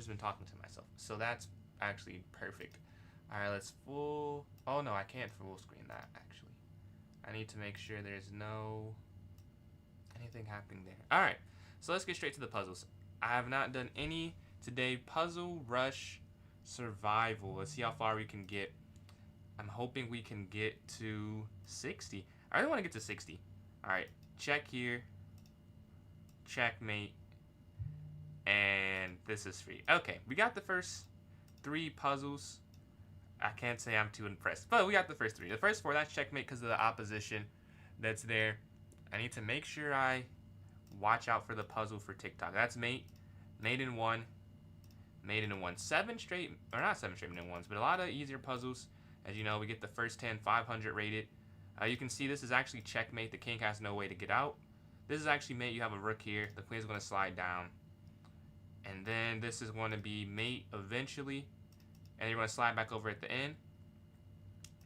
just been talking to myself. So that's actually perfect. Alright, let's full... Oh no, I can't full screen that, actually. I need to make sure there's no... anything happening there. Alright, so let's get straight to the puzzles. I have not done any today. Puzzle, rush, survival. Let's see how far we can get. I'm hoping we can get to 60. I really want to get to 60. Alright, check here. Checkmate. And this is free. Okay, we got the first 3 puzzles. I can't say I'm too impressed, but we got the first 3. The first 4, that's checkmate because of the opposition that's there. I need to make sure I watch out for the puzzle for TikTok. That's mate. Mate in 1. Mate in 1. 7 straight, or not 7 straight in 1s, but a lot of easier puzzles. As you know, we get the first 10, 500 rated. You can see this is actually checkmate. The king has no way to get out. This is actually mate. You have a rook here. The queen's going to slide down. And then this is going to be mate eventually. And you're going to slide back over at the end.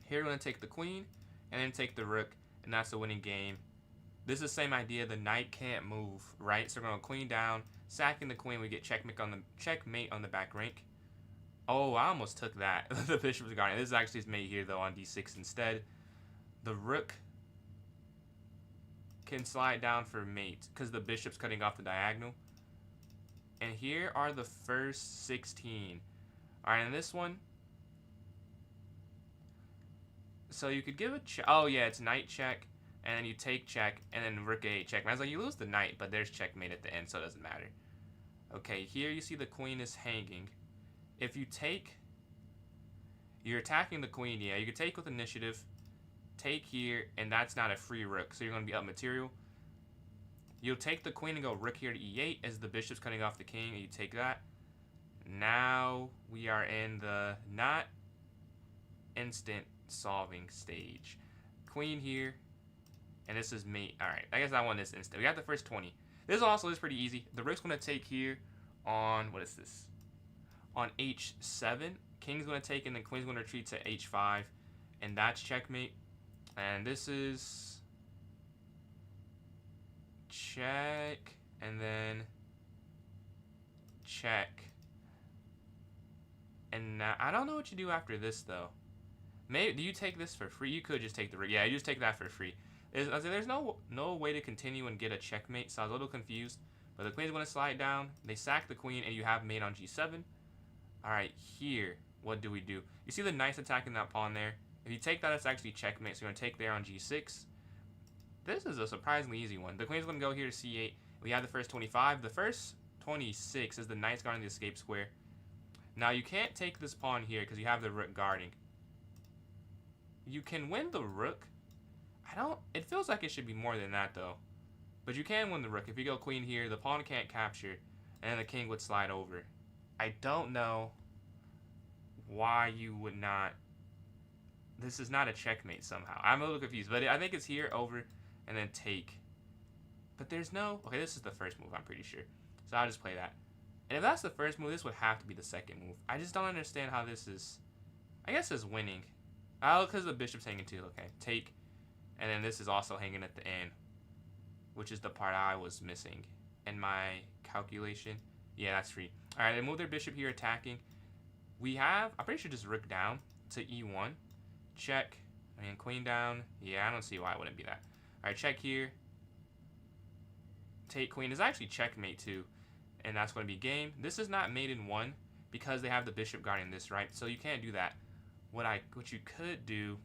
Here, you're going to take the queen and then take the rook. And that's a winning game. This is the same idea. The knight can't move, right? So we're going to queen down. Sacking the queen, we get checkmate on the back rank. Oh, I almost took that. The bishop's guarding. This is actually his mate here, though, on d6 instead. The rook can slide down for mate because the bishop's cutting off the diagonal. And here are the first 16. Alright, and this one. So you could give a check. Oh, yeah, it's knight check. And then you take check. And then rook a8 check. I was like, you lose the knight, but there's checkmate at the end, so it doesn't matter. Okay, here you see the queen is hanging. If you take, you're attacking the queen, yeah. You could take with initiative, take here, and that's not a free rook, so you're going to be up material. You'll take the queen and go rook here to e8 as the bishop's cutting off the king, and you take that. Now we are in the not instant solving stage. Queen here, and this is mate. Alright, I guess that one is instant. We got the first 20. This also is pretty easy. The rook's going to take here on, what is this? On h7, king's going to take, and then queen's going to retreat to h5, and that's checkmate. And this is check, and then check. And now, I don't know what you do after this, though. Maybe, do you take this for free? You could just take the, yeah, you just take that for free. There's no way to continue and get a checkmate, so I was a little confused. But the queen's going to slide down, they sack the queen, and you have mate on g7. Alright, here, what do we do? You see the knight's attacking that pawn there? If you take that, it's actually checkmate, so you're going to take there on g6. This is a surprisingly easy one. The queen's going to go here to c8. We have the first 25. The first 26 is the knight's guarding the escape square. Now, you can't take this pawn here because you have the rook guarding. You can win the rook. It feels like it should be more than that, though. But you can win the rook. If you go queen here, the pawn can't capture, and the king would slide over. I don't know why you would not. This is not a checkmate somehow. I'm a little confused, but I think it's here, over, and then take. But there's no. Okay, this is the first move, I'm pretty sure. So I'll just play that. And if that's the first move, this would have to be the second move. I just don't understand how this is. I guess it's winning. Oh, because the bishop's hanging too. Okay, take. And then this is also hanging at the end, which is the part I was missing in my calculation. Yeah, that's free. All right, they move their bishop here, attacking. We have, I'm pretty sure, just rook down to e1. Check. And queen down. Yeah, I don't see why it wouldn't be that. All right, check here. Take queen is actually checkmate too. And that's going to be game. This is not mate in 1 because they have the bishop guarding this, right? So you can't do that. What you could do,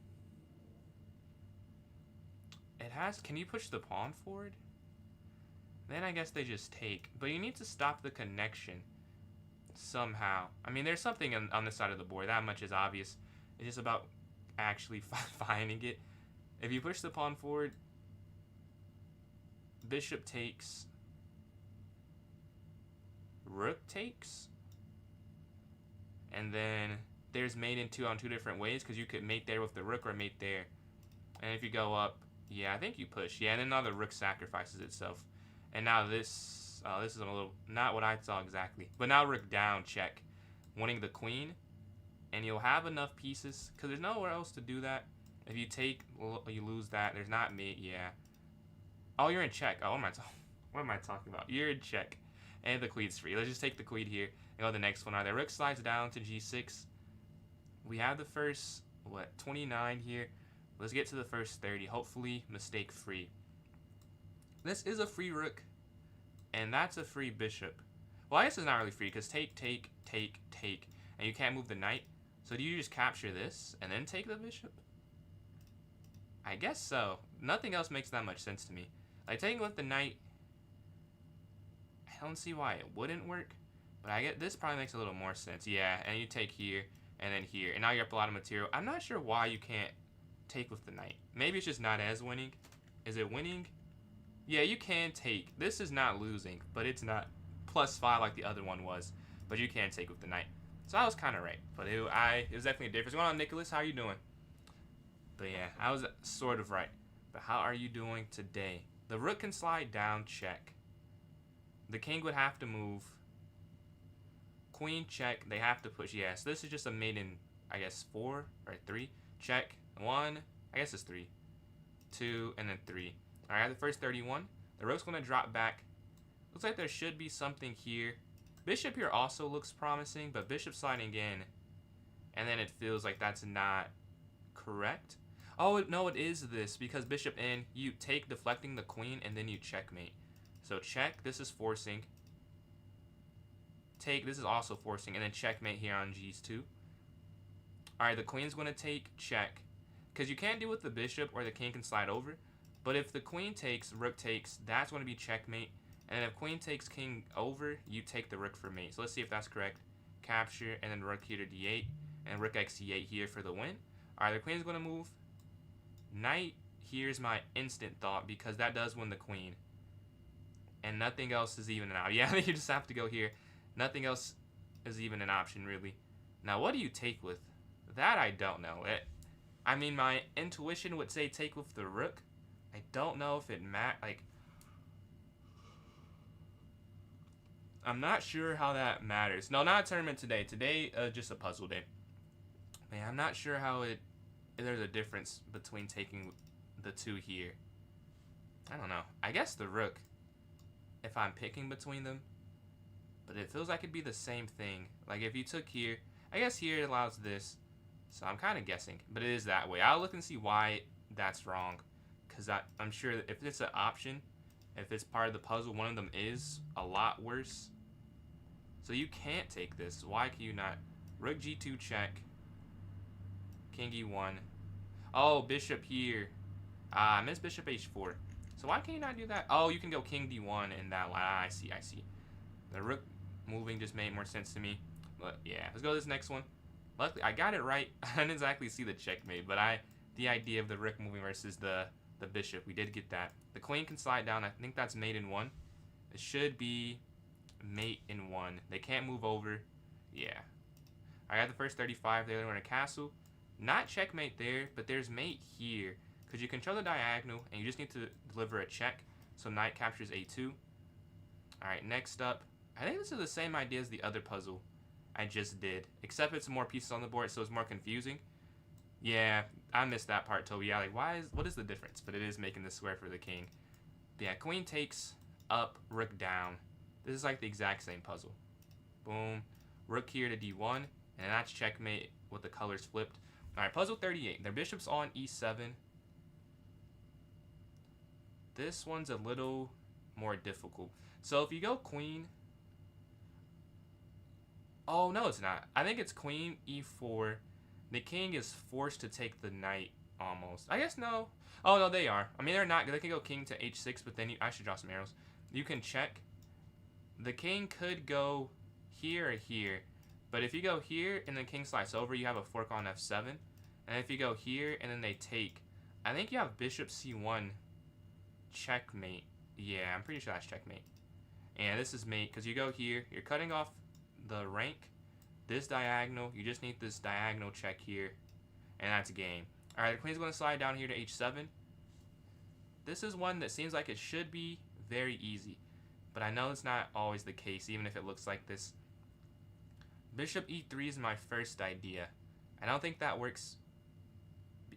can you push the pawn forward? Then I guess they just take. But you need to stop the connection somehow. I mean, there's something on this side of the board. That much is obvious. It's just about actually finding it. If you push the pawn forward, bishop takes, rook takes, and then there's mate in 2 on 2 different ways because you could mate there with the rook or mate there. And if you go up, yeah, I think you push. Yeah, and then now the rook sacrifices itself. And now this is a little, not what I saw exactly. But now rook down, check. Winning the queen. And you'll have enough pieces, because there's nowhere else to do that. If you take, you lose that. There's not mate, yeah. Oh, you're in check. Oh, what am I talking about? You're in check. And the queen's free. Let's just take the queen here. You know, the next one. All right, the rook slides down to g6. We have the first, 29 here. Let's get to the first 30. Hopefully, mistake-free. This is a free rook, and that's a free bishop. Well, I guess it's not really free, because take, and you can't move the knight. So do you just capture this, and then take the bishop? I guess so. Nothing else makes that much sense to me. Like, taking with the knight, I don't see why it wouldn't work. But I get this probably makes a little more sense. Yeah, and you take here, and then here. And now you're up a lot of material. I'm not sure why you can't take with the knight. Maybe it's just not as winning. Is it winning? Yeah, you can take. This is not losing, but it's not +5 like the other one was. But you can take with the knight. So I was kind of right. But it was definitely a difference. What's going on, Nicholas? How are you doing? But yeah, I was sort of right. But how are you doing today? The rook can slide down, check. The king would have to move. Queen, check. They have to push. Yeah, so this is just a mate in, I guess, 4 or 3. Check. 1. I guess it's 3. 2, and then 3. All right, the first 31. The rook's going to drop back. Looks like there should be something here. Bishop here also looks promising, but bishop sliding in. And then it feels like that's not correct. Oh, no, it is this, because bishop in, you take deflecting the queen, and then you checkmate. So check, this is forcing. Take, this is also forcing, and then checkmate here on G2. Alright, the queen's going to take, check. Because you can't deal with the bishop, or the king can slide over. But if the queen takes, rook takes, that's going to be checkmate. And then if queen takes king over, you take the rook for mate. So let's see if that's correct. Capture, and then rook here to d8, and rook x d8 here for the win. Alright, the queen's going to move. Knight, here's my instant thought, because that does win the queen. And nothing else is even an option. Yeah, you just have to go here. Nothing else is even an option, really. Now, what do you take with? That I don't know. I mean, my intuition would say take with the rook. I don't know if it like, I'm not sure how that matters. No, not a tournament today. Today, just a puzzle day. Man, I'm not sure how there's a difference between taking the two here. I don't know. I guess the rook, if I'm picking between them. But it feels like it'd be the same thing. Like if you took here, I guess here it allows this. So I'm kind of guessing, but it is that way. I'll look and see why that's wrong. Because I'm sure that if it's an option, if it's part of the puzzle, one of them is a lot worse. So you can't take this. Why can you not? Rook G2 check. King E1. Oh, bishop here. I missed bishop H4. So why can you not do that? Oh, you can go king D1 in that line. I see. The rook moving just made more sense to me. But yeah, let's go to this next one. Luckily, I got it right. I didn't exactly see the checkmate, but the idea of the rook moving versus the bishop, we did get that. The queen can slide down. I think that's mate in 1. It should be mate in 1. They can't move over. Yeah. I got the first 35 there. We're in a castle. Not checkmate there, but there's mate here. Because you control the diagonal, and you just need to deliver a check. So knight captures A2. Alright, next up. I think this is the same idea as the other puzzle I just did. Except it's more pieces on the board, so it's more confusing. Yeah, I missed that part totally. Yeah, like, what is the difference? But it is making the square for the king. But yeah, queen takes, up, rook down. This is like the exact same puzzle. Boom. Rook here to D1, and that's checkmate with the colors flipped. Alright, puzzle 38. Their bishop's on E7. This one's a little more difficult. So if you go queen... Oh, no, it's not. I think it's queen E4. The king is forced to take the knight, almost. I guess no. Oh, no, they are. I mean, they're not. They can go king to H6, but then I should draw some arrows. You can check. The king could go here or here. But if you go here and then king slides over, you have a fork on F7. And if you go here and then they take, I think you have bishop C1 checkmate. Yeah, I'm pretty sure that's checkmate. And this is mate, because you go here, you're cutting off the rank. This diagonal, you just need this diagonal check here, and that's game. Alright, the queen's going to slide down here to H7. This is one that seems like it should be very easy, but I know it's not always the case, even if it looks like this. Bishop E3 is my first idea. I don't think that works.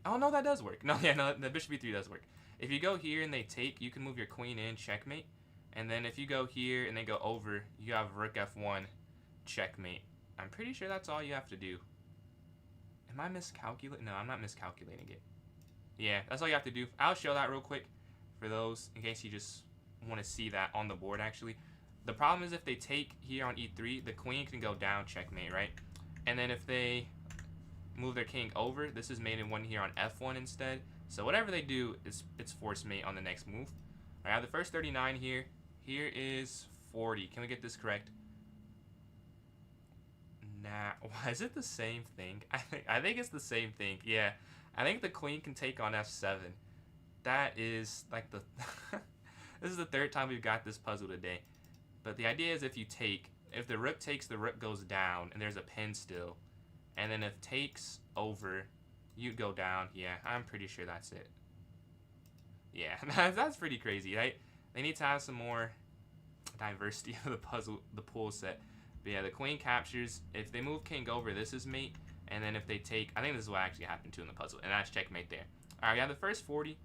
Oh, no, that does work. No, yeah, no, the bishop E3 does work. If you go here and they take, you can move your queen in, checkmate. And then if you go here and they go over, you have rook F1. checkmate. I'm pretty sure that's all you have to do. Am I miscalculating? No, I'm not miscalculating it. Yeah, that's all you have to do. I'll show that real quick for those in case you just want to see that on the board actually. The problem is if they take here on e3, the queen can go down checkmate, right? And then if they move their king over, this is mate in one here on f1 instead. So whatever they do, it's force mate on the next move. I have the first 39 here. Here is 40. Can we get this correct? Nah, is it the same thing? I think it's the same thing. Yeah, I think the queen can take on f7. That is like the this is the third time we've got this puzzle today. But the idea is if the rook takes, the rook goes down, and there's a pin still. And then if takes over, you go down. Yeah, I'm pretty sure that's it. Yeah, that's pretty crazy, right? They need to have some more diversity of the puzzle, the pool set. But yeah, the queen captures. If they move king over, this is mate. And then if they take, I think this is what actually happened too in the puzzle. And that's checkmate there. All right, we have the first 40.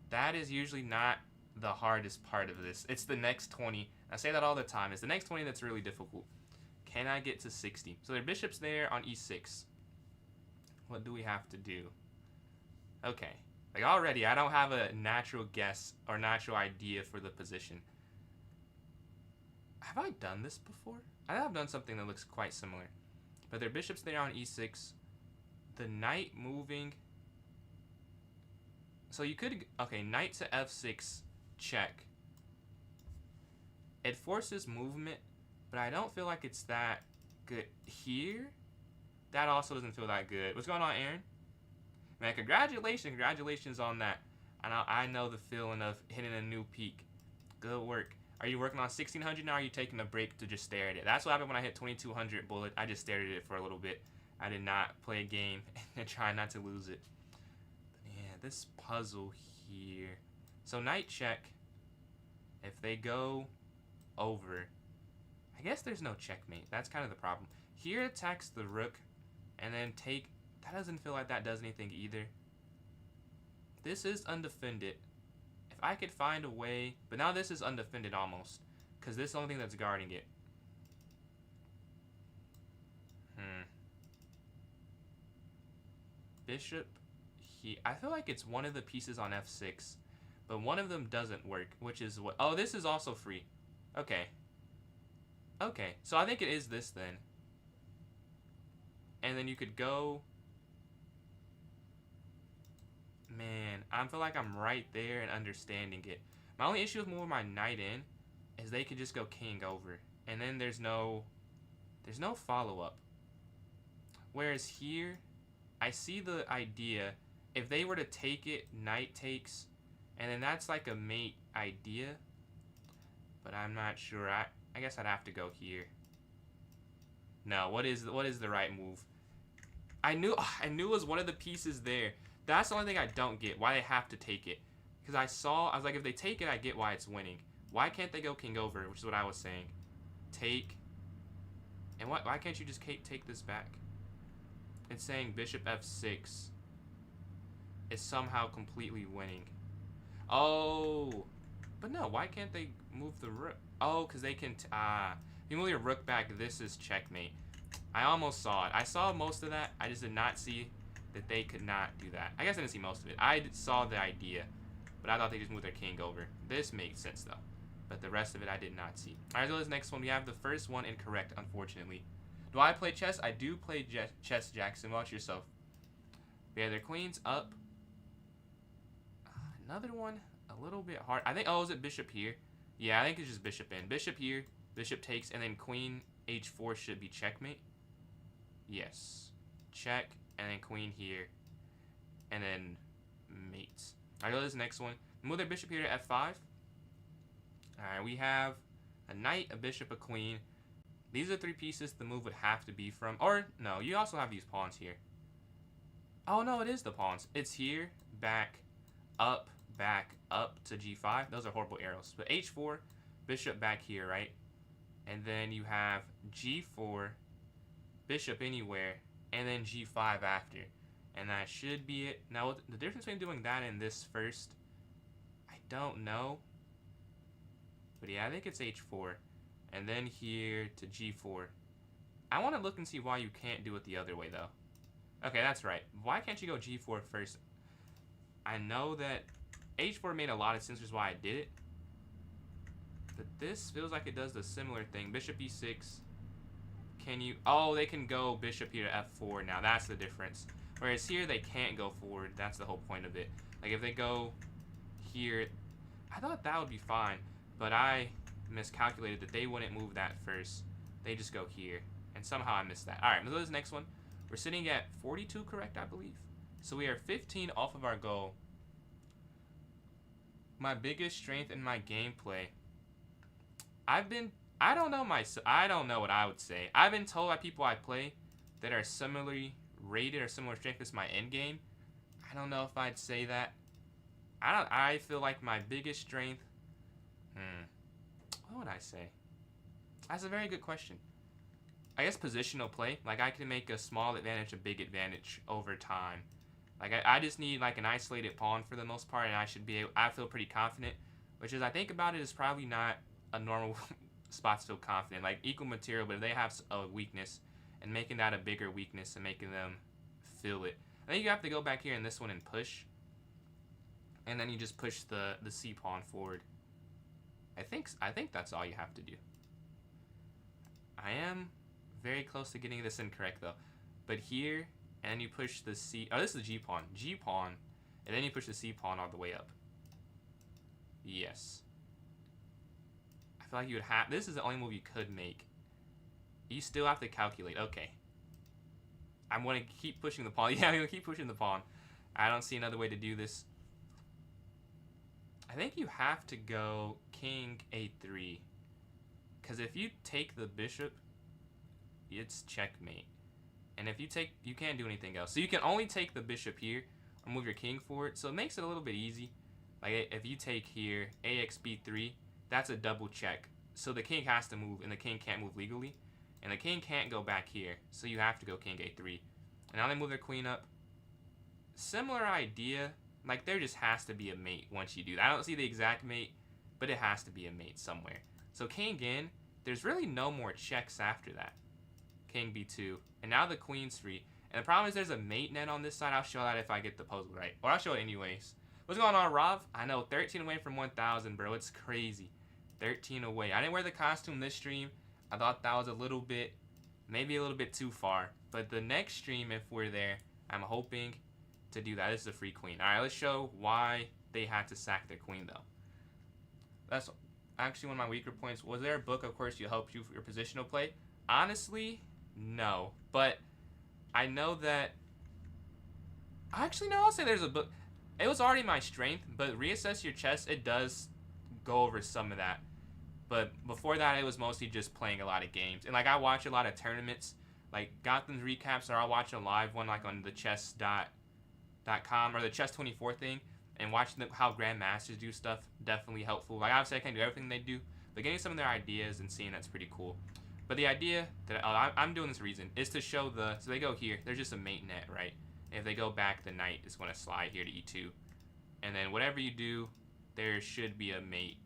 That is usually not the hardest part of this. It's the next 20. I say that all the time. It's the next 20 that's really difficult. Can I get to 60? So their bishop's there on e6. What do we have to do? Okay. Like already, I don't have a natural guess or natural idea for the position. Have I done this before? I have done something that looks quite similar. But their bishop's there on e6. The knight moving. So you could, okay, knight to f6, check. It forces movement, but I don't feel like it's that good. Here, that also doesn't feel that good. What's going on, Aaron? Man, congratulations on that. I know the feeling of hitting a new peak. Good work. Are you working on 1600 now, or are you taking a break to just stare at it? That's what happened when I hit 2200 bullet. I just stared at it for a little bit. I did not play a game and try not to lose it. But yeah, this puzzle here. So knight check. If they go over, I guess there's no checkmate. That's kind of the problem. Here attacks the rook and then take. That doesn't feel like that does anything either. This is undefended. If I could find a way, but now this is undefended almost, because this is the only thing that's guarding it. Bishop, I feel like it's one of the pieces on f6, but one of them doesn't work, which is what, oh, this is also free. Okay. Okay, so I think it is this then. And then you could go, man, I feel like I'm right there and understanding it. My only issue with moving my knight in is they could just go king over, and then there's no follow-up. Whereas here, I see the idea. If they were to take it, knight takes, and then that's like a mate idea. But I'm not sure. I guess I'd have to go here. No, what is the right move? I knew it was one of the pieces there. That's the only thing I don't get. Why they have to take it? Because I was like, if they take it, I get why it's winning. Why can't they go king over? Which is what I was saying. Take. And why can't you just take this back? It's saying bishop f6 is somehow completely winning. Oh, but no, why can't they move the rook? Oh, because they can, if you move your rook back, this is checkmate. I almost saw it. I saw most of that. I just did not see that they could not do that. I guess I didn't see most of it. I saw the idea, but I thought they just moved their king over. This makes sense, though. But the rest of it, I did not see. All right, so this next one, we have the first one incorrect, unfortunately. Do I play chess? I do play chess, Jackson. Watch yourself. Yeah, their queen's up. Another one, a little bit hard. I think, oh, is it bishop here? Yeah, I think it's just bishop in. Bishop here, bishop takes, and then queen h4 should be checkmate. Yes. Check, and then queen here, and then mates. All right, go to this next one. Move their bishop here to f5. All right, we have a knight, a bishop, a queen. These are three pieces the move would have to be from. Or, no, you also have these pawns here. Oh, no, it is the pawns. It's here, back up to g5. Those are horrible arrows. But h4, bishop back here, right? And then you have g4, bishop anywhere, and then g5 after. And that should be it. Now, the difference between doing that and this first, I don't know. But yeah, I think it's h4. And then here to g4. I want to look and see why you can't do it the other way, though. Okay, that's right. Why can't you go g4 first? I know that h4 made a lot of sense, which is why I did it. But this feels like it does the similar thing. Bishop e6. Can you... Oh, they can go bishop here to f4 now. That's the difference. Whereas here, they can't go forward. That's the whole point of it. Like, if they go here... I thought that would be fine. But I miscalculated that they wouldn't move that first. They just go here. And somehow I missed that. Alright, let's go to this next one. We're sitting at 42 correct, I believe. So we are 15 off of our goal. My biggest strength in my gameplay. I don't know what I would say. I've been told by people I play that are similarly rated or similar strength as my endgame. I don't know if I'd say that. I feel like my biggest strength. What would I say? That's a very good question. I guess positional play. Like, I can make a small advantage a big advantage over time. Like, I just need, like, an isolated pawn for the most part, and I feel pretty confident. Which is, I think about it, is probably not a normal spot to feel confident. Like, equal material, but if they have a weakness, and making that a bigger weakness and making them feel it. I think you have to go back here in this one and push. And then you just push the C pawn forward. I think that's all you have to do. I am very close to getting this incorrect, though. But here, and then you push the C... Oh, this is the G pawn. G pawn. And then you push the C pawn all the way up. Yes. I feel like you would have... This is the only move you could make. You still have to calculate. Okay. I'm going to keep pushing the pawn. Yeah, I'm going to keep pushing the pawn. I don't see another way to do this. I think you have to go king a3. Because if you take the bishop, it's checkmate. And if you take... You can't do anything else. So you can only take the bishop here or move your king forward. So it makes it a little bit easy. Like, if you take here, ax b3, that's a double check. So the king has to move, and the king can't move legally. And the king can't go back here, so you have to go king a3. And now they move their queen up. Similar idea. Like, there just has to be a mate once you do that. I don't see the exact mate, but it has to be a mate somewhere. So king in, there's really no more checks after that. King b2. And now the queen's free. And the problem is there's a mate net on this side. I'll show that if I get the puzzle right. Or I'll show it anyways. What's going on, Rav? I know, 13 away from 1,000, bro. It's crazy. 13 away. I didn't wear the costume this stream. I thought that was maybe a little bit too far. But the next stream, if we're there, I'm hoping to do that. This is a free queen. All right, let's show why they had to sack their queen, though. That's actually one of my weaker points. Was there a book, of course, you helped you for your positional play? Honestly, no. But I know that... Actually, no, I'll say there's a book. It was already my strength, but Reassess Your Chess, it does go over some of that. But before that, it was mostly just playing a lot of games. And, like, I watch a lot of tournaments. Like, Gotham's recaps, or I'll watch a live one, like, on the chess.com or the Chess24 thing. And watching how Grandmasters do stuff, definitely helpful. Like, obviously, I can't do everything they do. But getting some of their ideas and seeing that's pretty cool. But the idea that I'm doing this reason is to show so they go here. There's just a mate net, right? If they go back, the knight is going to slide here to e2. And then whatever you do, there should be a mate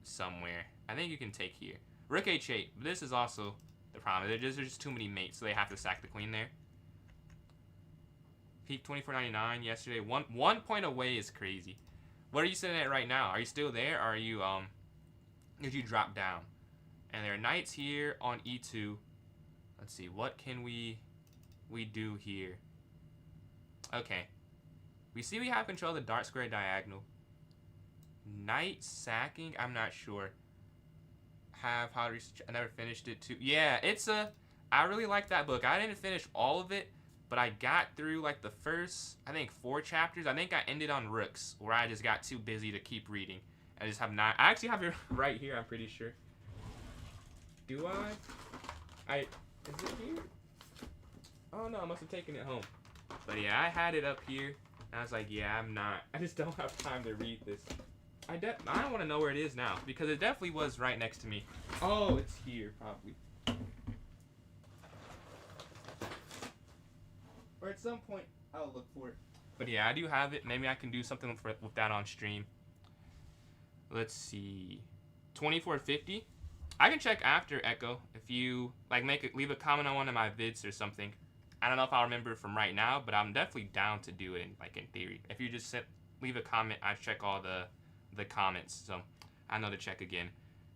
somewhere. I think you can take here. Rook h8. But this is also the problem. There's just too many mates, so they have to sack the queen there. Peak 24.99 yesterday. One point away is crazy. What are you sitting at right now? Are you still there? Or are you did you drop down? And there are knights here on e2. Let's see. What can we do here? Okay. We see we have control of the dark square diagonal. Knight sacking, I'm not sure. I never finished it too. Yeah, I really like that book. I didn't finish all of it, but I got through like the first, I think 4 chapters. I think I ended on rooks, where I just got too busy to keep reading. I actually have it right here, I'm pretty sure. Do I? Is it here? Oh no, I must have taken it home. But yeah, I had it up here, and I was like, yeah, I just don't have time to read this. I don't want to know where it is now, because it definitely was right next to me. Oh, it's here, probably. Or at some point, I'll look for it. But yeah, I do have it. Maybe I can do something with that on stream. Let's see. 2450. I can check after Echo if you like leave a comment on one of my vids or something. I don't know if I'll remember it from right now, but I'm definitely down to do it in theory. If you just leave a comment, I check all the comments, so I know to check again.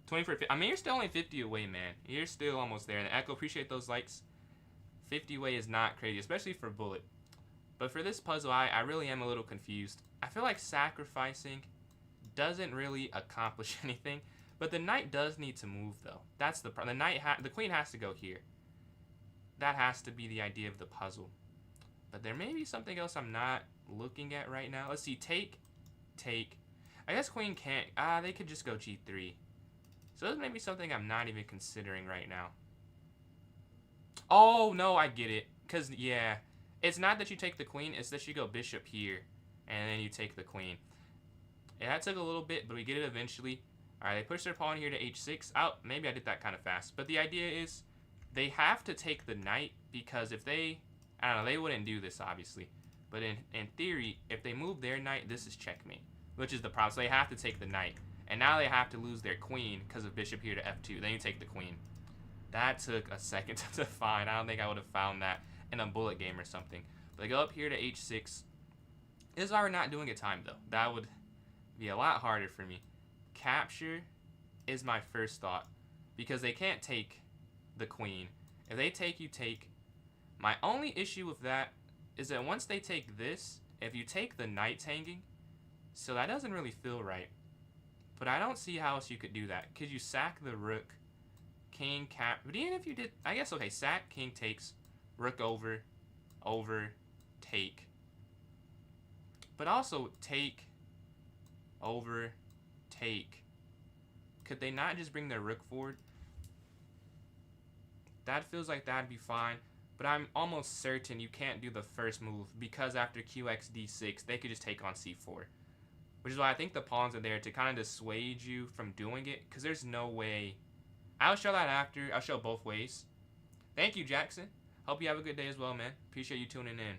24. I mean, you're still only 50 away, man. You're still almost there. And Echo, appreciate those likes. 50 away is not crazy, especially for Bullet. But for this puzzle, I really am a little confused. I feel like sacrificing doesn't really accomplish anything. But the knight does need to move, though. That's the problem. The queen has to go here. That has to be the idea of the puzzle. But there may be something else I'm not looking at right now. Let's see. Take. I guess queen can't. They could just go g3. So this may be something I'm not even considering right now. Oh, no, I get it. Because, yeah, it's not that you take the queen. It's that you go bishop here. And then you take the queen. Yeah, that took a little bit, but we get it eventually. Alright, they push their pawn here to h6. Oh, maybe I did that kind of fast. But the idea is they have to take the knight because if they... I don't know, they wouldn't do this, obviously. But in theory, if they move their knight, this is checkmate. Which is the problem. So they have to take the knight. And now they have to lose their queen because of bishop here to f2. Then you take the queen. That took a second to find. I don't think I would have found that in a bullet game or something. But they go up here to h6. This is why we're not doing a time, though. That would be a lot harder for me. Capture is my first thought because they can't take the queen. If they take, you take. My only issue with that is that once they take this, if you take the knight's hanging, so that doesn't really feel right. But I don't see how else you could do that. Could you sack the rook, king, cap? But even if you did, I guess, okay, sack, king takes, rook over, take. But also take, over, take. Could they not just bring their rook forward? That feels like that'd be fine. But I'm almost certain you can't do the first move because after qx d6, they could just take on c4. Which is why I think the pawns are there to kind of dissuade you from doing it. Because there's no way. I'll show that after. I'll show both ways. Thank you, Jackson. Hope you have a good day as well, man. Appreciate you tuning in.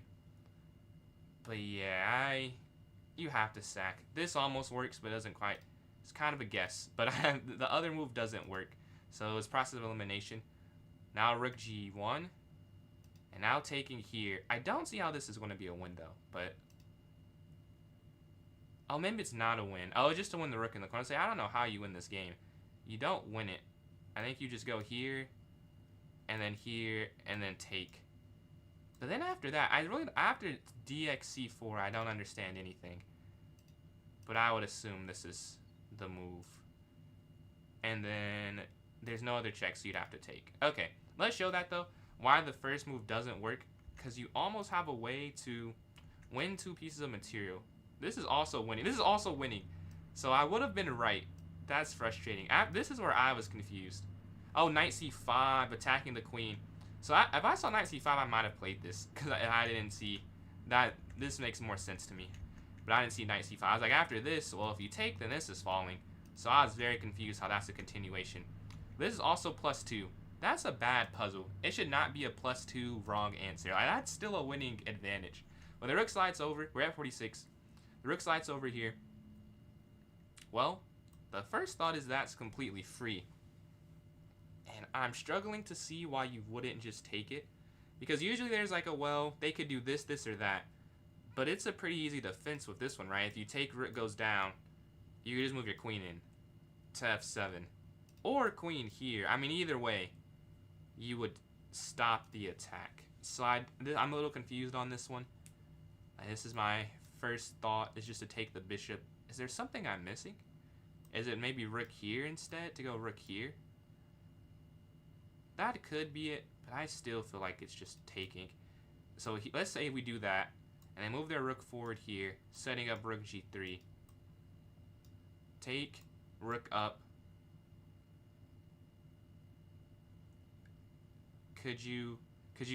But yeah, you have to sack. This almost works, but doesn't quite. It's kind of a guess. But the other move doesn't work. So it's process of elimination. Now rook g1. And now taking here. I don't see how this is going to be a win, though. But... oh, maybe it's not a win. Oh, it's just to win the rook in the corner. I don't know how you win this game. You don't win it. I think you just go here, and then take. But then after that, after dxc4, I don't understand anything. But I would assume this is the move. And then there's no other checks you'd have to take. Okay, let's show that though. Why the first move doesn't work. Because you almost have a way to win 2 pieces of material. This is also winning. This is also winning. So I would have been right. That's frustrating. This is where I was confused. Oh, knight c5, attacking the queen. So if I saw knight c5, I might have played this. Because I didn't see that. This makes more sense to me. But I didn't see knight c5. I was like, after this, well, if you take, then this is falling. So I was very confused how that's a continuation. This is also +2. That's a bad puzzle. It should not be a +2 wrong answer. That's still a winning advantage. When the rook slides over, we're at 46. The rook slides over here. Well, the first thought is that's completely free. And I'm struggling to see why you wouldn't just take it. Because usually there's like well, they could do this, this, or that. But it's a pretty easy defense with this one, right? If you take rook goes down, you can just move your queen in to f7. Or queen here. I mean, either way, you would stop the attack. So I'm a little confused on this one. This is my first thought, is just to take the bishop. Is there something I'm missing? Is it maybe rook here instead, to go rook here? That could be it, but I still feel like it's just taking. So let's say we do that, and they move their rook forward here, setting up rook g3. Take, rook up. Because you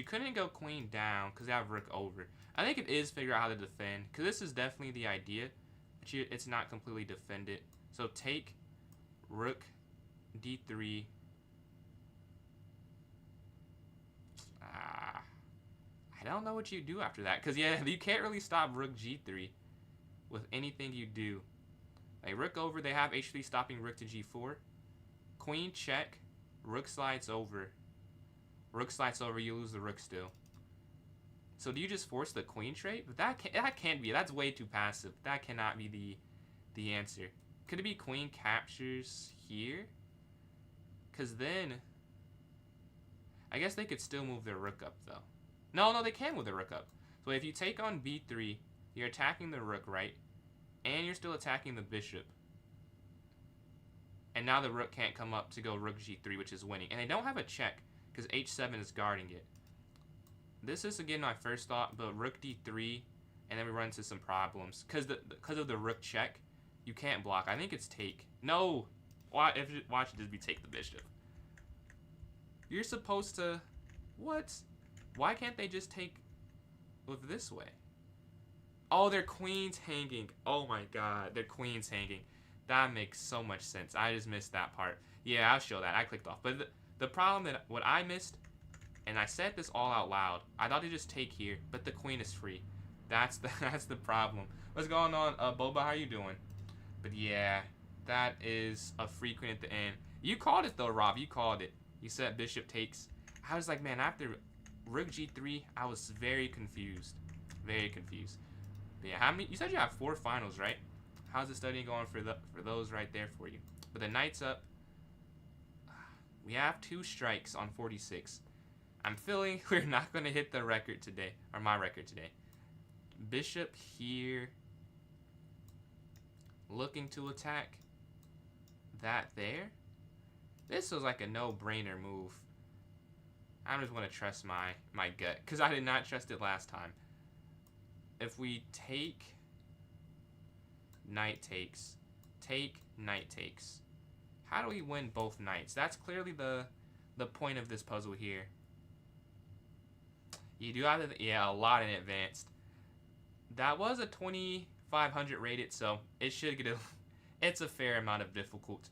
couldn't go queen down because they have rook over. I think it is figure out how to defend, because this is definitely the idea, but it's not completely defended. So take, rook, d3. I don't know what you do after that, because yeah, you can't really stop rook g3 with anything you do. Like rook over, they have h3 stopping rook to g4. queen check, rook slides over. Rook slides over, you lose the rook still. So do you just force the queen trade? But that can't be. That's way too passive. That cannot be the answer. Could it be queen captures here? Because then, I guess they could still move their rook up, though. No, they can move their rook up. So if you take on b3, you're attacking the rook, right? And you're still attacking the bishop. And now the rook can't come up to go rook g3, which is winning. And they don't have a check, because h7 is guarding it. This is, again, my first thought, but rook d3, and then we run into some problems. Because of the rook check, you can't block. I think it's take. No! Watch it just be take the bishop. You're supposed to... What? Why can't they just take with this way? Oh, their queen's hanging. Oh my god, their queen's hanging. That makes so much sense. I just missed that part. Yeah, I'll show that. I clicked off. But the problem that what I missed, and I said this all out loud, I thought to just take here, but the queen is free. That's the problem. What's going on, Boba? How you doing? But yeah, that is a free queen at the end. You called it though, Rob. You called it. You said bishop takes. I was like, man, after rook g3, I was very confused. Very confused. But yeah, how many? You said you have 4 finals, right? How's the studying going for those right there for you? But the knight's up. We have 2 strikes on 46. I'm feeling we're not going to hit the record today, or my record today. Bishop here. Looking to attack that there. This was like a no-brainer move. I just want to trust my gut, because I did not trust it last time. If we take, knight takes, take, knight takes. How do we win both knights? That's clearly the point of this puzzle here. You do have to, yeah, a lot in advanced. That was a 2500 rated, so it should get it's a fair amount of difficult.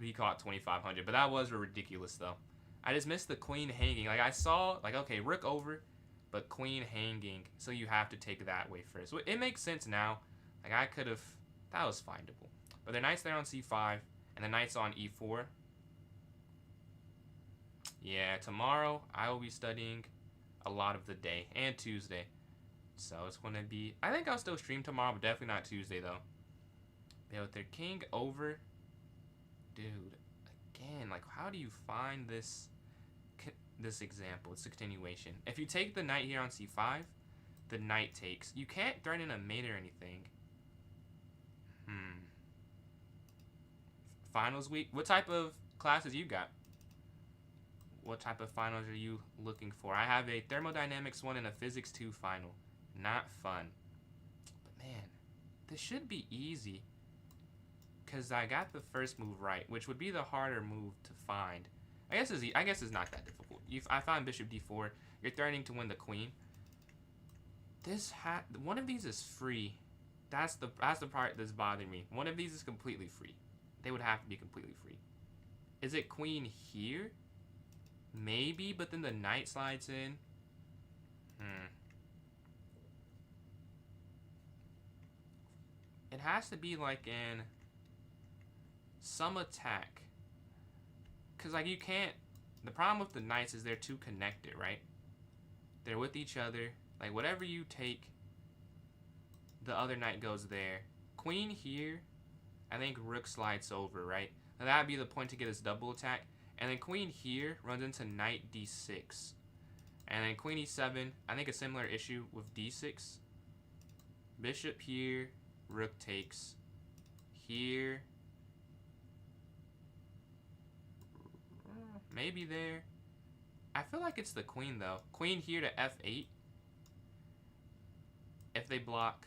We call it 2500, but that was ridiculous though. I just missed the queen hanging. Like I saw, like okay, rook over, but queen hanging, so you have to take that way first. So it makes sense now. Like I could have, that was findable. But the knight's there on c5, and the knight's on e4. Yeah, tomorrow I will be studying a lot of the day, and Tuesday. So it's going to be, I think I'll still stream tomorrow, but definitely not Tuesday though. Yeah, with their king over, dude, again, like how do you find this example? It's a continuation. If you take the knight here on c5, the knight takes. You can't threaten a mate or anything. Finals week? What type of classes you got? What type of finals are you looking for? I have a thermodynamics 1 and a physics 2 final. Not fun. But man, this should be easy. Because I got the first move right, which would be the harder move to find. I guess it's not that difficult. I found bishop d4. You're threatening to win the queen. One of these is free. That's the part that's bothering me. One of these is completely free. They would have to be completely free. Is it queen here? Maybe, but then the knight slides in. It has to be like in some attack. Because like you can't, the problem with the knights is they're too connected, right? They're with each other. Like whatever you take, the other knight goes there. Queen here, I think rook slides over, right? And that would be the point to get this double attack. And then queen here runs into knight d6. And then queen e7, I think a similar issue with d6. Bishop here, rook takes. Here. Maybe there. I feel like it's the queen though. Queen here to f8. If they block.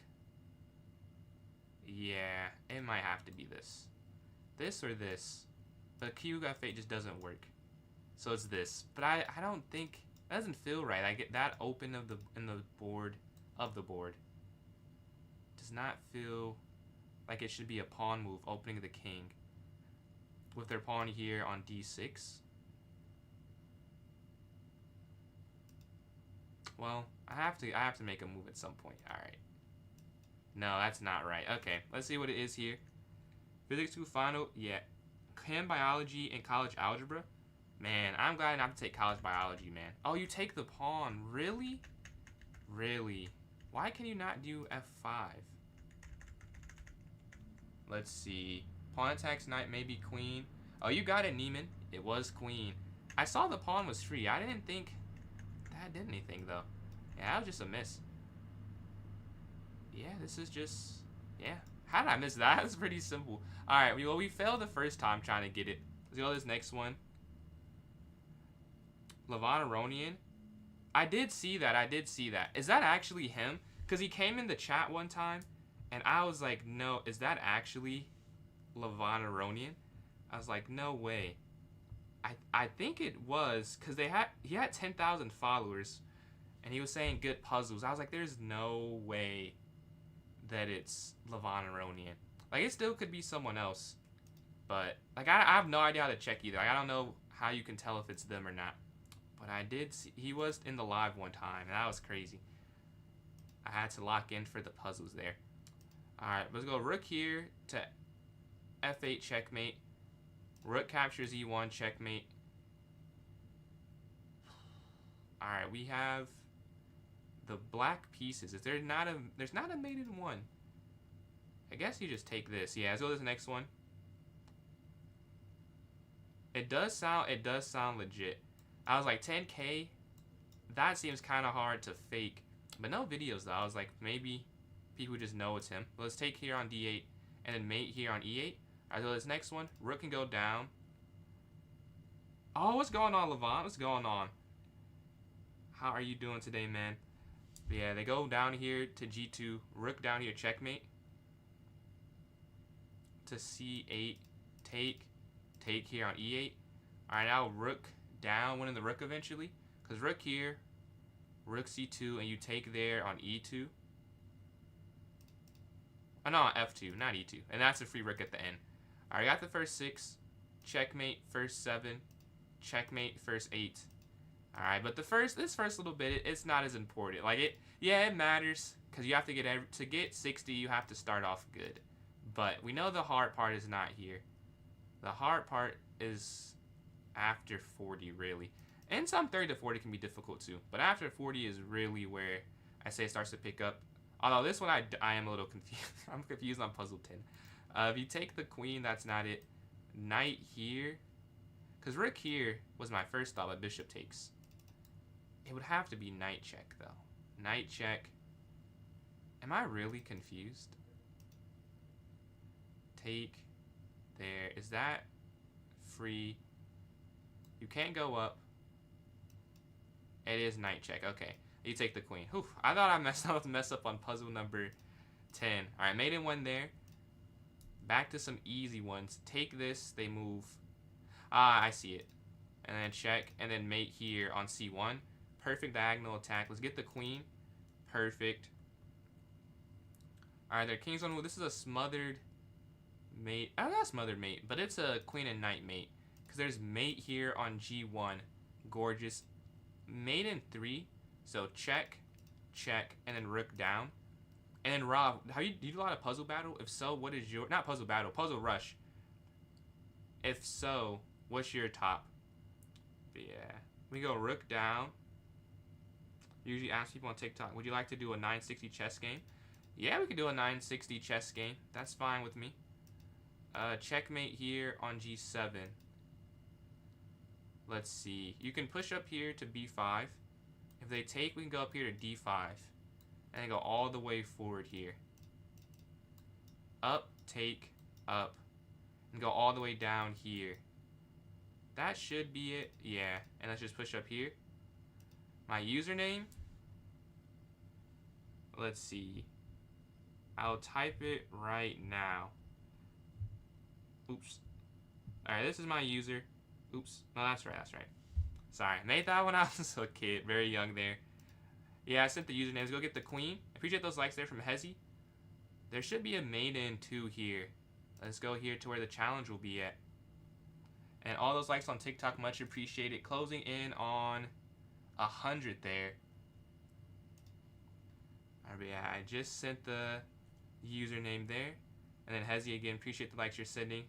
Yeah, it might have to be this. This or this. But q f8 just doesn't work. So it's this. But I don't think, that doesn't feel right. I get that open in the board does not feel like it should be a pawn move, opening the king. With their pawn here on d6. Well, I have to make a move at some point. Alright. No, that's not right. Okay, let's see what it is here. Physics 2 final. Yeah. chem biology and college algebra. Man, I'm glad not to take college biology, man. Oh, you take the pawn. Really? Really? Why can you not do F5? Let's see. Pawn attacks knight, maybe queen. Oh, you got it, Neiman. It was queen. I saw the pawn was free. I didn't think that did anything, though. Yeah, that was just a miss. Yeah, this is just... Yeah. How did I miss that? That's pretty simple. Alright, well, we failed the first time trying to get it. Let's go to this next one. Levanaronian. I did see that. I did see that. Is that actually him? Because he came in the chat one time, and I was like, no, is that actually Levanaronian? I was like, no way. I think it was, because he had 10,000 followers, and he was saying good puzzles. I was like, there's no way that it's Levanaronian. Like, it still could be someone else. But, like, I have no idea how to check either. Like, I don't know how you can tell if it's them or not. But I did see, he was in the live one time, and that was crazy. I had to lock in for the puzzles there. Alright, let's go rook here to f8 checkmate. Rook captures e1 checkmate. Alright, we have the black pieces. Is there not there's not a mate in one. I guess you just take this. Yeah, let's go to this next one. It does sound legit. I was like 10K. That seems kind of hard to fake. But no videos though. I was like maybe people just know it's him. But let's take here on d8 and then mate here on e8. Alright, so this next one, rook can go down. Oh, what's going on, Levant? What's going on? How are you doing today, man? But yeah, they go down here to g2. Rook down here, checkmate. To c8, take here on e8. Alright, now rook down, winning the rook eventually. Because rook here, rook c2, and you take there on e2. Oh, no, f2, not e2. And that's a free rook at the end. Alright, got the first 6. Checkmate, first 7. Checkmate, first 8. Alright, but this first little bit, it's not as important. Like, it matters. Because you have to get 60, you have to start off good. But we know the hard part is not here. The hard part is after 40, really. And some 30 to 40 can be difficult, too. But after 40 is really where I say it starts to pick up. Although this one, I am a little confused. I'm confused on puzzle 10. If you take the queen, that's not it. Knight here. Because rook here was my first thought, but bishop takes. It would have to be knight check, though. Knight check. Am I really confused? Take there. Is that free? You can't go up. It is knight check. Okay. You take the queen. Whew. I thought I messed up on puzzle number 10. Alright, made in one there. Back to some easy ones. Take this. They move. Ah, I see it. And then check. And then mate here on c1. Perfect diagonal attack. Let's get the queen. Perfect. Alright, their king's on move. This is a smothered mate. Oh, not smothered mate, but it's a queen and knight mate. Because there's mate here on g1. Gorgeous. Mate in 3. So check, check, and then rook down. And then Rob, do you do a lot of puzzle battle? If so, what is your... Not puzzle battle, puzzle rush. If so, what's your top? But yeah. We go rook down. Usually ask people on TikTok, would you like to do a 960 chess game? Yeah, we could do a 960 chess game. That's fine with me. Checkmate here on g7. Let's see. You can push up here to b5. If they take, we can go up here to d5. And then go all the way forward here. Up, take, up. And go all the way down here. That should be it. Yeah. And let's just push up here. My username. Let's see. I'll type it right now. Oops. Alright, this is my user. Oops. No, that's right. That's right. Sorry. Made that when I was a kid. Very young there. Yeah, I sent the usernames. Let's go get the queen. Appreciate those likes there from Hezi. There should be a maiden 2 here. Let's go here to where the challenge will be at. And all those likes on TikTok, much appreciated. Closing in on 100 there. Alright, yeah, I just sent the username there. And then Hezi again, appreciate the likes you're sending.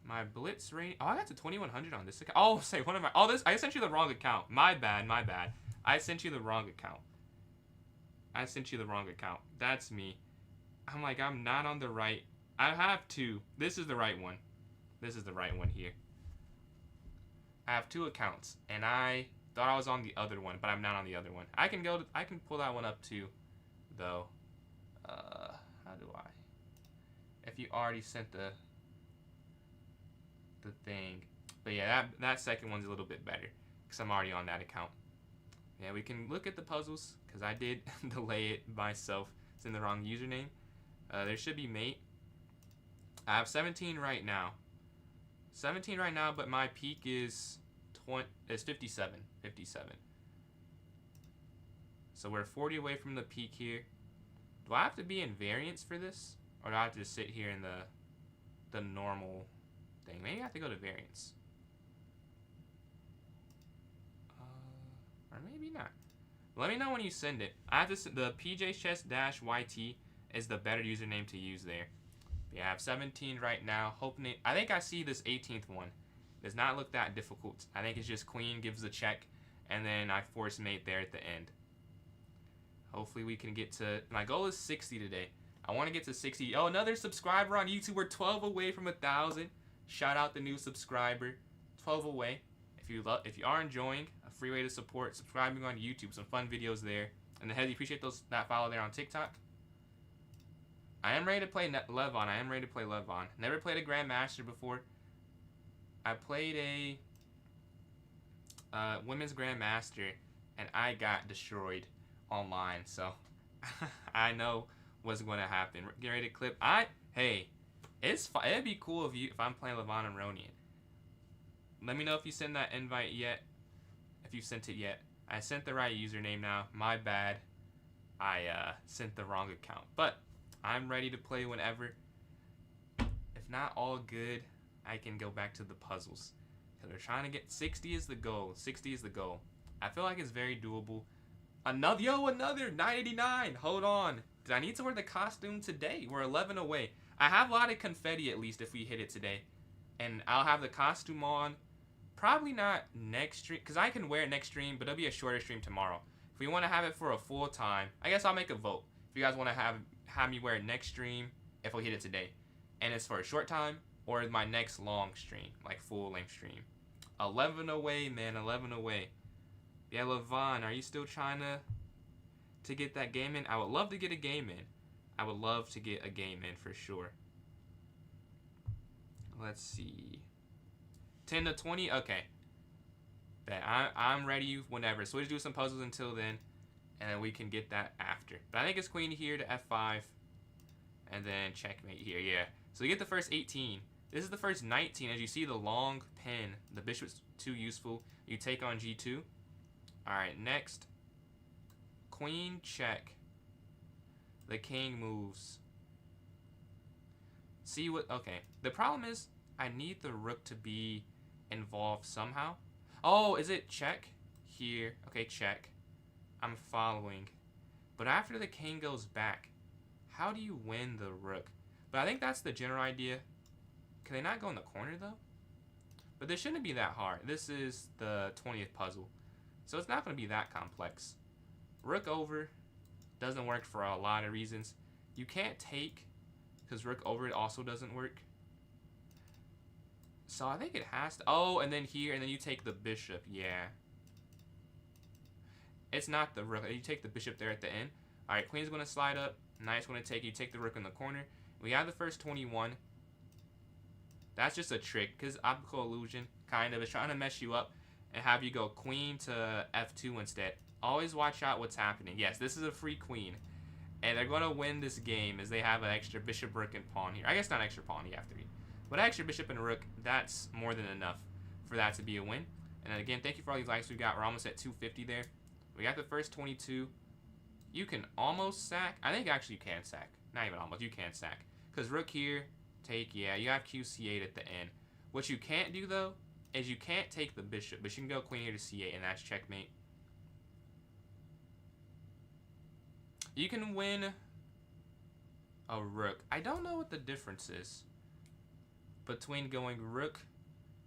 My blitz rating. Oh, I got to 2100 on this account. Oh, say one of my. Oh, this. I sent you the wrong account. My bad. My bad. I sent you the wrong account. I sent you the wrong account. That's me. I'm like, I'm not on the right. I have two. This is the right one. This is the right one here. I have two accounts, and I thought I was on the other one, but I'm not on the other one. I can go. I can pull that one up too, though. How do I? If you already sent the thing, but yeah, that second one's a little bit better because I'm already on that account. Yeah, we can look at the puzzles because I did delay it myself. It's in the wrong username. There should be mate. I have 17 right now. 17 right now, but my peak is 57. 57. So we're 40 away from the peak here. Do I have to be in variance for this? Or do I have to just sit here in the normal thing? Maybe I have to go to variance. Or maybe not. Let me know when you send it. I have to. The PJChess-YT is the better username to use there. Yeah, I have 17 right now. Hoping it. I think I see this 18th one. Does not look that difficult. I think it's just queen gives the check, and then I force mate there at the end. Hopefully we can get to. My goal is 60 today. I want to get to 60. Oh, another subscriber on YouTube. We're 12 away from 1,000. Shout out the new subscriber. 12 away. If you are enjoying, a free way to support subscribing on YouTube. Some fun videos there. And the heads, you appreciate that follow there on TikTok. I am ready to play Levon. I am ready to play Levon. Never played a Grandmaster before. I played a Women's Grandmaster, and I got destroyed online. So I know what's going to happen. Get ready to clip. Hey, it'd be cool if I'm playing Levon and Ronian. Let me know if you send that invite yet. If you sent it yet. I sent the right username now. My bad. I sent the wrong account. But I'm ready to play whenever. If not all good, I can go back to the puzzles. Because we're trying to get 60 is the goal. 60 is the goal. I feel like it's very doable. Another 989. Hold on. Did I need to wear the costume today? We're 11 away. I have a lot of confetti at least if we hit it today. And I'll have the costume on. Probably not next stream. Because I can wear it next stream, but it'll be a shorter stream tomorrow. If we want to have it for a full time, I guess I'll make a vote. If you guys want to have me wear it next stream, if we hit it today. And it's for a short time, or my next long stream, like full length stream. 11 away, man, 11 away. Yeah, Levon, are you still trying to get that game in? I would love to get a game in. I would love to get a game in for sure. Let's see. 10 to 20? Okay. Bet I'm ready whenever. So we'll just do some puzzles until then, and then we can get that after. But I think it's queen here to f5, and then checkmate here, yeah. So you get the first 18. This is the first 19. As you see, the long pin. The bishop's too useful. You take on g2. All right, next. Queen check. The king moves. See what... Okay. The problem is I need the rook to be involved somehow. Oh, is it check? Here. Okay, check. I'm following. But after the king goes back, how do you win the rook? But I think that's the general idea. Can they not go in the corner, though? But this shouldn't be that hard. This is the 20th puzzle. So it's not going to be that complex. Rook over doesn't work for a lot of reasons. You can't take, because rook over it also doesn't work. So I think it has to... Oh, and then here, and then you take the bishop. Yeah. It's not the rook. You take the bishop there at the end. All right, queen's going to slide up. Knight's going to take... You take the rook in the corner. We have the first 21. That's just a trick, because optical illusion kind of is trying to mess you up and have you go queen to f2 instead. Always watch out what's happening. Yes, this is a free queen, and they're going to win this game as they have an extra bishop, rook, and pawn here. I guess not extra pawn, you have 3. But extra bishop and rook, that's more than enough for that to be a win. And then again, thank you for all these likes we got. We're almost at 250 there. We got the first 22. You can almost sack. I think actually you can sack. Not even almost. You can sack. Because rook here, take, yeah, you have QC8 at the end. What you can't do, though, is you can't take the bishop. But you can go queen here to C8, and that's checkmate. You can win a rook. I don't know what the difference is. between going rook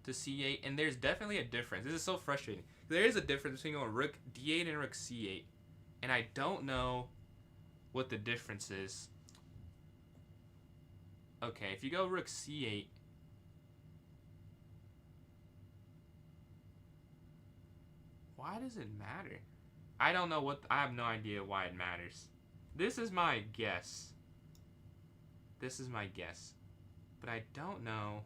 to c8, and there's definitely a difference. This is so frustrating. There is a difference between going rook d8 and rook c8, and I don't know what the difference is. Okay, if you go rook c8, why does it matter? I don't know what. I have no idea why it matters. This is my guess. This is my guess. But I don't know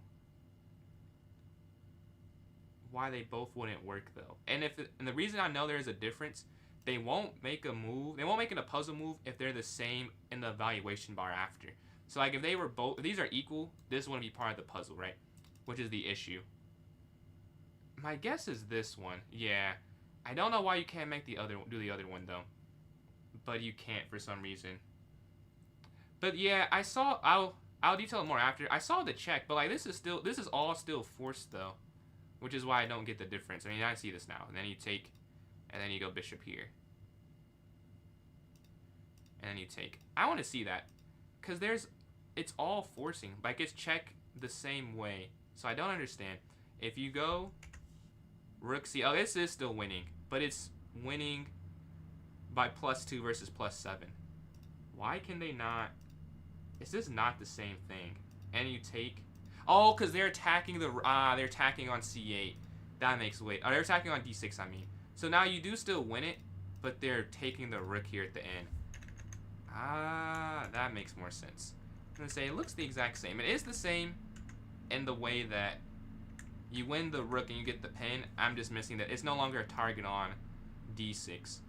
why they both wouldn't work though. And the reason I know there's a difference, they won't make a move. They won't make it a puzzle move if they're the same in the evaluation bar after. So like if they were both, if these are equal, this wouldn't be part of the puzzle, right? Which is the issue. My guess is this one. Yeah. I don't know why you can't make do the other one though. But you can't for some reason. But yeah, I saw, I'll detail it more after. I saw the check, but like this is all still forced though. Which is why I don't get the difference. I mean, I see this now. And then you take, and then you go bishop here. And then you take. I want to see that. Because it's all forcing. Like, it's check the same way. So I don't understand. If you go rook c, oh, this is still winning. But it's winning by +2 versus +7. Why can they not? Is this not the same thing? And you take. Oh, because they're attacking they're attacking on c8. That makes weight. Oh, they're attacking on d6, I mean. So now you do still win it, but they're taking the rook here at the end. That makes more sense. I'm going to say it looks the exact same. It is the same in the way that you win the rook and you get the pin. I'm just missing that it's no longer a target on d6.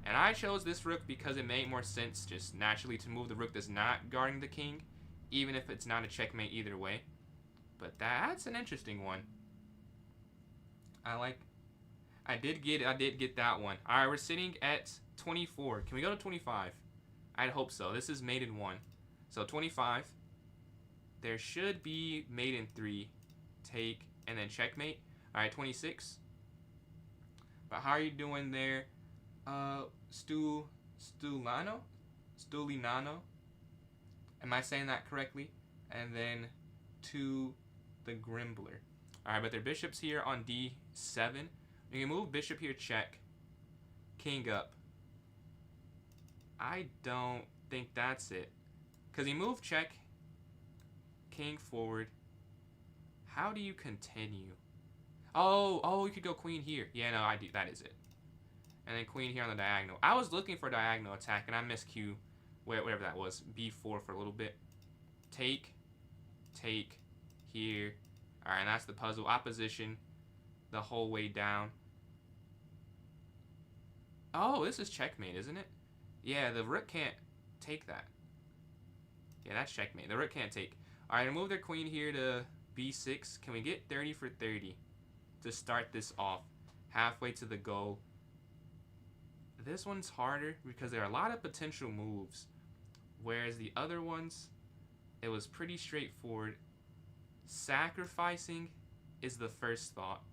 And I chose this rook because it made more sense just naturally to move the rook that's not guarding the king, even if it's not a checkmate either way. But that's an interesting one. I did get that one. All right, we're sitting at 24. Can we go to 25? I'd hope so. This is mate in 1. So 25. There should be mate in 3. Take, and then checkmate. All right, 26. But how are you doing there? Stulinano? Am I saying that correctly? And then to the Grimbler. Alright, but their bishop's here on d7. You can move bishop here, check. King up. I don't think that's it. Because he moved check. King forward. How do you continue? Oh, you could go queen here. Yeah, no, I do. That is it. And then queen here on the diagonal. I was looking for diagonal attack, and I missed Q, whatever that was. B4 for a little bit. Take. Here. Alright, and that's the puzzle. Opposition the whole way down. Oh, this is checkmate, isn't it? Yeah, the rook can't take that. Yeah, that's checkmate. The rook can't take. Alright, move their queen here to b6. Can we get 30 for 30 to start this off? Halfway to the goal. This one's harder because there are a lot of potential moves. Whereas the other ones, it was pretty straightforward. Sacrificing is the first thought.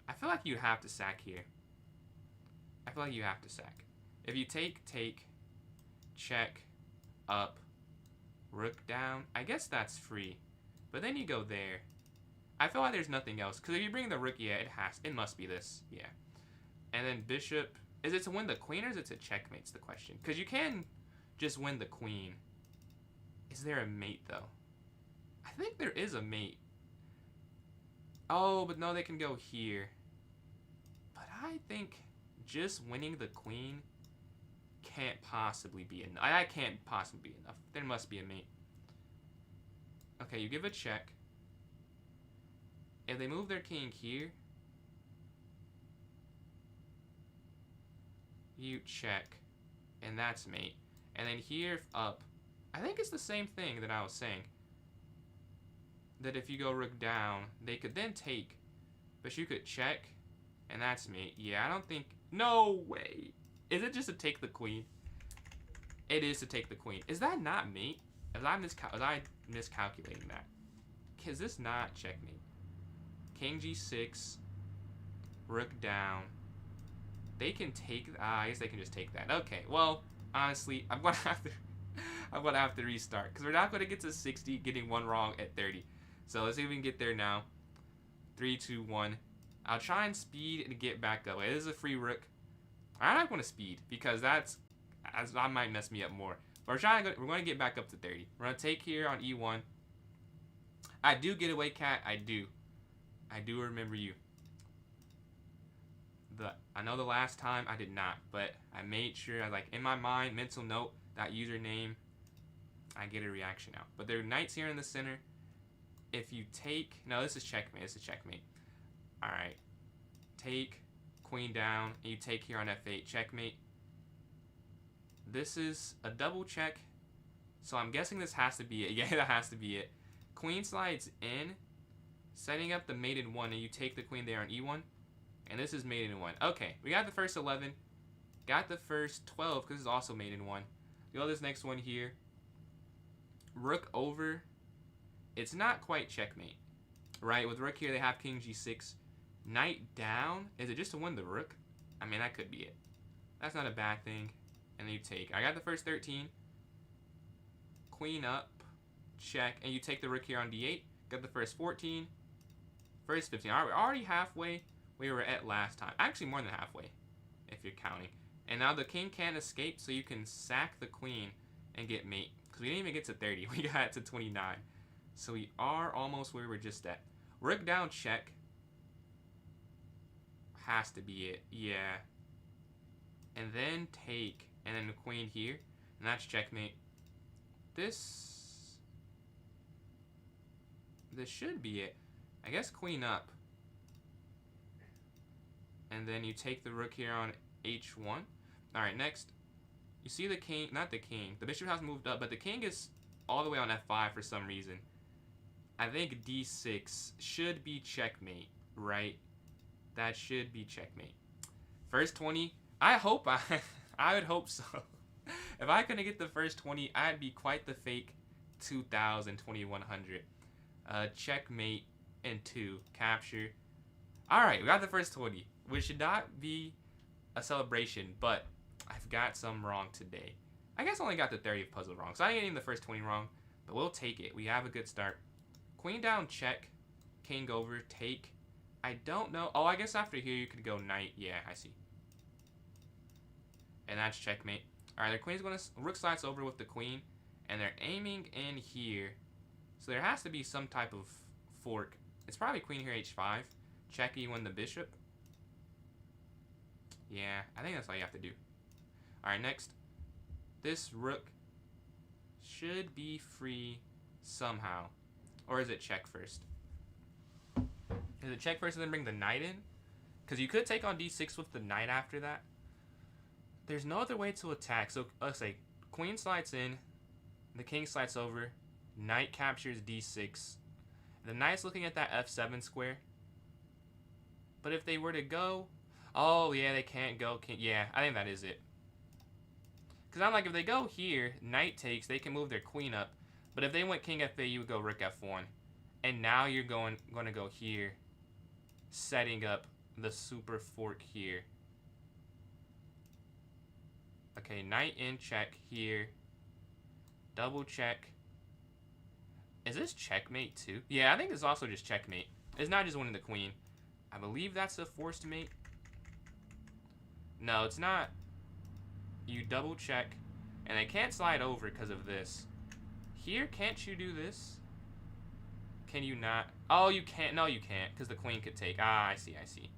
I feel like you have to sack here. I feel like you have to sack. If you take, check, up, rook down, I guess that's free. But then you go there. I feel like there's nothing else. Because if you bring the rook, yeah, it must be this. Yeah. And then bishop. Is it to win the queen or is it to checkmate's the question? Because you can just win the queen. Is there a mate, though? I think there is a mate. Oh, but no, they can go here. But I think just winning the queen can't possibly be enough. I can't possibly be enough. There must be a mate. Okay, you give a check. If they move their king here, you check. And that's mate. And then here, up. I think it's the same thing that I was saying. That if you go rook down, they could then take. But you could check. And that's mate. Yeah, I don't think... No way. Is it just to take the queen? It is to take the queen. Is that not mate? Was I miscalculating that? Is this not checkmate? King g6. Rook down. They can take... I guess they can just take that. Okay, well, honestly, I'm going to have to restart. Because we're not going to get to 60 getting one wrong at 30. So let's see if we can get there now. 3, 2, 1. I'll try and speed and get back up. Wait, this is a free rook. I don't want to speed because that might mess me up more. But we're going to get back up to 30. We're going to take here on E1. I do get away, cat. I do remember you. I know the last time I did not, but I made sure, I like in my mind, mental note, that username, I get a reaction out. But there are knights here in the center. If you take, no, this is checkmate. This is checkmate. All right, take queen down, and you take here on F8, checkmate. This is a double check, so I'm guessing this has to be it. Yeah, that has to be it. Queen slides in, setting up the mate in 1, and you take the queen there on E1. And this is mate in 1. Okay, we got the first 11. Got the first 12, because it's also mate in 1. Go this next one here. Rook over. It's not quite checkmate. Right, with rook here, they have king G6. Knight down. Is it just to win the rook? I mean, that could be it. That's not a bad thing. And then you take. I got the first 13. Queen up. Check. And you take the rook here on D8. Got the first 14. First 15. All right, we're already halfway. We were at last time. Actually, more than halfway, if you're counting. And now the king can't escape, so you can sack the queen and get mate. Because we didn't even get to 30. We got it to 29. So we are almost where we're just at. Rook down, check. Has to be it. Yeah. And then take. And then the queen here. And that's checkmate. This should be it. I guess queen up. And then you take the rook here on H1. Alright, next. You see the king, not the king. The bishop has moved up, but the king is all the way on F5 for some reason. I think D6 should be checkmate, right? That should be checkmate. First 20. I would hope so. If I couldn't get the first 20, I'd be quite the fake 2,000, 2,100. Checkmate and 2. Capture. Alright, we got the first 20. Which should not be a celebration, but I've got some wrong today. I guess I only got the 30th puzzle wrong, so I ain't getting the first 20 wrong, but we'll take it. We have a good start. Queen down, check. King over, take. I don't know. Oh, I guess after here you could go knight. Yeah, I see. And that's checkmate. Alright, their queen's going to... Rook slides over with the queen, and they're aiming in here. So there has to be some type of fork. It's probably queen here, H5. Check, you win the bishop. Yeah, I think that's all you have to do. Alright, next. This rook should be free somehow. Or is it check first? Is it check first and then bring the knight in? Because you could take on D6 with the knight after that. There's no other way to attack. So let's say queen slides in. The king slides over. Knight captures D6. The knight's looking at that F7 square. But if they were to go... Oh, yeah, they can't go. Yeah, I think that is it. Because I'm like, if they go here, knight takes, they can move their queen up. But if they went king F8, you would go rook F1. And now you're going to go here, setting up the super fork here. Okay, knight in check here. Double check. Is this checkmate too? Yeah, I think it's also just checkmate. It's not just winning the queen. I believe that's a forced mate. No, it's not. You double check. And they can't slide over because of this. Here, can't you do this? Can you not? Oh, you can't. No, you can't. Because the queen could take. Ah, I see, I see.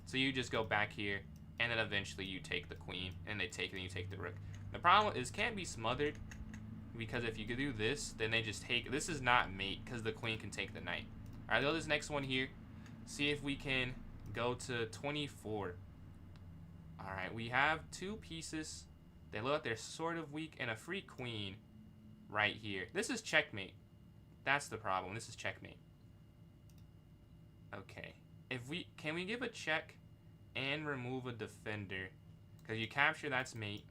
So you just go back here. And then eventually you take the queen. And they take it and you take the rook. The problem is can't be smothered. Because if you could do this, then they just take... This is not mate. Because the queen can take the knight. Alright, go this next one here. See if we can go to 24. Alright, we have two pieces. They look like they're sort of weak. And a free queen right here. This is checkmate. That's the problem. This is checkmate. Okay. Can we give a check and remove a defender? Because you capture, that's mate.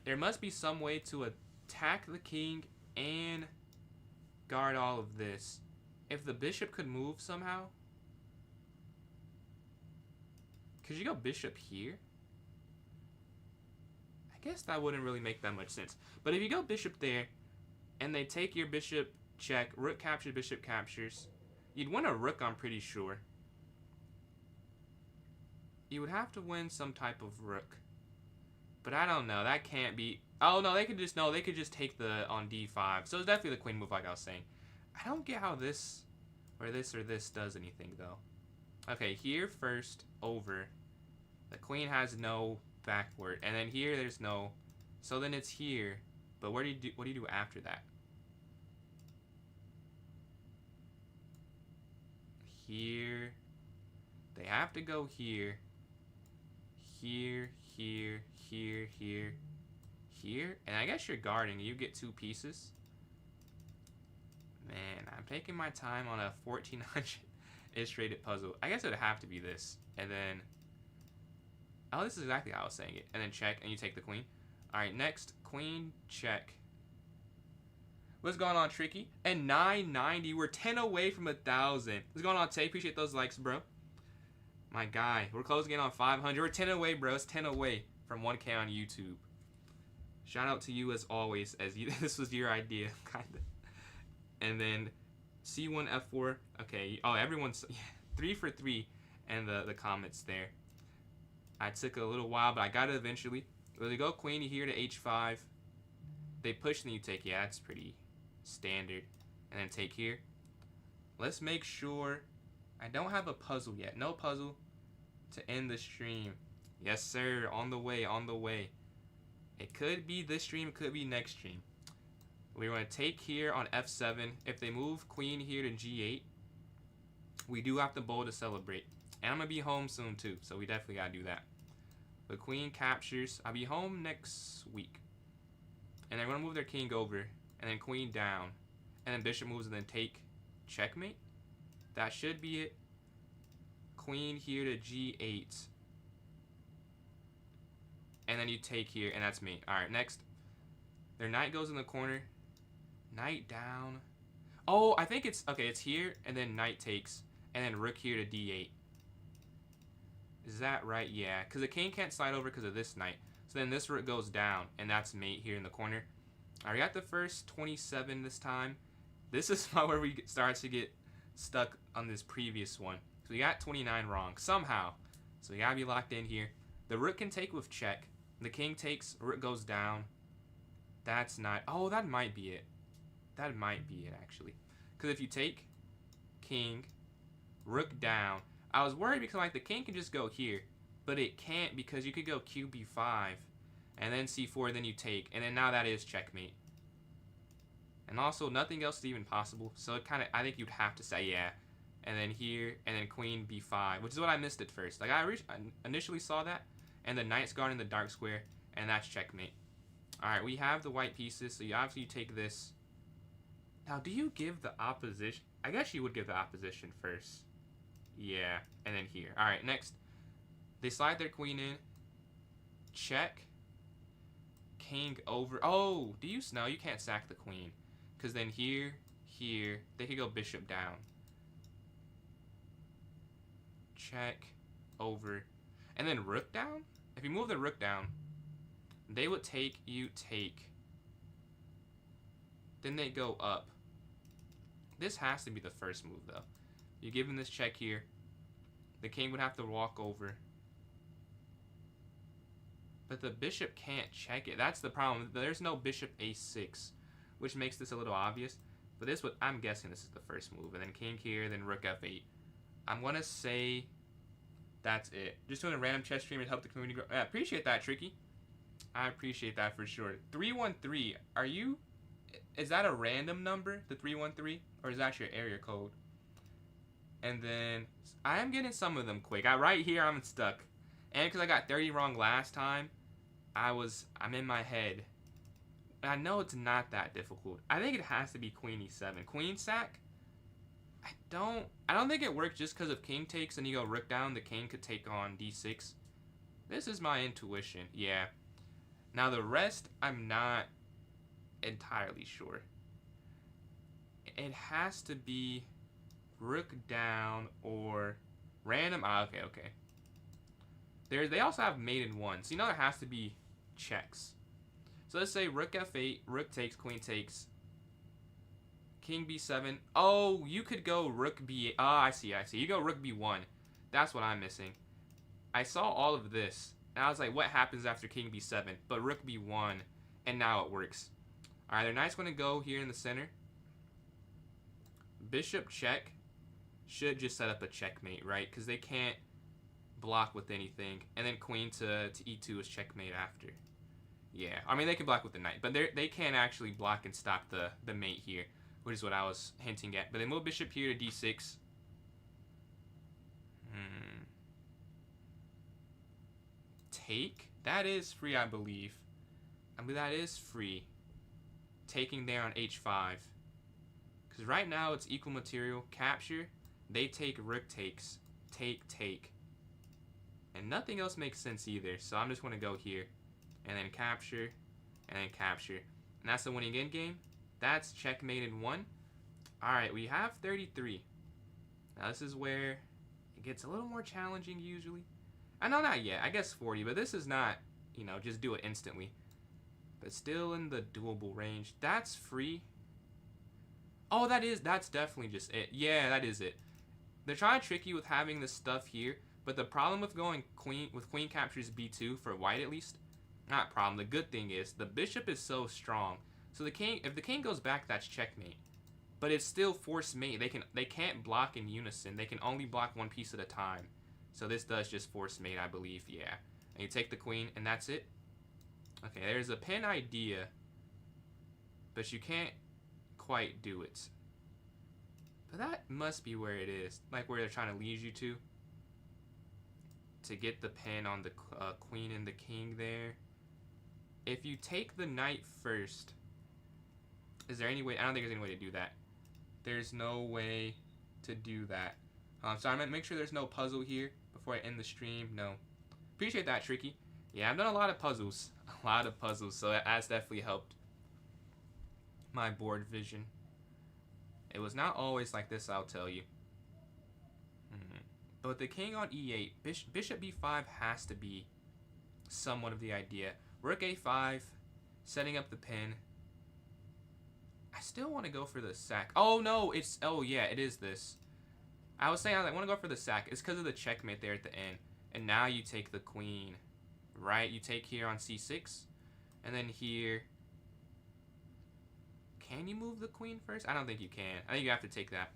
There must be some way to attack the king and guard all of this. If the bishop could move somehow. Could you go bishop here? I guess that wouldn't really make that much sense. But if you go bishop there, and they take your bishop check, rook captures, bishop captures. You'd win a rook, I'm pretty sure. You would have to win some type of rook. But I don't know. That can't be. Oh, no, they could just take the on d5. So it's definitely the queen move like I was saying. I don't get how this or this does anything, though. Okay, here first, over. The queen has no backward. And then here, there's no. So then it's here. But what do you do after that? Here. They have to go here. Here, here, here, here, here. And I guess you're guarding. You get 2 pieces. Man, I'm taking my time on a 1400-ish rated puzzle. I guess it would have to be this. And then... Oh, this is exactly how I was saying it. And then check, and you take the queen. Alright, next. Queen, check. What's going on, Tricky? And 990. We're 10 away from 1,000. What's going on, Tay? Appreciate those likes, bro. My guy. We're closing in on 500. We're 10 away, bro. It's 10 away from 1K on YouTube. Shout out to you as always, as you, this was your idea, kind of. And then C1, F4. Okay. Oh, everyone's 3 for 3 and the comments there. I took a little while, but I got it eventually. Well, they go queen here to H5. They push, and you take. Yeah, that's pretty standard. And then take here. Let's make sure I don't have a puzzle yet. No puzzle to end the stream. Yes, sir. On the way, on the way. It could be this stream, it could be next stream. We're going to take here on F7. If they move queen here to G8, we do have to bowl to celebrate. And I'm going to be home soon too, so we definitely got to do that. The queen captures. I'll be home next week. And they're going to move their king over, and then queen down. And then bishop moves and then take checkmate. That should be it. Queen here to G8. And then you take here, and that's me. Alright, next. Their knight goes in the corner. Knight down. Oh, I think it's... Okay, it's here, and then knight takes. And then rook here to D8. Is that right? Yeah, because the king can't slide over because of this knight. So then this rook goes down, and that's mate here in the corner. Alright, we got the first 27 this time. This is where we start to get stuck on this previous one. So we got 29 wrong, somehow. So we gotta be locked in here. The rook can take with check. The king takes, rook goes down. That's not... Oh, that might be it. That might be it, actually. Because if you take king, rook down... I was worried because, like, the king can just go here. But it can't because you could go QB5. And then C4, then you take. And then now that is checkmate. And also, nothing else is even possible. So it kind of... I think you'd have to say, yeah. And then here, and then queen B5. Which is what I missed at first. Like, I initially saw that. And the knight's guarding the dark square. And that's checkmate. Alright, we have the white pieces. So you obviously take this. Now, do you give the opposition... I guess you would give the opposition first. Yeah. And then here. Alright, next. They slide their queen in. Check. King over. Oh, do you... No, you can't sack the queen. Because then here, here. They could go bishop down. Check. Over. And then rook down? If you move the rook down, they would take, you take. Then they go up. This has to be the first move, though. You give him this check here. The king would have to walk over. But the bishop can't check it. That's the problem. There's no bishop a6, which makes this a little obvious. But this would, I'm guessing this is the first move. And then king here, then rook f8. I'm going to say that's it. Just doing a random chess stream to help the community grow. I appreciate that, Tricky. I appreciate that for sure. 313. Are you... Is that a random number, the 313? Or is that your area code? And then... I am getting some of them quick. Right here, I'm stuck. And because I got 30 wrong last time, I'm in my head. I know it's not that difficult. I think it has to be queen e7. Queen sack? I don't think it works just because if king takes and you go rook down, the king could take on d6. This is my intuition. Yeah. Now the rest, I'm not entirely sure. It has to be rook down or random. Okay. They also have mate in 1. So you know there has to be checks. So let's say rook f8, rook takes, queen takes, king b7. Oh, you could go rook b8. Ah, I see. You go rook b1. That's what I'm missing. I saw all of this, and I was like, what happens after king b7? But rook b1, and now it works. All right, their knight's going to go here in the center. Bishop check should just set up a checkmate, right? Because they can't block with anything. And then queen to e2 is checkmate after. Yeah, I mean, they can block with the knight, but they can't actually block and stop the mate here, which is what I was hinting at. But they move bishop here to d6. Take? That is free, I believe. I mean, that is free. Taking there on h5. Because right now it's equal material. Capture. They take, rook takes. Take, take. And nothing else makes sense either. So I'm just going to go here. And then capture. And then capture. And that's the winning endgame. That's checkmate in 1. Alright, we have 33. Now this is where it gets a little more challenging usually. I know not yet. I guess 40. But this is not, you know, just do it instantly. But still in the doable range. That's free. Oh, that's definitely just it. Yeah, that is it. They're trying to trick you with having this stuff here. But the problem with going queen captures b2 for white at least. Not problem. The good thing is the bishop is so strong. So the king, if the king goes back, that's checkmate. But it's still force mate. They can't block in unison. They can only block one piece at a time. So this does just force mate, I believe. Yeah. And you take the queen, and that's it. Okay, there's a pin idea, but you can't quite do it. But that must be where it is, like where they're trying to lead you to get the pin on the queen and the king there. If you take the knight first, is there any way? I don't think there's any way to do that. There's no way to do that. So I'm gonna make sure there's no puzzle here before I end the stream. No. Appreciate that, Tricky. Yeah, I've done a lot of puzzles. A lot of puzzles, so that's definitely helped my board vision. It was not always like this, I'll tell you. But the king on e8, bishop b5 has to be somewhat of the idea. Rook a5, setting up the pin. I still want to go for the sack. Oh, no, oh, yeah, it is this. I was want to go for the sack. It's because of the checkmate there at the end. And now you take the queen, right? You take here on c6, and then here. Can you move the queen first? I don't think you can. I think you have to take that.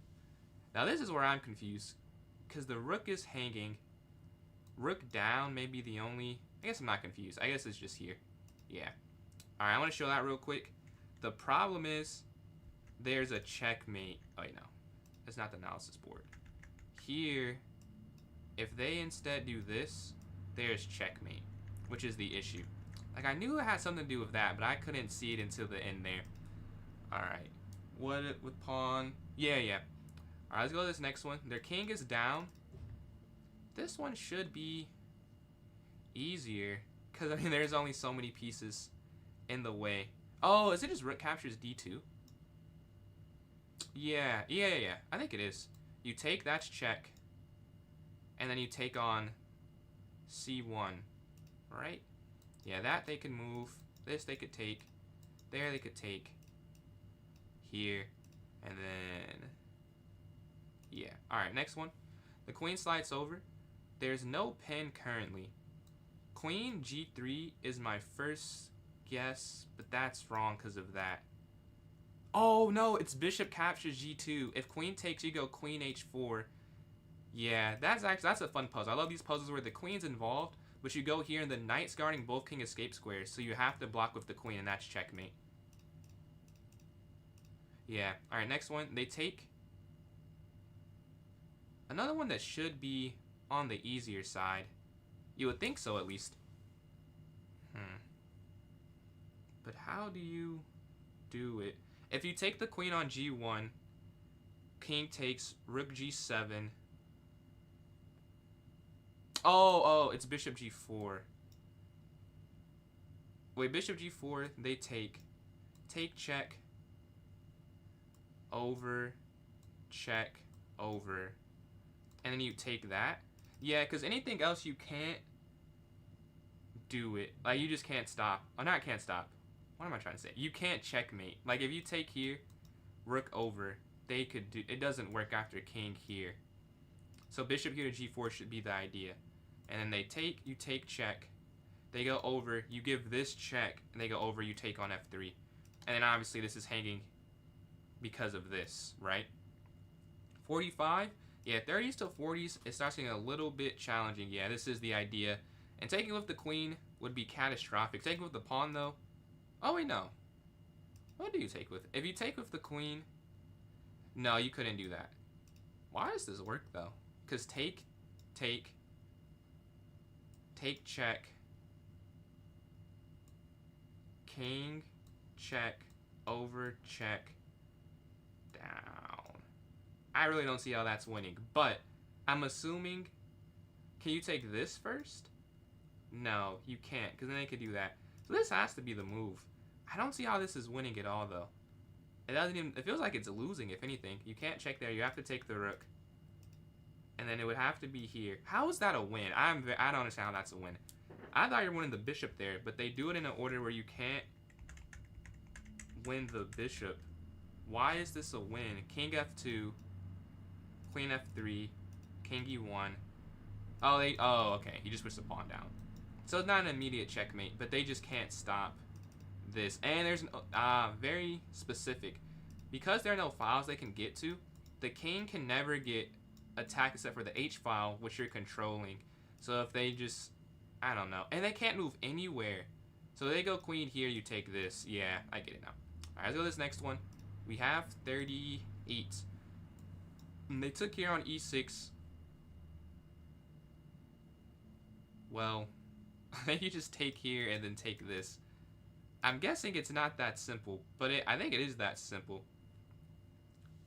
Now, this is where I'm confused. Because the rook is hanging. Rook down may be the only... I guess I'm not confused. I guess it's just here. Yeah. Alright, I want to show that real quick. The problem is there's a checkmate. Oh, no. That's not the analysis board. Here, if they instead do this, there's checkmate, which is the issue. Like, I knew it had something to do with that, but I couldn't see it until the end there. Alright. What with pawn? Yeah. Alright, let's go to this next one. Their king is down. This one should be easier. Because, I mean, there's only so many pieces in the way. Oh, is it just rook captures d2? Yeah. I think it is. You take, that's check. And then you take on c1. Right? Yeah, that they can move. This they could take. There they could take. Here. And then... yeah. Alright, next one. The queen slides over. There's no pin currently. Queen g3 is my first guess, but that's wrong because of that. Oh, no, it's bishop captures g2. If queen takes, you go queen h4. Yeah, that's a fun puzzle. I love these puzzles where the queen's involved, but you go here and the knight's guarding both king escape squares, so you have to block with the queen, and that's checkmate. Yeah. Alright, next one. They take... another one that should be on the easier side. You would think so, at least. But how do you do it? If you take the queen on g1, king takes, rook g7. Oh, it's bishop g4. Wait, bishop g4, they take. Take, check. Over, check, over. And then you take that. Yeah, because anything else you can't do it. Like, you just can't stop. Oh, not can't stop. What am I trying to say? You can't checkmate. Like, if you take here, rook over, they could do. It doesn't work after king here. So bishop here to g4 should be the idea. And then they take, you take check. They go over, you give this check, and they go over, you take on f3. And then obviously this is hanging because of this, right? 45, yeah, 30s to 40s, it starts getting a little bit challenging. Yeah, this is the idea. And taking with the queen would be catastrophic. Taking with the pawn, though, oh wait, no. What do you take with? If you take with the queen, no, you couldn't do that. Why does this work, though? Because take, check, king, check, over, check, down. I really don't see how that's winning, but I'm assuming, can you take this first? No, you can't, because then they could do that. So this has to be the move. I don't see how this is winning at all, though. It doesn't even, it feels like it's losing, if anything. You can't check there, you have to take the rook. And then it would have to be here. How is that a win? I don't understand how that's a win. I thought you were winning the bishop there, but they do it in an order where you can't win the bishop. Why is this a win? King f2, queen f3, king e1. Oh, okay. He just pushed the pawn down. So it's not an immediate checkmate, but they just can't stop this. And there's very specific. Because there are no files they can get to, the king can never get attacked except for the H file, which you're controlling. So if they just, I don't know. And they can't move anywhere. So they go queen here, you take this. Yeah, I get it now. Alright, let's go to this next one. We have 38. And they took here on e6. Well, I think you just take here and then take this. I'm guessing it's not that simple, but I think it is that simple.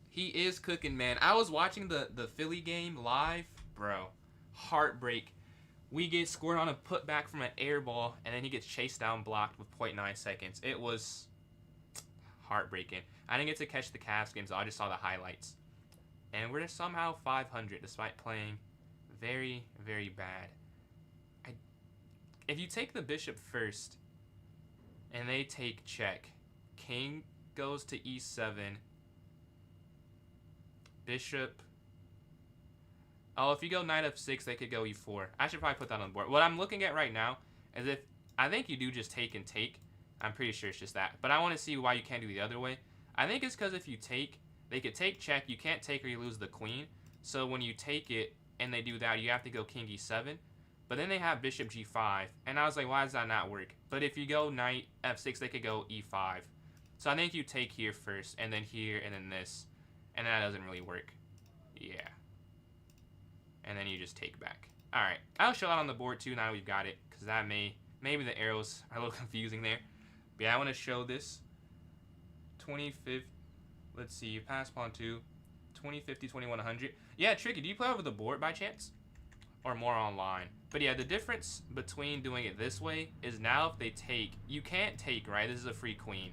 He is cooking, man. I was watching the Philly game live. Bro, heartbreak. We get scored on a putback from an air ball, and then he gets chased down blocked with 0.9 seconds. It was heartbreaking. I didn't get to catch the Cavs game, so I just saw the highlights. And we're just somehow 500 despite playing very, very bad. If you take the bishop first, and they take check, king goes to e7, bishop. Oh, if you go knight f6, they could go e4. I should probably put that on the board. What I'm looking at right now is if I think you do just take and take. I'm pretty sure it's just that. But I want to see why you can't do the other way. I think it's because if you take, they could take check. You can't take or you lose the queen. So when you take it and they do that, you have to go king e7. But then they have bishop g5. And I was like, why does that not work? But if you go knight f6, they could go e5. So I think you take here first, and then here, and then this. And that doesn't really work. Yeah. And then you just take back. Alright. I'll show that on the board too now we've got it. Because that maybe the arrows are a little confusing there. But yeah, I want to show this. 25th. Let's see. Pass pawn 2. 2050, 2100. Yeah, Tricky, do you play over the board by chance? Or more online? But yeah, the difference between doing it this way is now if they take, you can't take, right? This is a free queen.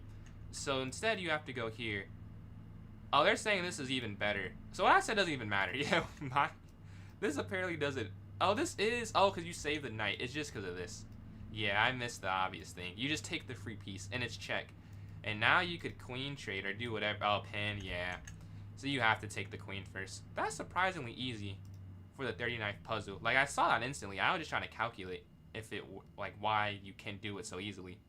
So instead you have to go here. Oh, they're saying this is even better. So what I said doesn't even matter. Yeah, this apparently doesn't. Oh, this is, oh, because you save the knight. It's just because of this. Yeah, I missed the obvious thing. You just take the free piece and it's check. And now you could queen trade or do whatever. Oh, pin, yeah. So you have to take the queen first. That's surprisingly easy for the 39th puzzle. Like, I saw that instantly. I was just trying to calculate if it, like, why you can do it so easily.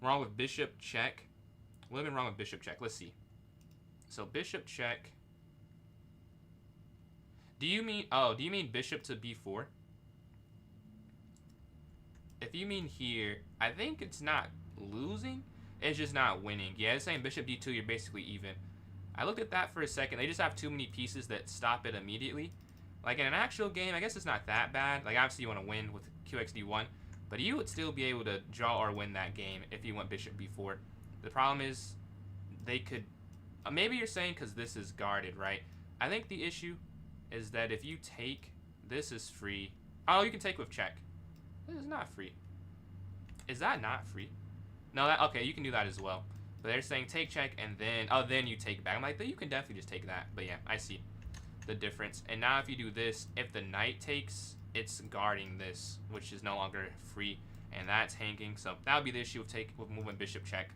Wrong with bishop check. What have been wrong with bishop check? Let's see. So bishop check. Do you mean bishop to b4? If you mean here, I think it's not losing. It's just not winning. Yeah, it's saying bishop d2, you're basically even. I looked at that for a second. They just have too many pieces that stop it immediately. Like in an actual game, I guess it's not that bad. Like obviously you want to win with qxd1, but you would still be able to draw or win that game if you went bishop b4. The problem is they could, maybe you're saying because this is guarded, right? I think the issue is that if you take, this is free. Oh, you can take with check. This is not free. Is that not free? No, that, okay, you can do that as well. But they're saying take check and then, oh, then you take back. I'm like, you can definitely just take that. But yeah, I see the difference. And now if you do this, if the knight takes, it's guarding this, which is no longer free. And that's hanging. So that would be the issue with moving bishop check.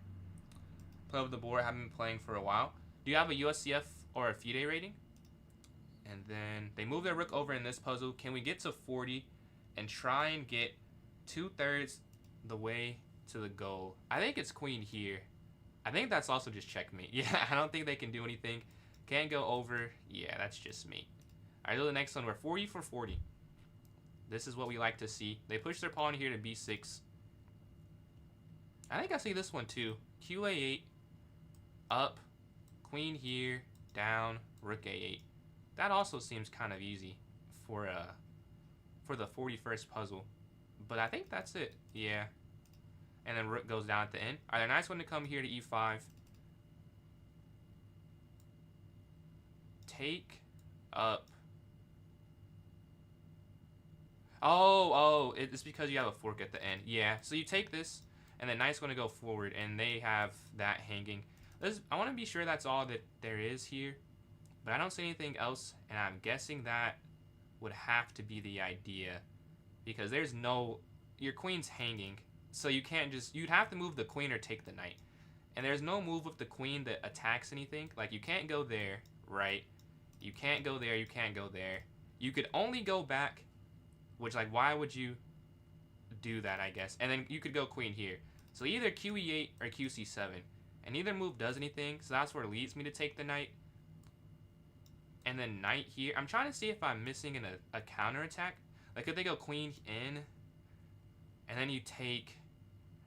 Play over the board. I haven't been playing for a while. Do you have a USCF or a FIDE rating? And then they move their rook over in this puzzle. Can we get to 40 and try and get 2/3 the way to the goal? I think it's queen here. I think that's also just checkmate. Yeah, I don't think they can do anything. Can't go over. Yeah, that's just mate. Alright, so the next one, we're 40 for 40. This is what we like to see. They push their pawn here to b6. I think I see this one too. QA8, up, queen here, down, rook a8. That also seems kind of easy for the 41st puzzle. But I think that's it. Yeah. And then rook goes down at the end. Alright, a nice one to come here to e5. Take, up. Oh, it's because you have a fork at the end. Yeah, so you take this, and then knight's going to go forward, and they have that hanging. I want to be sure that's all that there is here, but I don't see anything else, and I'm guessing that would have to be the idea, because there's no, your queen's hanging, so you can't just, you'd have to move the queen or take the knight, and there's no move with the queen that attacks anything. Like, you can't go there, right? You can't go there, you can't go there. You could only go back, which, like, why would you do that, I guess? And then you could go queen here. So either QE8 or QC7. And neither move does anything, so that's where it leads me to take the knight. And then knight here. I'm trying to see if I'm missing a counterattack. Like, if they go queen in, and then you take...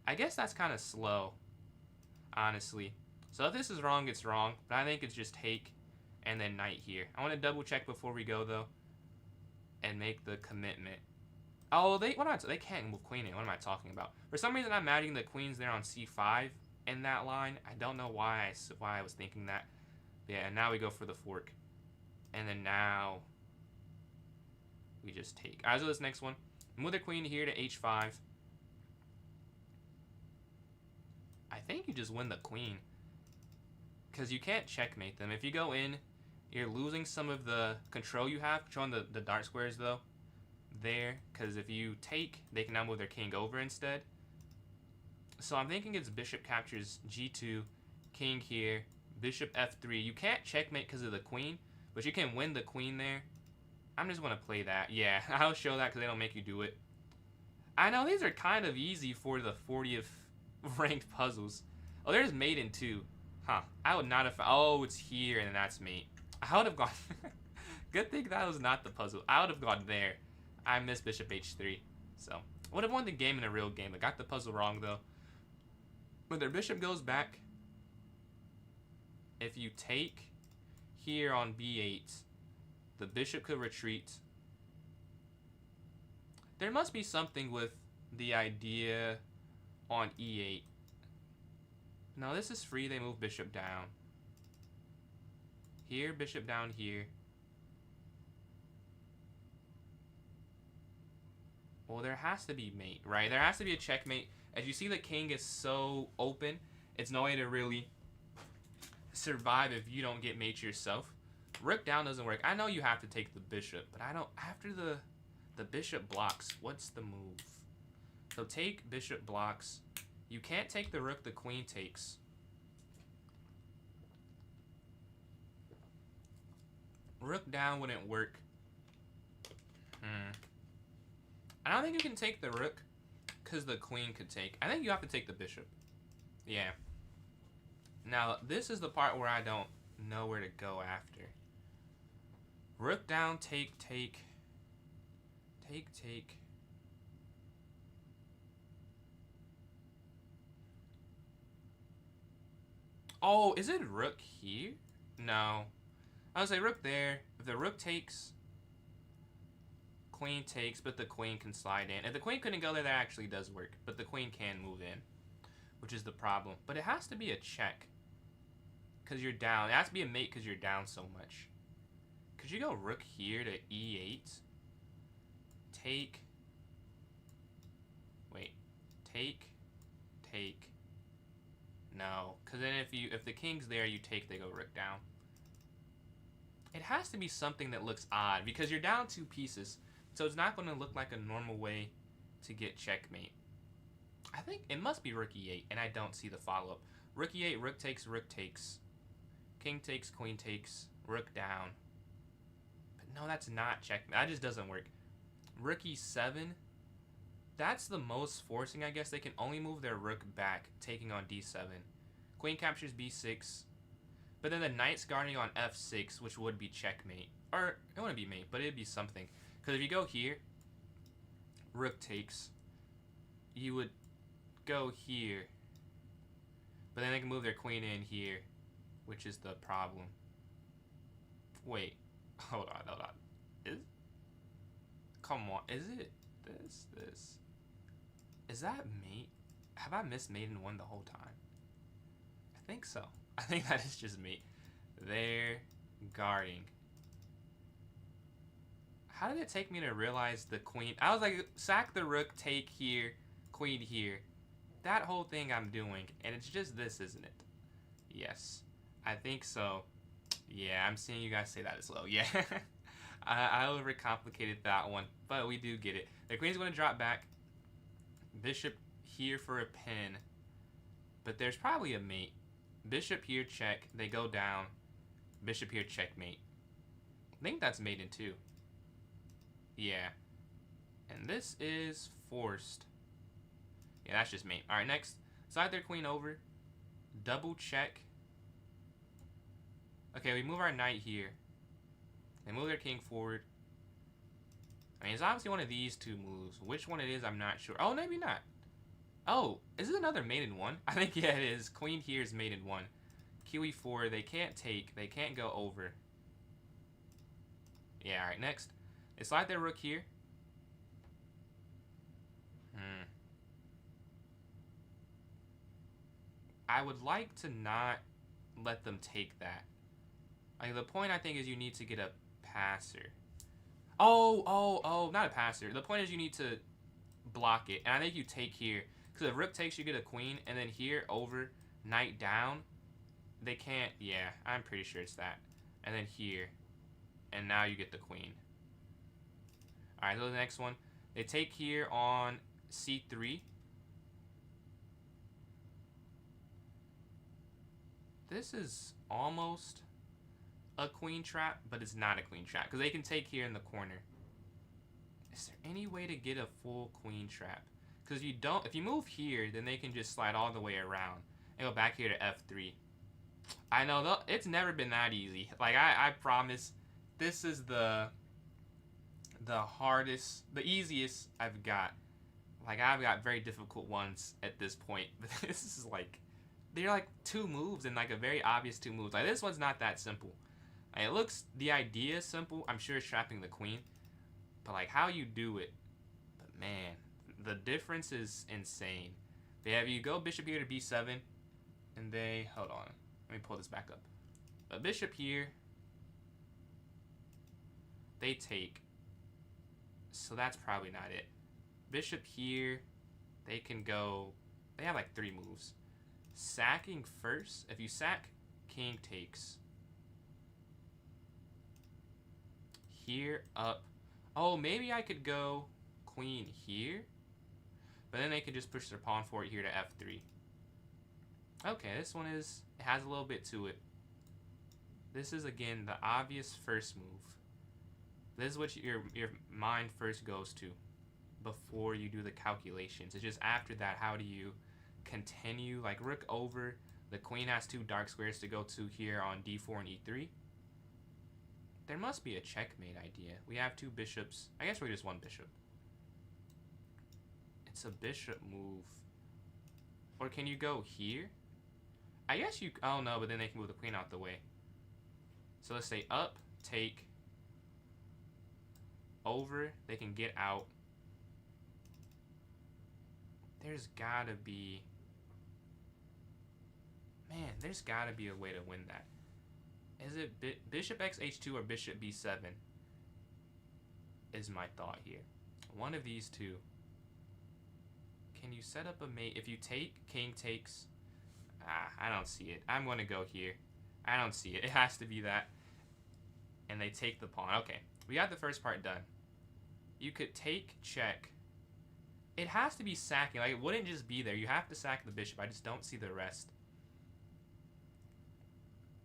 I guess that's kind of slow, honestly. So if this is wrong, it's wrong. But I think it's just take, and then knight here. I want to double check before we go, though, and make the commitment. Oh, they can't move queen in. What am I talking about? For some reason, I'm adding the queens there on c5 in that line. I don't know why I was thinking that. But yeah, and now we go for the fork. And then now we just take. Alright, so this next one. Move the queen here to h5. I think you just win the queen, because you can't checkmate them. If you go in, you're losing some of the control you have. Controlling the dark squares, though, there. Because if you take, they can now move their king over instead. So I'm thinking it's bishop captures g2, king here, bishop f3. You can't checkmate because of the queen, but you can win the queen there. I'm just going to play that. Yeah, I'll show that because they don't make you do it. I know these are kind of easy for the 40th ranked puzzles. Oh, there's mate in 2. Huh. I would not have... Oh, it's here, and that's mate. I would have gone... Good thing that was not the puzzle. I would have gone there. I missed bishop h3. So, would have won the game in a real game. I got the puzzle wrong, though. When their bishop goes back, if you take here on b8, the bishop could retreat. There must be something with the idea on e8. No, this is free. They move bishop down. Here, bishop down here. Well, there has to be mate, right? There has to be a checkmate. As you see, the king is so open. It's no way to really survive if you don't get mate yourself. Rook down doesn't work. I know you have to take the bishop, but I don't... After the bishop blocks, what's the move? So take, bishop blocks. You can't take the rook, the queen takes. Rook down wouldn't work. I don't think you can take the rook, because the queen could take. I think you have to take the bishop. Yeah. Now, this is the part where I don't know where to go after. Rook down, take, take. Take, take. Oh, is it rook here? No. I would say rook there. If the rook takes, queen takes, but the queen can slide in. If the queen couldn't go there, that actually does work. But the queen can move in, which is the problem. But it has to be a check, because you're down. It has to be a mate because you're down so much. Could you go rook here to e8? Take. Wait. Take. Take. No. Because then if the king's there, you take, they go rook down. It has to be something that looks odd, because you're down 2 pieces. So it's not going to look like a normal way to get checkmate. I think it must be rook e8, and I don't see the follow-up. Rook e8, rook takes, King takes, queen takes, rook down. But no, that's not checkmate. That just doesn't work. Rook e7. That's the most forcing, I guess. They can only move their rook back, taking on d7. Queen captures b6. But then the knight's guarding on f6, which would be checkmate. Or, it wouldn't be mate, but it'd be something. Because if you go here, rook takes, you would go here. But then they can move their queen in here, which is the problem. Wait. Hold on. Come on. Is it this? Is that mate? Have I missed mate in 1 the whole time? I think so. I think that is just mate. They're guarding. How did it take me to realize the queen? I was like, sack the rook, take here, queen here. That whole thing I'm doing, and it's just this, isn't it? Yes. I think so. Yeah, I'm seeing you guys say that as well. Yeah. I overcomplicated that one, but we do get it. The queen's going to drop back. Bishop here for a pin. But there's probably a mate. Bishop here, check. They go down. Bishop here, checkmate. I think that's mate in 2. Yeah. And this is forced. Yeah, that's just mate. Alright, next. Slide their queen over. Double check. Okay, we move our knight here. They move their king forward. I mean, it's obviously one of these 2 moves. Which one it is, I'm not sure. Oh, maybe not. Oh, is it another mate in 1? I think, yeah, it is. Queen here is mate in 1. QE4, they can't take. They can't go over. Yeah, alright, next. They slide their rook here. I would like to not let them take that. Like, the point, I think, is you need to get a passer. Oh, not a passer. The point is you need to block it. And I think you take here. Because if rook takes, you get a queen. And then here, over, knight down. They can't, yeah, I'm pretty sure it's that. And then here. And now you get the queen. Alright, so the next one. They take here on c3. This is almost a queen trap, but it's not a queen trap. Because they can take here in the corner. Is there any way to get a full queen trap? Because if you move here, then they can just slide all the way around. And go back here to f3. I know, it's never been that easy. Like, I promise, this is the hardest, the easiest I've got. Like, I've got very difficult ones at this point. But this is like, they're like 2 moves and like a very obvious 2 moves. Like, this one's not that simple. Like, it looks, the idea is simple. I'm sure it's trapping the queen. But like, how you do it, but man, the difference is insane. They have you go bishop here to b7. And they, hold on. Let me pull this back up. A bishop here. They take. So that's probably not it. Bishop here. They can go. They have like 3 moves. Sacking first. If you sack, king takes. Here, up. Oh, maybe I could go queen here. But then they could just push their pawn forward here to f3. Okay, this one is, it has a little bit to it. This is, again, the obvious first move. This is what your mind first goes to before you do the calculations. It's just after that, how do you continue? Like, rook over, the queen has 2 dark squares to go to here on d4 and e3. There must be a checkmate idea. We have 2 bishops. I guess we're just 1 bishop. It's a bishop move. Or can you go here? I guess you, oh no, but then they can move the queen out the way. So let's say up, take, over, they can get out. There's gotta be, man, there's gotta be a way to win that. Is it bishop x h2 or bishop b7? Is my thought here. One of these 2. Can you set up a mate? If you take, king takes. I don't see it. I'm going to go here. I don't see it. It has to be that. And they take the pawn. Okay. We got the first part done. You could take, check. It has to be sacking. Like, it wouldn't just be there. You have to sack the bishop. I just don't see the rest.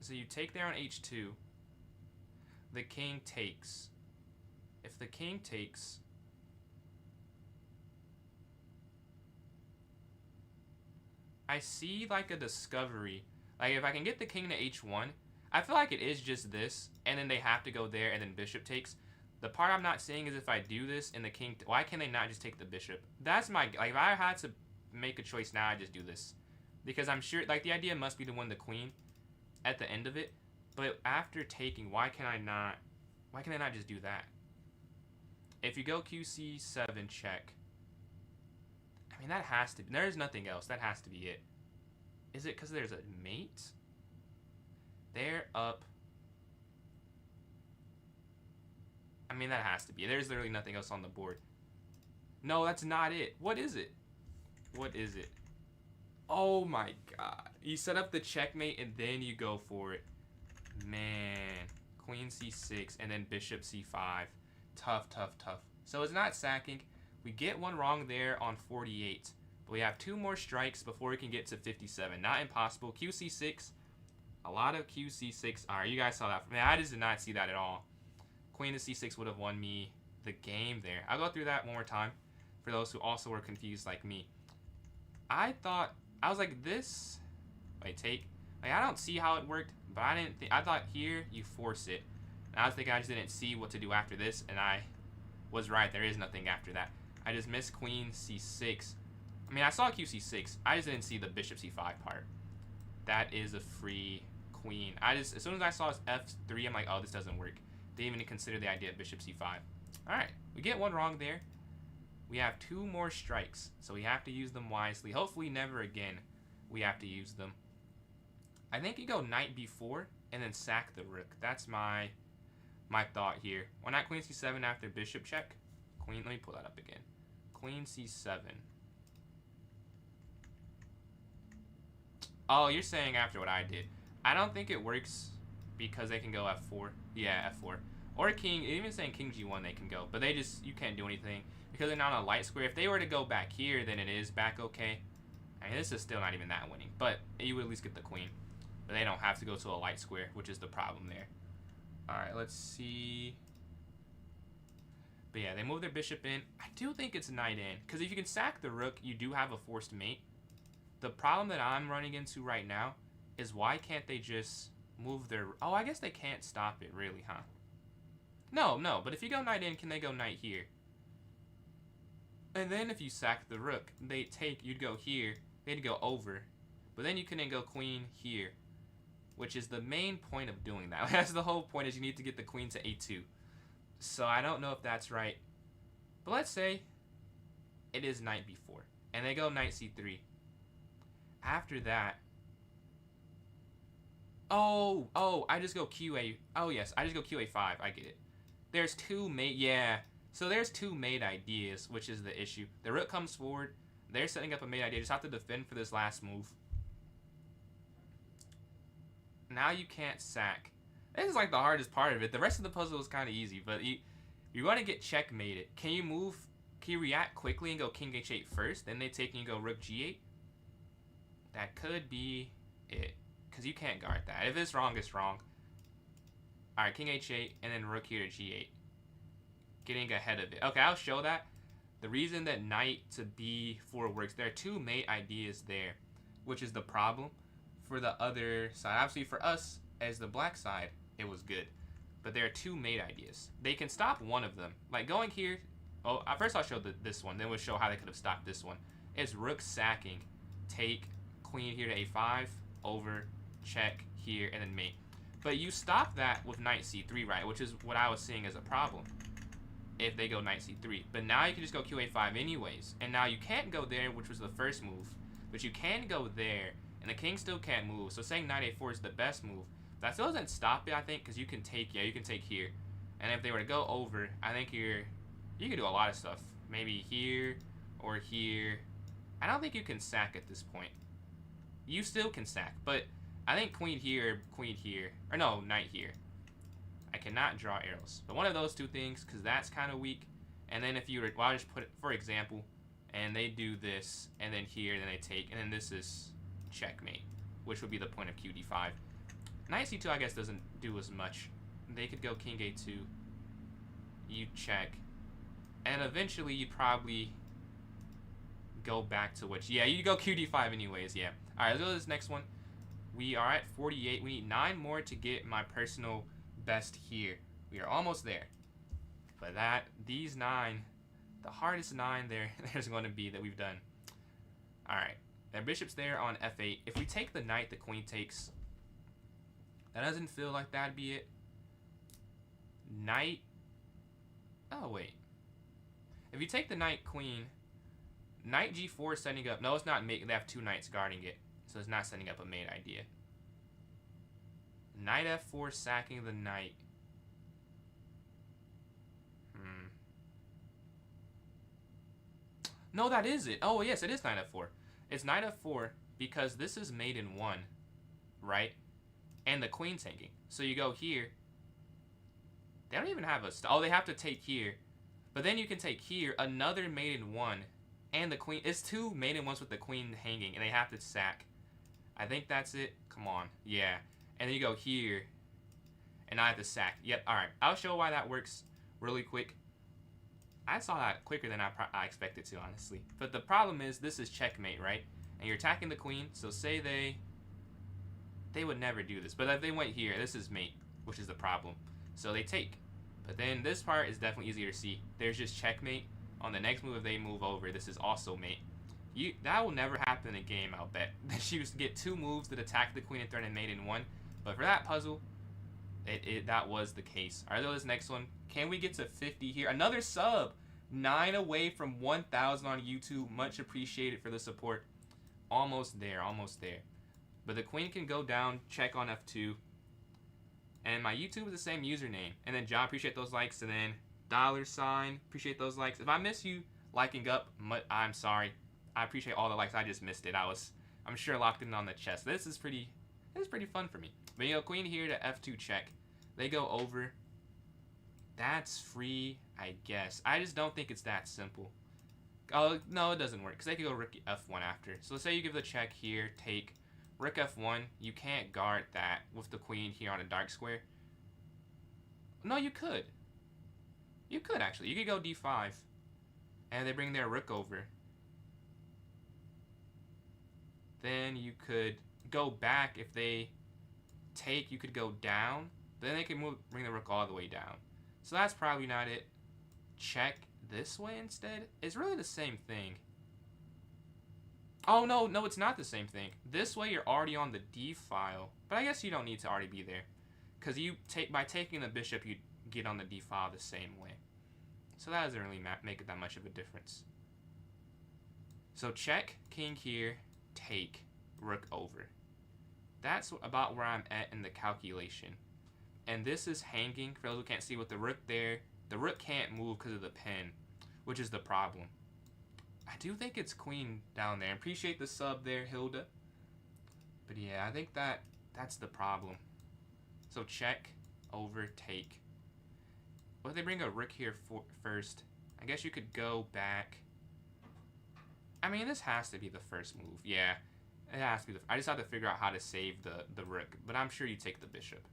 So you take there on h2. The king takes. If the king takes, I see like a discovery. Like if I can get the king to h1, I feel like it is just this, and then they have to go there, and then bishop takes. The part I'm not seeing is if I do this and the king, why can they not just take the bishop? That's my, like if I had to make a choice now, I just do this. Because I'm sure, like the idea must be to win the queen at the end of it. But after taking, why can I not just do that? If you go qc7 check, I mean that has to, there's nothing else, that has to be it. Is it because there's a mate? They're up. I mean, that has to be. There's literally nothing else on the board. No, that's not it. What is it? What is it? Oh my god. You set up the checkmate and then you go for it. Man. Queen c6 and then bishop c5. Tough, tough, tough. So it's not sacking. We get one wrong there on 48. But we have 2 more strikes before we can get to 57. Not impossible. qc6. A lot of qc6. Alright, you guys saw that. Man, I just did not see that at all. Queen to c6 would have won me the game there. I'll go through that one more time for those who also were confused like me. I was like this. Wait, take. Like I don't see how it worked, but I didn't think. I thought here you force it. And I was thinking I just didn't see what to do after this, and I was right. There is nothing after that. I just missed queen c6. I mean, I saw qc6. I just didn't see the bishop c5 part. That is a free queen. As soon as I saw f3, I'm like, oh, this doesn't work. Didn't even consider the idea of bishop c5. Alright, we get one wrong there. We have 2 more strikes, so we have to use them wisely. Hopefully never again we have to use them. I think you go knight b4 and then sack the rook. That's my thought here. Why not queen c7 after bishop check? Let me pull that up again. Queen c7. Oh, you're saying after what I did. I don't think it works because they can go f4. Yeah, f4. Or king, even saying king g1 they can go. But they just, you can't do anything. Because they're not on a light square. If they were to go back here, then it is back okay. I mean, this is still not even that winning. But you would at least get the queen. But they don't have to go to a light square, which is the problem there. Alright, let's see. But yeah, they move their bishop in. I do think it's knight in. Because if you can sack the rook, you do have a forced mate. The problem that I'm running into right now is why can't they just move their... Oh, I guess they can't stop it, really, huh? No, but if you go knight in, can they go knight here? And then if you sack the rook, they take, you'd go here, they'd go over. But then you couldn't go queen here, which is the main point of doing that. That's the whole point, is you need to get the queen to a2. So I don't know if that's right. But let's say it is knight b4, and they go knight c3. After that, oh, I just go qa. Oh yes, I just go qa5. I get it. There's 2 mate. Yeah. So there's 2 mate ideas, which is the issue. The rook comes forward. They're setting up a mate idea. Just have to defend for this last move. Now you can't sack. This is like the hardest part of it. The rest of the puzzle is kind of easy, but you want to get checkmated. Can you move? Can you react quickly and go king h8 first? Then they take and you go rook g8. That could be it, because you can't guard that. If it's wrong, it's wrong. Alright, king h8, and then rook here to g8. Getting ahead of it. Okay, I'll show that. The reason that knight to b4 works, there are 2 mate ideas there, which is the problem for the other side. Obviously, for us, as the black side, it was good. But there are 2 mate ideas. They can stop one of them. Like going here, oh, first I'll show this one, then we'll show how they could have stopped this one. It's rook sacking, take, queen here to a5, over, check, here, and then mate. But you stop that with knight c3, right? Which is what I was seeing as a problem if they go knight c3. But now you can just go qa5 anyways. And now you can't go there, which was the first move. But you can go there, and the king still can't move. So saying knight a4 is the best move. That still doesn't stop it, I think, because you can take, yeah, you can take here. And if they were to go over, I think you can do a lot of stuff. Maybe here or here. I don't think you can sack at this point. You still can sack, but I think queen here, or no, knight here. I cannot draw arrows. But one of those 2 things, because that's kind of weak. And then if you were, well, I'll just put it, for example, and they do this, and then here, then they take, and then this is checkmate, which would be the point of qd5. Knight c2, I guess, doesn't do as much. They could go king a2. You check. And eventually, you probably go back to what... Yeah, you go qd5 anyways, yeah. Alright, let's go to this next one. We are at 48. We need 9 more to get my personal best here. We are almost there. But these 9, the hardest 9 there's going to be that we've done. Alright, their bishop's there on f8. If we take the knight, the queen takes. That doesn't feel like that'd be it. Knight. Oh, wait. If you take the knight, queen, knight g4 is setting up. No, it's not mate. They have 2 knights guarding it. So it's not setting up a mate idea. Knight f4 sacking the knight. No, that is it. Oh, yes, it is knight f4. It's knight f4 because this is mate in 1, right? And the queen's hanging. So you go here. They don't even have a... Oh, they have to take here. But then you can take here, another mate in 1, and the queen... It's 2 mate in 1s with the queen hanging, and they have to sack. I think that's it. Come on. Yeah. And then you go here, and I have to sack. Yep, alright. I'll show why that works really quick. I saw that quicker than I expected to, honestly. But the problem is, this is checkmate, right? And you're attacking the queen, so say they would never do this. But if they went here, this is mate, which is the problem. So they take. But then this part is definitely easier to see. There's just checkmate. On the next move, if they move over, this is also mate. That will never happen in a game, I'll bet. She used to get 2 moves that attack the queen and threaten mate in 1. But for that puzzle, that was the case. Alright, this next one. Can we get to 50 here? Another sub! 9 away from 1,000 on YouTube. Much appreciated for the support. Almost there, almost there. But the queen can go down, check on f2. And my YouTube is the same username. And then John, appreciate those likes. And then $, appreciate those likes. If I miss you liking up, I'm sorry. I appreciate all the likes. I just missed it. I'm sure locked in on the chest. This is pretty fun for me. But you know, queen here to f2 check. They go over. That's free, I guess. I just don't think it's that simple. Oh, no, it doesn't work. Because they could go rook f1 after. So let's say you give the check here, take rook f1. You can't guard that with the queen here on a dark square. No, you could. You could, actually. You could go d5. And they bring their rook over. Then you could go back. If they take, you could go down. Then they can bring the rook all the way down. So that's probably not it. Check this way instead. It's really the same thing. Oh, no, it's not the same thing. This way you're already on the d file. But I guess you don't need to already be there. Because by taking the bishop, you get on the d file the same way. So that doesn't really make it that much of a difference. So check, king here, take, rook over. That's about where I'm at in the calculation. And this is hanging. For those who can't see with the rook there, the rook can't move because of the pin, which is the problem. I do think it's queen down there. Appreciate the sub there, Hilda. But yeah, I think that's the problem. So check, over, take. What if they bring a rook here first? I guess you could go back. I mean, this has to be the first move. Yeah, it has to be. I just have to figure out how to save the rook. But I'm sure you take the bishop.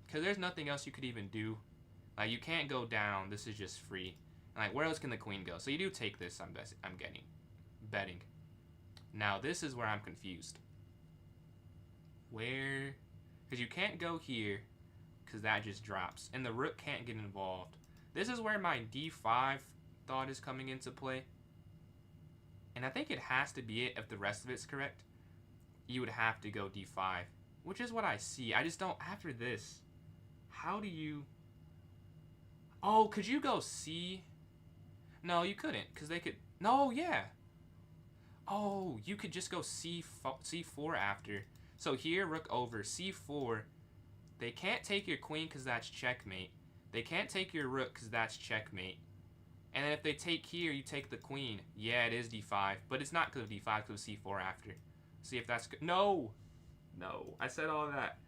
Because there's nothing else you could even do. Like, you can't go down. This is just free. Like, where else can the queen go? So you do take this, I'm betting. Now, this is where I'm confused. Where? Because you can't go here, because that just drops. And the rook can't get involved. This is where my d5 thought is coming into play. And I think it has to be it if the rest of it's correct. You would have to go d5, which is what I see. I just don't, after this, how do you... Oh, could you go c? No, you couldn't, because they could... No, yeah. Oh, you could just go c4 after. So here, rook over, c4. They can't take your queen because that's checkmate. They can't take your rook because that's checkmate. And then if they take here, you take the queen. Yeah, it is d5, but it's not because of d5, because of c4 after. See if that's good. No! No, I said all that.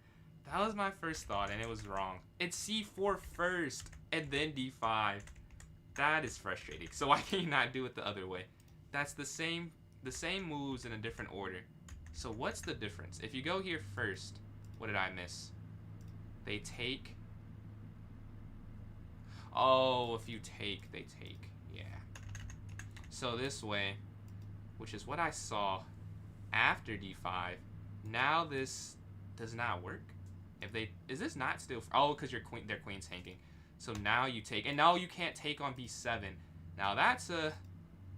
That was my first thought, and it was wrong. It's c4 first, and then d5. That is frustrating. So why can you not do it the other way? That's the same moves in a different order. So what's the difference? If you go here first, What did I miss? They take. Oh, if you take, they take. Yeah. So this way, which is what I saw after d5. Now this does not work. If they is this not still? Oh, because their queen's hanging. So now you take, and no, you can't take on b7. Now that's a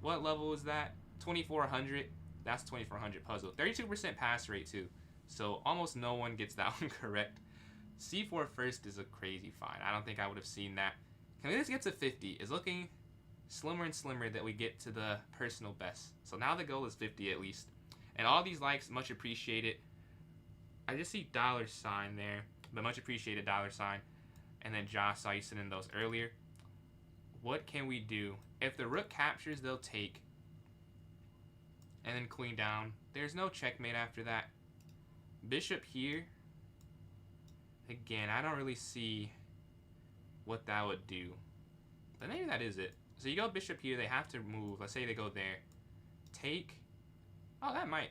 what level is that? 2400. That's 2400 puzzle. 32% pass rate too. So almost no one gets that one correct. c4 first is a crazy find. I don't think I would have seen that. Can we just get to 50? It's looking slimmer and slimmer that we get to the personal best. So now the goal is 50 at least. And all these likes, much appreciated. I just see $sign there, but much appreciated $sign. And then Josh saw you send in those earlier. What can we do? If the rook captures, they'll take. And then queen down. There's no checkmate after that. Bishop here. Again, I don't really see what that would do. But maybe that is it. So you go bishop here, they have to move. Let's say they go there. Take. Oh, that might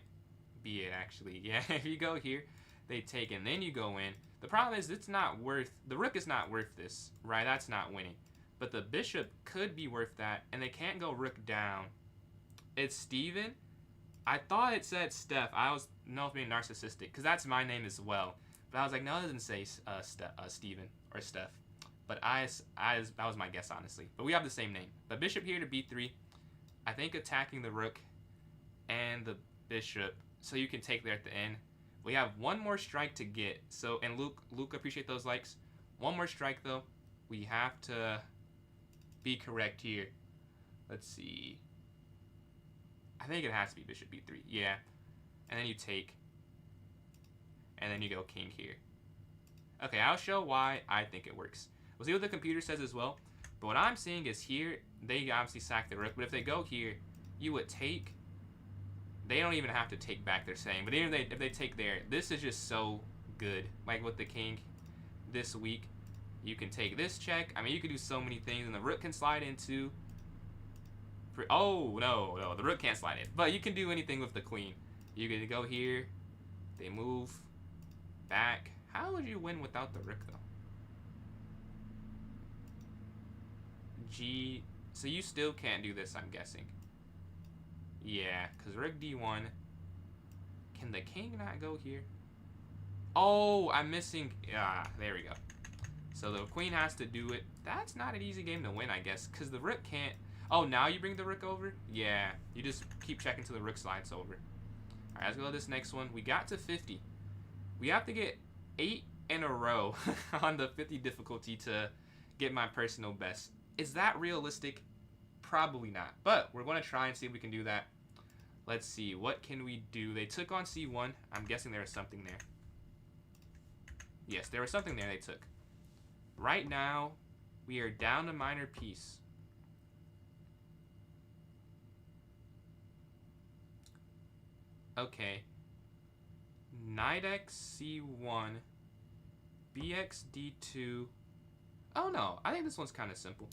be it actually. Yeah, if you go here, they take and then you go in. The problem is it's not worth, the rook is not worth this, right? That's not winning. But the bishop could be worth that, and they can't go rook down. It's Steven. I thought it said Steph. I was being narcissistic, because that's my name as well. But I was like, no, it doesn't say Steven or Steph. But that was my guess, honestly. But we have the same name. But bishop here to b3. I think attacking the rook and the bishop, so you can take there at the end. We have one more strike to get. So, and Luke, appreciate those likes. One more strike though. We have to be correct here. Let's see. I think it has to be bishop b3. Yeah. And then you take. And then you go king here. Okay, I'll show why I think it works. We'll see what the computer says as well. But what I'm seeing is here, they obviously sack the rook. But if they go here, you would take. They don't even have to take back, they're saying. But even if they take there, this is just so good. Like with the king this week, you can take this check. I mean, you can do so many things. And the rook can slide into. Oh, no, the rook can't slide in. But you can do anything with the queen. You can go here. They move back. How would you win without the rook, though? G. So you still can't do this, I'm guessing. Yeah, because rook d1. Can the king not go here? Oh, I'm missing. Ah, there we go. So the queen has to do it. That's not an easy game to win, I guess, because the rook can't. Oh, now you bring the rook over? Yeah, you just keep checking till the rook slides over. All right, let's go to this next one. We got to 50. We have to get 8 in a row on the 50 difficulty to get my personal best. Is that realistic? Probably not. But we're going to try and see if we can do that. Let's see. What can we do? They took on c1. I'm guessing there was something there. Yes, there was something there they took. Right now, we are down a minor piece. Okay. Knight x c1. bx d2. Oh no, I think this one's kind of simple.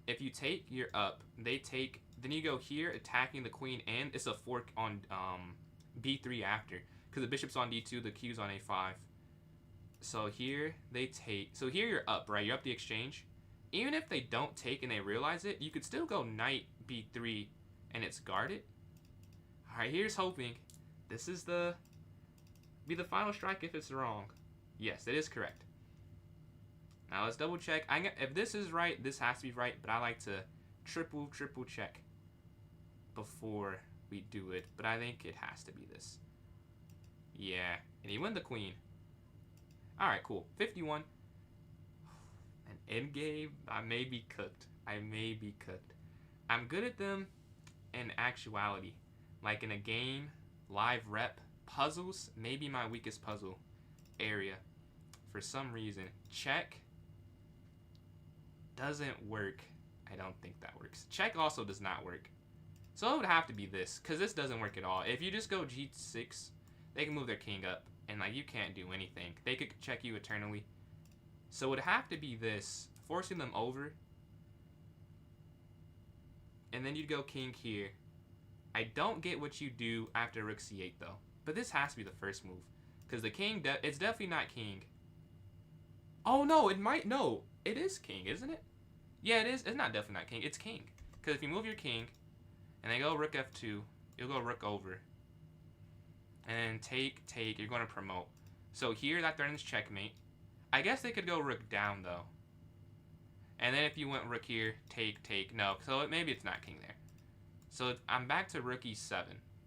If you take, you're up. They take, then you go here, attacking the queen, and it's a fork on b3 after. Because the bishop's on d2, the qu's on a5. So here, they take. So here you're up, right? You're up the exchange. Even if they don't take and they realize it, you could still go knight b3, and it's guarded. Alright, here's hoping. This is be the final strike if it's wrong. Yes, it is correct. Now let's double check. If this is right, this has to be right, but I like to triple check before we do it. But I think it has to be this. Yeah, and he won the queen. Alright, cool. 51. An endgame, I may be cooked. I'm good at them in actuality. Like in a game, live rep, puzzles, maybe my weakest puzzle area. For some reason. Check doesn't work. I don't think that works. Check also does not work. So it would have to be this, because this doesn't work at all. If you just go g6, they can move their king up, and like you can't do anything. They could check you eternally. So it would have to be this, forcing them over. And then you'd go king here. I don't get what you do after rook c8 though. But this has to be the first move. Because the king, it's definitely not king. Oh, no, it might, no. It is king, isn't it? Yeah, it is. It's not definitely not king. It's king. Because if you move your king, and then go rook f2, you'll go rook over. And take, you're going to promote. So here, that threatens checkmate. I guess they could go rook down, though. And then if you went rook here, take, no. So maybe it's not king there. So I'm back to rook e7.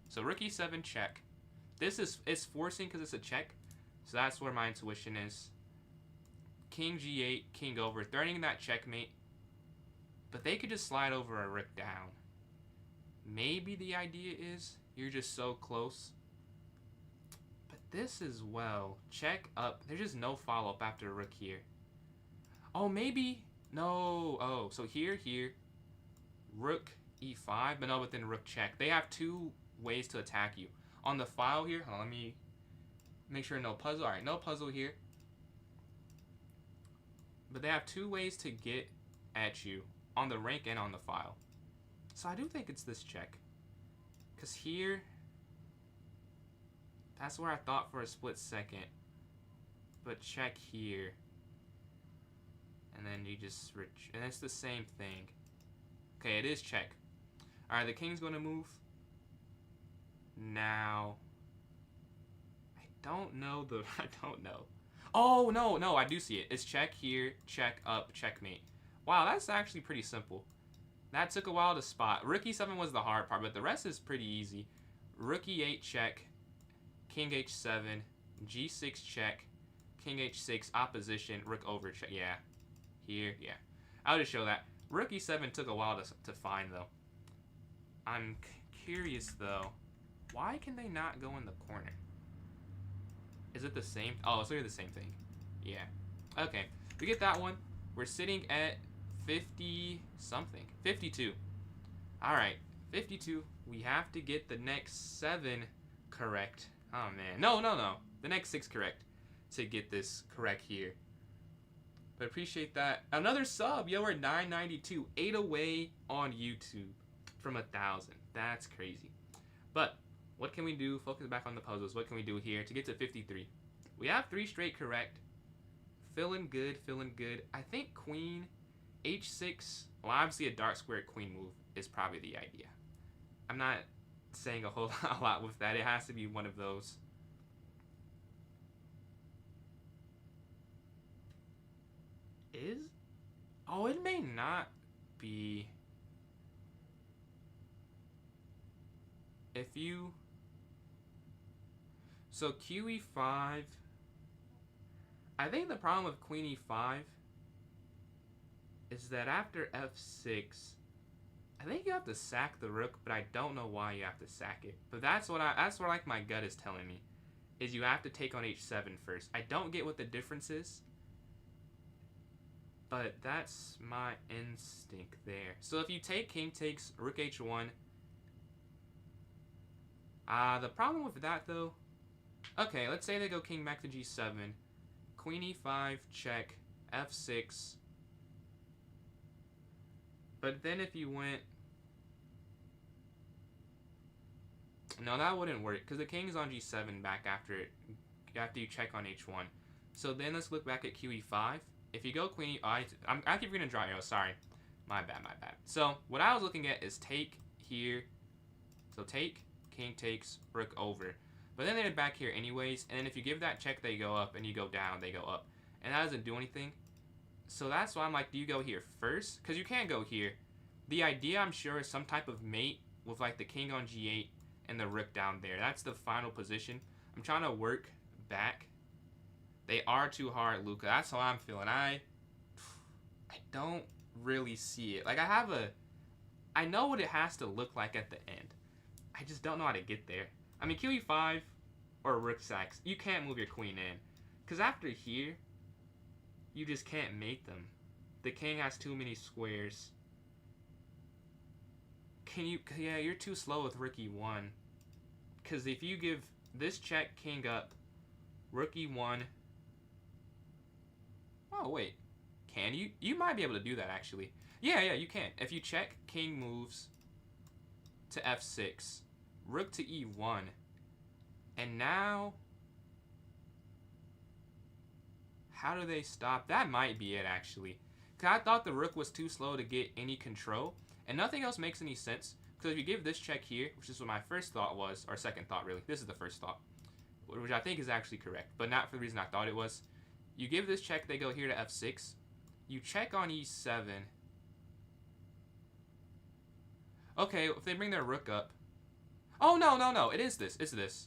So rook e7 check. This is, it's forcing because it's a check. So that's where my intuition is. King g8, king over, threatening that checkmate. But they could just slide over a rook down. Maybe the idea is you're just so close. But this as well. Check up. There's just no follow-up after a rook here. Oh, maybe. No. Oh, so here. Rook e5. But no, but then rook check. They have two ways to attack you. On the file here. Hold on, let me make sure no puzzle. Alright, no puzzle here. But they have two ways to get at you. On the rank and on the file. So I do think it's this check. Because here, that's where I thought for a split second. But check here. And then you just, and it's the same thing. Okay, it is check. Alright, the king's going to move. Now, I don't know. Oh, no, I do see it. It's check here, check up, checkmate. Wow, that's actually pretty simple. That took a while to spot. Rook e7 was the hard part, but the rest is pretty easy. Rook e8 check, king h7, g6 check, king h6 opposition, rook over check. Yeah, here, yeah. I'll just show that. Rook e7 took a while to find, though. I'm curious, though. Why can they not go in the corner? Is it the same? Oh, it's literally the same thing. Yeah. Okay, we get that one. We're sitting at 50-something. 52. Alright, 52. We have to get the next 7 correct. Oh, man. No. The next 6 correct to get this correct here. But appreciate that. Another sub. Yo, we're 992. 8 away on YouTube from 1,000. That's crazy. But what can we do? Focus back on the puzzles. What can we do here to get to 53? We have 3 straight correct. Feeling good. I think queen, h6. Well, obviously a dark square queen move is probably the idea. I'm not saying a whole lot with that. It has to be one of those. Oh, it may not be. So QE5. I think the problem with Queen E5 is that after F6, I think you have to sack the rook, but I don't know why you have to sack it. But that's where like my gut is telling me, is you have to take on H7 first. I don't get what the difference is, but that's my instinct there. So if you take king takes rook H1, the problem with that though, okay, let's say they go king back to G7. Queen e5, check, f6. But then if you went... No, that wouldn't work, because the king's on g7 back after you check on h1. So then let's look back at QE5. If you go queen I keep forgetting to draw arrows, sorry. My bad. So what I was looking at is take here. So take, king takes, rook over. But then they're back here anyways, and then if you give that check, they go up, and you go down, they go up. And that doesn't do anything. So that's why I'm like, do you go here first? Because you can't go here. The idea, I'm sure, is some type of mate with like the king on g8 and the rook down there. That's the final position. I'm trying to work back. They are too hard, Luca. That's how I'm feeling. I don't really see it. Like, I know what it has to look like at the end. I just don't know how to get there. I mean, QE5 or rook sacks, you can't move your queen in. Because after here, you just can't mate them. The king has too many squares. Yeah, you're too slow with rook e1. Because if you give this check, king up, rook e1. Oh, wait. Can you? You might be able to do that, actually. Yeah, you can. If you check, king moves to f6. Rook to e1. And now How do they stop? That might be it, actually. Because I thought the rook was too slow to get any control. And nothing else makes any sense. Because if you give this check here, which is what my first thought was, or second thought, really. This is the first thought. Which I think is actually correct. But not for the reason I thought it was. You give this check, they go here to f6. You check on e7. Okay, if they bring their rook up. Oh, no. It is this. It's this.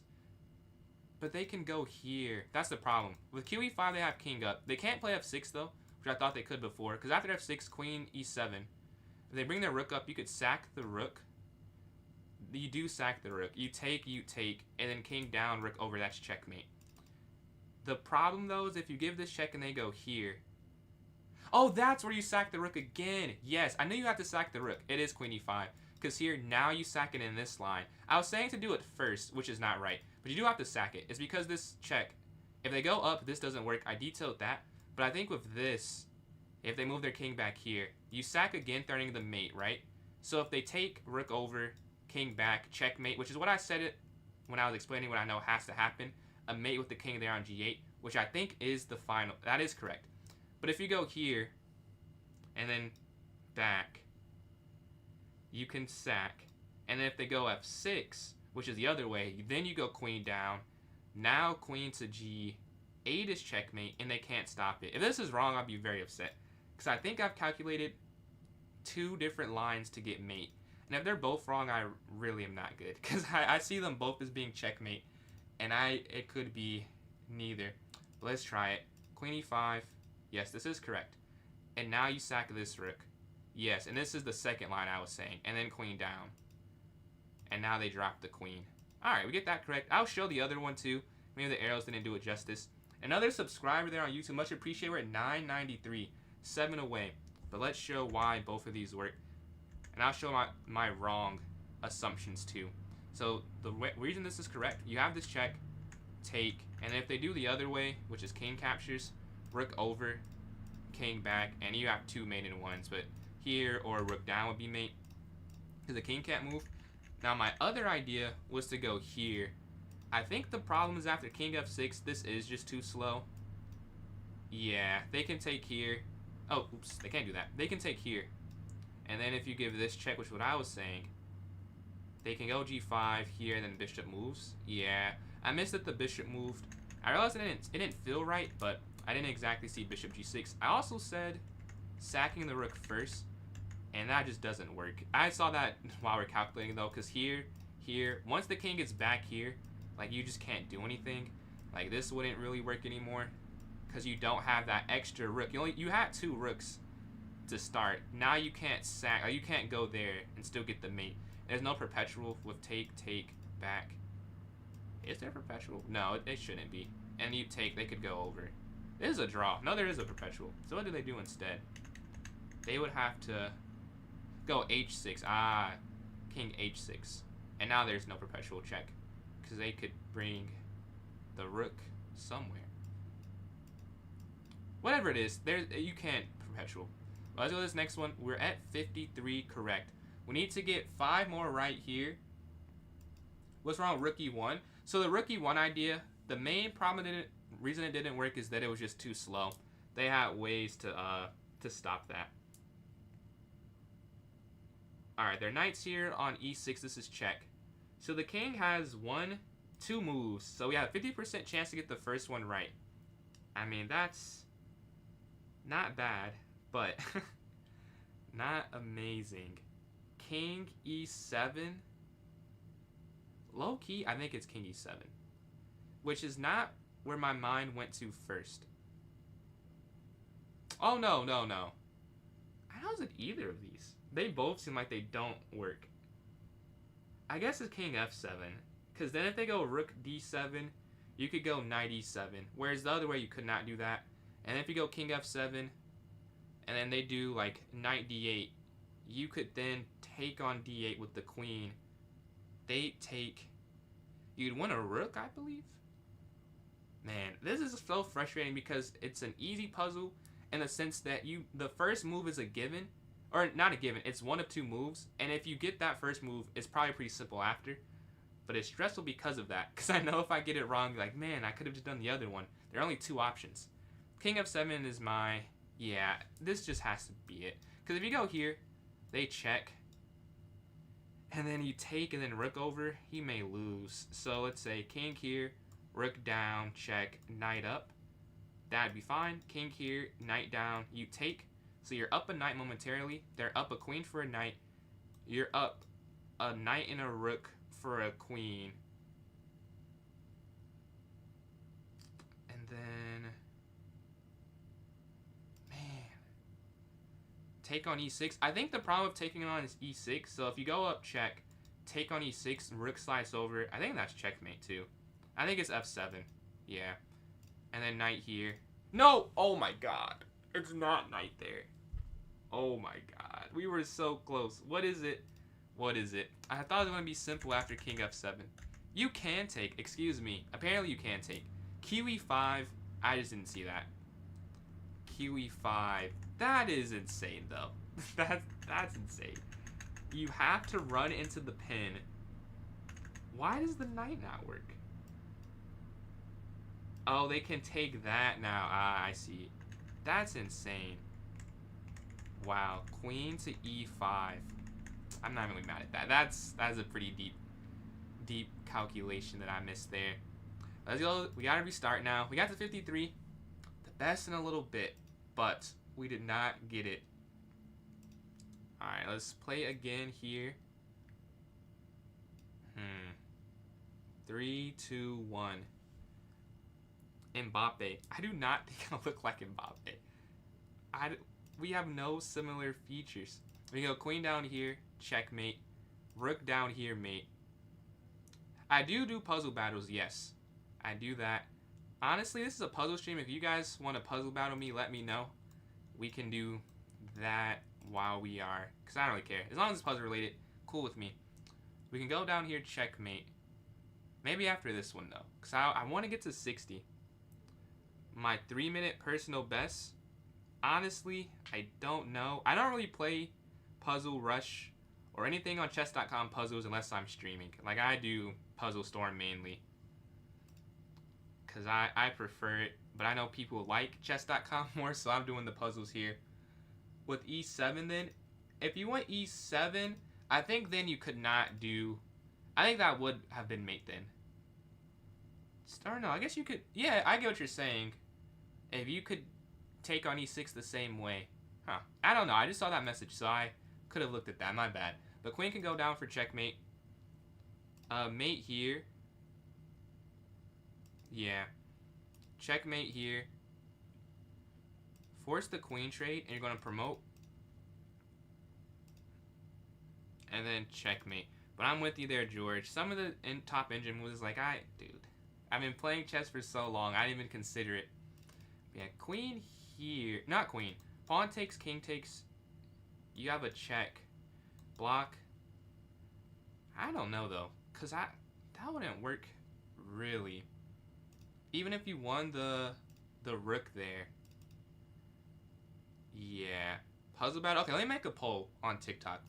But they can go here. That's the problem. With QE5, they have king up. They can't play f6, though, which I thought they could before. Because after f6, queen e7. If they bring their rook up, you could sack the rook. You do sack the rook. You take, and then king down, rook over. That's checkmate. The problem, though, is if you give this check and they go here. Oh, that's where you sack the rook again. Yes, I knew you had to sack the rook. It is queen e5. Because here, now you sack it in this line. I was saying to do it first, which is not right. But you do have to sack it. It's because this check, if they go up, this doesn't work. I detailed that. But I think with this, if they move their king back here, you sack again, threatening the mate, right? So if they take rook over, king back, checkmate, which is what I said it when I was explaining what I know has to happen. A mate with the king there on g8, which I think is the final. That is correct. But if you go here, and then back, you can sack. And then if they go f6, which is the other way, then you go queen down. Now queen to g8 is checkmate, and they can't stop it. If this is wrong, I'll be very upset. Because I think I've calculated 2 different lines to get mate. And if they're both wrong, I really am not good. Because I see them both as being checkmate. And it could be neither. But let's try it. Queen e5. Yes, this is correct. And now you sack this rook. Yes, and this is the second line I was saying. And then queen down. And now they drop the queen. Alright, we get that correct. I'll show the other one too. Maybe the arrows didn't do it justice. Another subscriber there on YouTube. Much appreciated. We're at 993. 7 away. But let's show why both of these work. And I'll show my wrong assumptions too. So the reason this is correct, you have this check, take, and if they do the other way, which is king captures, rook over, king back, and you have 2 mate in ones, but here or rook down would be mate, because the king can't move. Now my other idea was to go here. I think the problem is after king f6, this is just too slow. Yeah, they can take here. Oh, oops, they can't do that. They can take here. And then if you give this check, which is what I was saying, they can go g5 here, and then bishop moves. Yeah, I missed that the bishop moved. I realized it didn't feel right, but I didn't exactly see bishop g6. I also said sacking the rook first, and that just doesn't work. I saw that while we're calculating, though, because here, once the king gets back here, like, you just can't do anything. Like, this wouldn't really work anymore, because you don't have that extra rook. You had 2 rooks to start. Now you can't sack, or you can't go there and still get the mate. There's no perpetual with take, back. Is there perpetual? No, it shouldn't be. And you take, they could go over. This is a draw. No, there is a perpetual. So what do they do instead? They would have to go h6. Ah, king h6. And now there's no perpetual check. Because they could bring the rook somewhere. Whatever it is, you can't perpetual. Well, let's go to this next one. We're at 53 correct. We need to get 5 more right here. What's wrong with rook e1? So the rook e1 idea, the main reason it didn't work is that it was just too slow. They had ways to stop that. Alright, their knight's here on e6. This is check. So the king has 2 moves. So we have a 50% chance to get the first one right. I mean, that's not bad, but not amazing. King e7. Low key, I think it's king e7. Which is not where my mind went to first. Oh, no. How is it either of these? They both seem like they don't work. I guess it's king f7. Because then if they go rook d7, you could go knight e7. Whereas the other way, you could not do that. And if you go king f7, and then they do like knight d8, you could then take on d8 with the queen. They take... You'd win a rook, I believe? Man, this is so frustrating because it's an easy puzzle in the sense that the first move is a given. Or not a given, it's 1 of 2 moves. And if you get that first move, it's probably pretty simple after. But it's stressful because of that. Because I know if I get it wrong, like, man, I could have just done the other one. There are only 2 options. King f7 is my... Yeah, this just has to be it. Because if you go here, they check. And then you take and then rook over, he may lose. So let's say king here, rook down, check, knight up. That'd be fine. King here, knight down, you take. So you're up a knight momentarily. They're up a queen for a knight. You're up a knight and a rook for a queen. And then... Man. Take on e6. I think the problem of taking on is e6. So if you go up check, take on e6, and rook slides over. I think that's checkmate too. I think it's f7. Yeah. And then knight here. No! Oh my god. It's not knight there. Oh my god. We were so close. What is it? What is it? I thought it was going to be simple after king f7. You can take. Excuse me. Apparently you can take. QE5. I just didn't see that. QE5. That is insane though. That's insane. You have to run into the pin. Why does the knight not work? Oh, they can take that now. Ah, I see. That's insane. Wow. Queen to e5. I'm not really mad at that. That's a pretty deep calculation that I missed there. Let's go. We gotta restart now. We got to 53. The best in a little bit, but we did not get it. Alright, let's play again here. 3, 2, 1. Mbappe. I do not think I look like Mbappe. We have no similar features. We go queen down here, checkmate. Rook down here, mate. I do puzzle battles, yes. I do that. Honestly, this is a puzzle stream. If you guys want to puzzle battle me, let me know. We can do that while we are, because I don't really care. As long as it's puzzle related, cool with me. We can go down here, checkmate. Maybe after this one, though, because I want to get to 60. My 3-minute personal best, honestly, I don't know. I don't really play Puzzle Rush or anything on chess.com puzzles unless I'm streaming. Like, I do Puzzle Storm mainly, because I prefer it. But I know people like chess.com more, so I'm doing the puzzles here. With e7 then, if you went e7, I think then you could not do... I think that would have been mate then. Or no, I guess you could... Yeah, I get what you're saying. If you could take on e6 the same way. Huh. I don't know, I just saw that message, so I could have looked at that. My bad. The queen can go down for checkmate. Mate here. Yeah. Checkmate here. Force the queen trade, and you're going to promote. And then checkmate. But I'm with you there, George. Some of the top engine was like, dude, I've been playing chess for so long, I didn't even consider it. Yeah, queen here. Not queen. Pawn takes, king takes. You have a check. Block. I don't know, though. Because that wouldn't work, really. Even if you won the rook there. Yeah. Puzzle battle. Okay, let me make a poll on TikTok.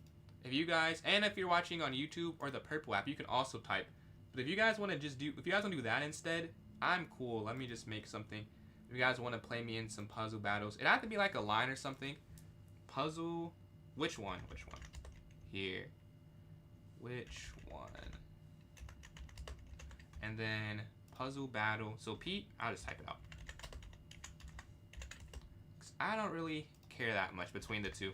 If you guys, and if you're watching on YouTube or the Purple app, you can also type. But if you guys want to if you guys want to do that instead, I'm cool. Let me just make something. If you guys want to play me in some puzzle battles, it have to be like a line or something. Puzzle. Which one? Which one? Here. Which one? And then puzzle battle. So Pete, I'll just type it out. 'Cause I don't really care that much between the two.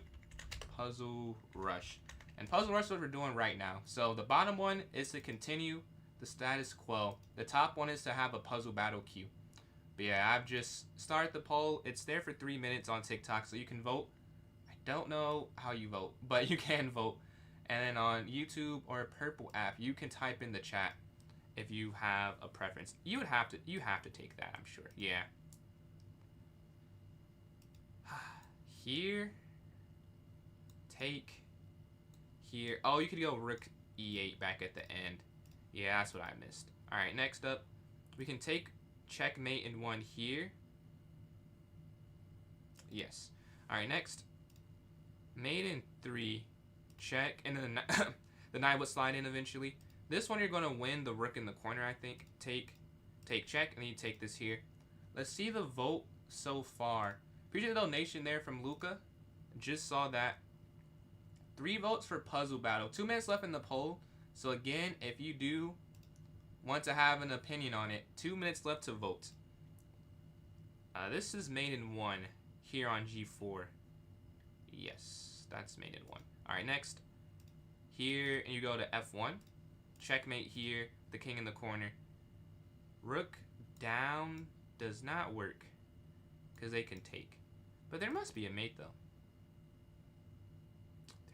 Puzzle Rush. And Puzzle Rush is what we're doing right now. So the bottom one is to continue the status quo. The top one is to have a puzzle battle queue. But yeah, I've just started the poll. It's there for 3 minutes on TikTok, so you can vote. I don't know how you vote, but you can vote. And then on YouTube or Purple app, you can type in the chat if you have a preference. You have to take that, I'm sure. Yeah. Here. Take. Here. Oh, you could go rook e8 back at the end. Yeah, that's what I missed. Alright, next up, we can take checkmate in one here. Yes. Alright, next. Mate in 3. Check. And then the knight would slide in eventually. This one you're going to win the rook in the corner, I think. Take check, and then you take this here. Let's see the vote so far. Appreciate the donation there from Luca. Just saw that. 3 votes for Puzzle Battle. 2 minutes left in the poll. So again, if you do want to have an opinion on it, 2 minutes left to vote. This is made in 1 here on G4. Yes, that's made in 1. Alright, next. Here, and you go to F1. Checkmate here. The king in the corner. Rook down does not work. Because they can take. But there must be a mate, though.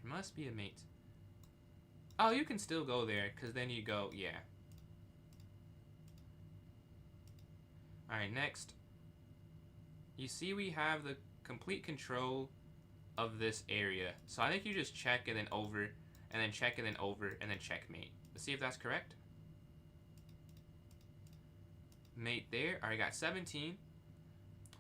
There must be a mate. Oh, you can still go there. Because then you go, yeah. Alright, next. You see we have the complete control of this area. So I think you just check and then over, and then check and then over, and then checkmate. Let's see if that's correct. Mate there. Alright, got 17.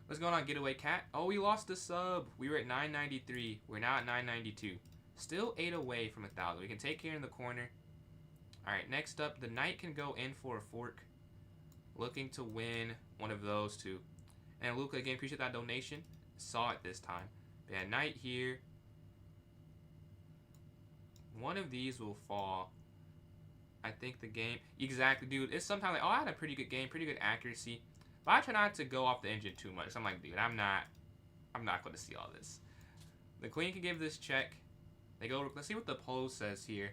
What's going on, Getaway Cat? Oh, we lost a sub. We were at 993. We're now at 992. Still 8 away from 1,000. We can take here in the corner. Alright, next up, the knight can go in for a fork. Looking to win one of those two. And Luca, again, appreciate that donation. Saw it this time. But yeah, knight here. One of these will fall. I think the game... Exactly, dude. It's sometimes like, oh, I had a pretty good game, pretty good accuracy. But I try not to go off the engine too much. So I'm like, dude, I'm not going to see all this. The queen can give this check. They go... Let's see what the poll says here.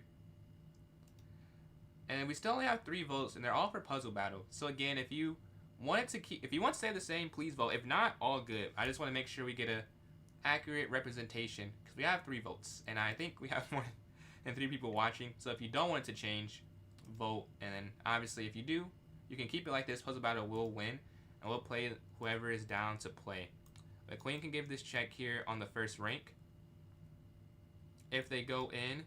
And we still only have 3 votes, and they're all for Puzzle Battle. So again, if you want to stay the same, please vote. If not, all good. I just want to make sure we get a accurate representation because we have 3 votes, and I think we have more than 3 people watching. So if you don't want it to change, vote. And then obviously, if you do, you can keep it like this. Puzzle Battle will win, and we'll play whoever is down to play. The queen can give this check here on the first rank. If they go in,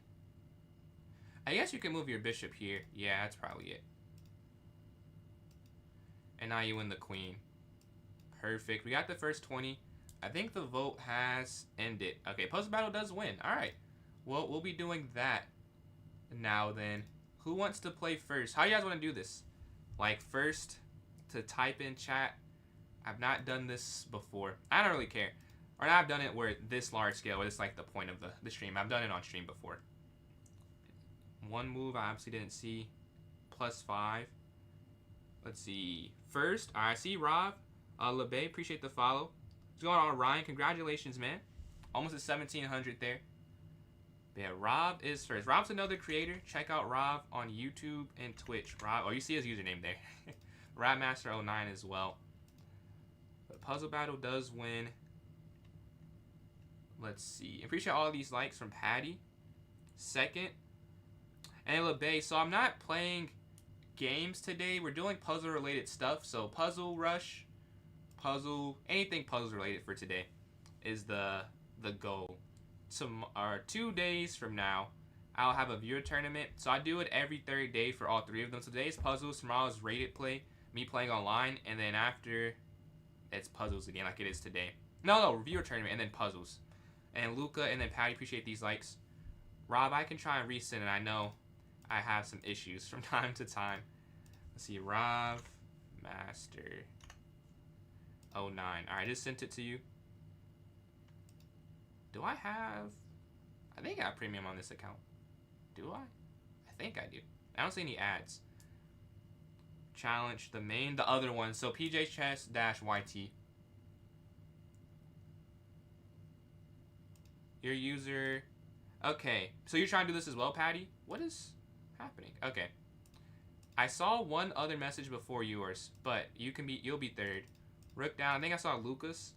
I guess you can move your bishop here. Yeah, that's probably it. And now you win the queen. Perfect. We got the first 20. I think the vote has ended. Okay, Puzzle Battle does win. Alright. Well, we'll be doing that now then. Who wants to play first? How do you guys want to do this? Like, first to type in chat. I've not done this before. I don't really care. Or I've done it where this large scale, where it's like the point of the stream. I've done it on stream before. One move I obviously didn't see. +5. Let's see. First, I see Rob. LeBay, appreciate the follow. What's going on, Ryan? Congratulations, man. Almost at 1,700 there. But yeah, Rob is first. Rob's another creator. Check out Rob on YouTube and Twitch. Rob, oh, you see his username there. Robmaster09 as well. But Puzzle Battle does win. Let's see. Appreciate all of these likes from Patty. Second. And LeBay. So I'm not playing games today. We're doing puzzle related stuff. So Puzzle Rush, anything puzzle related for today is the goal. 2 days from now, I'll have a viewer tournament. So I do it every third day for all 3 of them. So today's puzzles, tomorrow's rated play, me playing online, and then after it's puzzles again like it is today. No, viewer tournament and then puzzles. And Luca and then Patty, appreciate these likes. Rob, I can try and resend it. I know I have some issues from time to time. Let's see, Rob Master 09. Alright, I just sent it to you. Do I have... I think I have premium on this account. Do I? I think I do. I don't see any ads. Challenge, the other one. So PJ Chess-YT. Your user... Okay, so you're trying to do this as well, Patty? What is happening? Okay. I saw one other message before yours, but you'll be third. Rook down. I think I saw Lucas.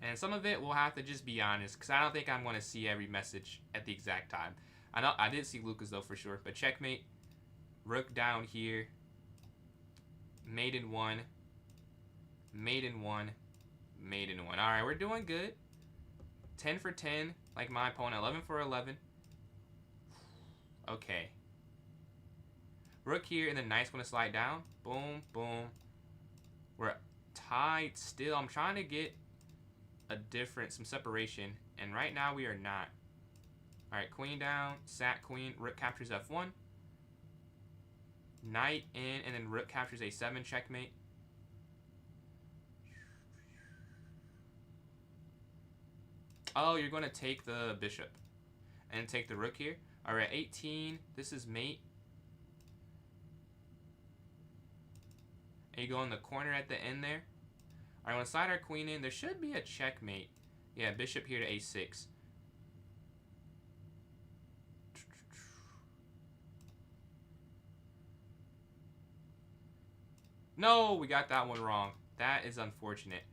And some of it we'll have to just be honest, because I don't think I'm going to see every message at the exact time. I did see Lucas though for sure. But checkmate. Rook down here. Mate in 1. Mate in 1. Mate in 1. Alright, we're doing good. 10 for 10, like my opponent. 11 for 11. Okay. Rook here, and then knight's going to slide down. Boom, boom. We're tied still. I'm trying to get some separation, and right now we are not. Alright, queen down, sat queen, rook captures f1. Knight in, and then rook captures a7, checkmate. Oh, you're going to take the bishop. And take the rook here. Alright, 18. This is mate. And you go in the corner at the end there. Alright, I'm going to slide our queen in. There should be a checkmate. Yeah, bishop here to a6. No, we got that one wrong. That is unfortunate.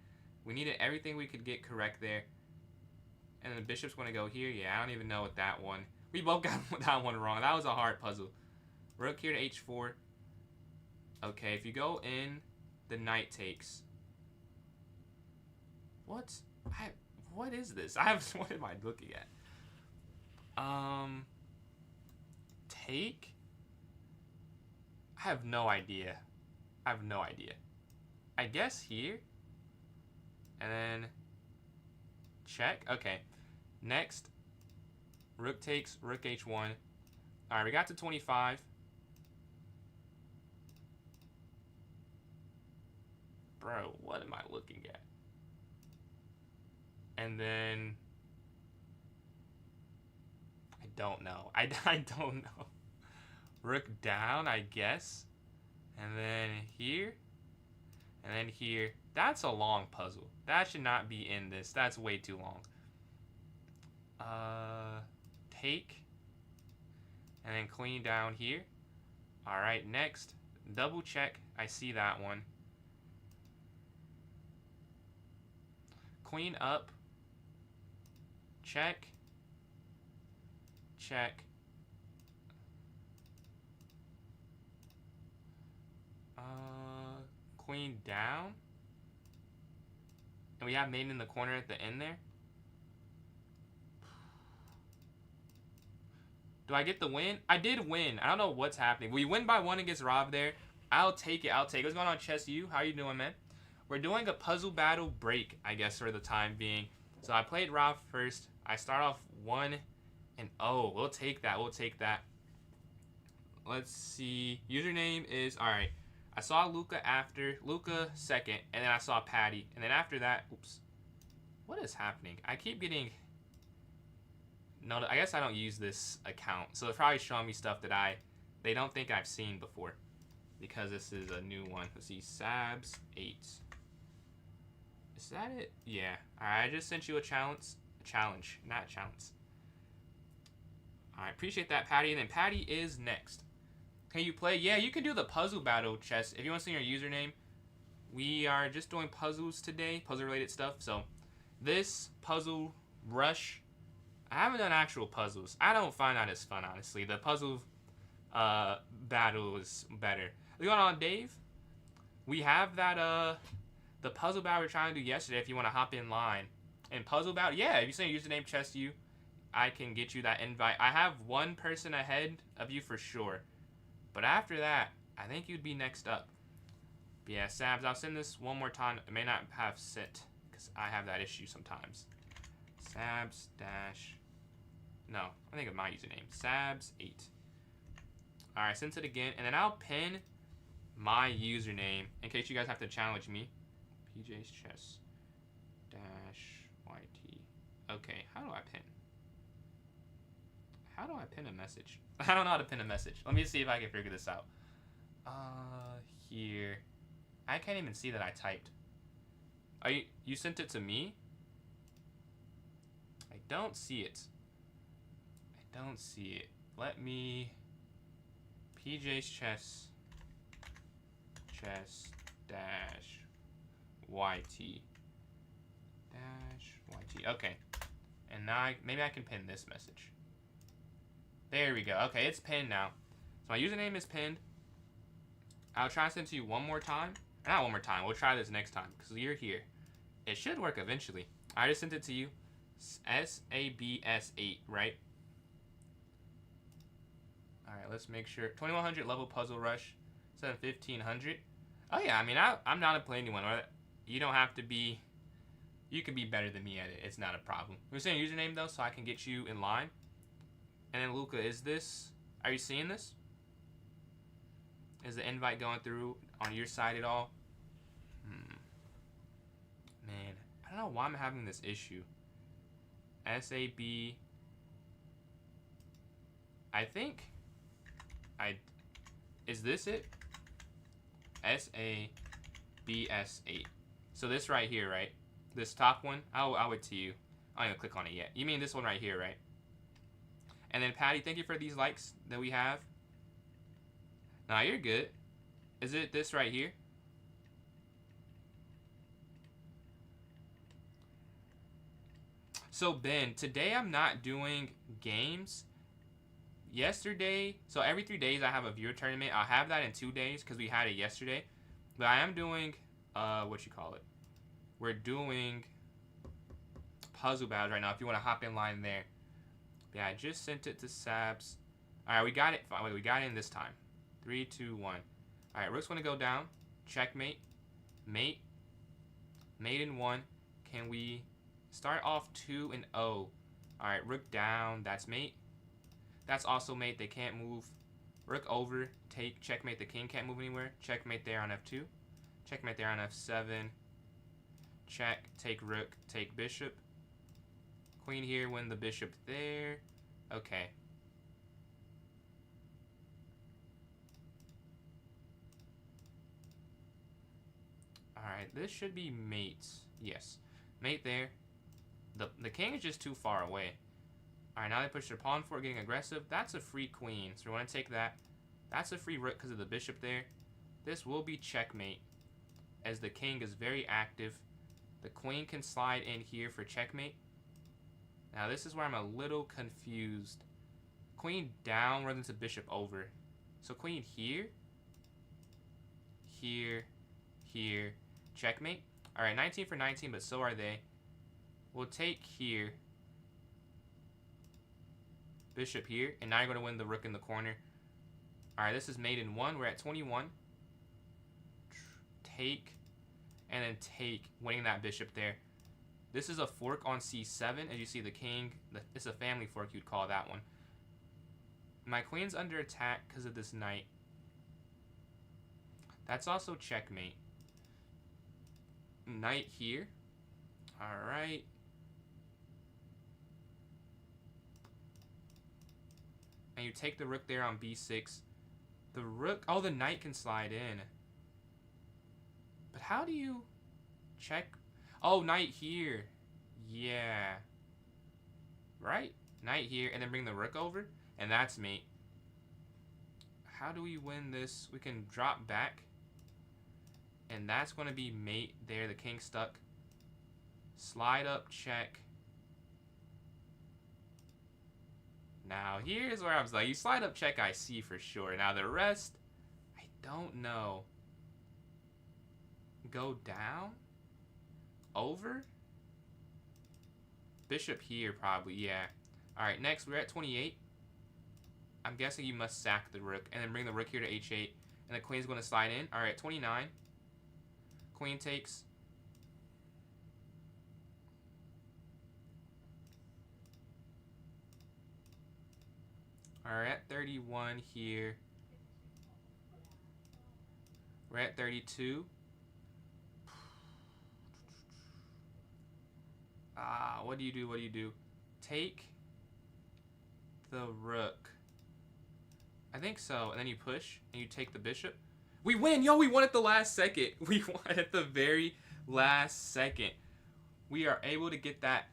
We needed everything we could get correct there. And then the bishop's going to go here. Yeah, I don't even know what that one. We both got that one wrong. That was a hard puzzle. Rook here to h4. Okay, if you go in, the knight takes. What? What is this? What am I looking at? Take? I have no idea. I have no idea. I guess here. And then check. Okay. Next. Rook takes, rook h1. Alright, we got to 25. Bro, what am I looking at? And then I don't know. I don't know. Rook down, I guess. And then here. And then here. That's a long puzzle. That should not be in this. That's way too long. Take. And then queen down here. Alright, next. Double check. I see that one. Queen up. Check. Check. Queen down. And we have mate in the corner at the end there. Do I get the win? I did win. I don't know what's happening. We win by 1 against Rob there. I'll take it. I'll take it. What's going on, Chess U? How you doing, man? We're doing a puzzle battle break, I guess, for the time being. So I played Rob first. I start off 1-0. We'll take that. We'll take that. Let's see. Username is... Alright. I saw Luca after. Luca second. And then I saw Patty. And then after that... Oops. What is happening? I keep getting... No, I guess I don't use this account. So they're probably showing me stuff that they don't think I've seen before. Because this is a new one. Let's see. Sabs 8. Is that it? Yeah. Alright, I just sent you a challenge. Challenge, not challenge. Alright, appreciate that, Patty. And then Patty is next. Can you play? Yeah, you can do the puzzle battle, Chess. If you want to see your username, we are just doing puzzles today, puzzle-related stuff. So, this puzzle rush, I haven't done actual puzzles. I don't find that as fun, honestly. The puzzle battle is better. What's going on, Dave? We have that, the puzzle battle we were trying to do yesterday if you want to hop in line. And puzzle battle, yeah, if you say your username, ChessU, I can get you that invite. I have one person ahead of you for sure. But after that, I think you'd be next up. But yeah, Sabs, I'll send this one more time. It may not have sent, because I have that issue sometimes. Sabs dash... No, I think of my username. Sabs8. Alright, send it again. And then I'll pin my username in case you guys have to challenge me. PJ's Chess dash YT. Okay, how do I pin? How do I pin a message? I don't know how to pin a message. Let me see if I can figure this out. Here. I can't even see that I typed. You sent it to me? I don't see it. I don't see it. Let me... PJ's Chess dash YT dash YT. Okay. And now maybe I can pin this message. There we go. Okay, it's pinned now. So my username is pinned. I'll try to send it to you one more time. Not one more time. We'll try this next time because you're here. It should work eventually. I just sent it to you. SABS8, right? Alright, let's make sure. 2100 level puzzle rush. 1500. Oh yeah, I mean, I'm not to play anyone. You don't have to be... You can be better than me at it. It's not a problem. We're saying username though, so I can get you in line. And then Luca, is this... Are you seeing this? Is the invite going through on your side at all? Man, I don't know why I'm having this issue. SAB. I think is this it? SABS8. So this right here, right? This top one, I'll it to you. I don't even click on it yet. You mean this one right here, right? And then Patty, thank you for these likes that we have. Nah, you're good. Is it this right here? So Ben, today I'm not doing games. Yesterday, so every 3 days I have a viewer tournament. I'll have that in 2 days because we had it yesterday. But I am doing, what you call it? We're doing puzzle battles right now. If you want to hop in line there. Yeah, I just sent it to Sabs. All right, we got it. Wait, we got it in this time. 3, 2, 1. All right, rook's gonna go down. Checkmate. Mate. Mate in 1. Can we start off 2 and 0? All right, rook down. That's mate. That's also mate. They can't move. Rook over. Take. Checkmate. The king can't move anywhere. Checkmate there on f2. Checkmate there on f7. Check. Take rook. Take bishop. Queen here. Win the bishop there. Okay. Alright, this should be mates. Yes. Mate there. The king is just too far away. Alright, now they push their pawn forward, getting aggressive. That's a free queen, so we want to take that. That's a free rook because of the bishop there. This will be checkmate, as the king is very active. The queen can slide in here for checkmate. Now this is where I'm a little confused. Queen down runs into bishop over. So queen here. Here. Here. Checkmate. Alright, 19 for 19, but so are they. We'll take here. Bishop here. And now you're going to win the rook in the corner. Alright, this is mate in 1. We're at 21. Take. And then take. Winning that bishop there. This is a fork on c7. As you see, the king. It's a family fork, you'd call that one. My queen's under attack because of this knight. That's also checkmate. Knight here. Alright. And you take the rook there on b6. The rook... Oh, the knight can slide in. But how do you check... Oh, knight here. Yeah. Right? Knight here, and then bring the rook over. And that's mate. How do we win this? We can drop back. And that's going to be mate there. The king stuck. Slide up, check. Now, here's where I was like, you slide up, check, I see for sure. Now, the rest, I don't know. Go down? Over? Bishop here, probably, yeah. Alright, next, we're at 28. I'm guessing you must sack the rook, and then bring the rook here to h8. And the queen's going to slide in. Alright, 29. Queen takes. Alright, at 31 here. We're at 32. What do you do? What do you do? Take the rook. I think so. And then you push, and you take the bishop. We win! Yo, we won at the last second. We won at the very last second. We are able to get that.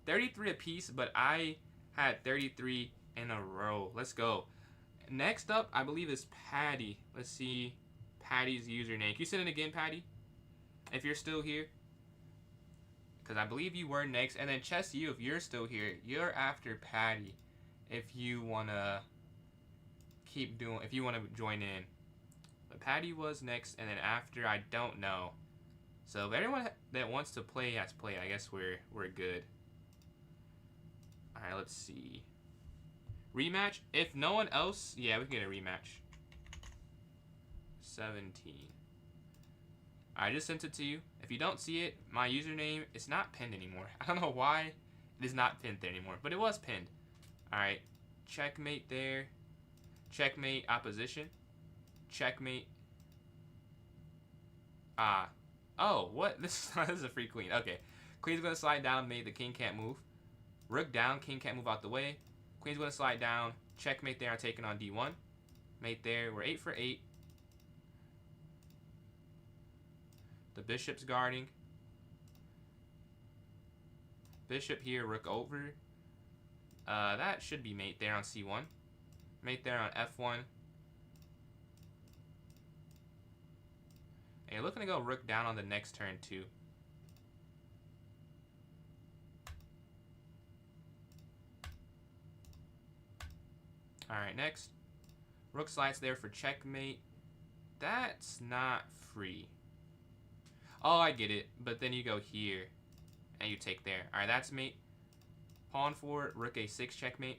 33 apiece, but I had 33 in a row. Let's go. Next up, I believe, is Patty. Let's see Patty's username. Can you sit in again, Patty? If you're still here. Because I believe you were next. And then Chess, you, if you're still here, you're after Patty. If you want to keep doing, if you want to join in. But Patty was next, and then after, I don't know. So if everyone that wants to play has played, I guess we're good. Alright, let's see. Rematch? If no one else, yeah, we can get a rematch. 17. I just sent it to you. If you don't see it, my username is not pinned anymore. I don't know why it is not pinned there anymore, but it was pinned. Alright, checkmate there. Checkmate opposition. Checkmate. Oh, what? This is a free queen. Okay. Queen's going to slide down, mate. The king can't move. Rook down, king can't move out the way. Queen's going to slide down. Checkmate there, I'm taking on d1. Mate there, we're 8 for 8. The bishop's guarding. Bishop here, rook over. That should be mate there on c1. Mate there on f1. And you're looking to go rook down on the next turn too. Alright, next. Rook slides there for checkmate. That's not free. Oh, I get it. But then you go here. And you take there. Alright, that's mate. Pawn forward, rook a6 checkmate.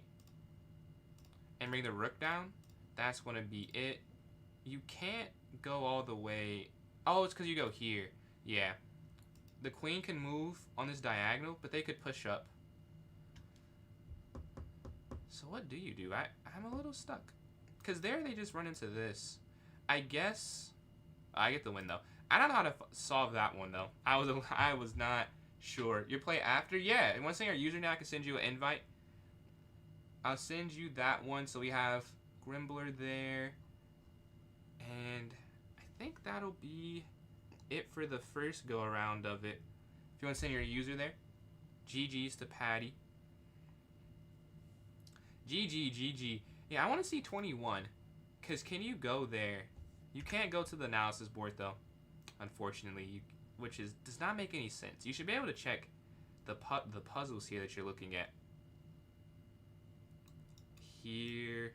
And bring the rook down. That's going to be it. You can't go all the way. Oh, it's because you go here. Yeah. The queen can move on this diagonal, but they could push up. So what do you do? I'm a little stuck. Because there they just run into this. I guess... I get the win, though. I don't know how to solve that one, though. I was not sure. You play after? Yeah. And once saying our username, I can send you an invite. I'll send you that one. So we have Grimbler there. And I think that'll be it for the first go-around of it. If you want to send your user there. GG's to Patty. GG. Yeah, I want to see 21. Because can you go there? You can't go to the analysis board, though. Unfortunately. Which does not make any sense. You should be able to check the puzzles here that you're looking at. Here.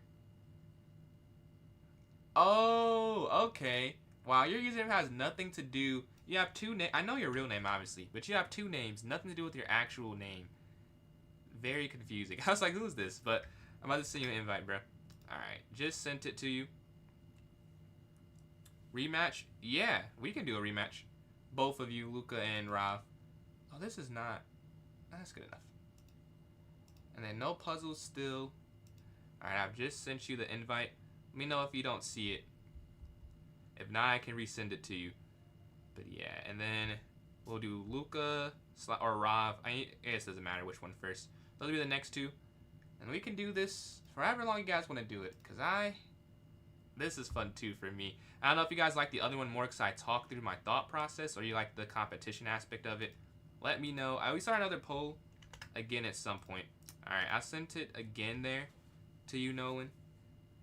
Oh, okay. Wow, your username has nothing to do. You have two names. I know your real name, obviously. But you have two names. Nothing to do with your actual name. Very confusing. I was like, who's this? But I'm about to send you an invite, bro. Alright, just sent it to you. Rematch? Yeah, we can do a rematch. Both of you, Luca and Rav. Oh, this is not... That's good enough. And then no puzzles still. Alright, I've just sent you the invite. Let me know if you don't see it. If not, I can resend it to you. But yeah, and then we'll do Luca or Rav. I guess it doesn't matter which one first. Those will be the next two. And we can do this for however long you guys want to do it. Because this is fun too for me. I don't know if you guys like the other one more because I talk through my thought process or you like the competition aspect of it. Let me know. I will start another poll again at some point. Alright, I sent it again there to you, Nolan.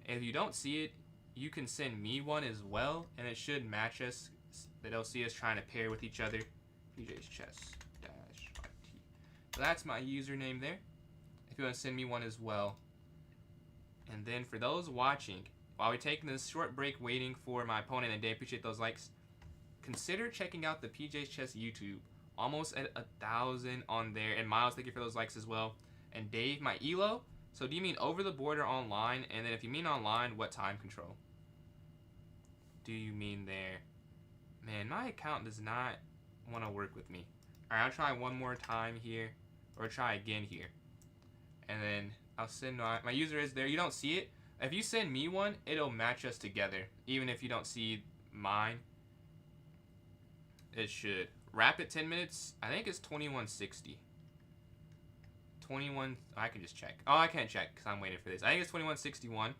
And if you don't see it, you can send me one as well. And it should match us. They'll see us trying to pair with each other. PJ's chess -RT. So that's my username there. If you want to send me one as well. And then for those watching, while we're taking this short break waiting for my opponent, and they appreciate those likes, consider checking out the PJ's Chess YouTube. Almost at 1,000 on there. And Miles, thank you for those likes as well. And Dave, my ELO. So do you mean over the board or online? And then if you mean online, what time control do you mean there? Man, my account does not want to work with me. Alright, I'll try one more time here. Or try again here. And then I'll send my user is there. You don't see it. If you send me one, it'll match us together. Even if you don't see mine. It should. Rapid 10 minutes. I think it's 2160. 21. I can just check. Oh, I can't check because I'm waiting for this. I think it's 2161.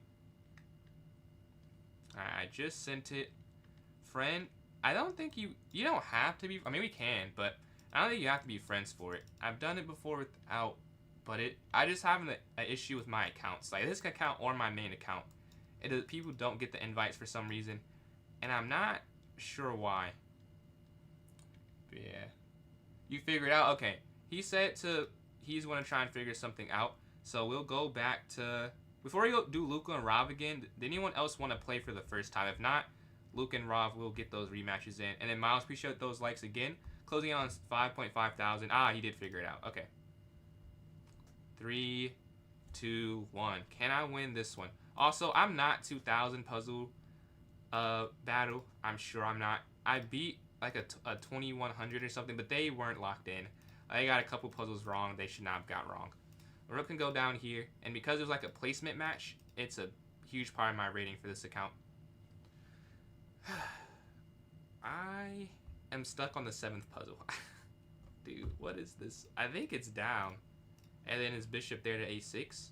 Alright, I just sent it. Friend, I don't think you don't have to be. I mean, we can, but I don't think you have to be friends for it. I've done it before without, but I just have an issue with my accounts. Like this account or my main account. People don't get the invites for some reason. And I'm not sure why. But yeah. You figure it out? Okay. He said he's going to try and figure something out. So we'll go back to... Before we go do Luca and Rav again, did anyone else want to play for the first time? If not, Luca and Rav will get those rematches in. And then Miles, appreciate those likes again. Closing on 5.5 thousand. Ah, he did figure it out. Okay. 3, 2, 1. Can I win this one? Also, I'm not 2,000 puzzle battle. I'm sure I'm not. I beat like a 2,100 or something, but they weren't locked in. They got a couple puzzles wrong they should not have got wrong. Rook can go down here, and because it was like a placement match, it's a huge part of my rating for this account. I am stuck on the 7th puzzle. Dude, what is this? I think it's down. And then his bishop there to a6.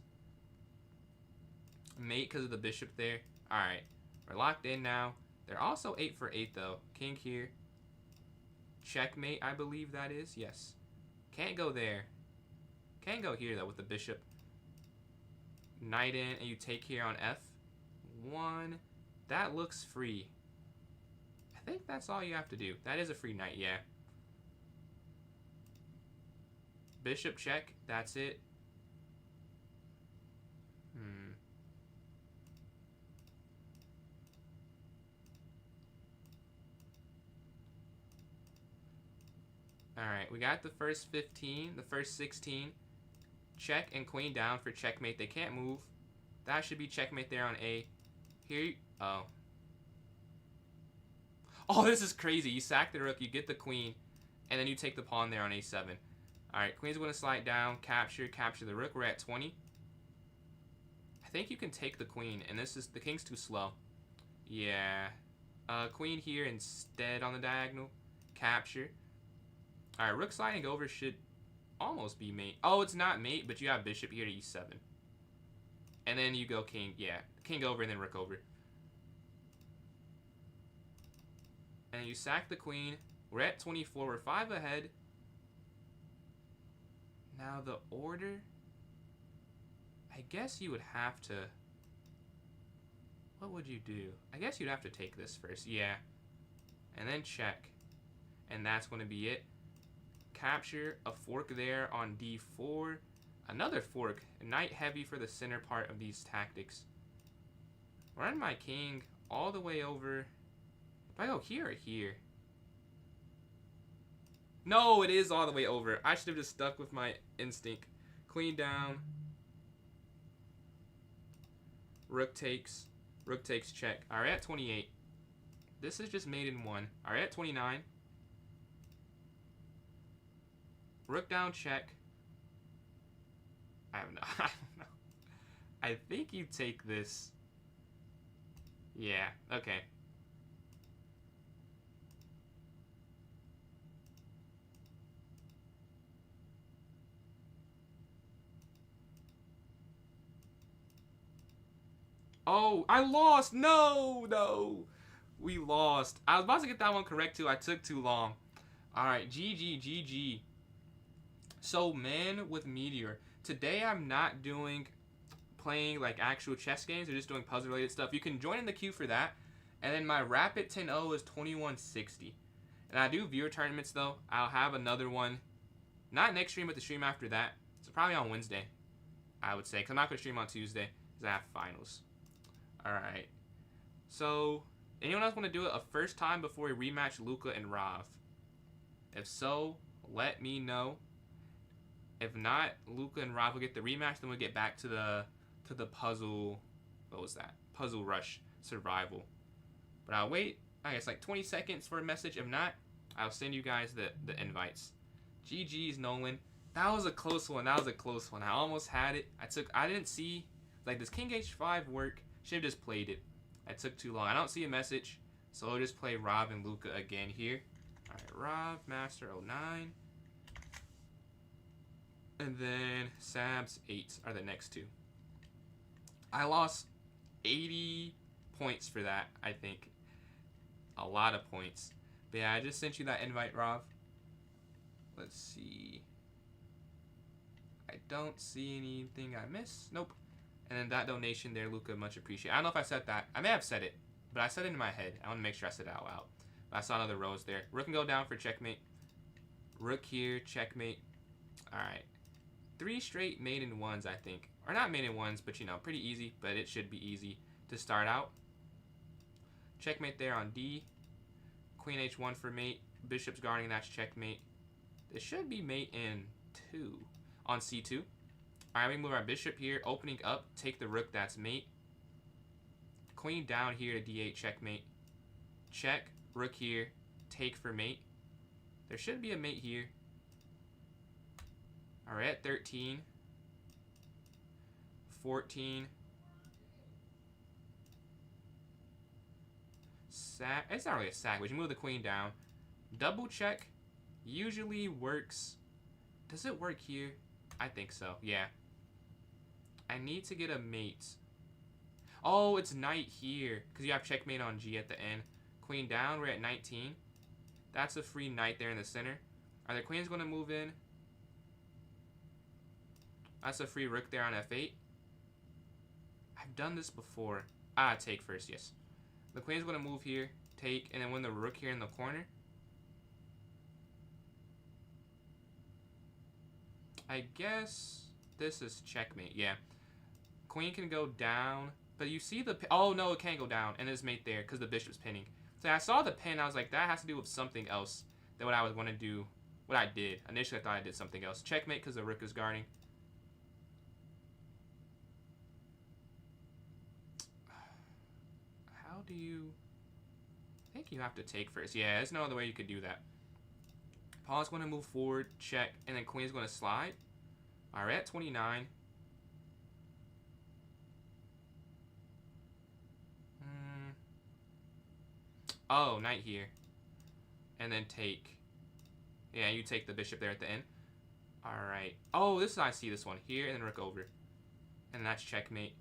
Mate because of the bishop there. Alright. We're locked in now. They're also 8 for 8 though. King here. Checkmate, I believe that is. Yes. Can't go there. Can't go here though with the bishop. Knight in and you take here on f1. That looks free. I think that's all you have to do. That is a free knight, yeah. Bishop check. That's it. Alright, we got the first 15, the first 16. Check and queen down for checkmate. They can't move. That should be checkmate there on A. Here, oh. Oh, this is crazy. You sack the rook, you get the queen, and then you take the pawn there on A7. Alright, queen's going to slide down, capture the rook. We're at 20. I think you can take the queen, and this is, the king's too slow. Yeah. Queen here instead on the diagonal. Capture. Alright, rook sliding over should almost be mate. Oh, it's not mate, but you have bishop here to e7. And then you go king. Yeah, king over and then rook over. And you sack the queen. We're at 24. We're 5 ahead. Now the order. I guess you would have to... What would you do? I guess you'd have to take this first. Yeah. And then check. And that's going to be it. Capture, a fork there on d4. Another fork. Knight heavy for the center part of these tactics. Run my king all the way over. Do I go here or here? No, it is all the way over. I should have just stuck with my instinct. Queen down. Rook takes. Rook takes check. Alright, at 28. This is just mate in 1. Alright, at 29. Rook down, check. I don't know. I think you take this. Yeah, okay. Oh, I lost. No. We lost. I was about to get that one correct too. I took too long. Alright, GG. So, man with Meteor. Today I'm not playing like actual chess games. Or just doing puzzle related stuff. You can join in the queue for that. And then my Rapid 10-0 is 2160. And I do viewer tournaments though. I'll have another one. Not next stream, but the stream after that. So probably on Wednesday, I would say. Because I'm not going to stream on Tuesday. Because I have finals. Alright. So, anyone else want to do it a first time before we rematch Luca and Rav? If so, let me know. If not, Luca and Rav will get the rematch. Then we'll get back to the puzzle. What was that? Puzzle Rush Survival. But I'll wait, I guess, like 20 seconds for a message. If not, I'll send you guys the invites. GG's, Nolan. That was a close one. I almost had it. I didn't see, like, does King H5 work? Should have just played it. I took too long. I don't see a message. So I'll just play Rav and Luca again here. Alright, Rav, Master 09. And then Sabs 8 are the next two. I lost 80 points for that, I think. A lot of points. But yeah, I just sent you that invite, Rav. Let's see. I don't see anything I missed. Nope. And then that donation there, Luca, much appreciated. I don't know if I said that. I may have said it, but I said it in my head. I want to make sure I said it out loud. But I saw another rose there. Rook can go down for checkmate. Rook here, checkmate. Alright. 3 straight maiden ones, I think. Or not maiden ones, but you know, pretty easy. But it should be easy to start out. Checkmate there on D. Queen H1 for mate. Bishop's guarding, that's checkmate. This should be mate in 2. On C2. Alright, we move our bishop here. Opening up, take the rook, that's mate. Queen down here to D8, checkmate. Check, rook here, take for mate. There should be a mate here. Alright, at 13. 14. Sack. It's not really a sack, but you move the queen down. Double check usually works. Does it work here? I think so, yeah. I need to get a mate. Oh, it's knight here. Because you have checkmate on G at the end. Queen down, we're at 19. That's a free knight there in the center. Are the queens going to move in? That's a free rook there on F8. I've done this before. Ah, take first, yes. The queen's going to move here, take, and then win the rook here in the corner. I guess this is checkmate, yeah. Queen can go down, but you see the... Oh, no, it can't go down, and it's mate there because the bishop's pinning. So I saw the pin, I was like, that has to do with something else than what I was going to do, what I did. Initially, I thought I did something else. Checkmate because the rook is guarding. How do you... I think you have to take first. Yeah, there's no other way you could do that. Pawn's going to move forward, check, and then queen's going to slide. All right, at 29. Oh, knight here. And then take. Yeah, you take the bishop there at the end. Alright. Oh, this is, I see this one. Here, and then rook over. And that's checkmate.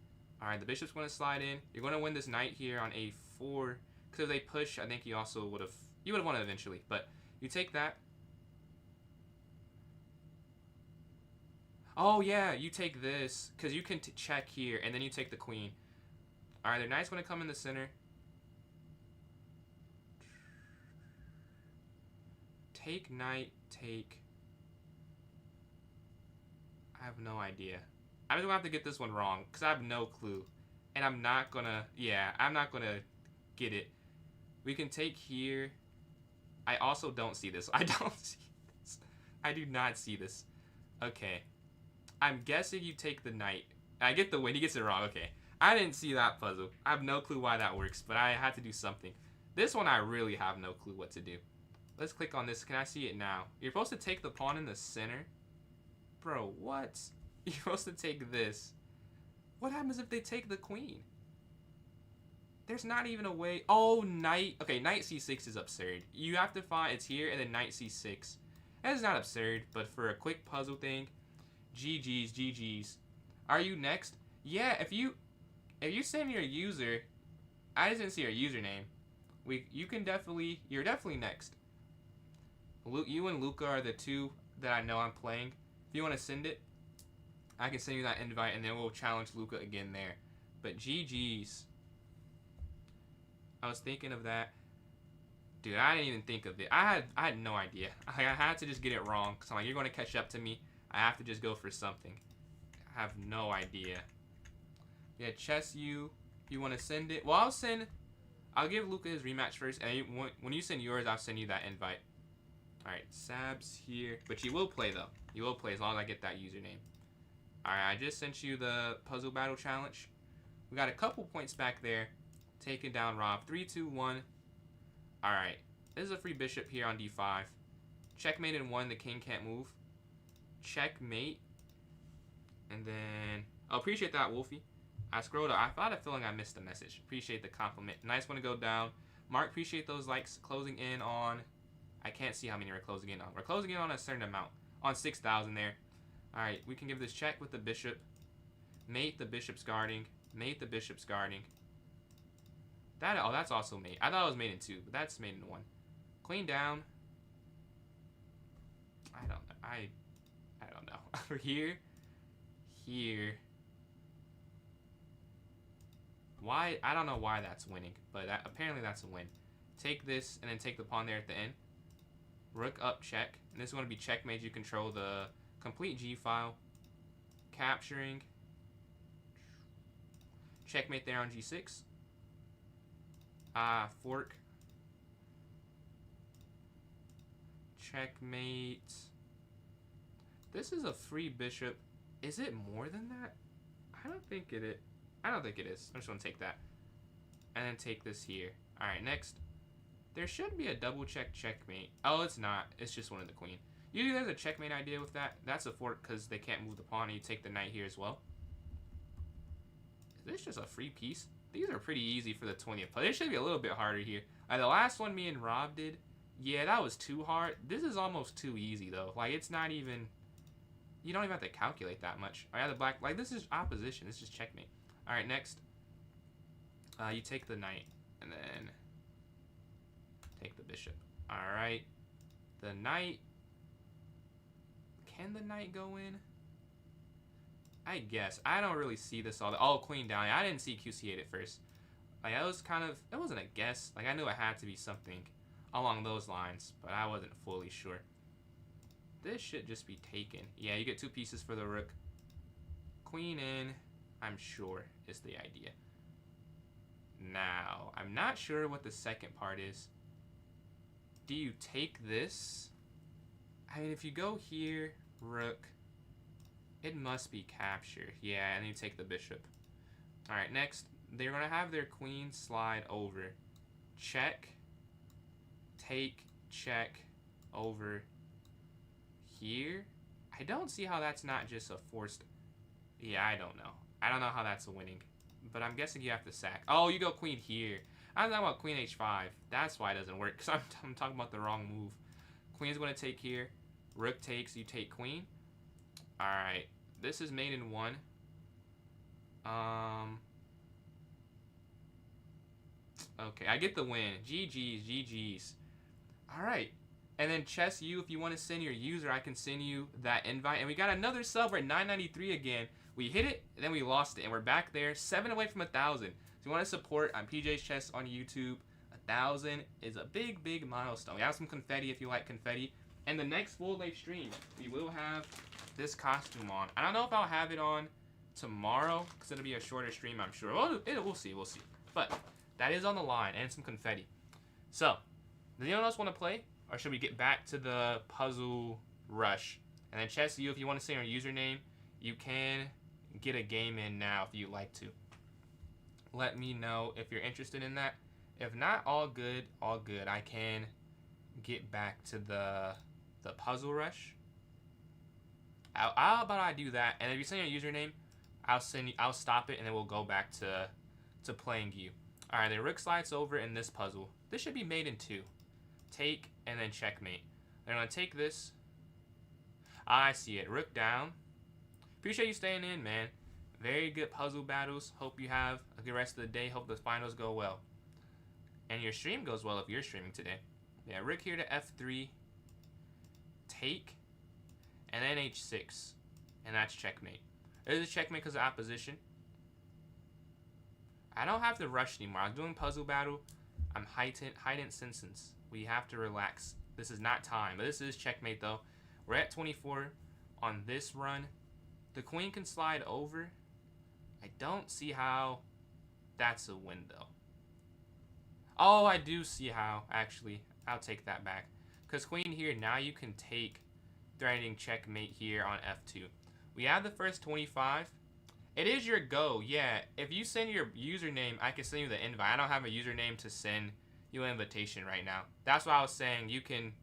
Alright, the bishop's going to slide in. You're going to win this knight here on a4. Because if they push, I think you also would have... You would have won it eventually. But you take that. Oh, yeah, you take this. Because you can check here, and then you take the queen. Alright, their knight's going to come in the center. Take knight, take. I have no idea. I'm just gonna have to get this one wrong because I have no clue, and I'm not gonna. Yeah, I'm not gonna get it. We can take here. I also don't see this. I don't see this. I do not see this. Okay, I'm guessing you take the knight. I get the win. He gets it wrong. Okay, I didn't see that puzzle. I have no clue why that works, but I had to do something. This one I really have no clue what to do. Let's click on this. Can I see it now? You're supposed to take the pawn in the center. Bro, what? You're supposed to take this. What happens if they take the queen? There's not even a way. Oh, knight. Okay, knight c6 is absurd. You have to find it's here and then knight c6. That is not absurd, but for a quick puzzle thing, GG's, GG's. Are you next? Yeah, if you send your user, I didn't see your username. You're definitely next. You and Luca are the two that I know I'm playing. If you want to send it, I can send you that invite, and then we'll challenge Luca again there. But GG's. I was thinking of that. Dude, I didn't even think of it. I had no idea. I had to just get it wrong. So I'm like, you're going to catch up to me. I have to just go for something. I have no idea. Yeah, chess you want to send it? Well, I'll give Luca his rematch first. And when you send yours, I'll send you that invite. Alright, Sab's here. But you will play, though. You will play as long as I get that username. Alright, I just sent you the puzzle battle challenge. We got a couple points back there. Taking down Rob. 3, 2, 1. Alright. This is a free bishop here on d5. Checkmate in 1. The king can't move. Checkmate. And then... Oh, appreciate that, Wolfie. I scrolled up. I thought a feeling I missed the message. Appreciate the compliment. Nice one to go down. Mark, appreciate those likes. Closing in on... I can't see how many we're closing in on. We're closing in on a certain amount. On 6,000 there. Alright, we can give this check with the bishop. Mate, the bishop's guarding. Mate, the bishop's guarding. That's also mate. I thought it was mate in 2, but that's mate in 1. Queen down. I don't know. I don't know. Here. Why? I don't know why that's winning, but apparently that's a win. Take this and then take the pawn there at the end. Rook up, check. And this is going to be checkmate. You control the complete G file. Capturing. Checkmate there on G6. Fork. Checkmate. This is a free bishop. Is it more than that? I don't think it is. I don't think it is. I'm just going to take that. And then take this here. Alright, next. There should be a double checkmate. Oh, it's not. It's just one of the queen. Usually there's a checkmate idea with that. That's a fork because they can't move the pawn and you take the knight here as well. Is this just a free piece? These are pretty easy for the 20th play. It should be a little bit harder here. The last one me and Rob did, yeah, that was too hard. This is almost too easy though. Like, it's not even... You don't even have to calculate that much. I have the black. Like, this is opposition. This is checkmate. All right, next. You take the knight, and then take the bishop. All right. The knight. Can the knight go in? I guess. I don't really see this all. Oh, queen down. I didn't see QC8 at first. Like, that was kind of. It wasn't a guess. Like, I knew it had to be something along those lines, but I wasn't fully sure. This should just be taken. Yeah, you get 2 pieces for the rook. Queen in, I'm sure, is the idea. Now, I'm not sure what the second part is. Do you take this? I mean, if you go here, rook, it must be captured. Yeah, and you take the bishop. All right, next, they're going to have their queen slide over. Check, take, check, over here. I don't see how that's not just a forced. Yeah, I don't know. I don't know how that's winning. But I'm guessing you have to sack. Oh, you go queen here. I'm talking about queen h5. That's why it doesn't work, because I'm talking about the wrong move. Queen's going to take here. Rook takes, you take queen. Alright. This is mate in 1. Okay, I get the win. GG's, GG's. Alright. And then Chess U, if you want to send your user, I can send you that invite. And we got another sub. We're at 993 again. We hit it, and then we lost it. And we're back there, 7 away from 1,000. So if you want to support, I'm PJ's Chess on YouTube. 1,000 is a big, big milestone. We have some confetti if you like confetti. And the next full live stream, we will have this costume on. I don't know if I'll have it on tomorrow, because it'll be a shorter stream, I'm sure. We'll see, we'll see. But that is on the line, and some confetti. So, does anyone else want to play? Or should we get back to the puzzle rush? And then Chess, you, if you want to say your username, you can get a game in now if you'd like to. Let me know if you're interested in that. If not, all good, all good. I can get back to the puzzle rush. How about I do that? And if you send your username, I'll stop it, and then we'll go back to playing you. All right, the rook slides over in this puzzle. This should be made in 2. Take, and then checkmate. They're going to take this. I see it. Rook down. Appreciate you staying in, man. Very good puzzle battles. Hope you have a good rest of the day. Hope the finals go well. And your stream goes well if you're streaming today. Yeah, rook here to f3. Take. And then h6. And that's checkmate. It is a checkmate because of opposition. I don't have to rush anymore. I was doing puzzle battle. I'm heightened sentence. We have to relax. This is not time, but this is checkmate though. We're at 24 on this run. The queen can slide over. I don't see how that's a win though. Oh, I do see how, actually. I'll take that back. Because queen here, now you can take threatening checkmate here on f2. We have the first 25. It is your go, yeah. If you send your username, I can send you the invite. I don't have a username to send you an invitation right now. That's why I was saying you can,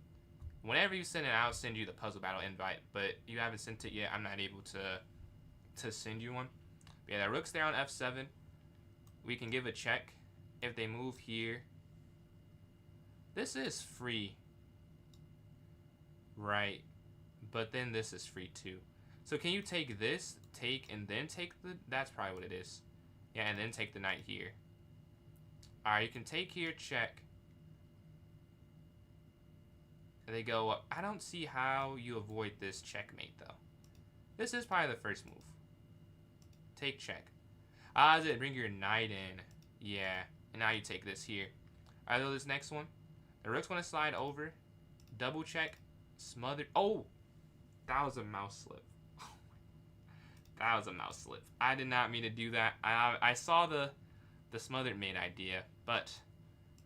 whenever you send it, I'll send you the puzzle battle invite. But you haven't sent it yet, I'm not able to send you one. But yeah, that rook's there on f7. We can give a check if they move here. This is free. Right. But then this is free too. So can you take this, take, and then take the... That's probably what it is. Yeah, and then take the knight here. Alright, you can take here, check. And they go up. I don't see how you avoid this checkmate, though. This is probably the first move. Take, check. Ah, does it bring your knight in? Yeah. And now you take this here. Alright, so this next one. The rook's going to slide over. Double check. Smothered. Oh! That was a mouse slip. That was a mouse slip. I did not mean to do that. I saw the smothered mate idea, but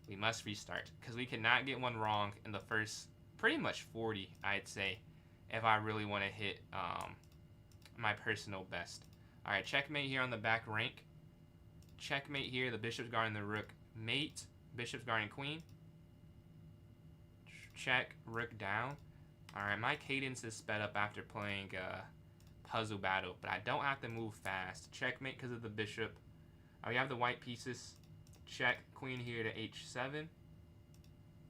we must restart because we cannot get one wrong in the first pretty much 40, I'd say, if I really want to hit my personal best. All right, checkmate here on the back rank. Checkmate here. The bishop's guarding the rook. Mate. Bishop's guarding queen. Check. Rook down. All right, my cadence is sped up after playing puzzle battle, but I don't have to move fast. Checkmate because of the bishop. We have the white pieces. Check. Queen here to h7.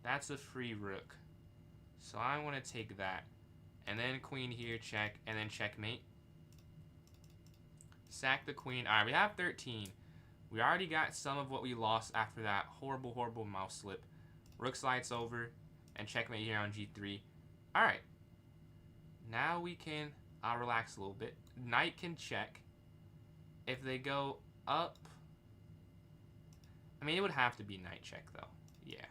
That's a free rook. So I want to take that. And then queen here, check, and then checkmate. Sack the queen. All right, we have 13. We already got some of what we lost after that horrible, horrible mouse slip. Rook slides over, and checkmate here on g3. All right. Now we can relax a little bit. Knight can check. If they go up, I mean, it would have to be knight check, though. Yeah.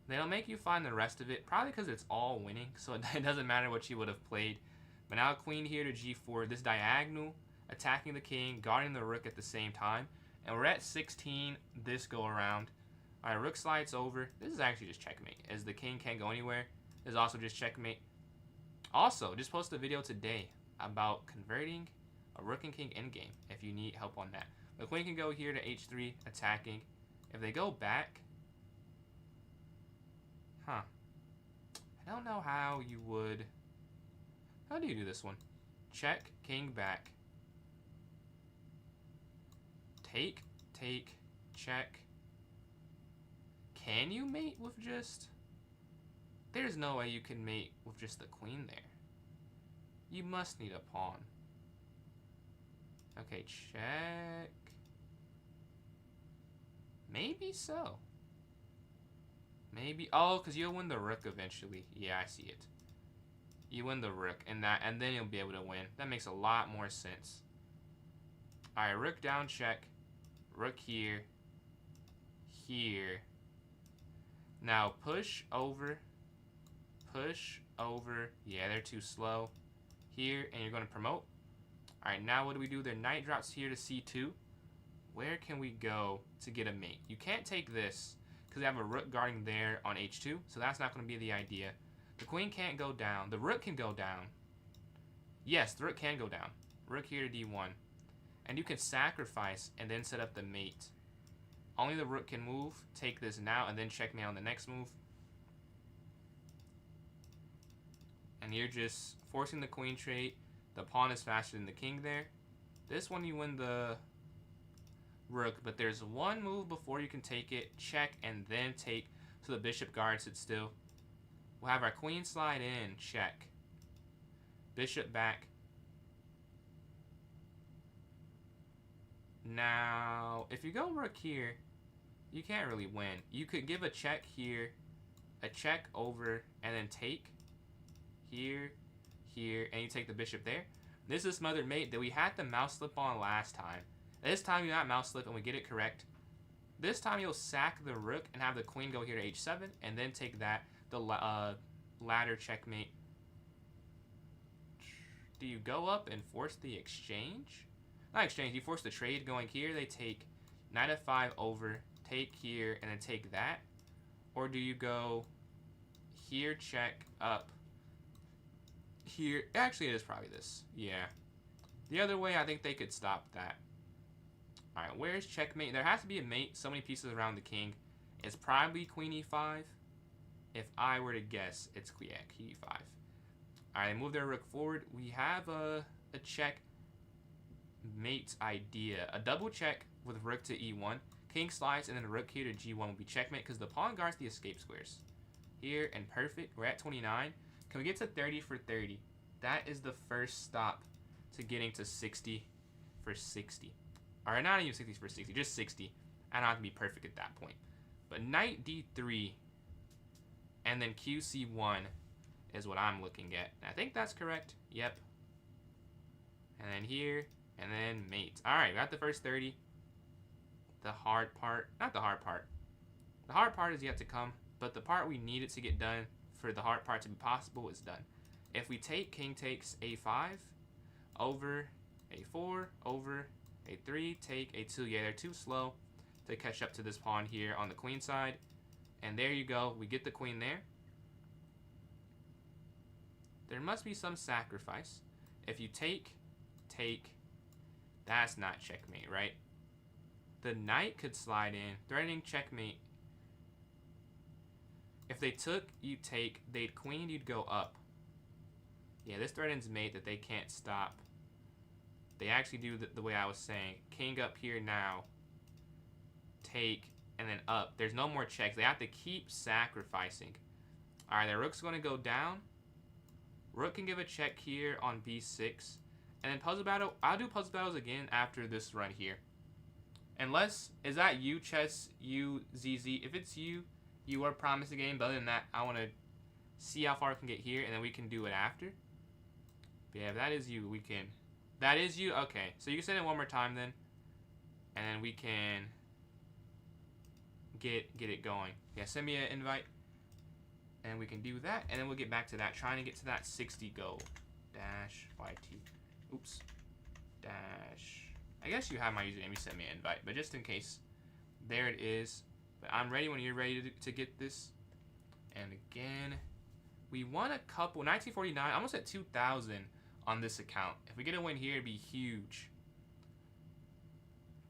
They'll make you find the rest of it, probably because it's all winning, so it doesn't matter what you would have played. But now queen here to g4, this diagonal, attacking the king, guarding the rook at the same time. And we're at 16 this go around. All right, rook slides over. This is actually just checkmate, as the king can't go anywhere. This is also just checkmate. Also, just posted a video today about converting a rook and king endgame, if you need help on that. The queen can go here to h3, attacking. If they go back, I don't know how you would. How do you do this one? Check, king back. Take, check. Can you mate with just... There's no way you can mate with just the queen there. You must need a pawn. Okay, check. Maybe so. Maybe. Oh, because you'll win the rook eventually. Yeah, I see it. You win the rook, and then you'll be able to win. That makes a lot more sense. All right, rook down, check. Rook here. Here. Now push over. Push over. Yeah, they're too slow. Here, and you're going to promote. All right, now what do we do? Their knight drops here to c2. Where can we go to get a mate? You can't take this because they have a rook guarding there on h2, so that's not going to be the idea. The queen can't go down. The rook can go down. Yes, the rook can go down. Rook here to d1. And you can sacrifice and then set up the mate. Only the rook can move. Take this now and then checkmate on the next move. And you're just forcing the queen trade. The pawn is faster than the king there. This one you win the rook, but there's one move before you can take it. Check and then take, so the bishop guards it still. We'll have our queen slide in. Check. Bishop back. Now, if you go rook here, you can't really win. You could give a check here, a check over, and then take here, here, and you take the bishop there. This is smothered mate that we had the mouse slip on last time. This time you not mouse slip and we get it correct. This time you'll sack the rook and have the queen go here to h7 and then take that, the ladder checkmate. Do you go up and force the exchange? Not exchange, you force the trade going here. They take knight f5 over, take here, and then take that. Or do you go here, check, up, here? Actually, it is probably this. Yeah. The other way, I think they could stop that. Alright, where's checkmate? There has to be a mate so many pieces around the king. It's probably queen e5. If I were to guess, it's king e5. Alright, move their rook forward. We have a check mate's idea. A double check with rook to e1. King slides, and then rook here to g1 will be checkmate because the pawn guards the escape squares. Here, and perfect. We're at 29. Can we get to 30 for 30? That is the first stop to getting to 60 for 60. Alright, not even 60 for 60, just 60. I don't have to be perfect at that point. But knight d3 and then qc1 is what I'm looking at. I think that's correct. Yep. And then here, and then mate. Alright, got the first 30. The hard part, not the hard part. The hard part is yet to come, but the part we needed to get done for the hard part to be possible is done. If we take, king takes a5, over, a4, over, a3, take, a2. Yeah, they're too slow to catch up to this pawn here on the queen side. And there you go. We get the queen there. There must be some sacrifice. If you take, that's not checkmate, right? The knight could slide in, threatening checkmate. If they took, you take, they'd queen, you'd go up. Yeah, this threatens mate that they can't stop. They actually do the way I was saying. King up here now. Take, and then up. There's no more checks. They have to keep sacrificing. Alright, their rook's going to go down. Rook can give a check here on b6. And then puzzle battle, I'll do puzzle battles again after this run here. Unless, is that you, Chess, you, ZZ? If it's you, you are promised a game. But other than that, I want to see how far we can get here, and then we can do it after. But yeah, if that is you, we can. That is you? Okay. So you can send it one more time then. And then we can get it going. Yeah, send me an invite. And we can do that. And then we'll get back to that. Trying to get to that 60 goal. Dash YT. Oops. Dash. I guess you have my username. You sent me an invite. But just in case. There it is. But I'm ready when you're ready to get this. And again, we won a couple. 1949. Almost at 2,000 on this account. If we get a win here, it'd be huge.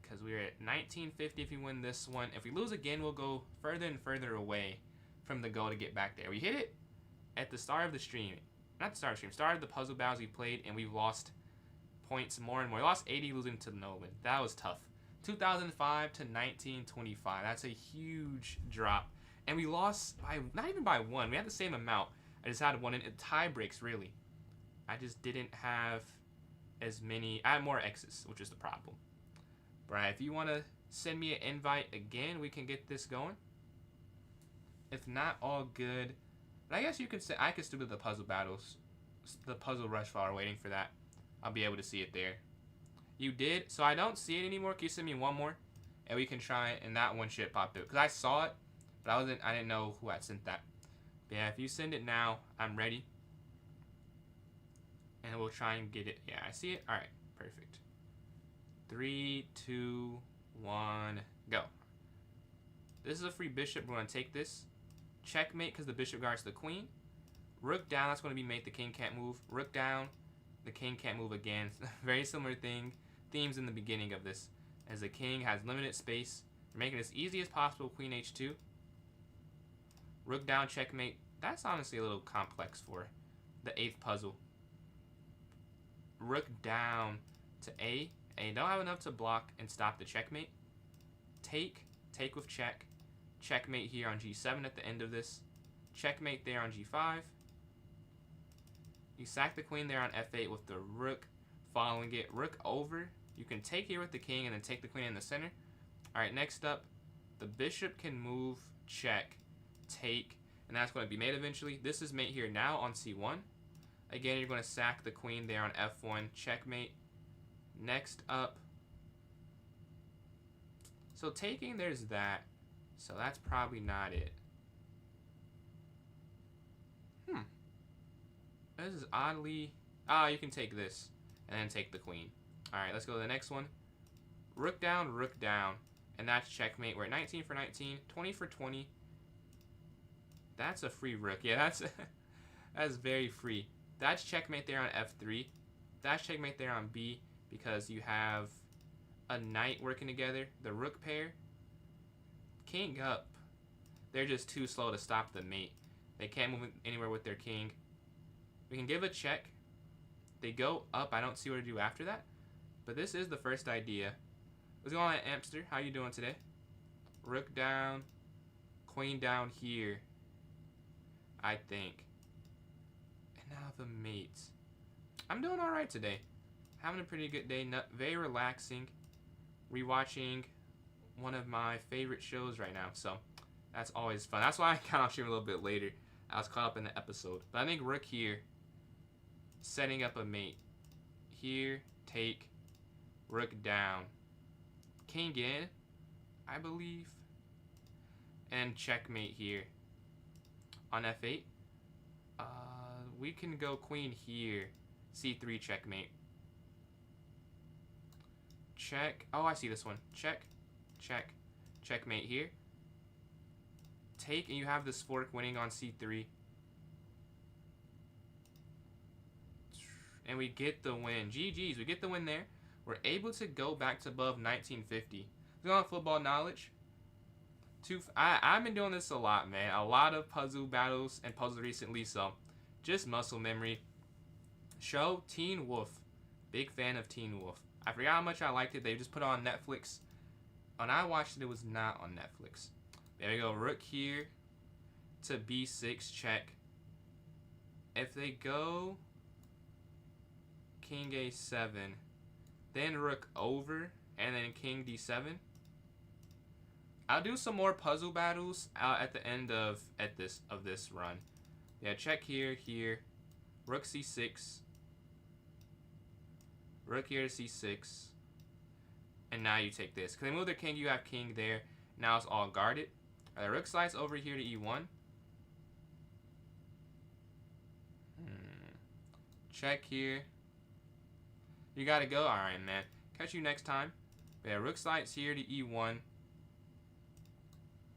Because we're at 1950 if we win this one. If we lose again, we'll go further and further away from the goal to get back there. We hit it at the start of the stream. Not the start of the stream. Start of the puzzle battles we played, and we've lost points more and more. We lost 80 losing to Nolan. That was tough. 2005 to 1925. That's a huge drop. And we lost by, not even by one. We had the same amount. I just had one in tie breaks, really. I just didn't have as many. I had more X's, which is the problem. Right, if you want to send me an invite again, we can get this going. If not, all good. But I guess you could say I could still do the puzzle battles, the puzzle rush while we're waiting for that. I'll be able to see it there. You did, so I don't see it anymore. Can you send me one more, and we can try it, and that one should pop up because I saw it, but I didn't know who had sent that. But yeah, if you send it now, I'm ready, and we'll try and get it. Yeah, I see it. All right, perfect. 3, 2, 1, go. This is a free bishop. We're going to take this. Checkmate because the bishop guards the queen. Rook down. That's going to be mate. The king can't move. Rook down. The king can't move again. Very similar themes in the beginning of this. As the king has limited space. We're making it as easy as possible. Queen h2. Rook down. Checkmate. That's honestly a little complex for the 8th puzzle. Rook down to a. And you don't have enough to block and stop the checkmate. Take with check. Checkmate here on g7 at the end of this. Checkmate there on g5. You sack the queen there on f8 with the rook following it. Rook over. You can take here with the king and then take the queen in the center. Alright, next up, the bishop can move, check, take, and that's going to be mate eventually. This is mate here now on c1. Again, you're going to sack the queen there on f1, checkmate. Next up, so taking, there's that. So that's probably not it. This is oddly, you can take this and then take the queen. All right, let's go to the next one. Rook down, and that's checkmate. We're at 19 for 19, 20 for 20. That's a free rook. Yeah, that's very free. That's checkmate there on f3. That's checkmate there on b. Because you have a knight working together. The rook pair. King up. They're just too slow to stop the mate. They can't move anywhere with their king. We can give a check. They go up. I don't see what to do after that. But this is the first idea. What's going on, Amster? How you doing today? Rook down. Queen down here. I think. And now the mates. I'm doing alright today. Having a pretty good day, very relaxing. Rewatching one of my favorite shows right now, so that's always fun. That's why I kind of stream a little bit later. I was caught up in the episode. But I think rook here, setting up a mate. Here, take, rook down. King in, I believe. And checkmate here. On f8. We can go queen here. c3 checkmate. Check. Oh, I see this one. Check. Check. Checkmate here. Take, and you have this fork winning on c3. And we get the win. GG's. We get the win there. We're able to go back to above 1950. We're on football knowledge. I've been doing this a lot, man. A lot of puzzle battles and puzzles recently, so just muscle memory. Show Teen Wolf. Big fan of Teen Wolf. I forgot how much I liked it. They just put it on Netflix. When I watched it, it was not on Netflix. There we go. Rook here to b6, check. If they go king a7, then rook over, and then king d7. I'll do some more puzzle battles at the end of this run. Yeah, check here, here, rook c6, rook here to c6, and now you take this. Because they move their king, you have king there. Now it's all guarded. Rook slides over here to e1. Check here. You gotta go. Alright, man. Catch you next time. But yeah, rook slides here to e1.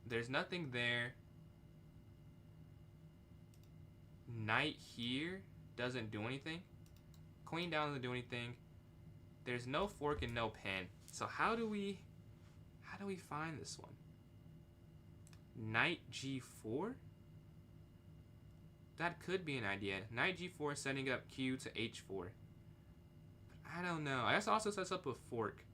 There's nothing there. Knight here doesn't do anything. Queen down doesn't do anything. There's no fork and no pin. So how do we find this one? Knight g4? That could be an idea. Knight g4 setting up q to h4. But I don't know. I guess also sets up a fork.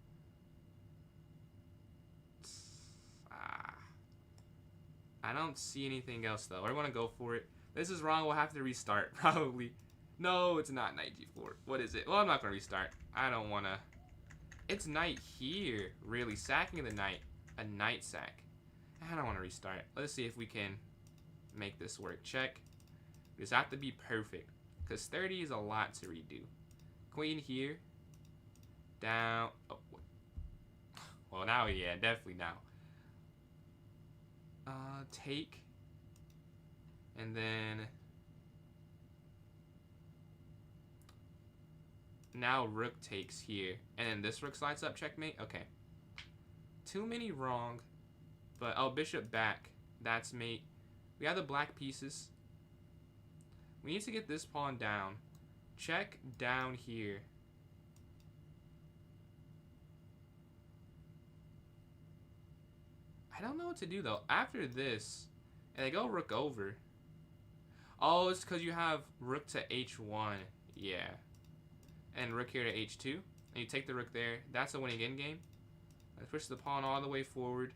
I don't see anything else though. I want to go for it. This is wrong. We'll have to restart probably. No, it's not knight g4. What is it? Well, I'm not going to restart. I don't want to. It's knight here. Really, sacking the knight. A knight sack. I don't want to restart. Let's see if we can make this work. Check. This have to be perfect because 30 is a lot to redo. Queen here. Down. Oh, well, now, yeah, definitely now. Take. And then now rook takes here. And then this rook slides up, checkmate. Okay. Too many wrong. But, oh, bishop back. That's mate. We have the black pieces. We need to get this pawn down. Check down here. I don't know what to do, though. After this, and they go rook over. Oh, it's because you have rook to h1. Yeah. And rook here to h2. And you take the rook there. That's a winning endgame. Let's push the pawn all the way forward.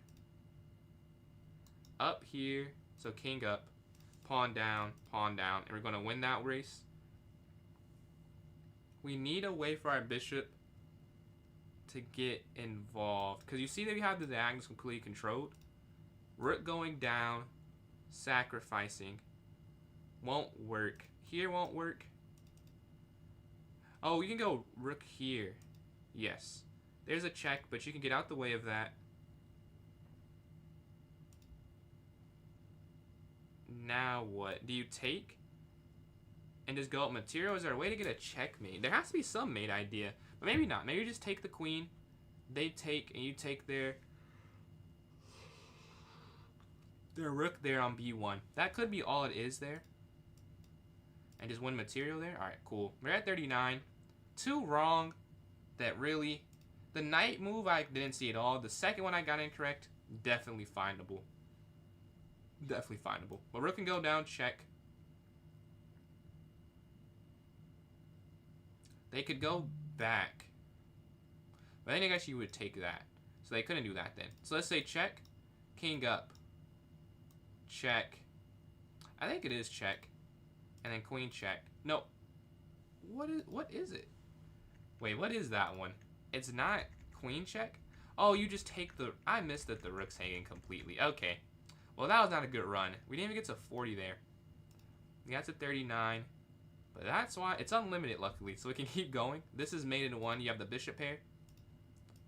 Up here. So king up. Pawn down. And we're going to win that race. We need a way for our bishop to get involved. Because you see that we have the diagonals completely controlled. Rook going down. Sacrificing. Won't work. Here won't work. Oh, you can go rook here. Yes. There's a check, but you can get out the way of that. Now what? Do you take? And just go up material? Is there a way to get a checkmate? There has to be some mate idea. But maybe not. Maybe you just take the queen. They take, and you take their rook there on b1. That could be all it is there. And just win material there. Alright, cool. We're at 39. Two wrong. That really... The knight move I didn't see at all. The second one I got incorrect. Definitely findable. Definitely findable. But rook can go down, check. They could go back. But I think I guess you would take that. So they couldn't do that then. So let's say check. King up. Check. I think it is check. And then queen check. No. What is it? Wait, what is that one? It's not queen check? Oh, you just take the... I missed that the rook's hanging completely. Okay. Well, that was not a good run. We didn't even get to 40 there. We got to 39. But that's why... It's unlimited, luckily. So we can keep going. This is mate in 1. You have the bishop pair.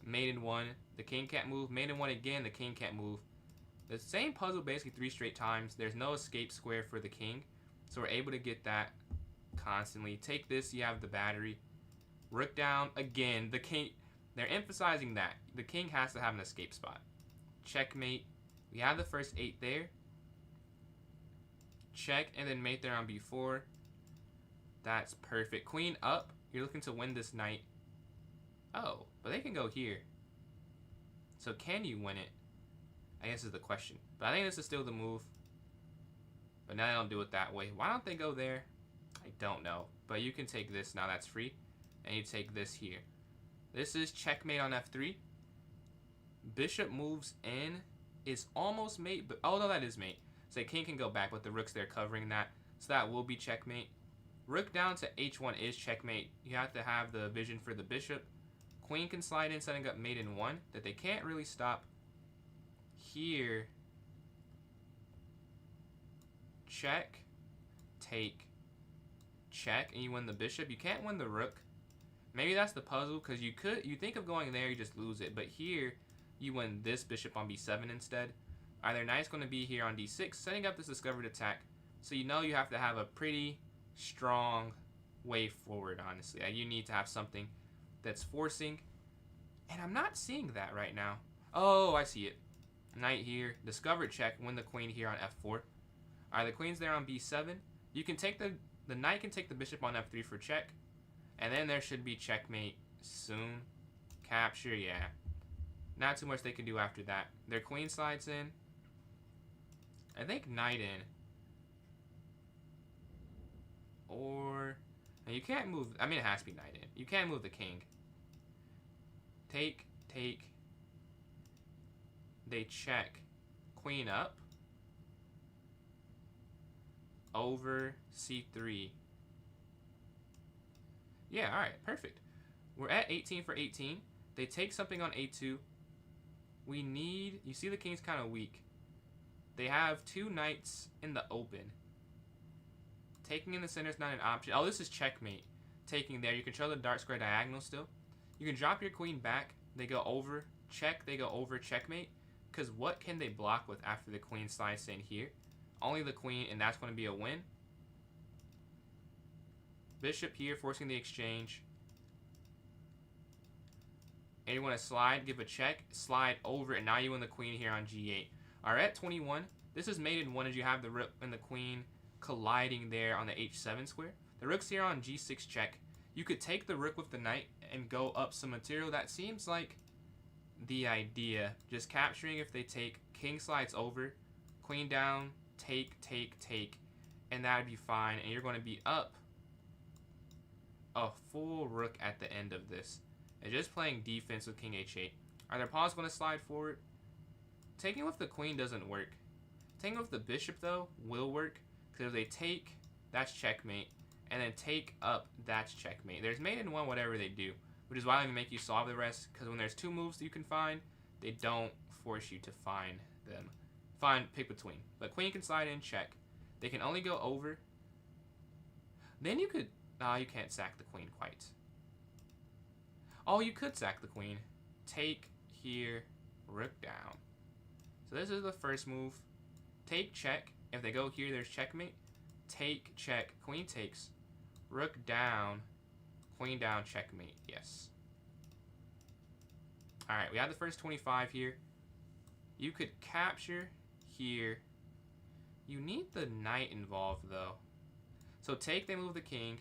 Mate in 1. The king can't move. Mate in 1 again. The king can't move. The same puzzle basically 3 straight times. There's no escape square for the king. So we're able to get that constantly. Take this. You have the battery. Rook down. Again, the king... They're emphasizing that. The king has to have an escape spot. Checkmate. We have the first 8 there. Check and then mate there on b4. That's perfect. Queen up. You're looking to win this knight. Oh, but they can go here. So can you win it? I guess is the question. But I think this is still the move. But now they don't do it that way. Why don't they go there? I don't know. But you can take this now. That's free. And you take this here. This is checkmate on f3. Bishop moves in. Is almost mate. But oh, no, that is mate. So the king can go back, but the rook's there covering that. So that will be checkmate. Rook down to h1 is checkmate. You have to have the vision for the bishop. Queen can slide in, setting up mate in 1 that they can't really stop. Here, check, take, check, and you win the bishop. You can't win the rook. Maybe that's the puzzle, because you think of going there, you just lose it. But here, you win this bishop on b7 instead. Their knight's going to be here on d6, setting up this discovered attack. So you know you have to have a pretty strong way forward, honestly. You need to have something that's forcing. And I'm not seeing that right now. Oh, I see it. Knight here, discovered check, win the queen here on f4. The queen's there on b7. You can take the knight can take the bishop on f3 for check. And then there should be checkmate soon. Capture, yeah. Not too much they can do after that. Their queen slides in. I think knight in. Or... you can't move... I mean, it has to be knight in. You can't move the king. Take, take. They check. Queen up. Over c3. Yeah, alright, perfect. We're at 18 for 18. They take something on a2. We need... you see the king's kind of weak. They have 2 knights in the open. Taking in the center is not an option. Oh, this is checkmate. Taking there. You control the dark square diagonal still. You can drop your queen back. They go over. Check. They go over. Checkmate. Because what can they block with after the queen slides in here? Only the queen, and that's going to be a win. Bishop here, forcing the exchange. And you want to slide, give a check, slide over, and now you win the queen here on g8. Alright, at 21. This is mate in 1 as you have the rook and the queen colliding there on the h7 square. The rook's here on g6 check. You could take the rook with the knight and go up some material. That seems like the idea. Just capturing if they take. King slides over. Queen down. Take, take, take. And that would be fine. And you're going to be up a full rook at the end of this. And just playing defense with king h8. Are their pawns going to slide forward? Taking with the queen doesn't work. Taking with the bishop, though, will work. Because if they take, that's checkmate. And then take up, that's checkmate. There's mate in 1 whatever they do. Which is why I even make you solve the rest. Because when there's 2 moves that you can find, they don't force you to find them. Pick between. But queen can slide in, check. They can only go over. Then you could... you can't sack the queen quite. Oh, you could sack the queen. Take here, rook down. So this is the first move. Take, check. If they go here, there's checkmate. Take, check. Queen takes. Rook down. Queen down, checkmate. Yes. Alright, we have the first 25 here. You could capture here. You need the knight involved, though. So take, they move the king.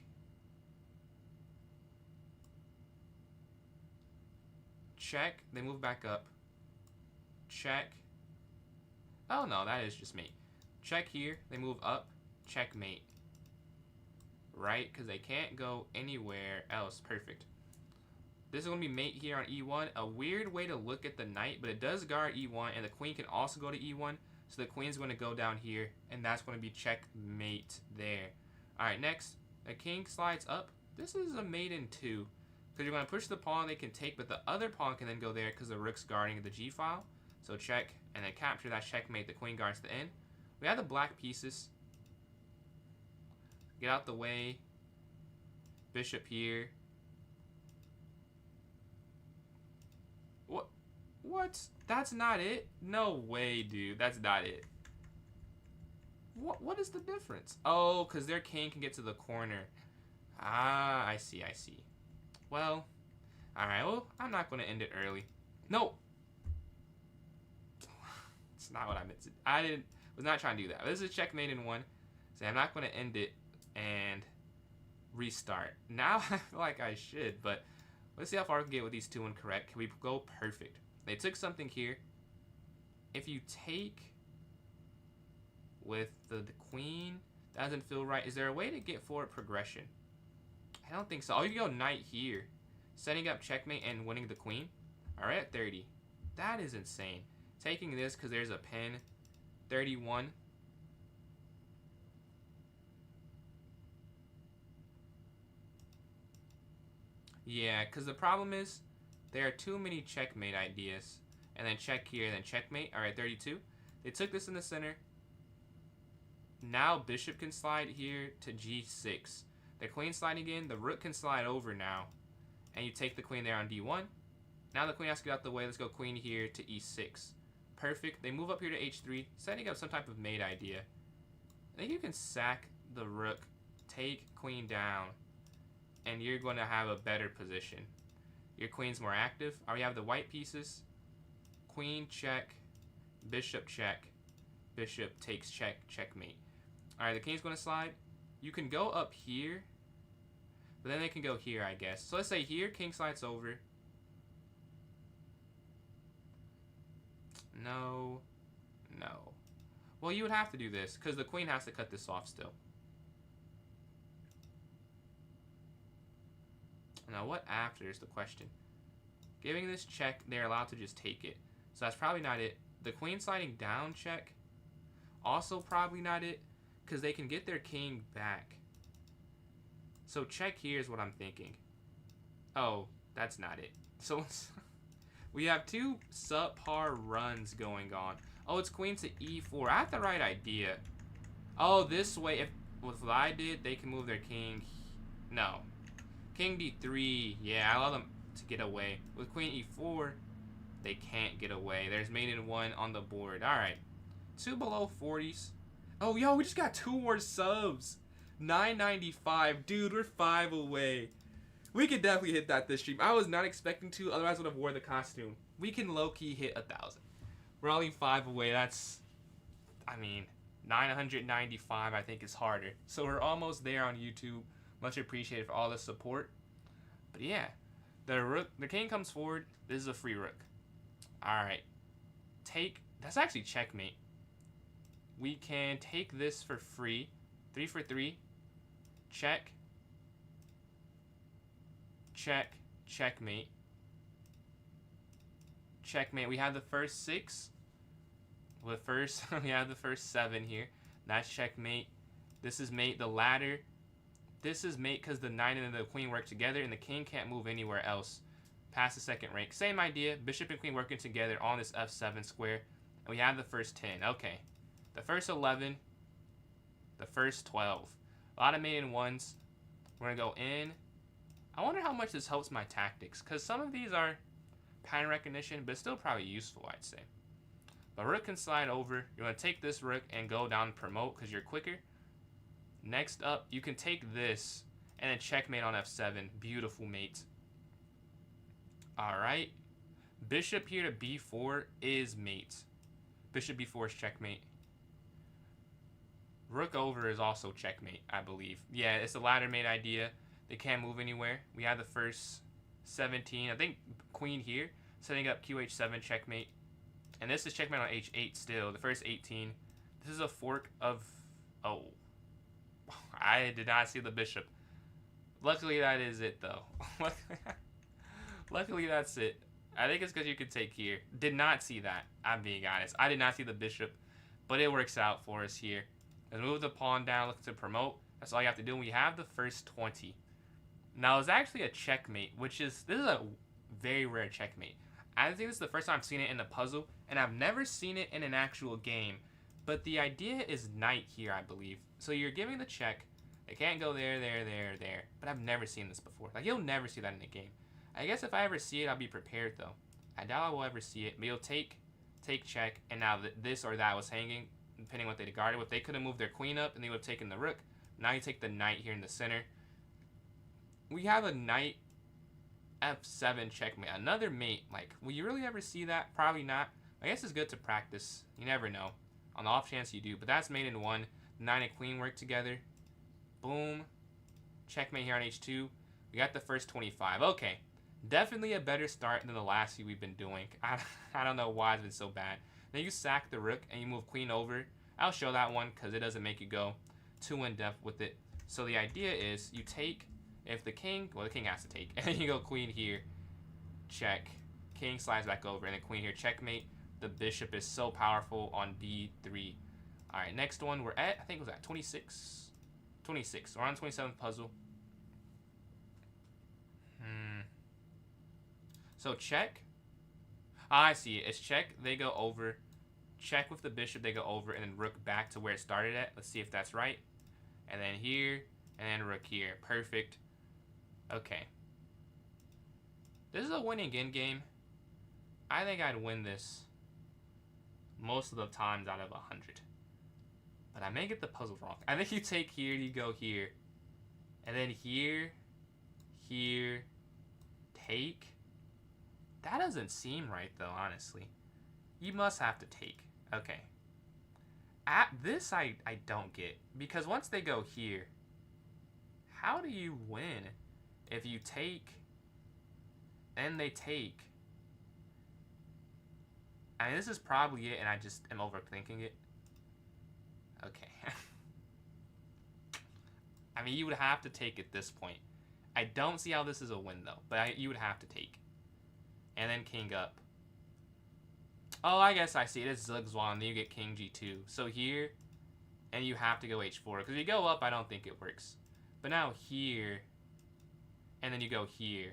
Check, they move back up. Check. Oh no, that is just mate. Check here, they move up. Checkmate. Right? Because they can't go anywhere else. Perfect. This is going to be mate here on e1. A weird way to look at the knight, but it does guard e1, and the queen can also go to e1. So the queen's going to go down here, and that's going to be checkmate there. Alright, next. The king slides up. This is a mate in 2. Because you're going to push the pawn they can take, but the other pawn can then go there because the rook's guarding the g file. So check, and then capture that checkmate. The queen guards the end. We have the black pieces. Get out the way. Bishop here. What? That's not it? No way, dude. That's not it. What is the difference? Oh, because their king can get to the corner. Ah, I see, I see. Well, alright, well, I'm not going to end it early. No! It's not what I meant to. Was not trying to do that. This is checkmate in 1. So I'm not going to end it and restart. Now I feel like I should, but let's see how far we can get with these 2 incorrect. Can we go perfect? They took something here. If you take with the queen, that doesn't feel right. Is there a way to get forward progression? I don't think so. Oh, you can go knight here. Setting up checkmate and winning the queen. Alright, at 30. That is insane. Taking this because there's a pin. 31. Yeah, because the problem is there are too many checkmate ideas. And then check here, then checkmate. All right, 32. They took this in the center. Now bishop can slide here to g6. The queen sliding in. The rook can slide over now. And you take the queen there on d1. Now the queen has to get out the way. Let's go queen here to e6. Perfect. They move up here to h3, setting up some type of mate idea. I think you can sack the rook, take queen down, and you're going to have a better position. Your queen's more active. We have the white pieces. Queen check, bishop check, bishop takes check, checkmate. Alright, the king's going to slide. You can go up here, but then they can go here, I guess. So let's say here, king slides over. No. No. Well, you would have to do this, because the queen has to cut this off still. Now, what after is the question. Giving this check, they're allowed to just take it. So that's probably not it. The queen sliding down check, also probably not it, because they can get their king back. So check here is what I'm thinking. Oh, that's not it. So we have two subpar runs going on. Oh, it's queen to e4. I have the right idea. Oh, this way, if with what I did, they can move their king. No. King d3. Yeah, I allow them to get away. With queen e4, they can't get away. There's mate in 1 on the board. All right. 2 below 40s. Oh, yo, we just got 2 more subs. 995. Dude, we're 5 away. We could definitely hit that this stream. I was not expecting to. Otherwise, I would have wore the costume. We can low-key hit 1,000. We're only 5 away. That's, I mean, 995 I think is harder. So we're almost there on YouTube. Much appreciated for all the support. But yeah, the king comes forward. This is a free rook. All right, that's actually checkmate. We can take this for free. 3 for 3. Check. Check. Checkmate. Checkmate. We have the first 6. We have the first 7 here. That's checkmate. This is mate. The ladder. This is mate because the knight and the queen work together, and the king can't move anywhere else past the second rank. Same idea. Bishop and queen working together on this f7 square. And we have the first 10. Okay. The first 11. The first 12. A lot of mate in 1s. We're going to go in. I wonder how much this helps my tactics, because some of these are pattern recognition, but still probably useful, I'd say. But rook can slide over. You're going to take this rook and go down and promote because you're quicker. Next up, you can take this and then checkmate on f7. Beautiful mate. Alright. Bishop here to b4 is mate. Bishop b4 is checkmate. Rook over is also checkmate, I believe. Yeah, it's the ladder mate idea. They can't move anywhere. We have the first 17. I think queen here. Setting up qh7 checkmate. And this is checkmate on h8 still. The first 18. This is a fork of... Oh. I did not see the bishop. Luckily, that is it, though. Luckily, that's it. I think it's because you could take here. Did not see that. I'm being honest. I did not see the bishop. But it works out for us here. Let's move the pawn down. Look to promote. That's all you have to do. We have the first 20. Now, it's actually a checkmate, which is... This is a very rare checkmate. I think this is the first time I've seen it in a puzzle. And I've never seen it in an actual game. But the idea is knight here, I believe. So you're giving the check. They can't go there, there, there, there. But I've never seen this before. Like, you'll never see that in a game. I guess if I ever see it, I'll be prepared, though. I doubt I will ever see it. But you'll take check, and now this or that was hanging, depending on what they guarded with. They could have moved their queen up, and they would have taken the rook. Now you take the knight here in the center. We have a knight f7 checkmate. Another mate. Like, will you really ever see that? Probably not. I guess it's good to practice. You never know. On the off chance you do. But that's mate in 1. Knight and queen work together. Boom. Checkmate here on h2. We got the first 25. Okay. Definitely a better start than the last few we've been doing. I don't know why it's been so bad. Then you sack the rook and you move queen over. I'll show that one because it doesn't make you go too in-depth with it. So the idea is you take, if the king, well, the king has to take. And then you go queen here. Check. King slides back over. And then queen here. Checkmate. The bishop is so powerful on b3. All right, next one. We're at, I think it was at 26. 26. We're on 27th puzzle. So check. Ah, I see. It's check. They go over. Check with the bishop. They go over, and then rook back to where it started at. Let's see if that's right. And then here, and then rook here. Perfect. Okay. This is a winning endgame. I think I'd win this most of the times out of 100. But I may get the puzzle wrong. I think you take here, you go here. And then here, here, take. That doesn't seem right though, honestly. You must have to take. Okay. At this, I don't get. Because once they go here, how do you win if you take and they take? I mean, this is probably it, and I just am overthinking it. Okay. I mean, you would have to take at this point. I don't see how this is a win, though, but you would have to take. And then king up. Oh, I guess I see it. It's Zugzwang, then you get king g2. So here, and you have to go h4. Because if you go up, I don't think it works. But now here, and then you go here.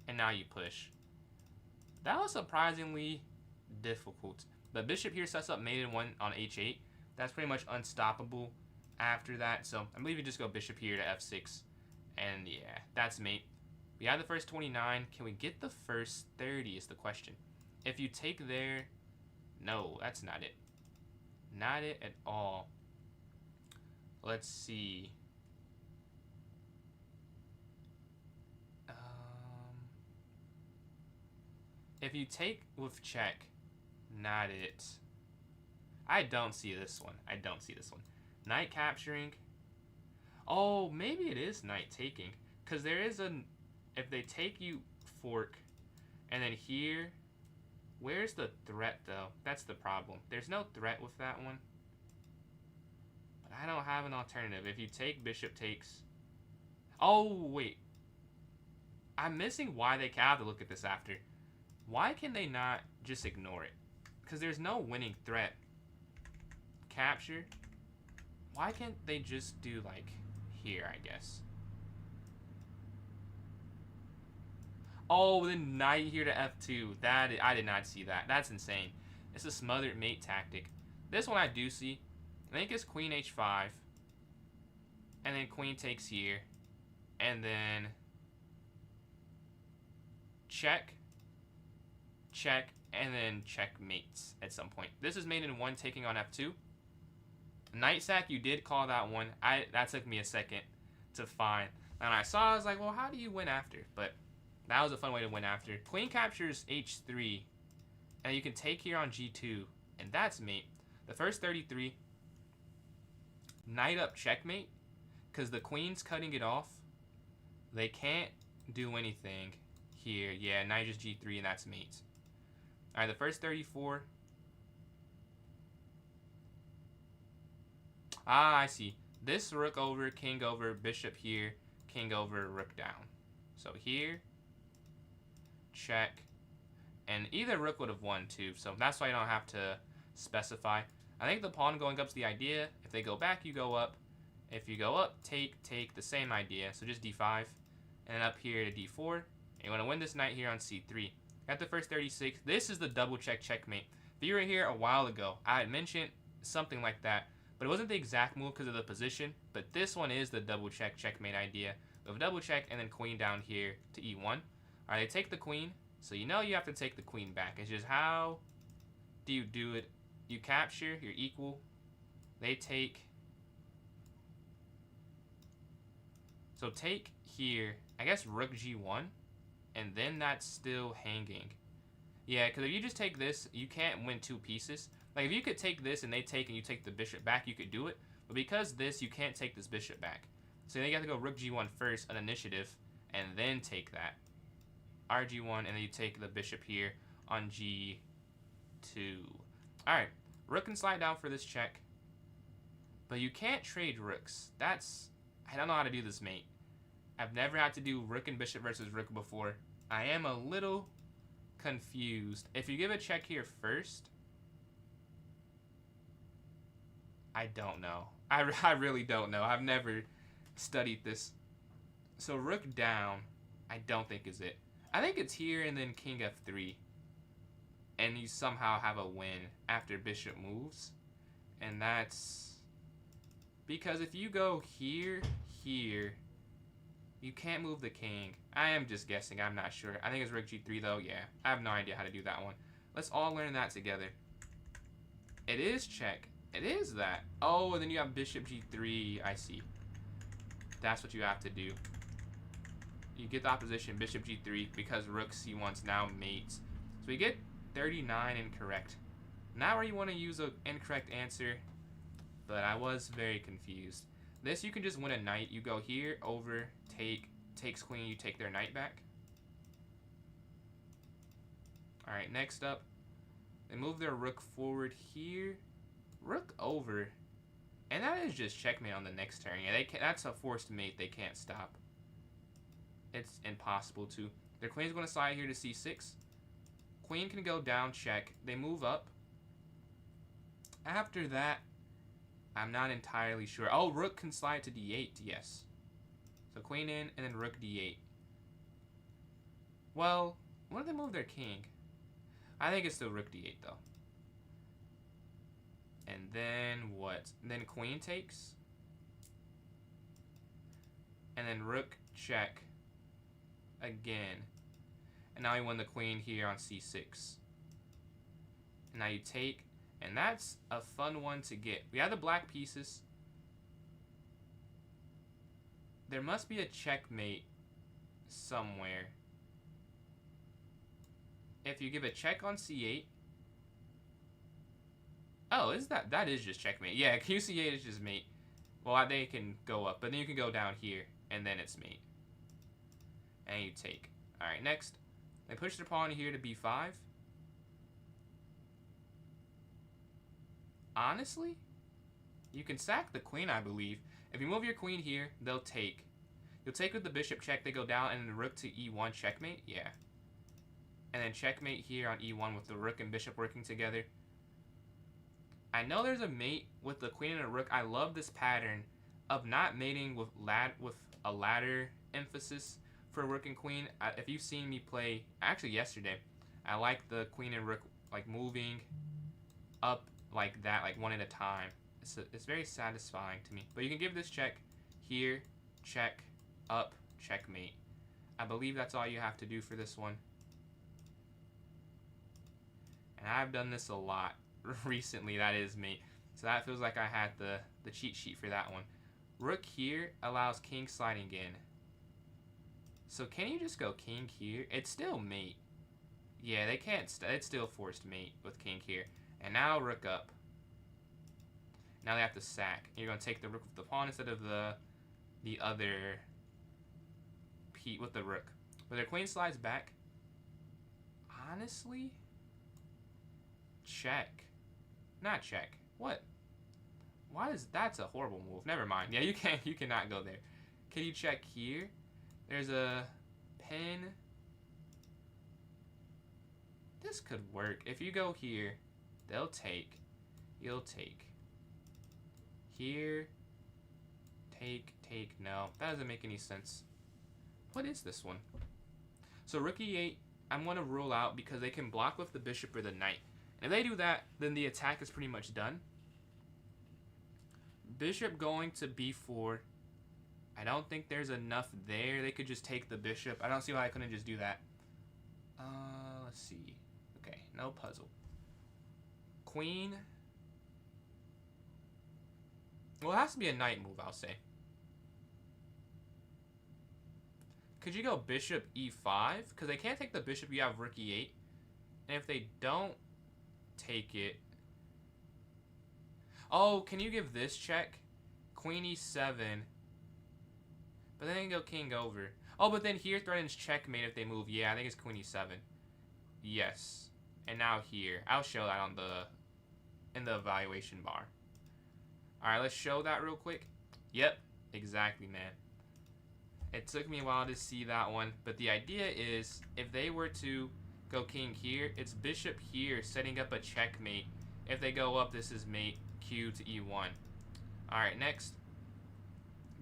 And now you push. That was surprisingly difficult. The bishop here sets up mate in 1 on h8. That's pretty much unstoppable after that. So I believe you just go bishop here to f6. And yeah, that's mate. We have the first 29. Can we get the first 30 is the question. If you take there, no, that's not it. Not it at all. Let's see. If you take with check, not it. I don't see this one. I don't see this one. Knight capturing. Oh, maybe it is knight taking. Because there is a... If they take you fork, and then here... Where's the threat, though? That's the problem. There's no threat with that one. But I don't have an alternative. If you take, bishop takes... Oh, wait. I'm missing why they have to look at this after. Why can they not just ignore it? Because there's no winning threat. Capture. Why can't they just do, like, here, I guess? Oh, then knight here to f2. I did not see that. That's insane. It's a smothered mate tactic. This one I do see. I think it's queen h5. And then queen takes here. And then... check. Check. And then checkmates at some point. This is mate in 1 taking on f2. Knight sack, you did call that one. That took me a second to find. And I saw, I was like, well, how do you win after? But that was a fun way to win after. Queen captures h3. And you can take here on g2. And that's mate. The first 33. Knight up checkmate. Because the queen's cutting it off. They can't do anything here. Yeah, knight just g3 and that's mate. Alright, the first 34. Ah, I see. This rook over, king over, bishop here, king over, rook down. So here, check. And either rook would have won too, so that's why you don't have to specify. I think the pawn going up is the idea. If they go back, you go up. If you go up, take, the same idea. So just d5. And then up here to d4. And you want to win this knight here on c3. At the first 36, this is the double checkmate. If you were here a while ago, I had mentioned something like that. But it wasn't the exact move because of the position. But this one is the double checkmate idea. We have double check and then queen down here to e1. Alright, they take the queen. So you know you have to take the queen back. It's just how do you do it? You capture, you're equal. They take. So take here, I guess rook g1. And then that's still hanging. Yeah, because if you just take this, you can't win two pieces. Like, if you could take this and they take and you take the bishop back, you could do it. But because this, you can't take this bishop back. So then you have to go rook g1 first, an initiative, and then take that. rg1, and then you take the bishop here on g2. Alright, rook can slide down for this check. But you can't trade rooks. I don't know how to do this, mate. I've never had to do rook and bishop versus rook before. I am a little confused. If you give a check here first... I don't know. I really don't know. I've never studied this. So rook down, I don't think is it. I think it's here and then king f3. And you somehow have a win after bishop moves. And that's because if you go here, here, you can't move the king. I am just guessing. I'm not sure. I think it's rook g3 though. Yeah, I have no idea how to do that one. Let's all learn that together. It is check. It is that. Oh, and then you have bishop g3. I see. That's what you have to do. You get the opposition, bishop g3, because rook c1's now mates. So we get 39 incorrect. Not where you want to use an incorrect answer, but I was very confused. This, you can just win a knight. You go here, over, take, takes queen, you take their knight back. Alright, next up, they move their rook forward here. Rook over. And that is just checkmate on the next turn. Yeah, that's a forced mate they can't stop. It's impossible to. Their queen's going to slide here to c6. Queen can go down, check. They move up. After that, I'm not entirely sure. Oh, rook can slide to d8, yes. So queen in, and then rook d8. Well, when do they move their king? I think it's still rook d8, though. And then what? And then queen takes. And then rook check again. And now you win the queen here on c6. And now you take. And that's a fun one to get. We have the black pieces. There must be a checkmate somewhere. If you give a check on c8. Oh, is that is just checkmate. Yeah, qc8 is just mate. Well, they can go up, but then you can go down here, and then it's mate. And you take. Alright, next. They push their pawn here to b5. Honestly, you can sack the queen, I believe. If you move your queen here, they'll take. You'll take with the bishop check, they go down, and then rook to e1 checkmate. Yeah. And then checkmate here on e1 with the rook and bishop working together. I know there's a mate with the queen and a rook. I love this pattern of not mating with a ladder emphasis for rook and queen. If you've seen me play, actually yesterday, I like the queen and rook like moving up like that, like one at a time. It's very satisfying to me. But you can give this check here, check, up, checkmate. I believe that's all you have to do for this one. And I've done this a lot recently, that is me. So that feels like I had the cheat sheet for that one. Rook here allows king sliding in. So can you just go king here? It's still mate. Yeah, they can't. It's still forced mate with king here. And now rook up. Now they have to sack. You're going to take the rook with the pawn instead of the other with the rook. But their queen slides back. Honestly, check. Not check. What? Why is that's a horrible move? Never mind. Yeah, you cannot go there. Can you check here? There's a pin. This could work. If you go here, they'll take. You'll take. Here. Take. No, that doesn't make any sense. What is this one? So rook e8, I'm going to rule out because they can block with the bishop or the knight. And if they do that, then the attack is pretty much done. Bishop going to b4. I don't think there's enough there. They could just take the bishop. I don't see why I couldn't just do that. Let's see. Okay, no puzzle. Queen. Well, it has to be a knight move, I'll say. Could you go bishop e5? Because they can't take the bishop. You have rook e8. And if they don't take it... Oh, can you give this check? Queen e7. But then they can go king over. Oh, but then here threatens checkmate if they move. Yeah, I think it's queen e7. Yes. And now here. I'll show that on in the evaluation bar. Alright, let's show that real quick. Yep, exactly, man. It took me a while to see that one. But the idea is, if they were to go king here, it's bishop here setting up a checkmate. If they go up, this is mate q to e1. Alright, next.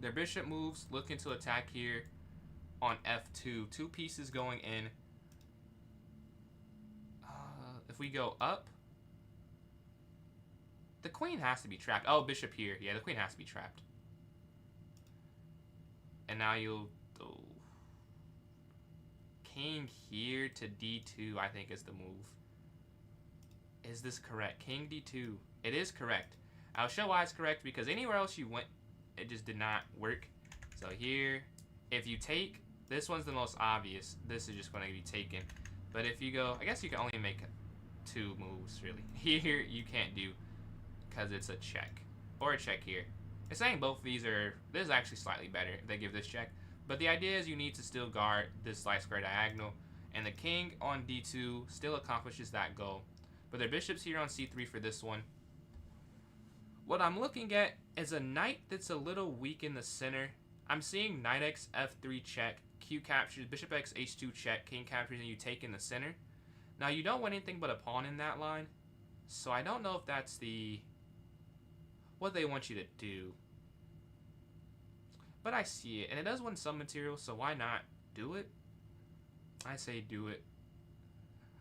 Their bishop moves, looking to attack here on f2. 2 pieces going in. we go up, the queen has to be trapped. Oh, bishop here. Yeah, the queen has to be trapped. And now you'll... Oh, king here to d2, I think, is the move. Is this correct? King d2. It is correct. I'll show why it's correct, because anywhere else you went, it just did not work. So here, if you take, this one's the most obvious. This is just going to be taken. But if you go, I guess you can only make 2 moves, really. Here, you can't do, because it's a check. Or a check here. It's saying both of these are, this is actually slightly better if they give this check. But the idea is you need to still guard this light square diagonal. And the king on d2 still accomplishes that goal. But their bishop's here on c3 for this one. What I'm looking at is a knight that's a little weak in the center. I'm seeing knight x f3 check, q captures, bishop x h2 check, king captures, and you take in the center. Now you don't want anything but a pawn in that line. So I don't know if that's what they want you to do. But I see it, and it does win some material, so why not do it? I say do it.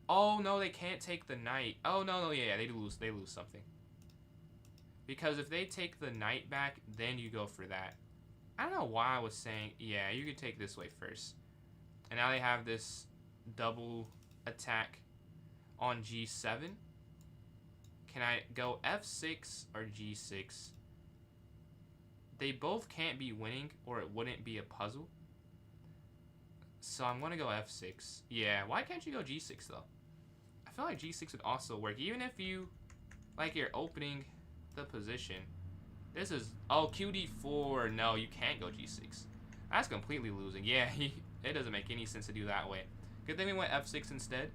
Oh no, they can't take the knight. Oh no, yeah, they lose something. Because if they take the knight back, then you go for that. I don't know why I was saying, yeah, you could take this way first. And now they have this double attack on g7. Can I go f6 or g6? They both can't be winning, or it wouldn't be a puzzle. So I'm going to go f6. Yeah, why can't you go g6, though? I feel like g6 would also work. Even if you, like, you're opening the position. This is, oh, qd4. No, you can't go g6. That's completely losing. Yeah, it doesn't make any sense to do that way. Good thing we went f6 instead.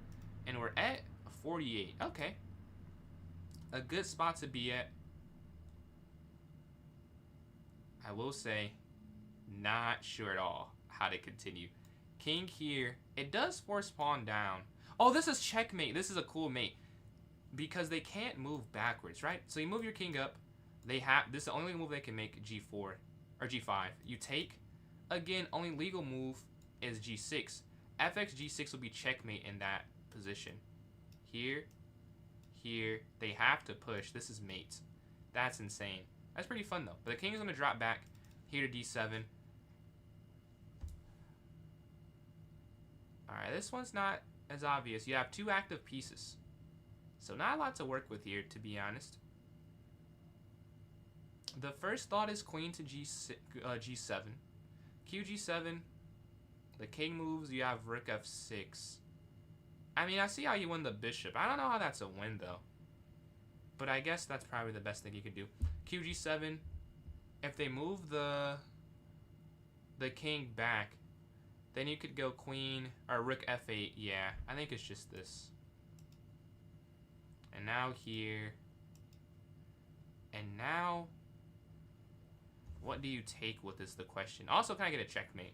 And we're at 48. Okay. A good spot to be at. I will say, not sure at all how to continue. King here. It does force pawn down. Oh, this is checkmate. This is a cool mate. Because they can't move backwards, right? So you move your king up. This is the only move they can make, g4 or g5. You take. Again, only legal move is g6. fx g6 will be checkmate in that position. Here. They have to push. This is mate. That's insane. That's pretty fun, though. But the king is going to drop back here to d7. Alright, this one's not as obvious. You have 2 active pieces. So not a lot to work with here, to be honest. The first thought is queen to g7. Qg7. The king moves. You have rook f6. I mean, I see how you win the bishop. I don't know how that's a win, though. But I guess that's probably the best thing you could do. Qg7. If they move the king back, then you could go queen or rook f8. Yeah, I think it's just this. And now here. And now, what do you take with is the question. Also, can I get a checkmate?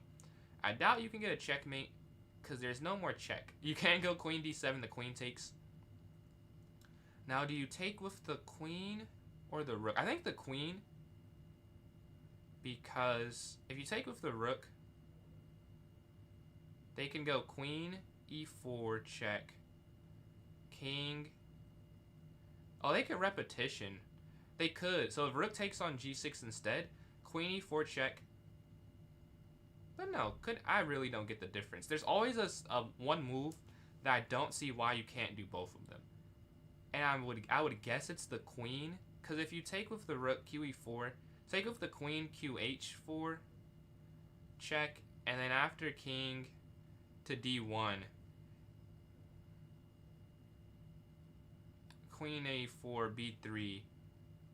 I doubt you can get a checkmate because there's no more check. You can't go queen d7, the queen takes. Now, do you take with the queen or the rook? I think the queen, because if you take with the rook, they can go queen e4 check, king. Oh, they could repetition. They could. So if rook takes on g6 instead, queen e4 check. But no, I really don't get the difference. There's always a one move that I don't see why you can't do both of them. And I would guess it's the queen, because if you take with the rook qe4, take with the queen qh4 check, and then after king to d1, queen a4 b3.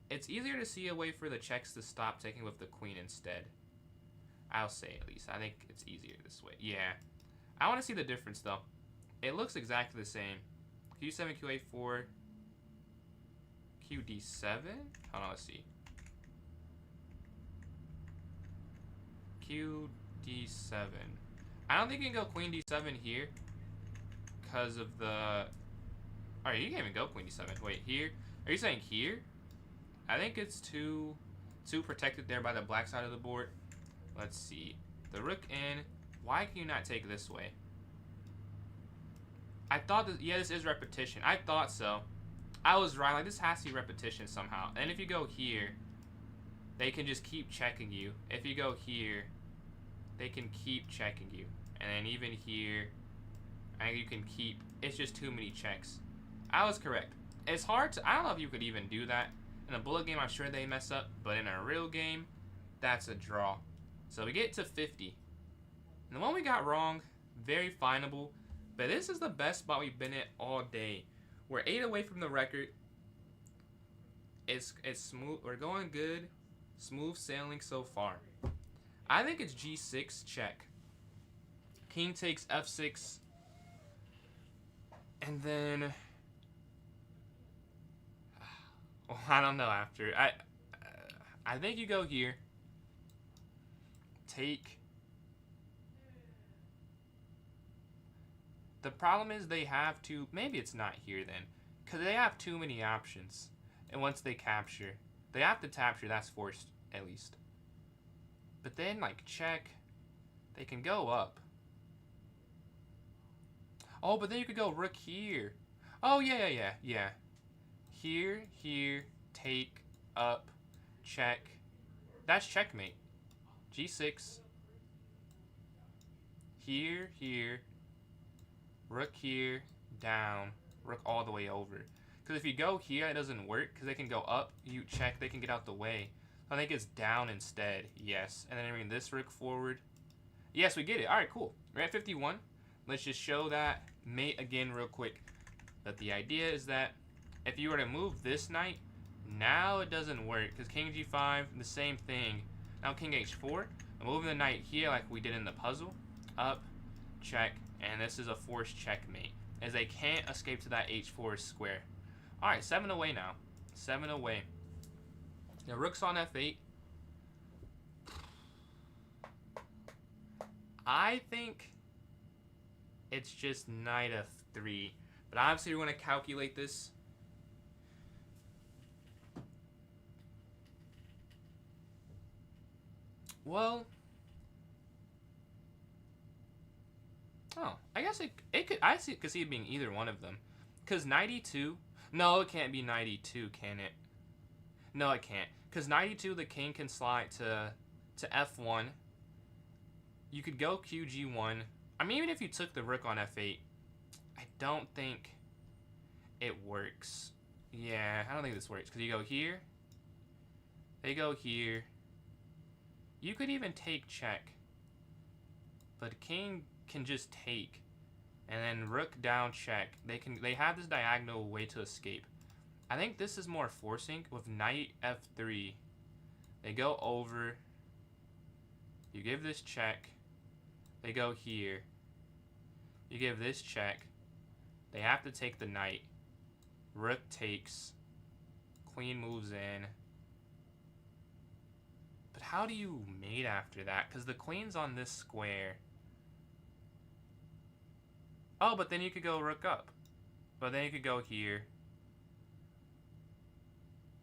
It's easier to see a way for the checks to stop taking with the queen instead. I'll say, at least. I think it's easier this way. Yeah. I want to see the difference, though. It looks exactly the same. q7, qa4, qd7. Hold on, let's see. qd7. I don't think you can go queen d7 here because of the... Alright, you can't even go queen d7. Wait, here? Are you saying here? I think it's too protected there by the black side of the board. Let's see. The rook in. Why can you not take this way? I thought that, yeah, this is repetition. I thought so. I was right. Like, this has to be repetition somehow. And if you go here, they can just keep checking you. If you go here, they can keep checking you. And then even here, and you can keep, it's just too many checks. I was correct. It's hard to, I don't know if you could even do that. In a bullet game, I'm sure they mess up. But in a real game, that's a draw. So we get to 50. And the one we got wrong, very findable. But this is the best spot we've been at all day. We're 8 away from the record. It's smooth. We're going good. Smooth sailing so far. I think it's G6 check. King takes F6. And then... well, I don't know after. I think you go here. Take... The problem is they have to... maybe it's not here then. Because they have too many options. And once they capture... they have to capture, that's forced, at least. But then, like, check. They can go up. Oh, but then you could go rook here. Oh, yeah. Here, take, up, check. That's checkmate. G6. Here. Rook here, down, rook all the way over. Because if you go here, it doesn't work. Because they can go up, you check, they can get out the way. I think it's down instead. Yes. And then bring this rook forward. Yes, we get it. All right, cool. We're at 51. Let's just show that mate again real quick. But the idea is that if you were to move this knight, now it doesn't work. Because king g5, the same thing. Now king h4. I'm moving the knight here like we did in the puzzle. Up, check. And this is a forced checkmate, as they can't escape to that h4 square. Alright, 7 away now. 7 away. Now, rook's on f8. I think it's just knight f3. But obviously, we're going to calculate this. Well... oh, I guess it could. I could see it being either one of them. Because 92. No, it can't be 92, can it? No, it can't. Because 92, the king can slide to f1. You could go qg1. I mean, even if you took the rook on f8, I don't think it works. Yeah, I don't think this works. Because you go here. They go here. You could even take check. But king can just take, and then rook down check. They have this diagonal way to escape. I think this is more forcing with knight f3. They go over. You give this check. They go here. You give this check. They have to take the knight. Rook takes. Queen moves in. But how do you mate after that? Because the queen's on this square. Oh, but then you could go rook up. But then you could go here.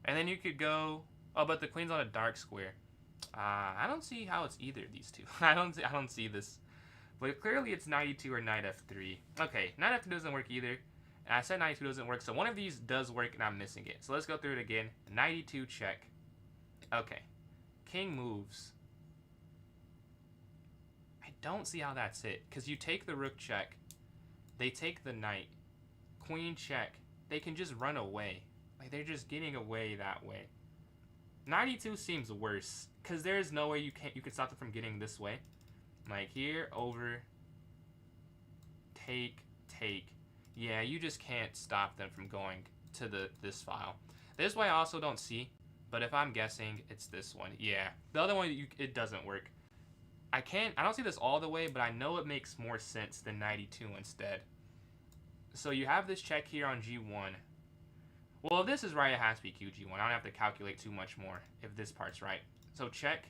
And then you could go... oh, but the queen's on a dark square. I don't see how it's either of these two. I don't see this. But clearly it's 92 or knight f3. Okay, knight f3 doesn't work either. And I said 92 doesn't work, so one of these does work and I'm missing it. So let's go through it again. 92 check. Okay. King moves. I don't see how that's it. Because you take the rook check. They take the knight. Queen check. They can just run away. Like, they're just getting away that way. 92 seems worse. Because there's no way you could stop them from getting this way. Like, here, over. Take. Yeah, you just can't stop them from going to this file. This way I also don't see. But if I'm guessing, it's this one. Yeah. The other one, it doesn't work. I don't see this all the way, but I know it makes more sense than 92 instead. So you have this check here on G1. Well, if this is right, it has to be QG1. I don't have to calculate too much more if this part's right. So check.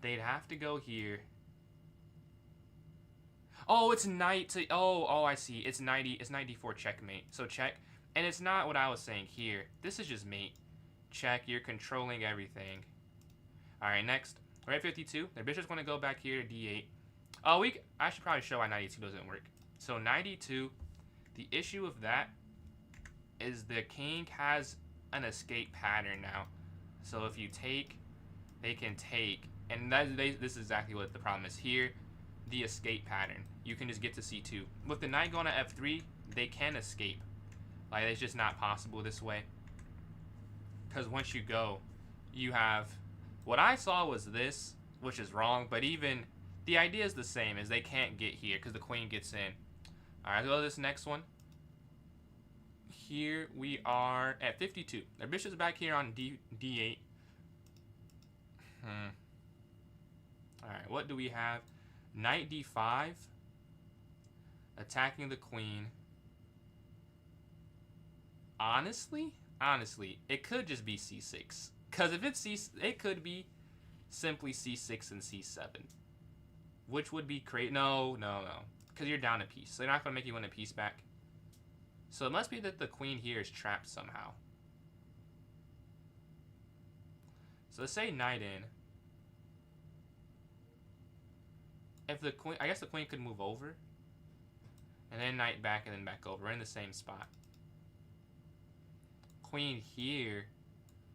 They'd have to go here. Oh, it's knight to... oh, I see. It's 90. It's 94 checkmate. So check. And it's not what I was saying here. This is just mate. Check. You're controlling everything. All right, next. We're at 52. Their bishop's going to go back here to d8. Oh, I should probably show why 92 doesn't work. So 92, The issue with that is the king has an escape pattern now. So if you take, they can take, and this is exactly what the problem is here. The escape pattern. You can just get to c2. With the knight going to f3, they can escape. Like, it's just not possible this way. Because once you go, you have... What I saw was this, which is wrong, but even... The idea is the same, is they can't get here because the queen gets in. Alright, let's go to this next one. Here we are at 52. Their bishop's back here on d8. Alright, what do we have? Knight d5. Attacking the queen. Honestly, it could just be c6. Because if it's it could be simply c6 and c7. Which would be great. No. Because you're down a piece. So they're not going to make you win a piece back. So it must be that the queen here is trapped somehow. So let's say knight in. If the queen, I guess the queen could move over. And then knight back and then back over. We're in the same spot. Queen here.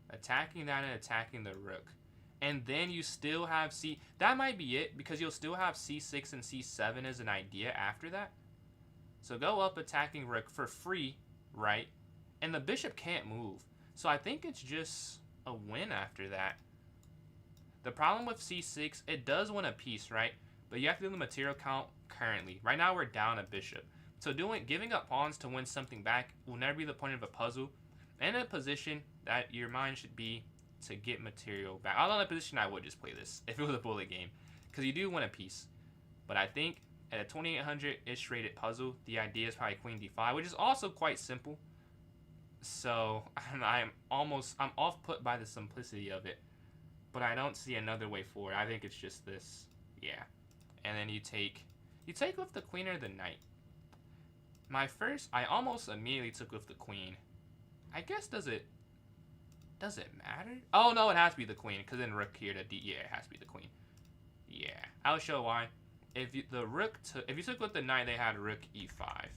Attacking that and attacking the rook. And then you still have c... That might be it, because you'll still have c6 and c7 as an idea after that. So go up attacking rook for free, right? And the bishop can't move. So I think it's just a win after that. The problem with c6, it does win a piece, right? But you have to do the material count currently. Right now we're down a bishop. So giving up pawns to win something back will never be the point of a puzzle. And a position that your mind should be to get material back. Although in a position I would just play this if it was a bullet game. Because you do win a piece. But I think at a 2800-ish rated puzzle, the idea is probably queen d5, which is also quite simple. So I'm off put by the simplicity of it. But I don't see another way forward. I think it's just this. Yeah. And then you take with the queen or the knight. I almost immediately took with the queen. I guess does it matter? Oh no, it has to be the queen, because then rook here to d. Yeah, it has to be the queen. Yeah, I'll show why. If you took with the knight, they had rook e5.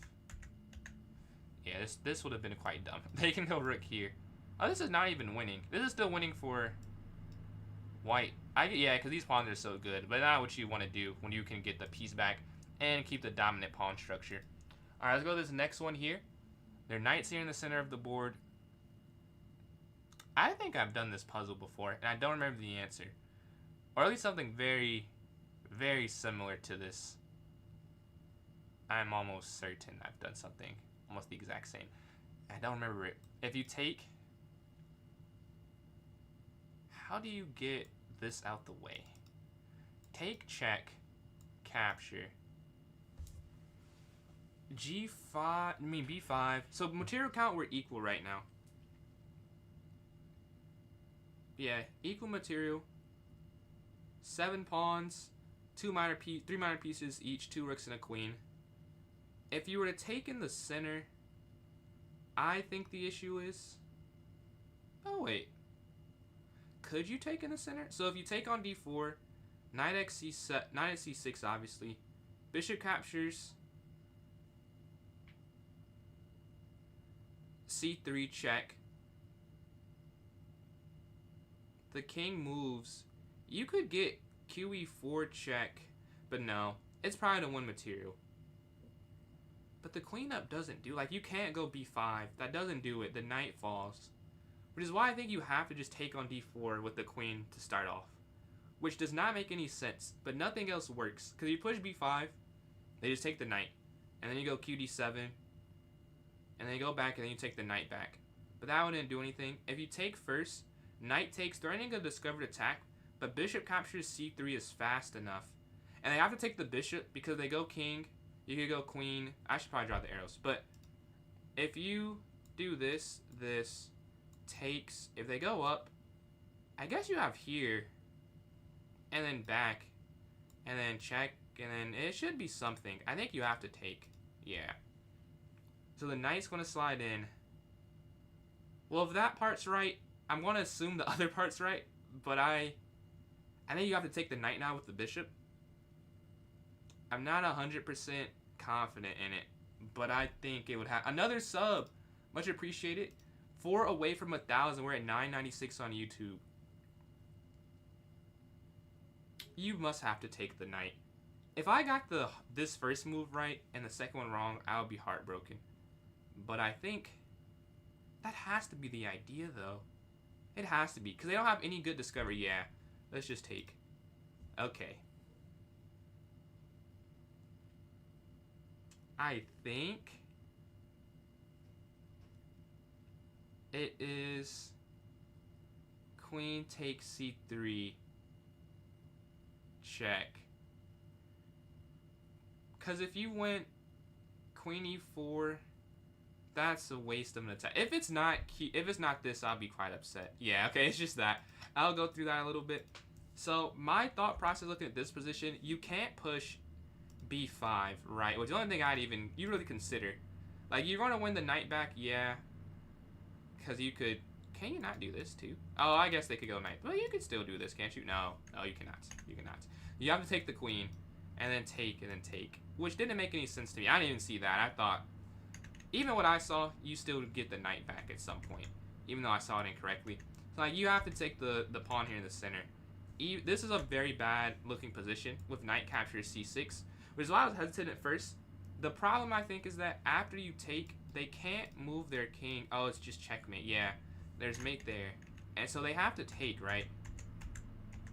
Yeah, this would have been quite dumb. They can go rook here. Oh, this is not even winning. This is still winning for white. Yeah, because these pawns are so good, but not what you want to do when you can get the piece back and keep the dominant pawn structure. All right, let's go to this next one here. Their knight's here in the center of the board. I think I've done this puzzle before, and I don't remember the answer. Or at least something very, very similar to this. I'm almost certain I've done something almost the exact same. I don't remember it. If you take... How do you get this out the way? Take, check, capture. B5. So material count, we're equal right now. Yeah, equal material. 7 pawns, 3 minor pieces each, 2 rooks and a queen. If you were to take in the center, I think the issue is... Oh, wait. Could you take in the center? So if you take on d4, knight at c6, obviously. Bishop captures. c3 check. The king moves. You could get qe4 check, but no. It's probably the one material. But the queen up doesn't do... Like, you can't go b5. That doesn't do it. The knight falls. Which is why I think you have to just take on d4 with the queen to start off. Which does not make any sense. But nothing else works. Because you push b5, they just take the knight. And then you go qd7. And then you go back and then you take the knight back. But that wouldn't do anything. If you take first, knight takes, threatening a discovered attack. But bishop captures c3 is fast enough. And they have to take the bishop because they go king. You could go queen. I should probably draw the arrows. But if you do this takes, if they go up, I guess you have here, and then back, and then check, and then it should be something. I think you have to take. Yeah. So the knight's going to slide in. Well, if that part's right, I'm going to assume the other part's right, but I think you have to take the knight now with the bishop. I'm not 100% confident in it. but I think it would have another sub. Much appreciated. 4 away from 1,000. We're at 996 on YouTube. You must have to take the knight. If I got this first move right and the second one wrong, I would be heartbroken. But I think that has to be the idea, though. It has to be, because they don't have any good discovery. Yeah, let's just take. Okay. I think it is queen takes c3. Check. Because if you went queen e4, that's a waste of an attack. If it's not this, I'll be quite upset. Yeah, okay, it's just that. I'll go through that a little bit. So my thought process looking at this position, you can't push b5, right? Which is the only thing you really consider. Like, you're going to win the knight back, yeah. Because you could... Can you not do this, too? Oh, I guess they could go knight. Well, you could still do this, can't you? No. No, you cannot. You cannot. You have to take the queen, and then take, and then take. Which didn't make any sense to me. I didn't even see that. I thought... Even what I saw, you still get the knight back at some point. Even though I saw it incorrectly. So, like, you have to take the pawn here in the center. This is a very bad looking position with knight captures c6. Which is why I was hesitant at first. The problem, I think, is that after you take, they can't move their king. Oh, it's just checkmate. Yeah. There's mate there. And so they have to take, right?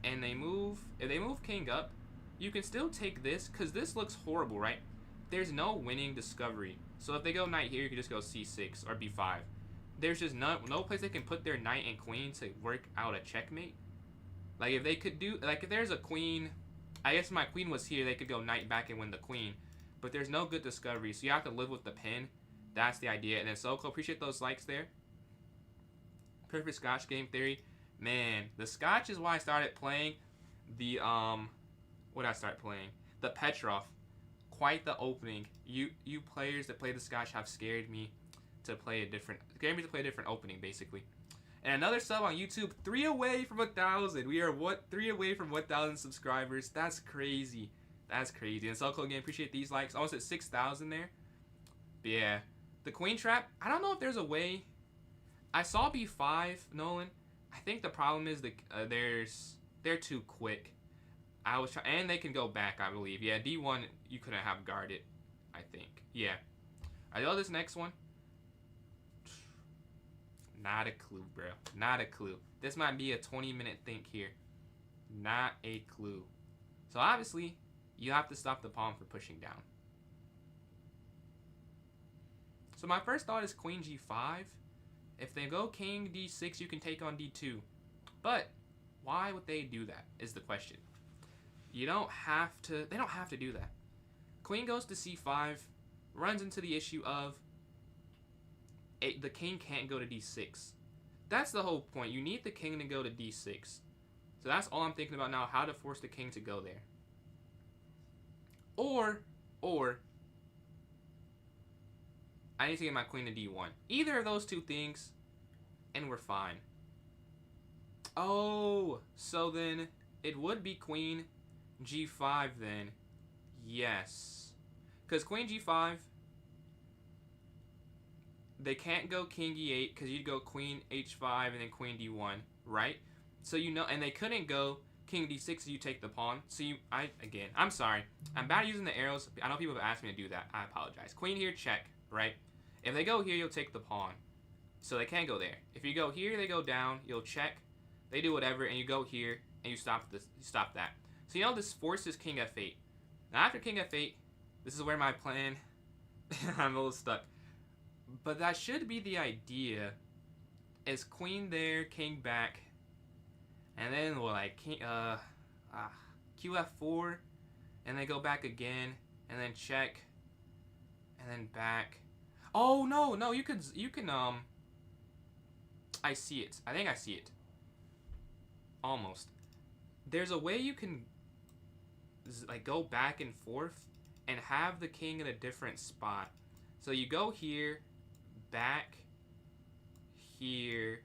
And they move... If they move king up, you can still take this, because this looks horrible, right? There's no winning discovery. So if they go knight here, you can just go c6 or b5. There's just no place they can put their knight and queen to work out a checkmate. Like, if they could do... Like, if there's a queen... I guess if my queen was here, they could go knight back and win the queen. But there's no good discovery, so you have to live with the pin. That's the idea. And then Soko, appreciate those likes there. Perfect Scotch game theory. Man, the Scotch is why I started playing the, what did I start playing? The Petrov. Quite the opening. You players that play the Scotch have scared me to play a different opening, basically. And another sub on YouTube, 3 away from 1,000. We are 3 away from 1,000 subscribers. That's crazy. That's crazy. And Soko again, appreciate these likes. Almost at 6,000 there. But yeah, the queen trap. I don't know if there's a way. I saw b5, Nolan. I think the problem is they're too quick. And they can go back, I believe. Yeah, d1 you couldn't have guarded, I think. Yeah. I know this next one. Not a clue, bro. Not a clue. This might be a 20-minute think here. Not a clue. So obviously, you have to stop the pawn from pushing down. So my first thought is queen g5. If they go king d6, you can take on d2. But why would they do that is the question. You don't have to... They don't have to do that. Queen goes to c5. Runs into the issue of... the king can't go to d6. That's the whole point. You need the king to go to d6. So that's all I'm thinking about now. How to force the king to go there. Or... I need to get my queen to d1. Either of those two things, and we're fine. Oh, so then it would be queen g5 then. Yes. Because queen g5, they can't go king e8 because you'd go queen h5 and then queen d1, right? So you know, and they couldn't go king d6 so you take the pawn. So I'm sorry. I'm bad at using the arrows. I know people have asked me to do that. I apologize. Queen here, check, right? If they go here, you'll take the pawn. So they can't go there. If you go here, they go down. You'll check. They do whatever, and you go here, and you stop that. So you know this forces king f8. Now after king f8, this is where my plan... I'm a little stuck. But that should be the idea. Is queen there, king back, and then we'll like qf4, and then go back again, and then check, and then back. Oh no, you can I see it. I think I see it. Almost. There's a way you can like go back and forth and have the king in a different spot. So you go here, back here,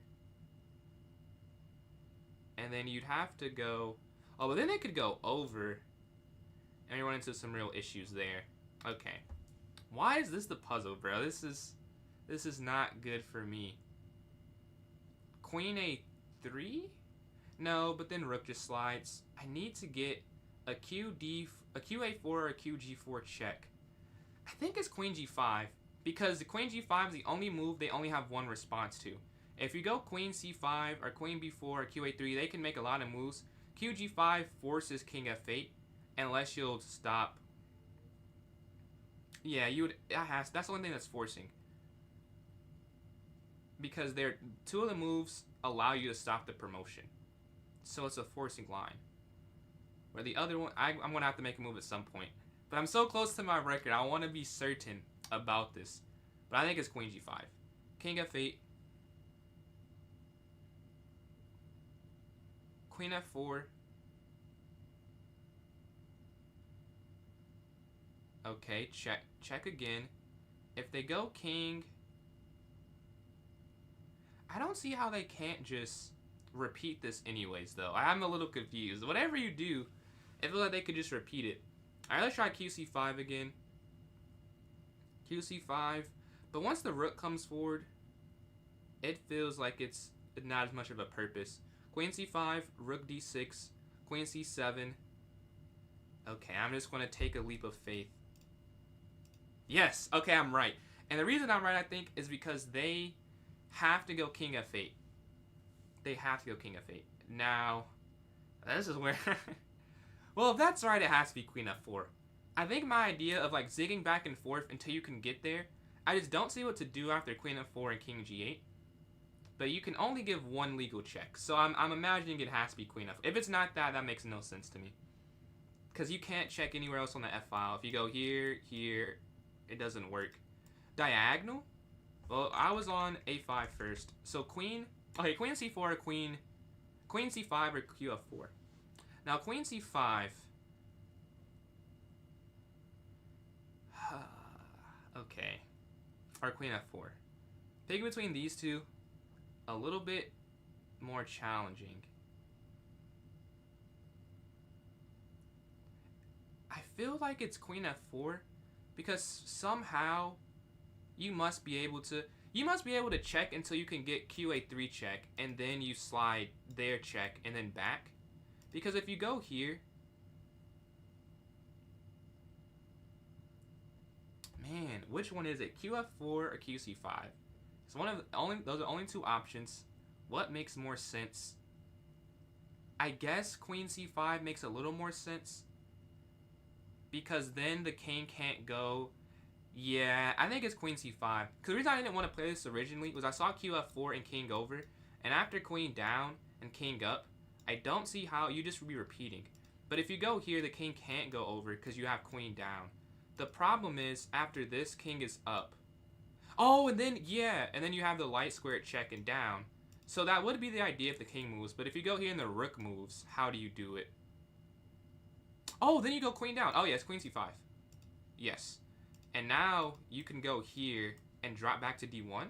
and then you'd have to go... Oh, but then they could go over, and you run into some real issues there. Okay. Why is this the puzzle, bro? This is not good for me. Queen A3? No, but then rook just slides. I need to get a QA4 or a QG4 check. I think it's Queen G5 because the Queen G5 is the only move they only have one response to. If you go Queen C5 or Queen B4 or QA3, they can make a lot of moves. QG5 forces King F8 unless you'll stop. Yeah, you would. That's the only thing that's forcing. Because two of the moves allow you to stop the promotion. So it's a forcing line. Where the other one, I'm going to have to make a move at some point. But I'm so close to my record, I want to be certain about this. But I think it's Queen G5. King F8. Queen F4. Okay, check again. If they go King... I don't see how they can't just repeat this anyways, though. I'm a little confused. Whatever you do, it feels like they could just repeat it. Alright, let's try QC5 again. QC5. But once the rook comes forward, it feels like it's not as much of a purpose. Queen C5, rook D6, Queen C7. Okay, I'm just going to take a leap of faith. Yes, okay, I'm right. And the reason I'm right, I think, is because they have to go King F8. They have to go King F8. Now, this is where... well, if that's right, it has to be Queen F4. I think my idea of like zigging back and forth until you can get there, I just don't see what to do after Queen F4 and King G8. But you can only give one legal check. So I'm imagining it has to be Queen F4. If it's not that, that makes no sense to me. Because you can't check anywhere else on the F file. If you go here, here, it doesn't work. Diagonal? Well, I was on A5 first. So Queen... okay, Queen C4 or Queen C5 or QF4. Now, Queen C5... okay. Or Queen F4. Picking between these two, a little bit more challenging. I feel like it's Queen F4 because somehow you must be able to check until you can get QA3 check and then you slide their check and then back. Because if you go here, man, which one is it? QF4 or QC5? It's one of the those are only two options. What makes more sense? I guess Queen C5 makes a little more sense. Because then the king can't go. Yeah, I think it's Queen C5. Because the reason I didn't want to play this originally was I saw QF4 and king over. And after queen down and king up, I don't see how you just be repeating. But if you go here, the king can't go over because you have queen down. The problem is, after this, king is up. Oh, and then, yeah, and then you have the light square check and down. So that would be the idea if the king moves. But if you go here and the rook moves, how do you do it? Oh, then you go queen down. Oh, yes, Queen C5. Yes. And now you can go here and drop back to D1.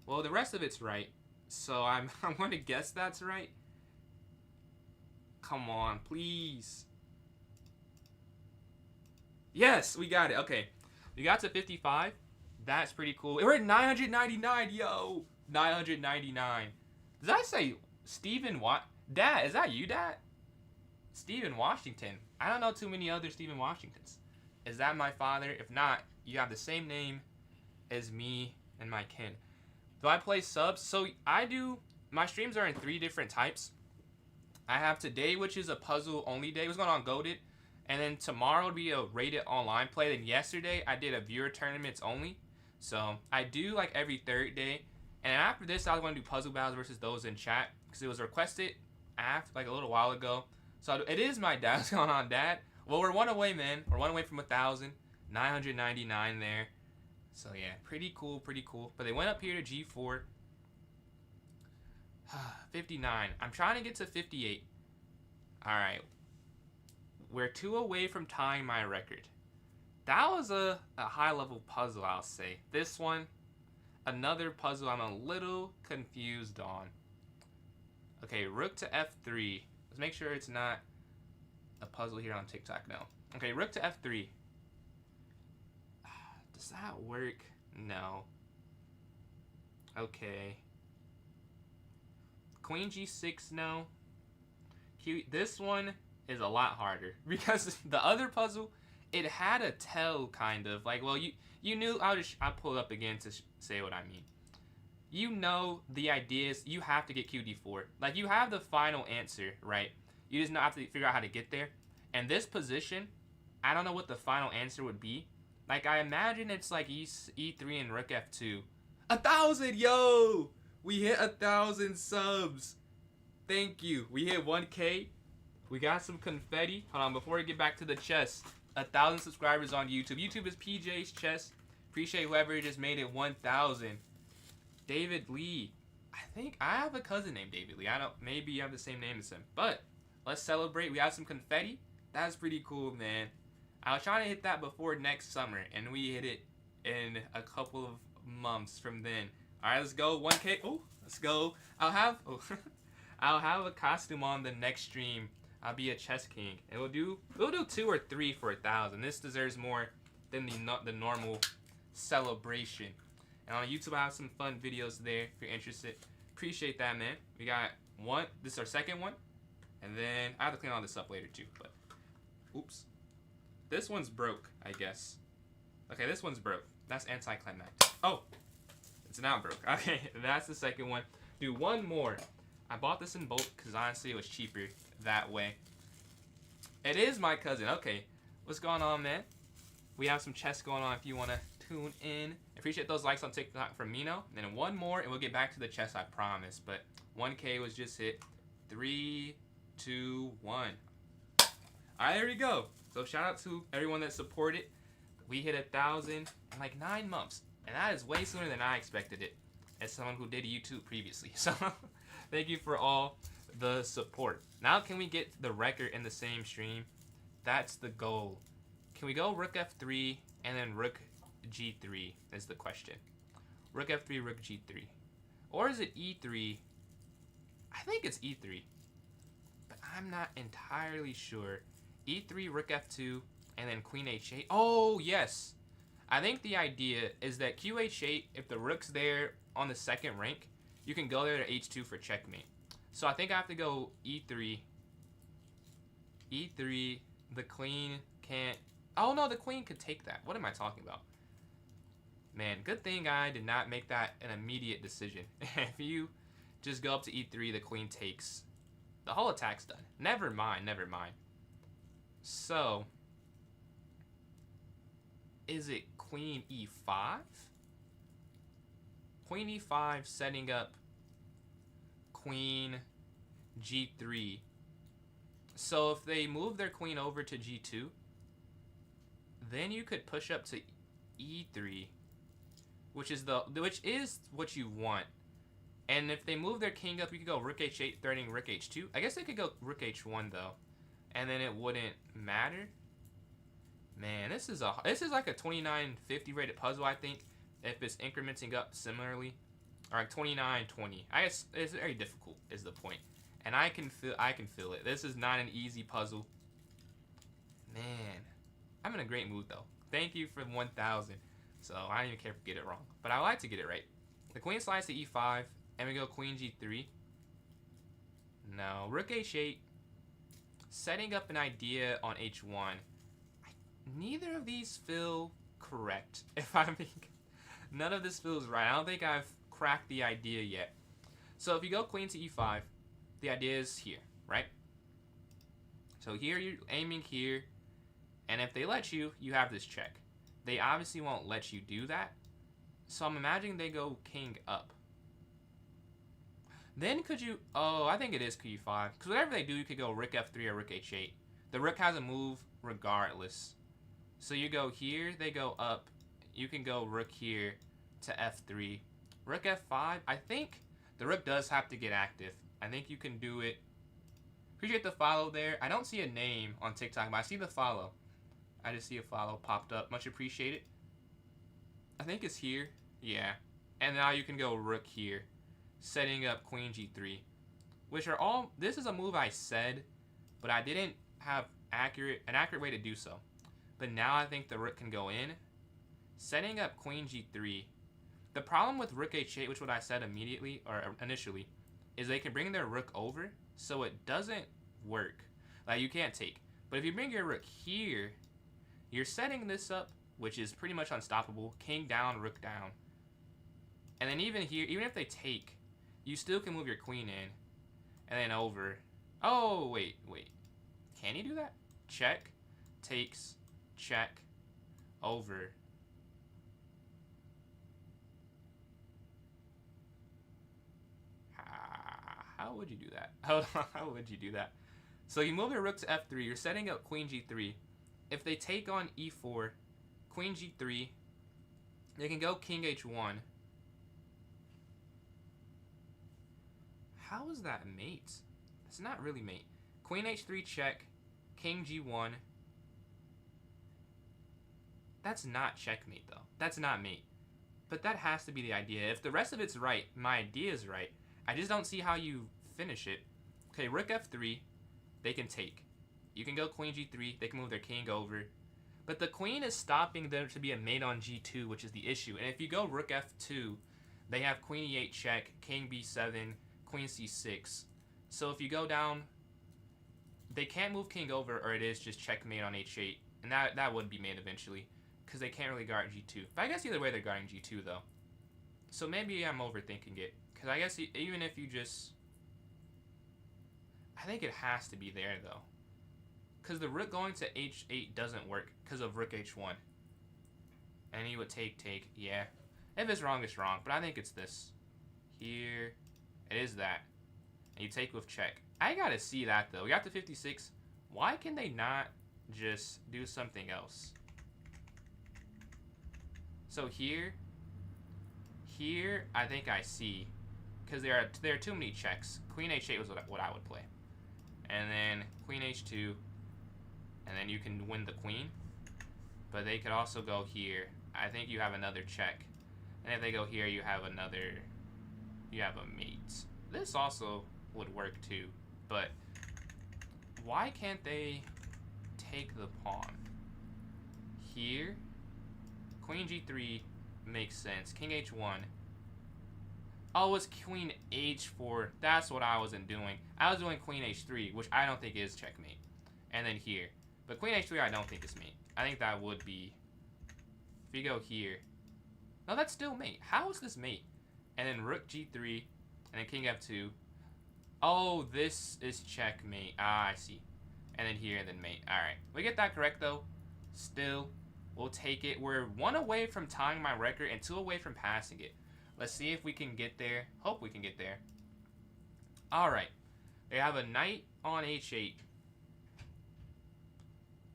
Well, the rest of it's right. So I'm going to guess that's right. Come on, please. Yes, we got it. Okay. We got to 55. That's pretty cool. We're at 999, yo. 999. Did I say Stephen Dad, is that you, Dad? Stephen Washington. I don't know too many other Stephen Washingtons. Is that my father? If not, you have the same name as me and my kin. Do I play subs? So I do. My streams are in 3 different types. I have today, which is a puzzle only day. It was going on Goated. And then tomorrow will be a rated online play. Then yesterday, I did a viewer tournaments only. So I do like every 3rd day. And after this, I was going to do puzzle battles versus those in chat. Because it was requested after, like a little while ago. So it is my dad. What's going on, Dad? Well, we're 1 away, man. We're 1 away from 1,000. 999 there. So yeah, pretty cool, pretty cool. But they went up here to G4. 59. I'm trying to get to 58. Alright. We're 2 away from tying my record. That was a high-level puzzle, I'll say. This one, another puzzle I'm a little confused on. Okay, rook to F3. Let's make sure it's not a puzzle here on TikTok now. Okay, rook to F3. Does that work? No. Okay. Queen G6, no. This one is a lot harder because the other puzzle, it had a tell kind of like. Well, you knew. I'll pull it up again to say what I mean. You know the idea is you have to get QD4. Like you have the final answer, right? You just have to figure out how to get there. And this position, I don't know what the final answer would be. Like I imagine it's like E3 and Rook F2. 1,000, yo! We hit 1,000 subs. Thank you. We hit 1K. We got some confetti. Hold on, before we get back to the chess. 1,000 subscribers on YouTube. YouTube is PJ's Chess. Appreciate whoever just made it 1,000. David Lee. I think I have a cousin named David Lee. I don't. Maybe you have the same name as him. But let's celebrate. We have some confetti. That's pretty cool, man. I was trying to hit that before next summer, and we hit it in a couple of months from then. All right, let's go. 1K. Oh, let's go. I'll have a costume on the next stream. I'll be a chess king, and we'll do 2 or 3 for 1,000. This deserves more than the normal celebration. And on YouTube, I have some fun videos there if you're interested. Appreciate that, man. We got one. This is our second one, and then I have to clean all this up later too. But oops, this one's broke, I guess. Okay, this one's broke. That's anticlimactic. Oh, it's now broke. Okay, that's the second one. Do one more. I bought this in bulk because honestly it was cheaper that way. It is my cousin. Okay, what's going on, man? We have some chess going on if you want to tune in. Appreciate those likes on TikTok from Mino. And then one more and we'll get back to the chess, I promise. But 1K was just hit. 3, 2, 1. All right, there we go. So shout out to everyone that supported. We hit 1,000 in like 9 months. And that is way sooner than I expected it as someone who did YouTube previously. So thank you for all the support. Now can we get the record in the same stream? That's the goal. Can we go Rook F3 and then Rook G3 is the question. Rook F3, Rook G3. Or is it E3? I think it's E3. But I'm not entirely sure. E3, Rook F2, and then Queen H8. Oh, yes. I think the idea is that QH8, if the rook's there on the second rank, you can go there to H2 for checkmate. So I think I have to go E3. E3, the queen can't... Oh, no, the queen could take that. What am I talking about? Man, good thing I did not make that an immediate decision. If you just go up to E3, the queen takes. The whole attack's done. Never mind, never mind. So, is it Queen E5? Queen E5 setting up Queen G3. So if they move their queen over to G2, then you could push up to E3, which is what you want. And if they move their king up, you could go Rook H8, threatening Rook H2. I guess they could go Rook H1 though, and then it wouldn't matter. Man, this is like a 2950 rated puzzle, I think, if it's incrementing up similarly, or like 2920. I guess it's very difficult is the point, and I can feel it. This is not an easy puzzle. Man, I'm in a great mood though. Thank you for 1,000. So I don't even care if I get it wrong, but I like to get it right. The queen slides to E5, and we go Queen G3. No, Rook H8, setting up an idea on H1. Neither of these feel correct, if I'm being... None of this feels right. I don't think I've cracked the idea yet. So if you go Queen to E5, the idea is here, right? So here you're aiming here, and if they let you, you have this check. They obviously won't let you do that, so I'm imagining they go king up. Then could you... Oh, I think it is Q5, because whatever they do, you could go Rook F3 or Rook H8. The Rook has a move regardless. So you go here, they go up. You can go Rook here to F3. Rook F5, I think the Rook does have to get active. I think you can do it. Appreciate the follow there. I don't see a name on TikTok, but I see the follow. I just see a follow popped up. Much appreciated. I think it's here. Yeah. And now you can go Rook here, setting up Queen G3, which are all... This is a move I said, but I didn't have an accurate way to do so. But now I think the Rook can go in, setting up queen g3. The problem with rook h8, which what I said immediately or initially, is they can bring their rook over, so it doesn't work. Like, you can't take. But if you bring your rook here, you're setting this up, which is pretty much unstoppable. King down, rook down. And then even here, even if they take, you still can move your queen in. And then over. Oh, wait. Can you do that? Check, takes, check, over. How would you do that? How would you do that? So you move your rook to f3. You're setting up queen g3. If they take on e4, queen g3, they can go king h1. How is that mate? It's not really mate. Queen h3 check, king g1. That's not checkmate, though. That's not mate. But that has to be the idea. If the rest of it's right, my idea is right. I just don't see how you finish it. Okay, rook f3, they can take. You can go queen g3, they can move their king over. But the queen is stopping them to be a mate on g2, which is the issue. And if you go rook f2, they have queen e8 check, king b7, queen c6. So if you go down, they can't move king over, or it is just checkmate on h8. And that would be mate eventually, because they can't really guard g2. But I guess either way they're guarding g2, though. So maybe I'm overthinking it. Because I guess even if you just... I think it has to be there, though. Because the rook going to h8 doesn't work because of rook h1. And he would take, yeah. If it's wrong, it's wrong. But I think it's this. Here. It is that. And you take with check. I gotta see that, though. We got to 56. Why can they not just do something else? So here, I think I see. Because there are too many checks. Queen h8 was what I would play. And then queen h2. And then you can win the queen. But they could also go here. I think you have another check. And if they go here, you have another... You have a mate. This also would work too. But why can't they take the pawn? Here. Queen g3 makes sense. King h1. Oh, it's queen h4. That's what I wasn't doing. I was doing queen h3, which I don't think is checkmate. And then here. But queen h3 I don't think is mate. I think that would be... If you go here... No, that's still mate. How is this mate? And then rook g3. And then king f2. Oh, this is checkmate. Ah, I see. And then here, and then mate. Alright. We get that correct, though. Still, we'll take it. We're 1 away from tying my record and 2 away from passing it. Let's see if we can get there. Hope we can get there. Alright. They have a knight on h8.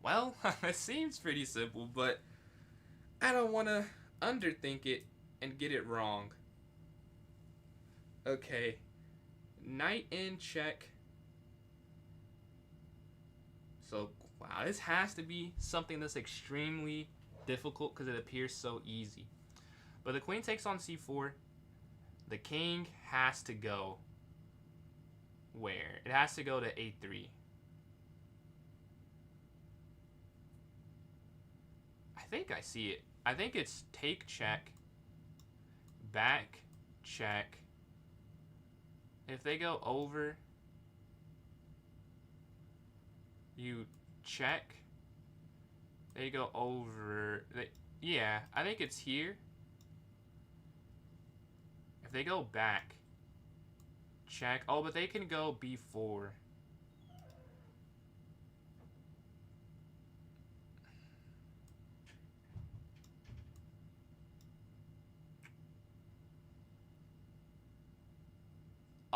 Well, it seems pretty simple, but I don't want to underthink it and get it wrong. Okay. Knight in check. So, wow, this has to be something that's extremely difficult because it appears so easy. But the queen takes on c4. The king has to go where? It has to go to a3. I think I see it. I think it's take, check, back, check. If they go over, you check. They go over. Yeah, I think it's here. If they go back, check. Oh, but they can go b4.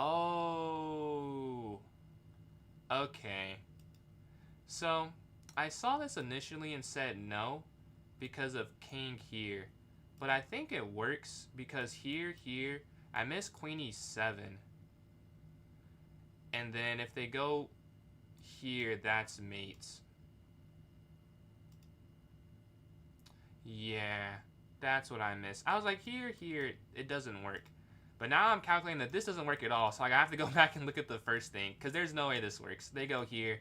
Oh. Okay. So, I saw this initially and said no because of king here. But I think it works because here, I miss queen e7. And then if they go here, that's mates. Yeah, that's what I miss. I was like, here, it doesn't work. But now I'm calculating that this doesn't work at all. So I have to go back and look at the first thing. Because there's no way this works. They go here,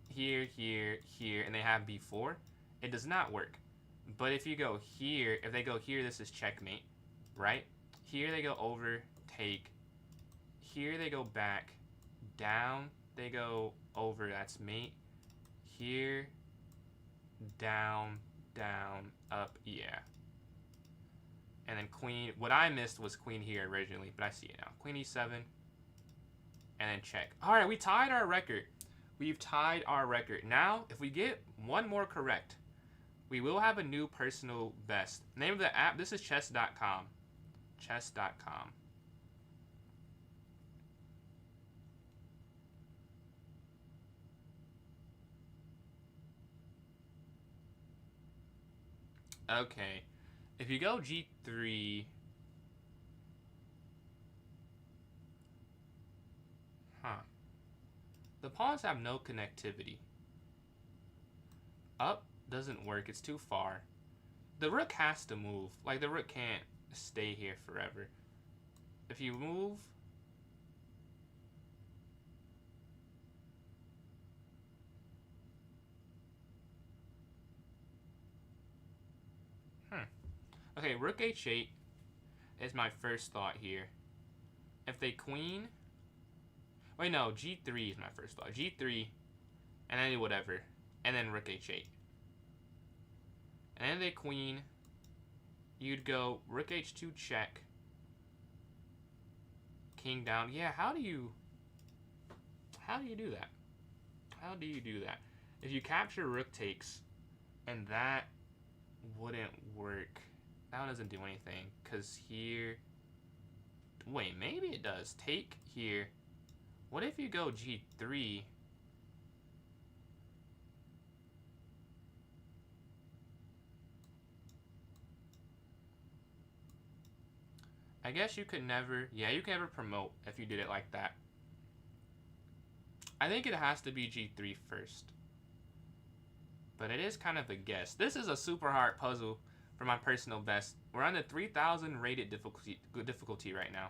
here, and they have b4. It does not work. But if you go here, if they go here, this is checkmate, right? Here they go over, take. Here they go back, down, they go over, that's mate. Here, down, down, up, yeah. And then queen, what I missed was queen here originally, but I see it now. Queen e7, and then check. All right, we tied our record. We've tied our record. Now, if we get one more correct, we will have a new personal best. Name of the app, this is chess.com. Chess.com. Okay. If you go g3... Huh. The pawns have no connectivity. Up doesn't work. It's too far. The rook has to move. Like, the rook can't stay here forever. If you move... Okay, rook h8 is my first thought here. If they queen... Wait, no, g3 is my first thought. g3, and then whatever. And then rook h8. And then they queen. You'd go rook h2 check. King down. Yeah, how do you do that? How do you do that? If you capture rook takes, and that wouldn't work. That one doesn't do anything, because here... Wait, maybe it does. Take here. What if you go g3? I guess you could never... Yeah, you can never promote if you did it like that. I think it has to be g3 first. But it is kind of a guess. This is a super hard puzzle for my personal best. We're on the 3000 rated difficulty right now.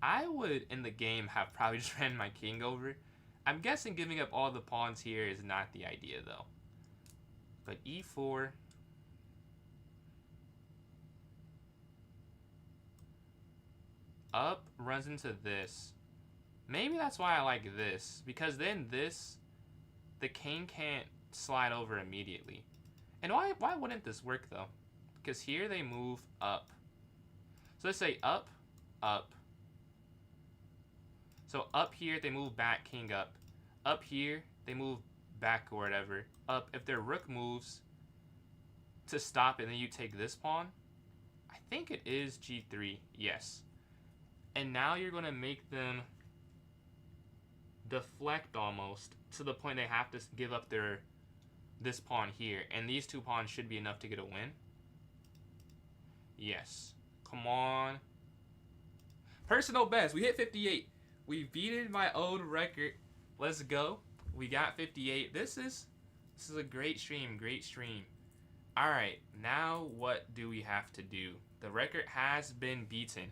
I would, in the game, have probably just ran my king over. I'm guessing giving up all the pawns here is not the idea, though. But e4... Up runs into this. Maybe that's why I like this. Because then this, the king can't slide over immediately. And why wouldn't this work, though? Because here they move up. So let's say up, up. So up here, they move back, king up. Up here, they move back or whatever. Up, if their rook moves to stop it, and then you take this pawn. I think it is g3, yes. And now you're going to make them deflect almost to the point they have to give up this pawn here. And these two pawns should be enough to get a win. Yes. Come on. Personal best. We hit 58. We beaten my old record. Let's go. We got 58. This is a great stream. Great stream. Alright. Now what do we have to do? The record has been beaten.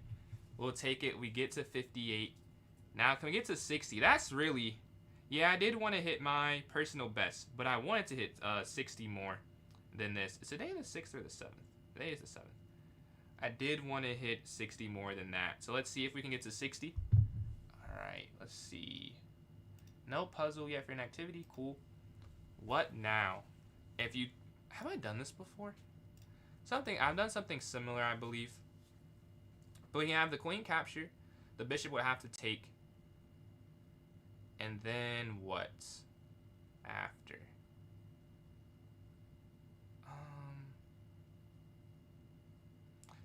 We'll take it. We get to 58. Now, can we get to 60? That's really... Yeah, I did want to hit my personal best, but I wanted to hit 60 more than this. Is today the 6th or the 7th? Today is the 7th. I did want to hit 60 more than that. So let's see if we can get to 60. Alright, let's see. No puzzle yet for an activity. Cool. What now? If you... Have I done this before? I've done something similar, I believe. But we have the queen capture. The bishop would have to take. And then what? After.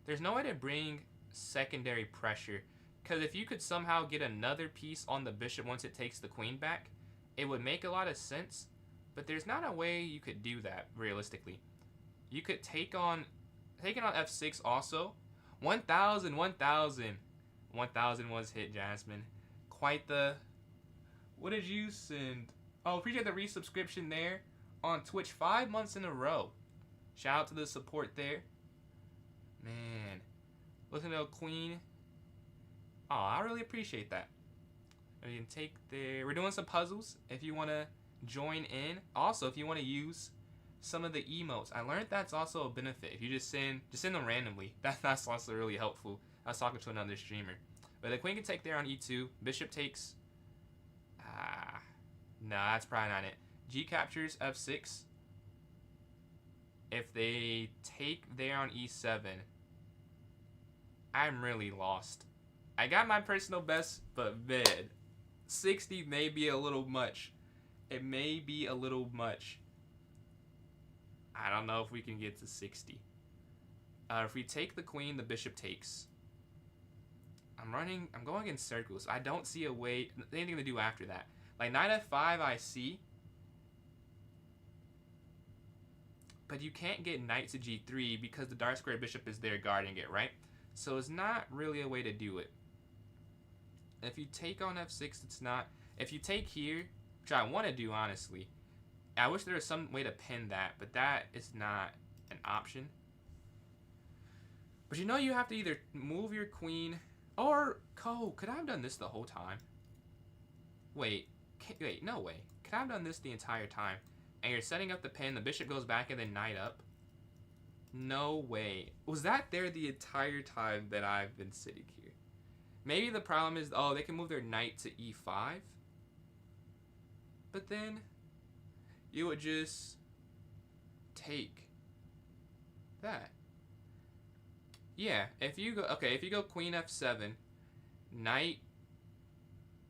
There's no way to bring secondary pressure. Because if you could somehow get another piece on the bishop once it takes the queen back, it would make a lot of sense. But there's not a way you could do that, realistically. You could take on f6 also. 1,000. 1,000 was hit, Jasmine. Quite the... What did you send? Oh, appreciate the resubscription there on Twitch 5 months in a row. Shout out to the support there. Man. Listen to a queen. Oh, I really appreciate that. We can take there. We're doing some puzzles if you want to join in. Also, if you want to use some of the emotes. I learned that's also a benefit. If you just send them randomly, that's also really helpful. I was talking to another streamer. But the queen can take there on e2. Bishop takes. No, that's probably not it. G captures f6. If they take there on e7, I'm really lost. I got my personal best, but man, 60 may be a little much. It may be a little much. I don't know if we can get to 60. If we take the queen, the bishop takes. I'm going in circles. I don't see a way, anything to do after that. Like knight f5 I see. But you can't get knight to g3 because the dark square bishop is there guarding it, right? So it's not really a way to do it. If you take on f6, it's not. If you take here, which I want to do, honestly, I wish there was some way to pin that, but that is not an option. But you know you have to either move your queen or... could I have done this the whole time? Wait, no way. Could I have done this the entire time? And you're setting up the pin, the bishop goes back, and then knight up? No way. Was that there the entire time that I've been sitting here? Maybe the problem is, they can move their knight to e5. But then you would just take that. Yeah, if you go queen f7, knight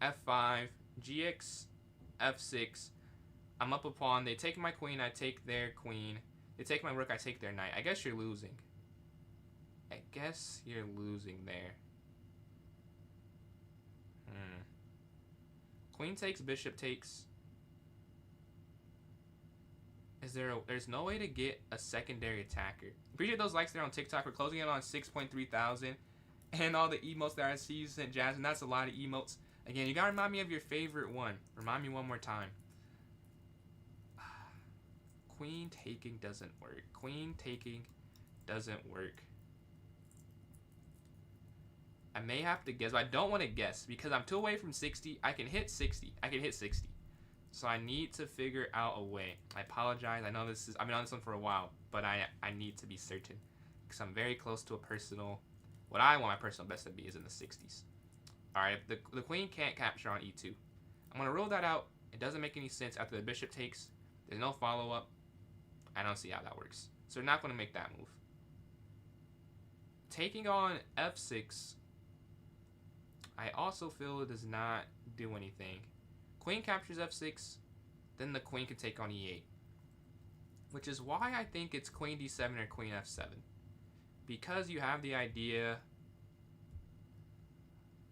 f5, gx f6, I'm up a pawn, they take my queen, I take their queen, they take my rook, I take their knight. I guess you're losing. I guess you're losing there. Queen takes, bishop takes. There's no way to get a secondary attacker. Appreciate those likes there on TikTok. We're closing in on 6.3 thousand. And all the emotes that I see you sent, Jasmine. That's a lot of emotes. Again, you gotta remind me of your favorite one. Remind me one more time. Queen taking doesn't work. Queen taking doesn't work. I may have to guess, but I don't want to guess because I'm too away from 60. I can hit 60. So I need to figure out a way. I apologize. I know I've been on this one for a while, but I need to be certain because I'm very close to what I want my personal best to be is in the 60s. All right, if the queen can't capture on e2. I'm going to rule that out. It doesn't make any sense after the bishop takes. There's no follow-up. I don't see how that works. So they're not going to make that move. Taking on f6, I also feel it does not do anything. Queen captures f6, then the queen can take on e8. Which is why I think it's queen d7 or queen f7. Because you have the idea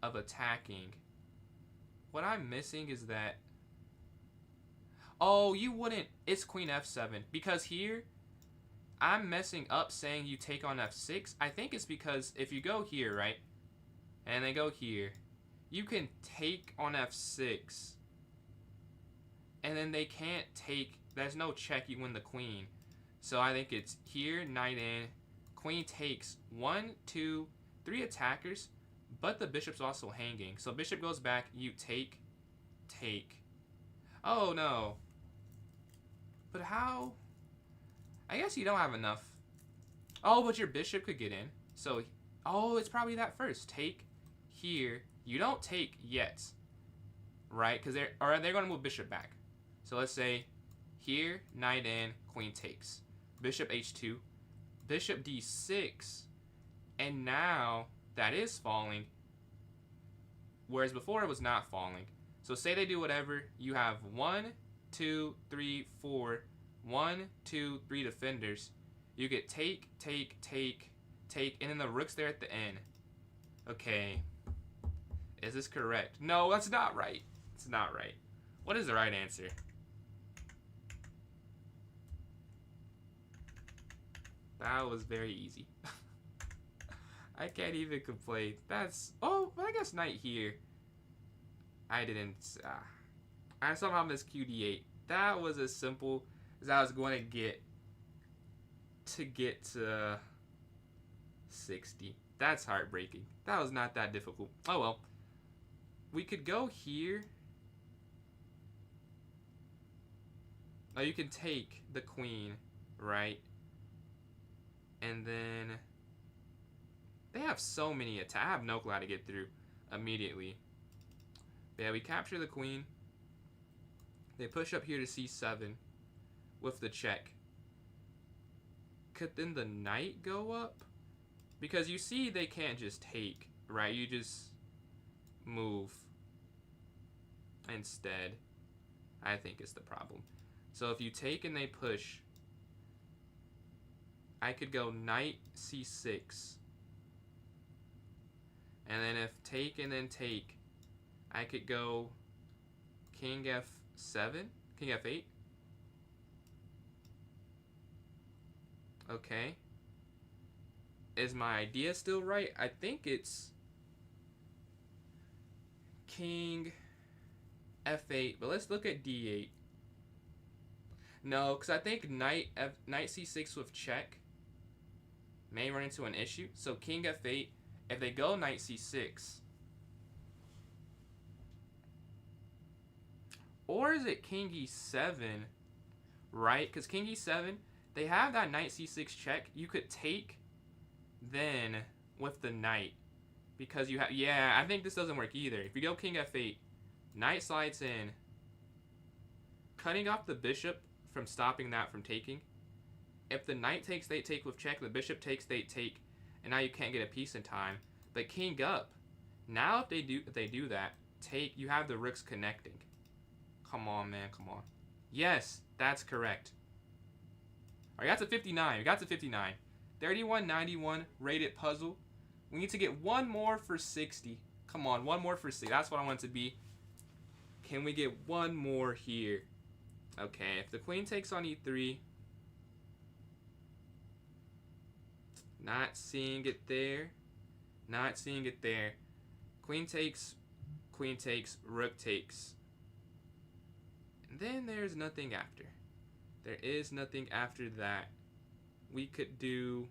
of attacking. What I'm missing is that... Oh, you wouldn't... It's queen f7. Because here, I'm messing up saying you take on f6. I think it's because if you go here, right? And then go here. You can take on f6. And then they can't take... There's no check, you win the queen. So I think it's here, knight in. Queen takes 1, 2, 3 attackers. But the bishop's also hanging. So bishop goes back, you take. Oh, no. But how? I guess you don't have enough. Oh, but your bishop could get in. So, it's probably that first. Take here. You don't take yet. Right? Because they're going to move bishop back. So let's say here, knight in, queen takes. Bishop h2. Bishop d6. And now that is falling. Whereas before it was not falling. So say they do whatever. You have 1, 2, 3, 4. 1, 2, 3 defenders. You get take. And then the rook's there at the end. Okay. Is this correct? No, that's not right. It's not right. What is the right answer? That was very easy. I can't even complain. That's... Oh, I guess knight here. I didn't... I somehow missed qd8. That was as simple as I was going to get to 60. That's heartbreaking. That was not that difficult. Oh well. We could go here. Oh, you can take the queen. right? And then they have so many attacks. I have no clue how to get through immediately. But yeah, we capture the queen. They push up here to c7 with the check. Could then the knight go up? Because you see they can't just take, right? You just move instead. I think is the problem. So if you take and they push, I could go knight c6. And then if take and then take, I could go king f7, king f8. Okay. Is my idea still right? I think it's king f8, but let's look at d8. No, because I think knight c6 with check may run into an issue. So king f8, if they go knight c6, or is it king e7, right? Because king e7, they have that knight c6 check. You could take then with the knight, because you have, yeah, I think this doesn't work either. If you go king f8, knight slides in, cutting off the bishop from stopping that from taking. If the knight takes, they take with check, the bishop takes, they take, and now you can't get a piece in time. But king up, now if they do that, take, you have the rooks connecting. Come on, man, come on. Yes, that's correct. All right, got to 59. We got to 59. 3191 rated puzzle. We need to get one more for 60. Come on, one more for 60. That's what I want it to be. Can we get one more here? Okay, if the queen takes on e3. Not seeing it there. Not seeing it there. Queen takes, rook takes. And then there's nothing after. There is nothing after that. We could do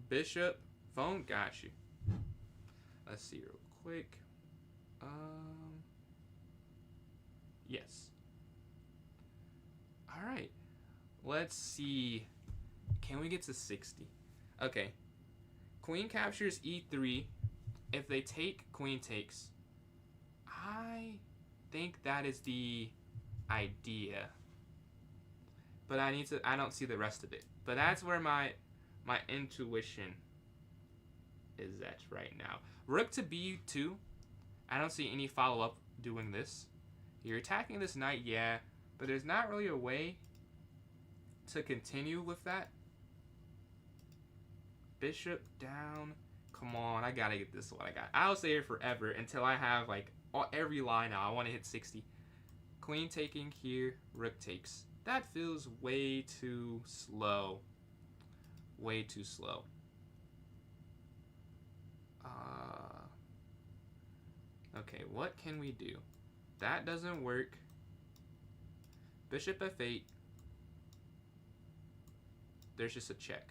bishop, phone, got you. Let's see real quick. Yes. All right. Let's see. Can we get to 60? Okay. Queen captures e3. If they take, queen takes. I think that is the idea. But I don't see the rest of it. But that's where my intuition is at right now. Rook to b2. I don't see any follow-up doing this. You're attacking this knight, yeah, but there's not really a way to continue with that. Bishop down. Come on, I gotta get this one. I'll stay here forever until I have like every line out. I want to hit 60. Queen taking here, rook takes. That feels way too slow. Way too slow. Okay, what can we do? That doesn't work. Bishop f8. There's just a check.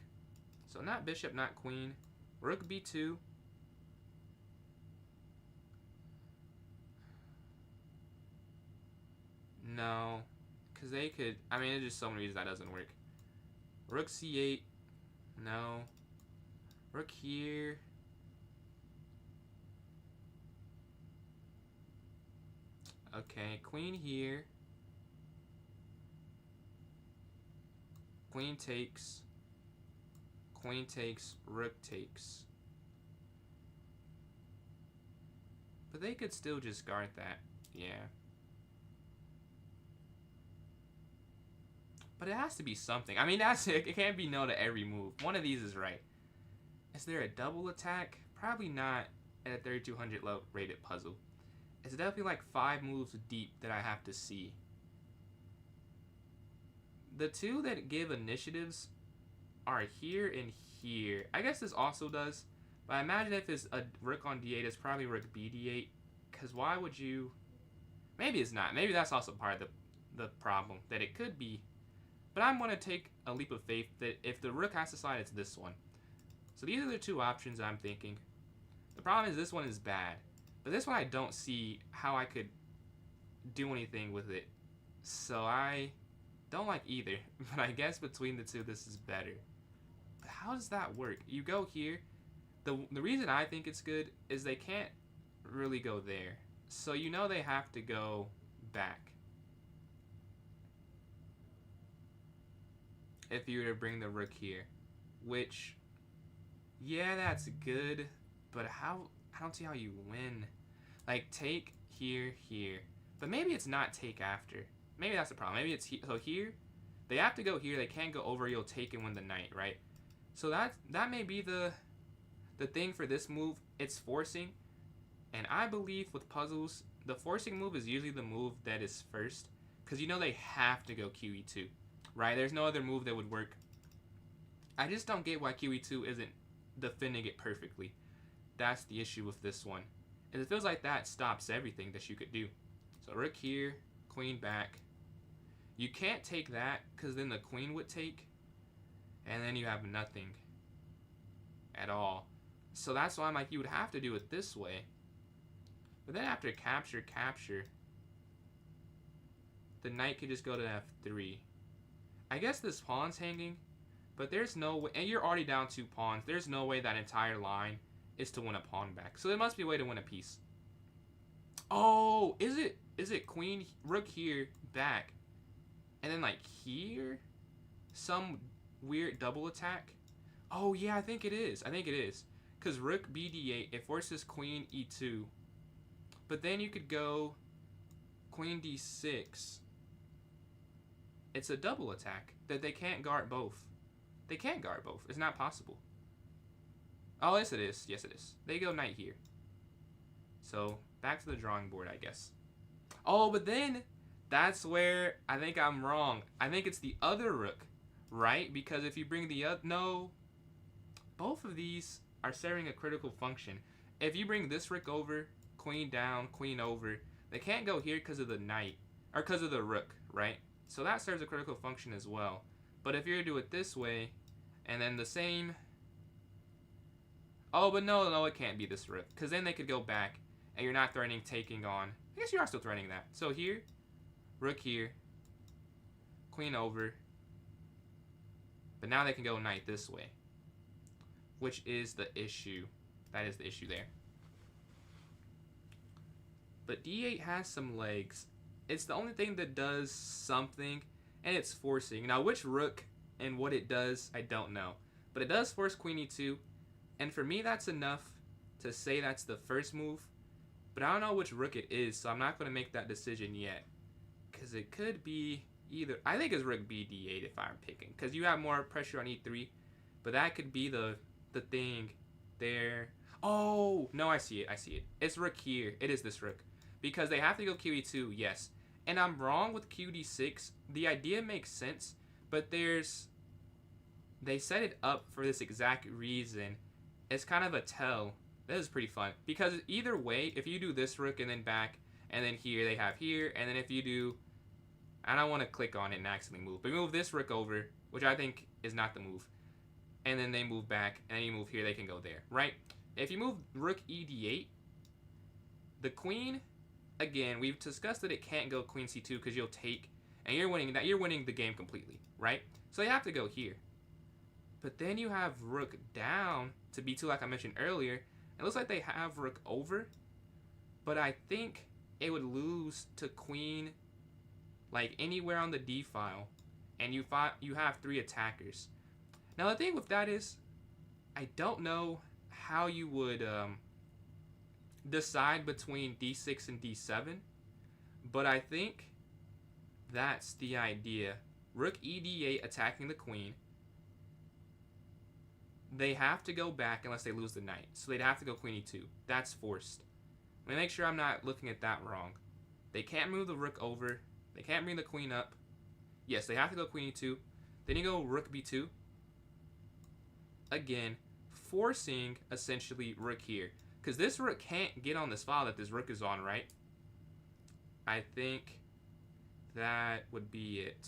So not bishop, not queen. Rook b2. No. Because they could... I mean, there's just so many reasons that doesn't work. Rook c8. No. Rook here. Okay, queen here. Queen takes. Queen takes, rook takes. But they could still just guard that. Yeah. But it has to be something. I mean, it can't be no to every move. One of these is right. Is there a double attack? Probably not at a 3200 low rated puzzle. It's definitely like 5 moves deep that I have to see. The two that give initiatives are here and here. I guess this also does. But I imagine if it's a rook on d8, it's probably rook b d8. Because why would you... Maybe it's not. Maybe that's also part of the problem. That it could be. But I'm going to take a leap of faith that if the rook has to slide, it's this one. So these are the two options I'm thinking. The problem is this one is bad. But this one I don't see how I could do anything with it. So I don't like either, but I guess between the two, this is better. But how does that work? You go here. The reason I think it's good is they can't really go there. So you know they have to go back. If you were to bring the rook here. Which, yeah, that's good. But how, I don't see how you win. Like, take here, here. But maybe it's not take after. Maybe that's the problem. Maybe it's so here. They have to go here. They can't go over. You'll take and win the knight, right? So that may be the thing for this move. It's forcing. And I believe with puzzles, the forcing move is usually the move that is first. Because you know they have to go QE2, right? There's no other move that would work. I just don't get why QE2 isn't defending it perfectly. That's the issue with this one. And it feels like that stops everything that you could do. So rook here, queen back. You can't take that because then the queen would take. And then you have nothing at all. So that's why I'm like, you would have to do it this way. But then after capture, the knight could just go to f3. I guess this pawn's hanging, but there's no way, and you're already down 2 pawns. There's no way that entire line is to win a pawn back. So there must be a way to win a piece. Oh, is it queen, rook here, back, and then like here, some weird double attack? Oh yeah, I think it is. Because rook bd8, it forces queen e2. But then you could go queen d6. It's a double attack that they can't guard both. They can't guard both. It's not possible. Oh, yes it is. Yes it is. They go knight here. So back to the drawing board, I guess. Oh, but then that's where I think I'm wrong. I think it's the other rook, right? Because if you bring the other... No. Both of these are serving a critical function. If you bring this rook over... Queen down, queen over. They can't go here because of the knight. Or because of the rook, right? So that serves a critical function as well. But if you're to do it this way, and then the same... Oh, but no, it can't be this rook. Because then they could go back, and you're not threatening taking on... I guess you are still threatening that. So here, rook here, queen over. But now they can go knight this way. Which is the issue. That is the issue there. But d8 has some legs. It's the only thing that does something, and it's forcing. Now, which rook and what it does, I don't know. But it does force queen e2, and for me, that's enough to say that's the first move. But I don't know which rook it is, so I'm not going to make that decision yet. Because it could be either... I think it's rook b d8 if I'm picking, because you have more pressure on e3. But that could be the thing there. Oh, no, I see it. It's rook here. It is this rook. Because they have to go QE2, yes. And I'm wrong with QD6. The idea makes sense, but they set it up for this exact reason. It's kind of a tell. This is pretty fun. Because either way, if you do this rook and then back, and then here they have here, and then if you do... I don't want to click on it and accidentally move. But you move this rook over, which I think is not the move. And then they move back, and then you move here, they can go there, right? If you move rook ed8, the queen... Again, we've discussed that it can't go queen c2 because you'll take, and you're winning that. You're winning the game completely, right? So you have to go here. But then you have rook down to b2, like I mentioned earlier. It looks like they have rook over, but I think it would lose to queen, like anywhere on the d file, and you have 3 attackers. Now the thing with that is, I don't know how you would decide between d6 and d7, but I think that's the idea. Rook ed8 attacking the queen. They have to go back unless they lose the knight, so they'd have to go queen e2. That's forced. Let me make sure I'm not looking at that wrong. They can't move the rook over. They can't bring the queen up. Yes, they have to go queen e2. Then you go rook b2. Again, forcing essentially rook here. Because this rook can't get on this file that this rook is on, right? I think that would be it.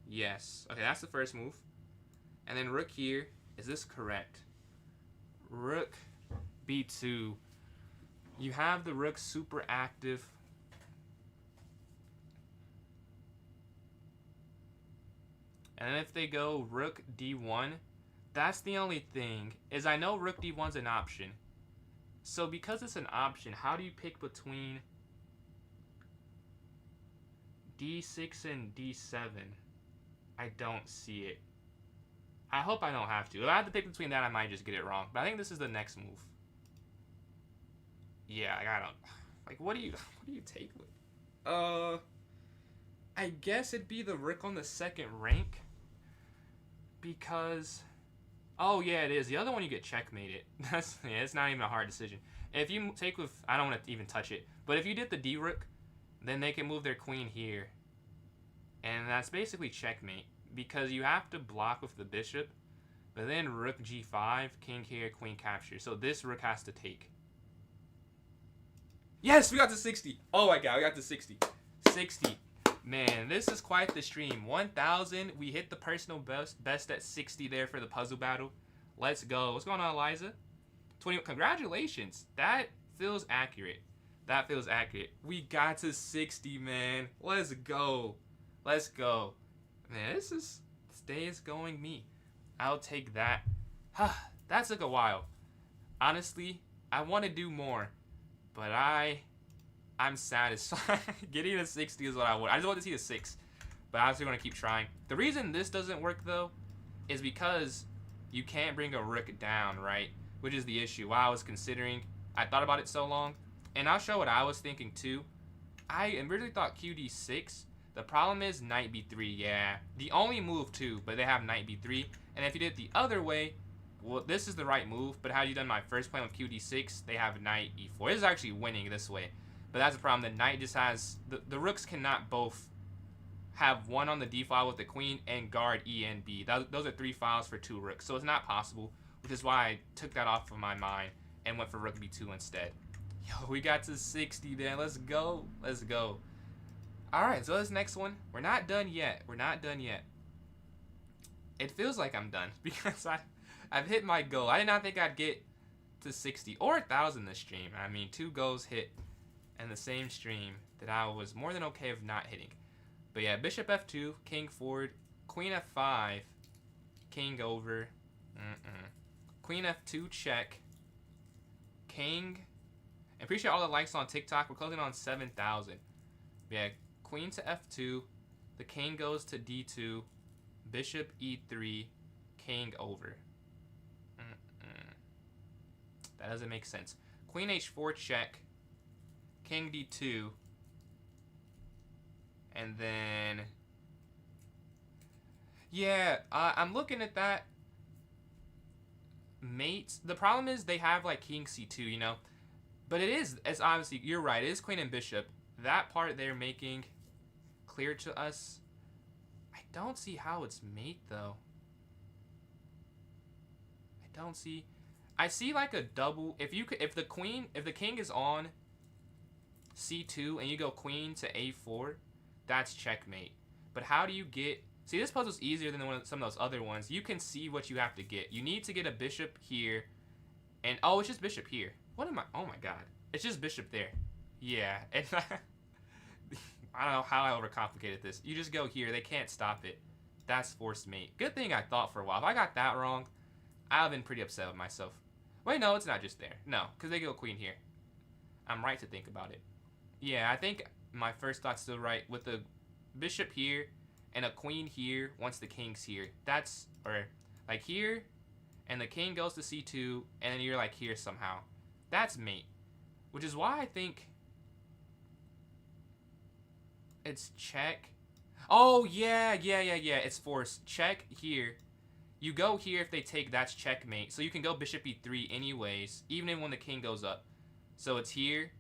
Yes. Okay, that's the first move. And then rook here. Is this correct? Rook b2. You have the rook super active. And then if they go rook d1, that's the only thing, is I know rook d1's an option. So because it's an option, how do you pick between d6 and d7? I don't see it. I hope I don't have to. If I have to pick between that, I might just get it wrong. But I think this is the next move. Yeah, I don't... Like, what do you take with? I guess it'd be the rook on the second rank. Because... Oh, yeah, it is. The other one, you get checkmated. Yeah, it's not even a hard decision. If you take with... I don't want to even touch it. But if you did the d-rook, then they can move their queen here. And that's basically checkmate. Because you have to block with the bishop. But then rook g5, king here, queen capture. So this rook has to take. Yes, we got to 60. Oh my god, we got to 60. 60. Man, this is quite the stream. 1,000. We hit the personal best at 60 there for the puzzle battle. Let's go. What's going on, Eliza? 20. Congratulations. That feels accurate. That feels accurate. We got to 60, man. Let's go. Let's go. Man, this day is going me. I'll take that. That took a while. Honestly, I want to do more. But I'm satisfied. Getting a 60 is what I want. I just want to see a 6. But I'm still going to keep trying. The reason this doesn't work, though, is because you can't bring a rook down, right? Which is the issue. While I was considering, I thought about it so long. And I'll show what I was thinking, too. I originally thought QD6. The problem is knight b3, yeah. The only move, too, but they have knight b3. And if you did it the other way, well, this is the right move. But had you done my first plan with QD6, they have knight e4. This is actually winning this way. But that's the problem. The knight just has... The rooks cannot both have one on the d file with the queen and guard e and b. Those are 3 files for 2 rooks. So it's not possible, which is why I took that off of my mind and went for rook b2 instead. Yo, we got to 60, man. Let's go. Let's go. Alright, so this next one, we're not done yet. We're not done yet. It feels like I'm done because I've hit my goal. I did not think I'd get to 60 or 1,000 this stream. I mean, 2 goals hit in the same stream that I was more than okay of not hitting. But yeah, bishop f2, king forward, queen f5, king over, queen f2 check, king. I appreciate all the likes on TikTok. We're closing on 7,000. Yeah. Queen to f2, the king goes to d2, bishop e3, king over. That doesn't make sense. Queen h4 check, king d2, and then... Yeah, I'm looking at that. Mates. The problem is they have like king c2, you know? But it's obviously, you're right, it is queen and bishop. That part they're making clear to us. I don't see how it's mate though. I don't see. I see like a double. If the king is on c2 and you go queen to a4, that's checkmate. But how do you get? See, this puzzle's easier than some of those other ones. You can see what you have to get. You need to get a bishop here, and oh, it's just bishop here. What am I? Oh my god, it's just bishop there. Yeah, and I don't know how I overcomplicated this. You just go here. They can't stop it. That's forced mate. Good thing I thought for a while. If I got that wrong, I'd have been pretty upset with myself. Wait, no, it's not just there. No, because they go queen here. I'm right to think about it. Yeah, I think my first thought's still right. With the bishop here and a queen here once the king's here. That's, or like here, and the king goes to c2, and then you're like here somehow. That's mate. Which is why I think... It's check. Oh, yeah. It's forced. Check here. You go here if they take, that's checkmate. So you can go bishop e3 anyways, even when the king goes up. So it's here.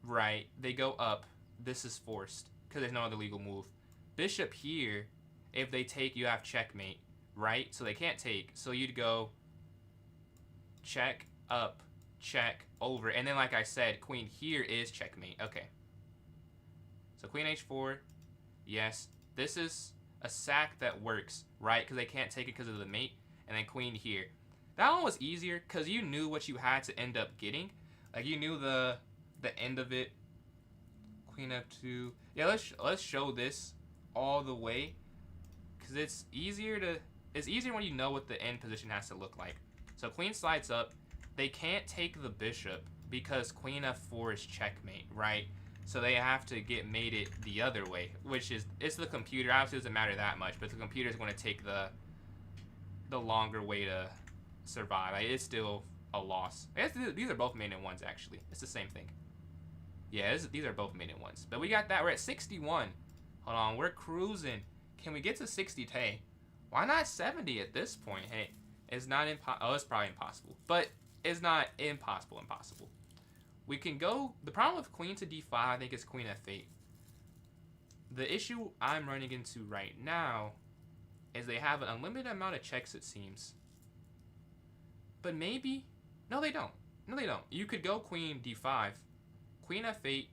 Right. They go up. This is forced because there's no other legal move. Bishop here, if they take, you have checkmate. Right? So they can't take. So you'd go check, up, check, over. And then like I said, queen here is checkmate. Okay. So queen h4, yes. This is a sack that works, right? Because they can't take it because of the mate. And then queen here. That one was easier because you knew what you had to end up getting. Like you knew the end of it. Queen f2. Yeah, let's show this all the way, because it's easier when you know what the end position has to look like. So queen slides up. They can't take the bishop because queen f4 is checkmate, right? So they have to get mated the other way, which is, it's the computer. Obviously, it doesn't matter that much, but the computer is going to take the longer way to survive. Like, it's still a loss. I guess these are both maiden ones, actually. It's the same thing. Yeah, these are both maiden ones. But we got that. We're at 61. Hold on, we're cruising. Can we get to 60? Hey, why not 70 at this point? Hey, it's not impossible. Oh, it's probably impossible. But it's not impossible. We can go. The problem with queen to d5, I think, is queen f8. The issue I'm running into right now is they have an unlimited amount of checks, it seems. But maybe... No, they don't. No, they don't. You could go queen d5, queen f8,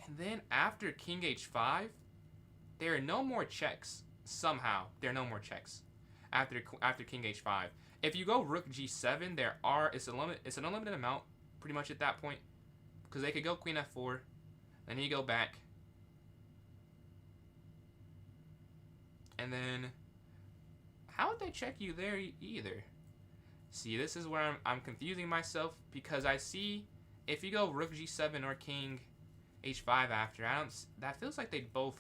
and then after king h5, there are no more checks. Somehow, there are no more checks after king h5. If you go rook g7, it's an unlimited amount pretty much at that point, because they could go queen f4, then you go back, and then how would they check you there either? See, this is where I'm confusing myself, because I see if you go rook g7 or king h5 after, that feels like they'd both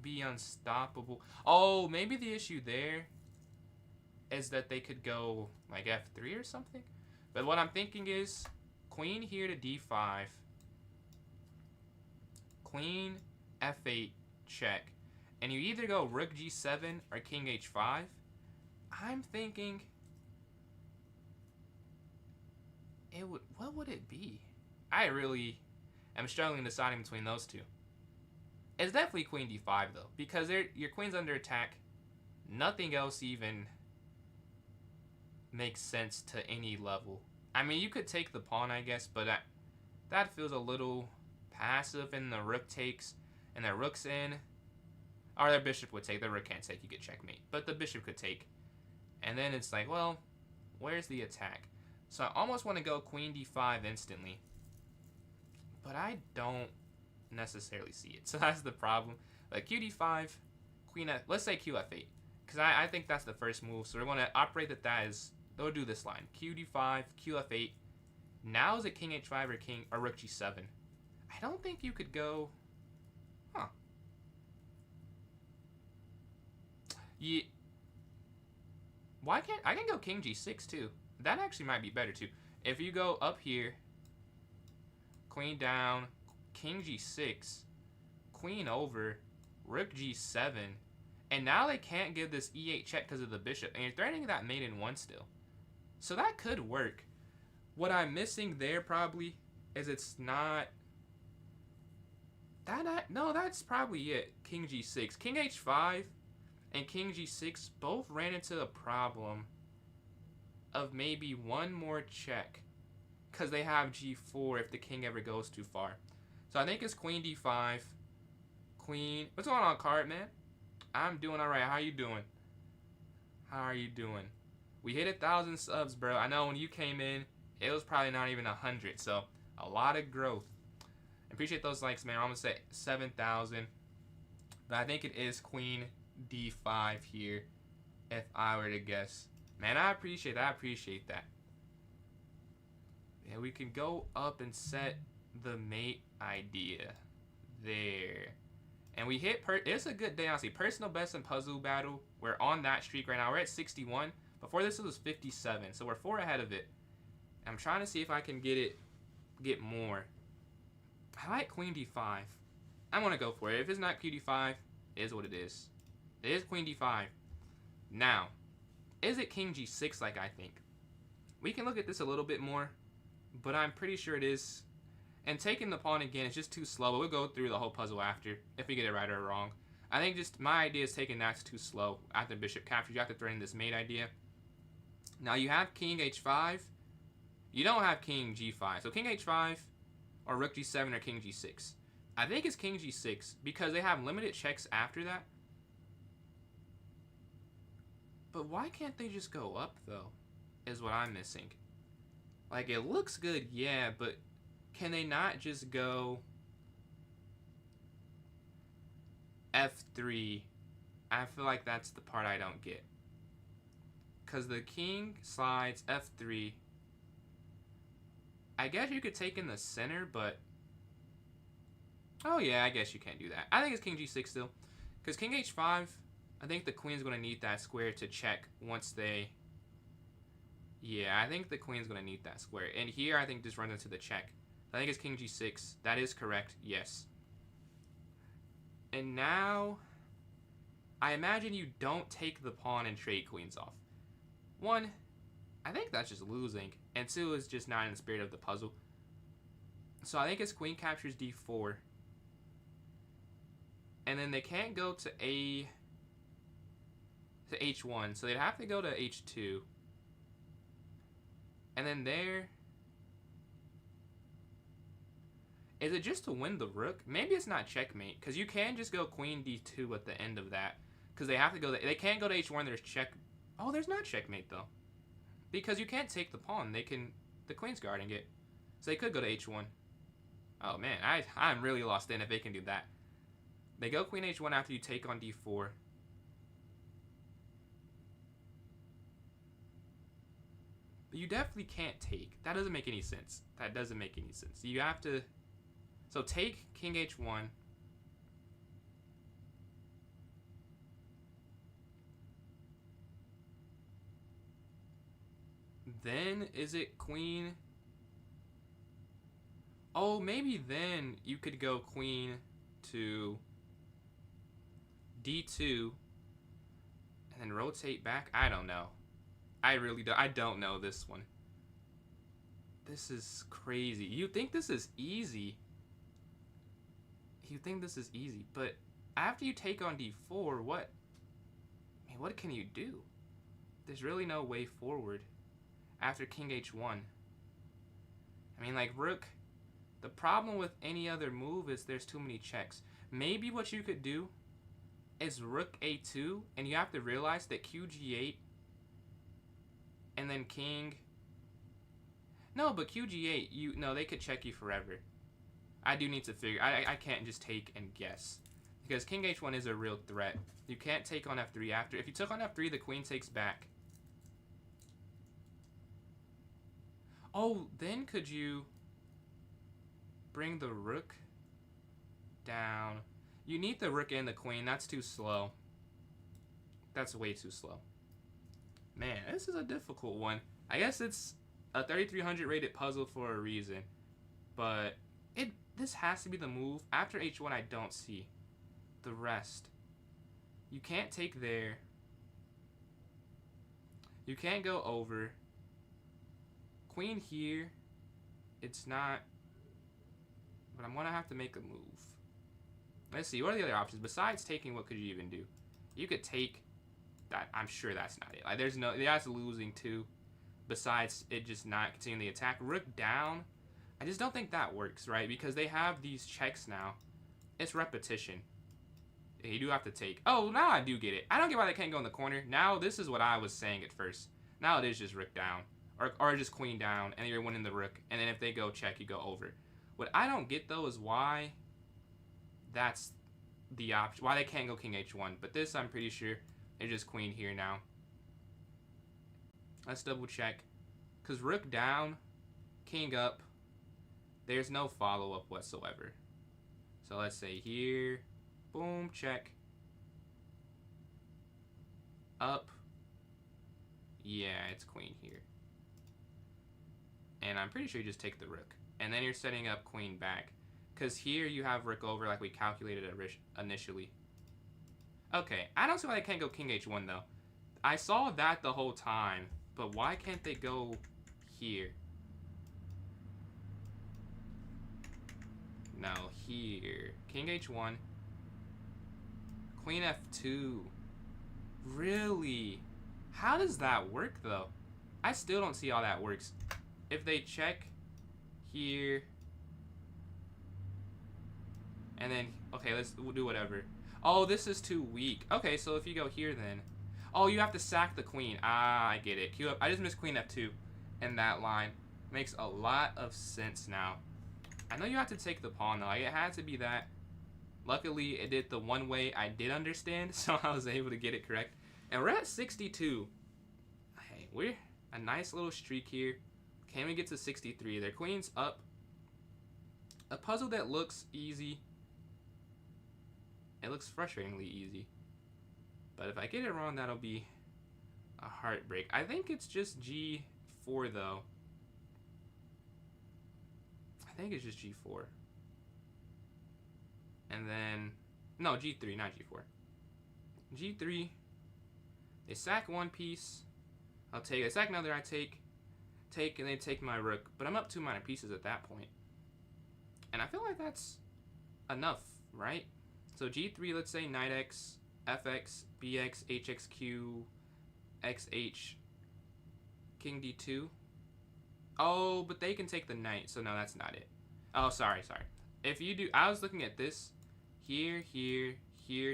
be unstoppable. Oh, maybe the issue there is that they could go like f3 or something. But what I'm thinking is queen here to d5, queen f8 check, and you either go rook g7 or king h5. I'm thinking what would it be? I really am struggling deciding between those two. It's definitely queen d5 though, because your queen's under attack. Nothing else even makes sense to any level. I mean, you could take the pawn, I guess, but that feels a little passive, and the rook takes, and the rook's in. Or their bishop would take. The rook can't take, you get checkmate. But the bishop could take. And then it's like, well, where's the attack? So I almost want to go queen d5 instantly. But I don't necessarily see it. So that's the problem. Like q d5, queen f, let's say q f8. Because I think that's the first move. So we're going to operate that as, they'll do this line. Q d5, q f8. Now is it king h5 or rook g7? I don't think you could go... Huh. Yeah. Why can't... I can go king g6 too. That actually might be better too. If you go up here, queen down, king g6, queen over, rook g7, and now they can't give this e8 check because of the bishop, and you're threatening that mate in one still. So that could work. What I'm missing there probably is it's not... No, that's probably it. King g6. King h5 and king g6 both ran into the problem of maybe one more check, because they have g4 if the king ever goes too far. So I think it's queen d5, queen... What's going on, card man? I'm doing alright. How you doing? How are you doing? We hit 1,000 subs, bro. I know when you came in, it was probably not even 100, so a lot of growth. Appreciate those likes, man. I'm almost at 7,000. But I think it is queen d5 here, if I were to guess. Man, I appreciate that. Yeah, we can go up and set the mate idea there. And we hit, it's a good day, honestly. Personal best in puzzle battle. We're on that streak right now. We're at 61. Before this, it was 57. So we're 4 ahead of it. I'm trying to see if I can get more. I like queen d5. I'm going to go for it. If it's not q d5, it is what it is. It is queen d5. Now, is it king g6 like I think? We can look at this a little bit more, but I'm pretty sure it is. And taking the pawn again is just too slow, but we'll go through the whole puzzle after, if we get it right or wrong. I think just my idea is taking that's too slow after bishop captures. You have to threaten this mate idea. Now you have king h5. You don't have king g5. So king h5 or rook g7 or king g6. I think it's king g6 because they have limited checks after that. But why can't they just go up, though, is what I'm missing. Like, it looks good, yeah, but can they not just go... f3. I feel like that's the part I don't get. Because the king slides f3. I guess you could take in the center, but... Oh, yeah, I guess you can't do that. I think it's king g6 still. Because king h5, I think the queen's going to need that square to check once they... Yeah, I think the queen's going to need that square. And here, I think this runs into the check. I think it's king g6. That is correct, yes. And now, I imagine you don't take the pawn and trade queens off. One, I think that's just losing. And two, is just not in the spirit of the puzzle. So I think his queen captures d4. And then they can't go to h1, so they'd have to go to h2. And then there... Is it just to win the rook? Maybe it's not checkmate, because you can just go queen d2 at the end of that. Because they have to go... They can't go to h1, there's check... Oh, there's not checkmate, though. Because you can't take the pawn. They can... The queen's guarding it. So they could go to h1. Oh, man, I'm really lost in if they can do that. They go queen h1 after you take on d4. But you definitely can't take. That doesn't make any sense. That doesn't make any sense. You have to... So take king h1. Then, is it queen? Oh, maybe then you could go queen to d2 and then rotate back. I don't know. I really don't. I don't know this one. This is crazy. You think this is easy. You think this is easy, but after you take on d4, what? I mean, what can you do? There's really no way forward after king h1. I mean, like, rook... The problem with any other move is there's too many checks. Maybe what you could do is rook a2, and you have to realize that qg8 and then king... No, but qg8, no, they could check you forever. I do need to figure... I can't just take and guess. Because king h1 is a real threat. You can't take on f3 after. If you took on f3, the queen takes back. Oh, then could you bring the rook down? You need the rook and the queen. That's too slow. That's way too slow. Man, this is a difficult one. I guess it's a 3300 rated puzzle for a reason. But this has to be the move. After h1, I don't see the rest. You can't take there. You can't go over. Queen here. It's not... But I'm going to have to make a move. Let's see. What are the other options? Besides taking, what could you even do? You could take... That. I'm sure that's not it. Like, there's no... That's losing too. Besides it just not continuing the attack. Rook down. I just don't think that works, right? Because they have these checks now. It's repetition. You do have to take... Oh, now I do get it. I don't get why they can't go in the corner. Now, this is what I was saying at first. Now it is just rook down. Or just queen down, and you're winning the rook. And then if they go check, you go over. What I don't get, though, is why that's the option. Why they can't go king h1. But this, I'm pretty sure, is just queen here now. Let's double check. Because rook down, king up, there's no follow-up whatsoever. So let's say here, boom, check. Up. Yeah, it's queen here. And I'm pretty sure you just take the rook. And then you're setting up queen back. Because here you have rook over like we calculated initially. Okay, I don't see why they can't go king h1 though. I saw that the whole time. But why can't they go here? No, here. King h1. Queen f2. Really? How does that work though? I still don't see how that works. If they check here, and then, okay, we'll do whatever. Oh, this is too weak. Okay, so if you go here then, oh, you have to sack the queen. Ah, I get it. Q up. I just missed queen f2 in that line. Makes a lot of sense now. I know you have to take the pawn though. Like, it had to be that. Luckily, it did the one way I did understand, so I was able to get it correct. And we're at 62. Hey, we're a nice little streak here. Can we get to 63? Their queen's up. A puzzle that looks easy. It looks frustratingly easy. But if I get it wrong, that'll be a heartbreak. I think it's just G4, though. I think it's just G4. And then, no, G3, not G4. G3, they sack one piece. I'll take, they sack another, I take, and they take my rook. But I'm up 2 minor pieces at that point. And I feel like that's enough, right? So G3, let's say knight X, FX, BX, HXQ, XH, King D2. Oh, but they can take the knight, so no, that's not it. Oh, sorry. If you do, I was looking at this. Here,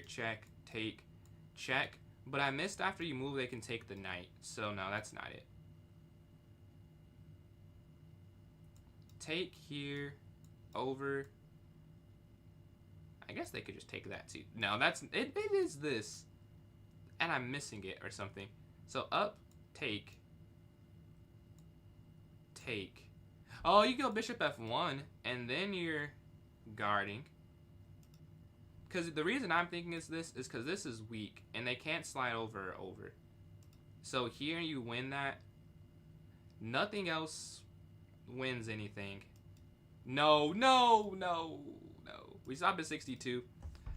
check, take, check. But I missed after you move, they can take the knight. So no, that's not it. Take here, over. I guess they could just take that too. No, that's, it is this. And I'm missing it or something. So up, take. Oh, you go bishop F1, and then you're guarding. Because the reason I'm thinking is this is because this is weak, and they can't slide over. So here you win that. Nothing else wins anything. No. We stopped at 62.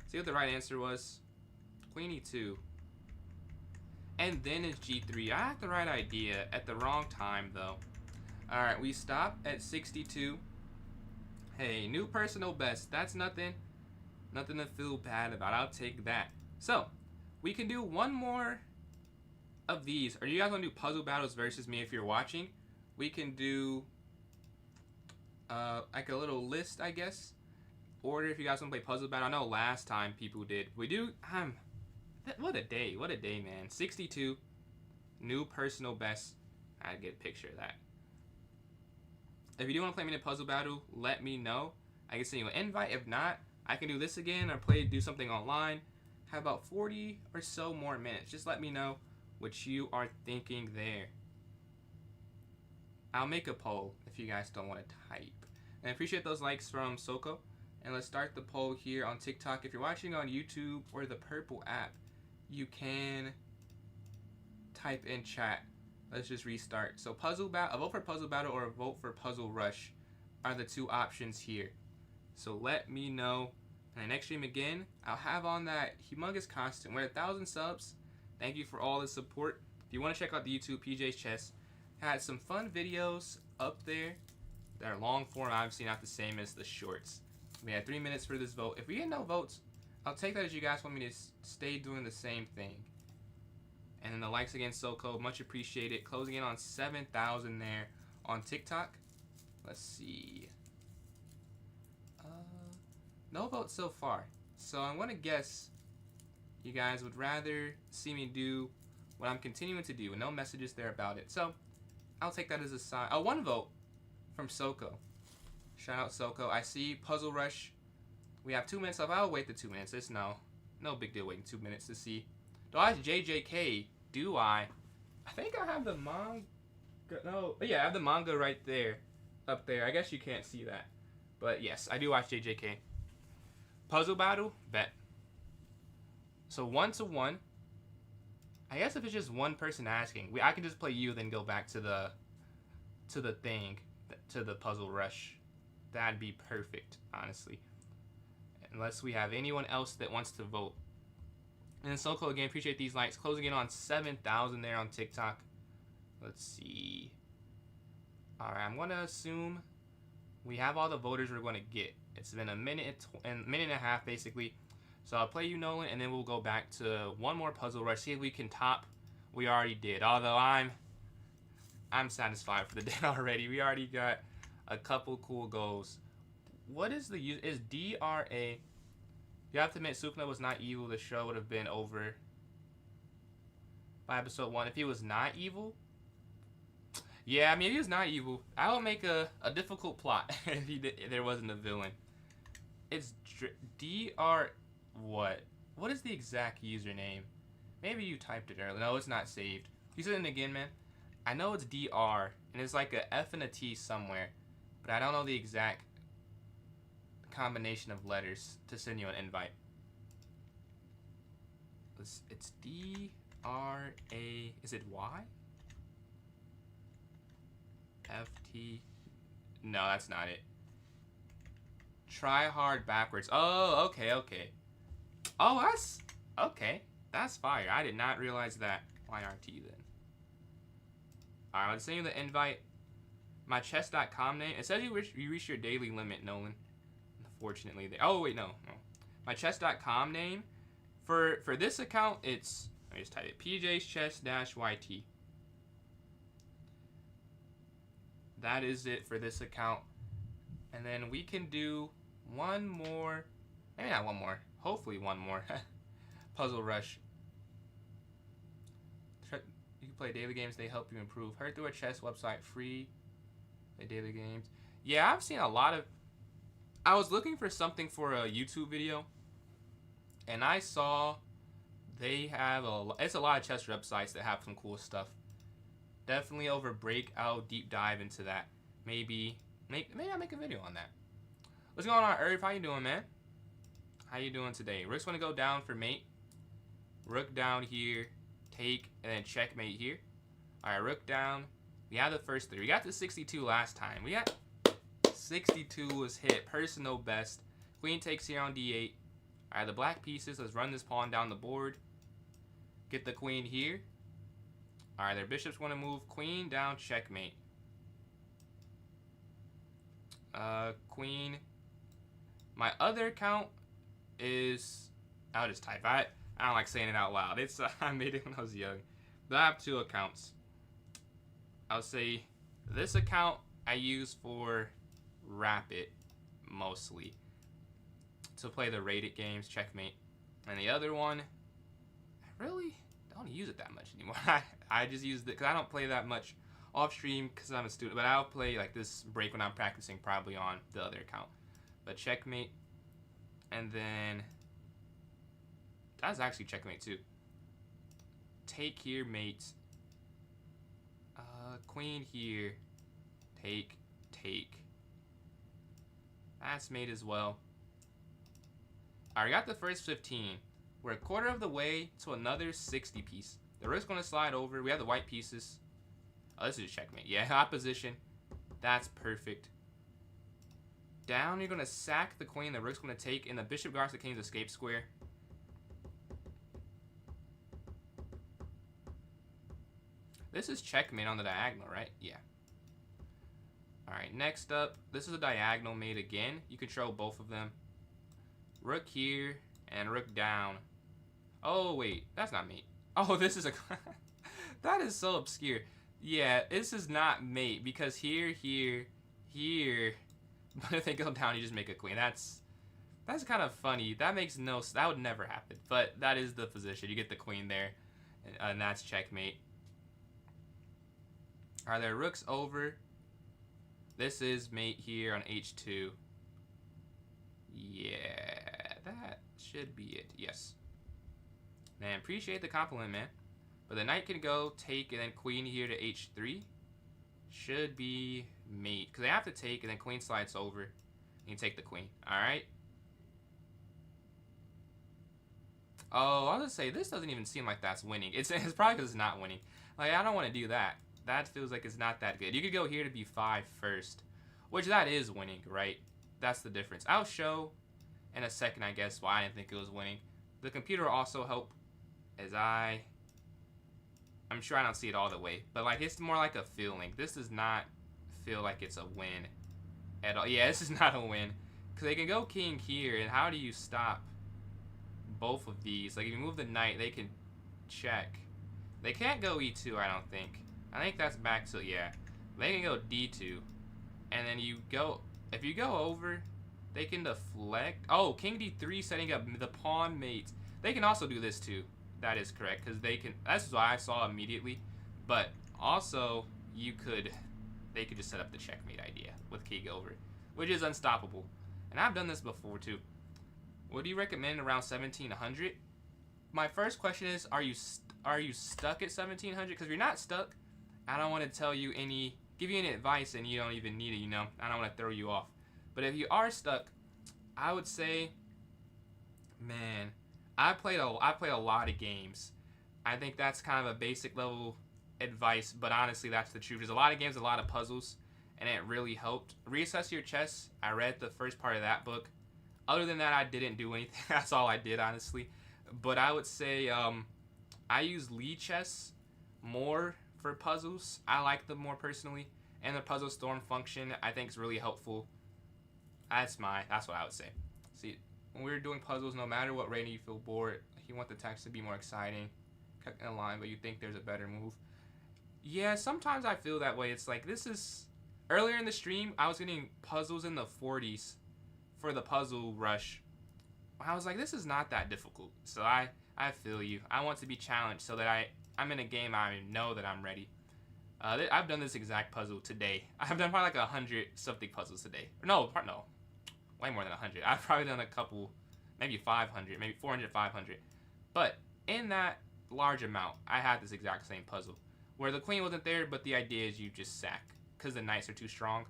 See what the right answer was? Queen E2. And then it's G3. I had the right idea at the wrong time, though. Alright, we stop at 62. Hey, new personal best. That's nothing to feel bad about. I'll take that. So, we can do one more of these. Or you guys want to do puzzle battles versus me if you're watching? We can do like a little list, I guess. Order if you guys want to play puzzle battle. I know last time people did. We do. What a day, man. 62, new personal best. I get a picture of that. If you do want to play me in a puzzle battle, let me know. I can send you an invite. If not, I can do this again or do something online. Have about 40 or so more minutes. Just let me know what you are thinking there. I'll make a poll if you guys don't want to type. And I appreciate those likes from Soko. And let's start the poll here on TikTok. If you're watching on YouTube or the Purple app, you can type in chat. Let's just restart. So puzzle battle, a vote for puzzle battle or a vote for puzzle rush are the 2 options here. So let me know. And the next stream again, I'll have on that humongous costume. We're at 1,000 subs. Thank you for all the support. If you want to check out the YouTube PJ's Chess, had some fun videos up there that are long form, obviously not the same as the shorts. We had 3 minutes for this vote. If we get no votes, I'll take that as you guys want me to stay doing the same thing. And then the likes again, Soko, much appreciated. Closing in on 7,000 there on TikTok. Let's see. No votes so far. So I'm going to guess you guys would rather see me do what I'm continuing to do. And no messages there about it. So I'll take that as a sign. Oh, 1 vote from Soko. Shout out Soko. I see Puzzle Rush. We have 2 minutes left. I'll wait the 2 minutes. It's no big deal waiting 2 minutes to see. Do I watch JJK? Do I? I think I have the manga. No. Yeah, I have the manga right there. Up there. I guess you can't see that. But yes, I do watch JJK. Puzzle battle? Bet. So 1-1. I guess if it's just one person asking, I can just play you, then go back to the thing, to the puzzle rush. That'd be perfect, honestly. Unless we have anyone else that wants to vote. And then Soko again, appreciate these likes. Closing in on 7,000 there on TikTok. Let's see. Alright, I'm going to assume we have all the voters we're going to get. It's been a minute and a half, basically. So I'll play you, Nolan, and then we'll go back to one more puzzle rush. See if we can top. We already did. Although I'm satisfied for the day already. We already got a couple cool goals. What is the use? Is DRA... You have to admit, Sukuna was not evil. The show would have been over by episode 1. If he was not evil? Yeah, I mean, if he was not evil, I would make a difficult plot if there wasn't a villain. It's DR what? What is the exact username? Maybe you typed it earlier. No, it's not saved. You said it again, man. I know it's DR, and it's like a F and a T somewhere, but I don't know the exact combination of letters to send you an invite. It's D-R-A... Is it Y? F-T... No, that's not it. Try hard backwards. Oh, okay, okay. Oh, that's... Okay. That's fire. I did not realize that. YRT then. Alright, let's send you the invite. My chess.com name. It says you reached your daily limit, Nolan. Unfortunately. Oh, wait, no. My chess.com name. For this account, it's... Let me just type it. PJ's chess-YT. That is it for this account. And then we can do one more. Maybe not one more. Hopefully one more. Puzzle Rush. You can play daily games. They help you improve. Heard through a chess website. Free. Play daily games. Yeah, I've seen a lot of... I was looking for something for a YouTube video. And I saw they have it's a lot of chess websites that have some cool stuff. Definitely over breakout, deep dive into that. Maybe I'll make a video on that. What's going on, Irv? How you doing, man? How you doing today? Rook's gonna go down for mate. Rook down here, take, and then checkmate here. Alright, rook down. We have the first three. We got the 62 last time. We got 62 was hit. Personal best. Queen takes here on d8. Alright, the black pieces. Let's run this pawn down the board. Get the queen here. Alright, their bishops want to move. Queen down, checkmate. Queen. My other account is... I'll just type. I don't like saying it out loud. It's I made it when I was young. But I have two accounts. I'll say this account I use for Rapid mostly. To play the rated games, checkmate. And the other one, I really don't use it that much anymore. I just use it because I don't play that much off stream because I'm a student. But I'll play like this break when I'm practicing probably on the other account. But checkmate. And then that's actually checkmate too. Take here, mate. Queen here. Take. That's mate as well. Alright, got the first 15. We're a quarter of the way to another 60 piece. The rook's going to slide over. We have the white pieces. Oh, this is a checkmate. Yeah, opposition. That's perfect. Down, you're going to sack the queen. The rook's going to take, and the bishop guards the king's escape square. This is checkmate on the diagonal, right? Yeah. Alright, next up. This is a diagonal mate again. You control both of them. Rook here, and rook down. Oh, wait. That's not mate. Oh, this is a... That is so obscure. Yeah, this is not mate, because here... But if they go down, you just make a queen. That's kind of funny. That makes no... That would never happen. But that is the position. You get the queen there, and that's checkmate. Are there rooks over? This is mate here on h2. Yeah, that should be it. Yes. Man, appreciate the compliment, man. But the knight can go, take, and then queen here to h3. Should be mate. Because they have to take, and then queen slides over. And you take the queen. Alright. Oh, I was going to say, this doesn't even seem like that's winning. It's probably because it's not winning. Like, I don't want to do that. That feels like it's not that good. You could go here to b5 first. Which that is winning, right? That's the difference. I'll show in a second, I guess, why I didn't think it was winning. The computer will also help as I'm sure I don't see it all the way. But, like, it's more like a feeling. This does not feel like it's a win at all. Yeah, this is not a win. Because they can go king here, and how do you stop both of these? Like, if you move the knight, they can check. They can't go e2, I don't think. I think that's back to, yeah. They can go d2. And then you go, if you go over, they can deflect. Oh, king d3 setting up the pawn mate. They can also do this too. That is correct, because they can, that's what I saw immediately. But also, they could just set up the checkmate idea with king over, which is unstoppable. and I've done this before too. What do you recommend around 1700? My first question is, are you stuck at 1700? Because if you're not stuck, I don't want to give you any advice, and you don't even need it. I don't want to throw you off. But if you are stuck, I would say, man, I played a lot of games. I think that's kind of a basic level advice, but honestly, that's the truth. There's a lot of games, a lot of puzzles, and it really helped. Reassess Your Chess. I read the first part of that book. Other than that, I didn't do anything. That's all I did, honestly. But I would say I use Lead Chess more for puzzles. I like them more personally. And the Puzzle Storm function, I think, is really helpful. That's what I would say. See, when we're doing puzzles, no matter what rating you feel bored, you want the text to be more exciting, cut in a line, but you think there's a better move. Yeah, sometimes I feel that way. It's like, this is... Earlier in the stream, I was getting puzzles in the 40s for the puzzle rush. I was like, this is not that difficult. So I feel you. I want to be challenged so that I'm in a game I know that I'm ready. I've done this exact puzzle today. I've done probably like 100 something puzzles today. No, way more than 100. I've probably done a couple, maybe 500, maybe 400, 500. But in that large amount, I had this exact same puzzle where the queen wasn't there, but the idea is you just sack because the knights are too strong.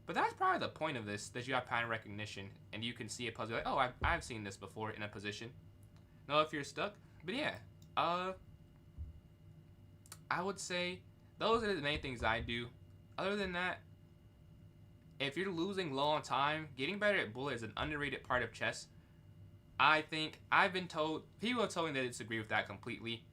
But that's probably the point of this, that you have pattern recognition and you can see a puzzle like, oh, I've seen this before in a position. Know if you're stuck. But yeah, I would say those are the main things I do. Other than that, if you're losing low on time, getting better at bullet is an underrated part of chess. I think I've been told, people have told me they disagree with that completely.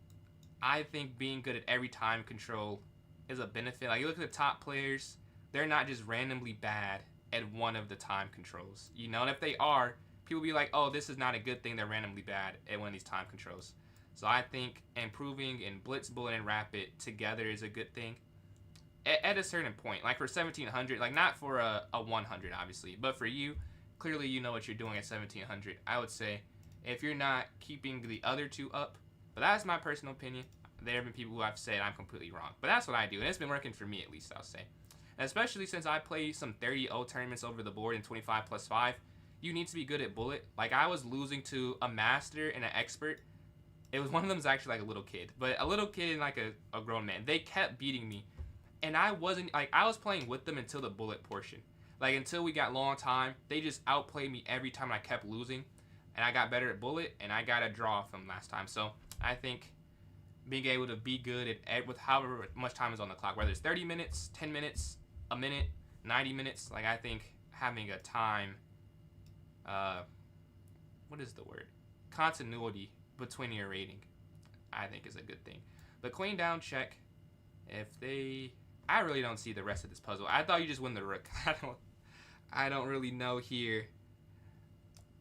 I think being good at every time control is a benefit. Like, you look at the top players, they're not just randomly bad at one of the time controls. And if they are, people be like, oh, this is not a good thing, they're randomly bad at one of these time controls. So I think improving in blitz, bullet, and rapid together is a good thing. At a certain point, like for 1700, like not for a 100 obviously, but for you, clearly you know what you're doing at 1700. I would say if you're not keeping the other two up, but that's my personal opinion. There have been people who have said I'm completely wrong, but that's what I do, and it's been working for me at least, I'll say. And especially since I play some 30-0 tournaments over the board in 25 plus 5, you need to be good at bullet. Like, I was losing to a master and an expert. It was one of them was actually like a little kid, but a little kid and like a grown man. They kept beating me, and I wasn't like, I was playing with them until the bullet portion. Like, until we got low on time, they just outplayed me every time. I kept losing, and I got better at bullet, and I got a draw from last time. So I think being able to be good at with however much time is on the clock, whether it's 30 minutes, 10 minutes, a minute, 90 minutes, like I think having a time, what is the word? Continuity between your rating, I think is a good thing. But queen down check, I really don't see the rest of this puzzle. I thought you just win the rook. I don't really know here.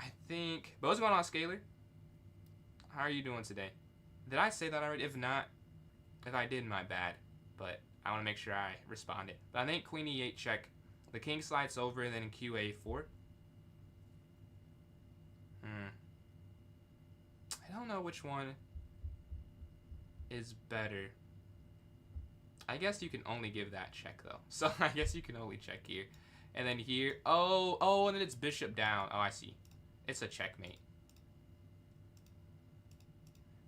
I think, but what's going on, Scalar? How are you doing today? Did I say that already? If not, if I did, my bad. But I want to make sure I responded. But I think queen e8 check. The king slides over, and then qa4. I don't know which one is better. I guess you can only give that check, though. So I guess you can only check here. And then here. Oh, and then it's bishop down. Oh, I see. It's a checkmate.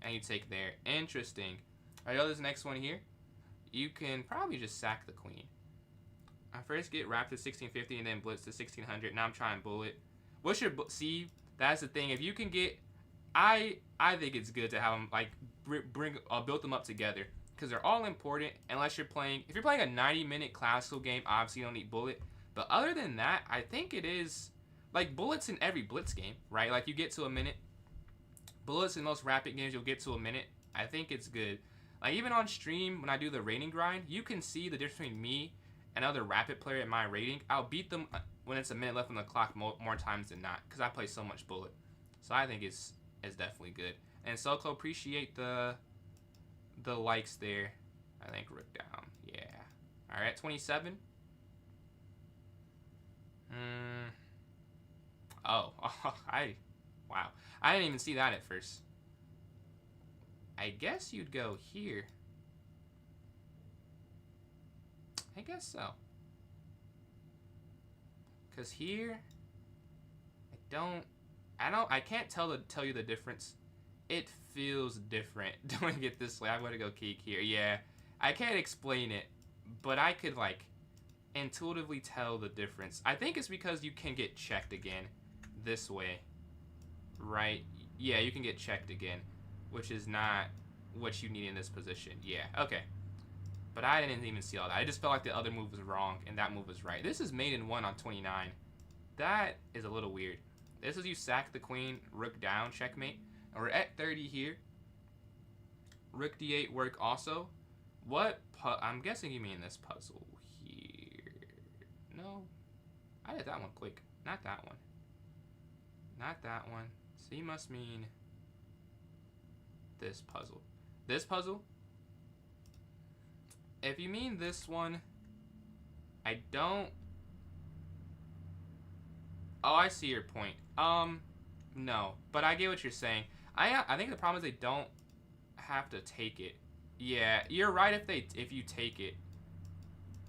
And you take there. Interesting. Alright, this next one here. You can probably just sack the queen. I first get wrapped to 1650 and then blitz to 1600. Now I'm trying bullet. What's your... See, that's the thing. If you can get... I think it's good to have them, like, build them up together. Because they're all important unless you're playing... If you're playing a 90-minute classical game, obviously you don't need bullet. But other than that, I think it is... Like, bullets in every blitz game, right? Like, you get to a minute. Bullets in most rapid games, you'll get to a minute. I think it's good. Like, even on stream, when I do the rating grind, you can see the difference between me and other rapid player at my rating. I'll beat them when it's a minute left on the clock more times than not, because I play so much bullet. So I think it's definitely good. And Soko, appreciate the likes there. I think rook down. Yeah. All right, 27. Wow. I didn't even see that at first. I guess you'd go here. I guess so. Because here, I can't tell you the difference. It feels different doing it this way. I'm gonna go cake here. Yeah, I can't explain it, but I could like intuitively tell the difference. I think it's because you can get checked again this way, right? Yeah, you can get checked again, which is not what you need in this position. Yeah, okay. But I didn't even see all that. I just felt like the other move was wrong and that move was right. This is mate in 1 on 29. That is a little weird. This is you sack the queen, rook down, checkmate. And we're at 30 here. Rook d8 work also. I'm guessing you mean this puzzle here. No. I did that one quick. Not that one. Not that one. So you must mean this puzzle. This puzzle? If you mean this one, I don't... Oh, I see your point. No. But I get what you're saying. I think the problem is they don't have to take it. Yeah, you're right if you take it,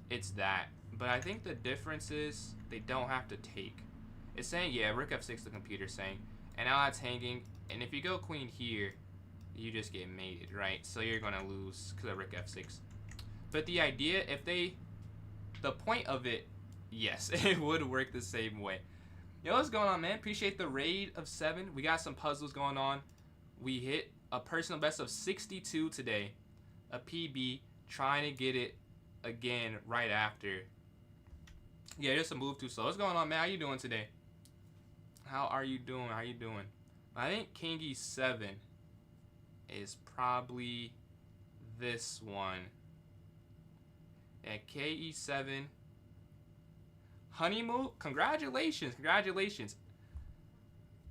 it's that. But I think the difference is they don't have to take. It's saying, yeah, rook f6, the computer's saying. And now that's hanging. And if you go queen here, you just get mated, right? So you're going to lose because of rook f6. But the idea, the point of it, yes, it would work the same way. Yo, what's going on, man? Appreciate the raid of 7. We got some puzzles going on. We hit a personal best of 62 today. A PB, trying to get it again right after. Yeah, just a move too slow. What's going on, man? How you doing today? How are you doing? How you doing? I think king e7 is probably this one. At KE7. Honeymoon? Congratulations. Congratulations.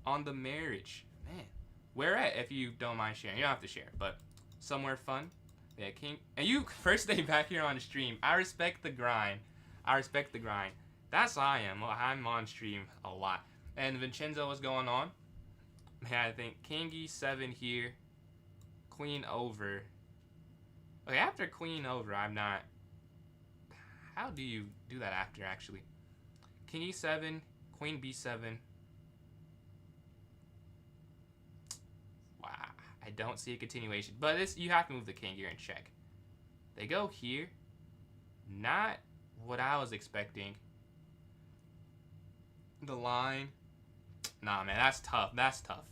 On the marriage. Man. Where at, if you don't mind sharing? You don't have to share, but somewhere fun. Yeah, king. And you, first day back here on the stream. I respect the grind. I respect the grind. That's how I am. Well, I'm on stream a lot. And Vincenzo, what's going on? Man, I think king e7 here. Queen over. Okay, after queen over, I'm not... How do you do that after, actually? King e7, queen b7. Wow, I don't see a continuation. But this, you have to move the king here and check. They go here. Not what I was expecting. The line. Nah, man, that's tough. That's tough.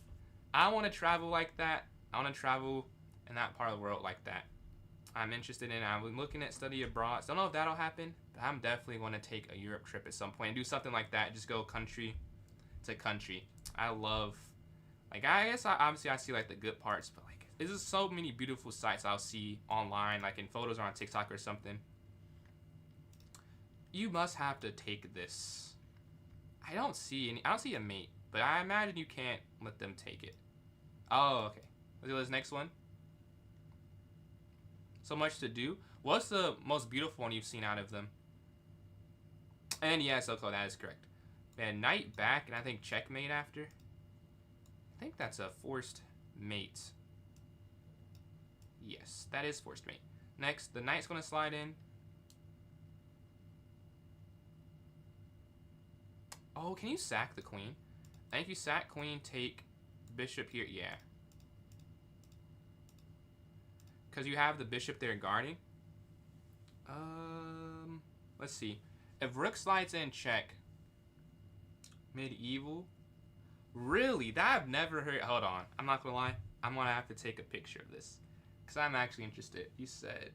I want to travel like that. I want to travel in that part of the world like that. I'm interested in. I'm looking at study abroad. So I don't know if that'll happen, but I'm definitely going to take a Europe trip at some point and do something like that. Just go country to country. I love, like, I guess obviously I see like the good parts, but like there's just so many beautiful sites I'll see online, like in photos or on TikTok or something. You must have to take this. I don't see a mate, but I imagine you can't let them take it. Oh, okay. Let's go to this next one. So much to do. What's the most beautiful one you've seen out of them? And yes, okay, that is correct. Man, knight back, and I think checkmate after. I think that's a forced mate. Yes, that is forced mate. Next, the knight's going to slide in. Oh, can you sack the queen? I think you sack queen, take bishop here. Yeah. Because you have the bishop there guarding. Let's see. If rook slides in, check. Medieval. Really? That I've never heard. Hold on. I'm not going to lie. I'm going to have to take a picture of this. Because I'm actually interested. You said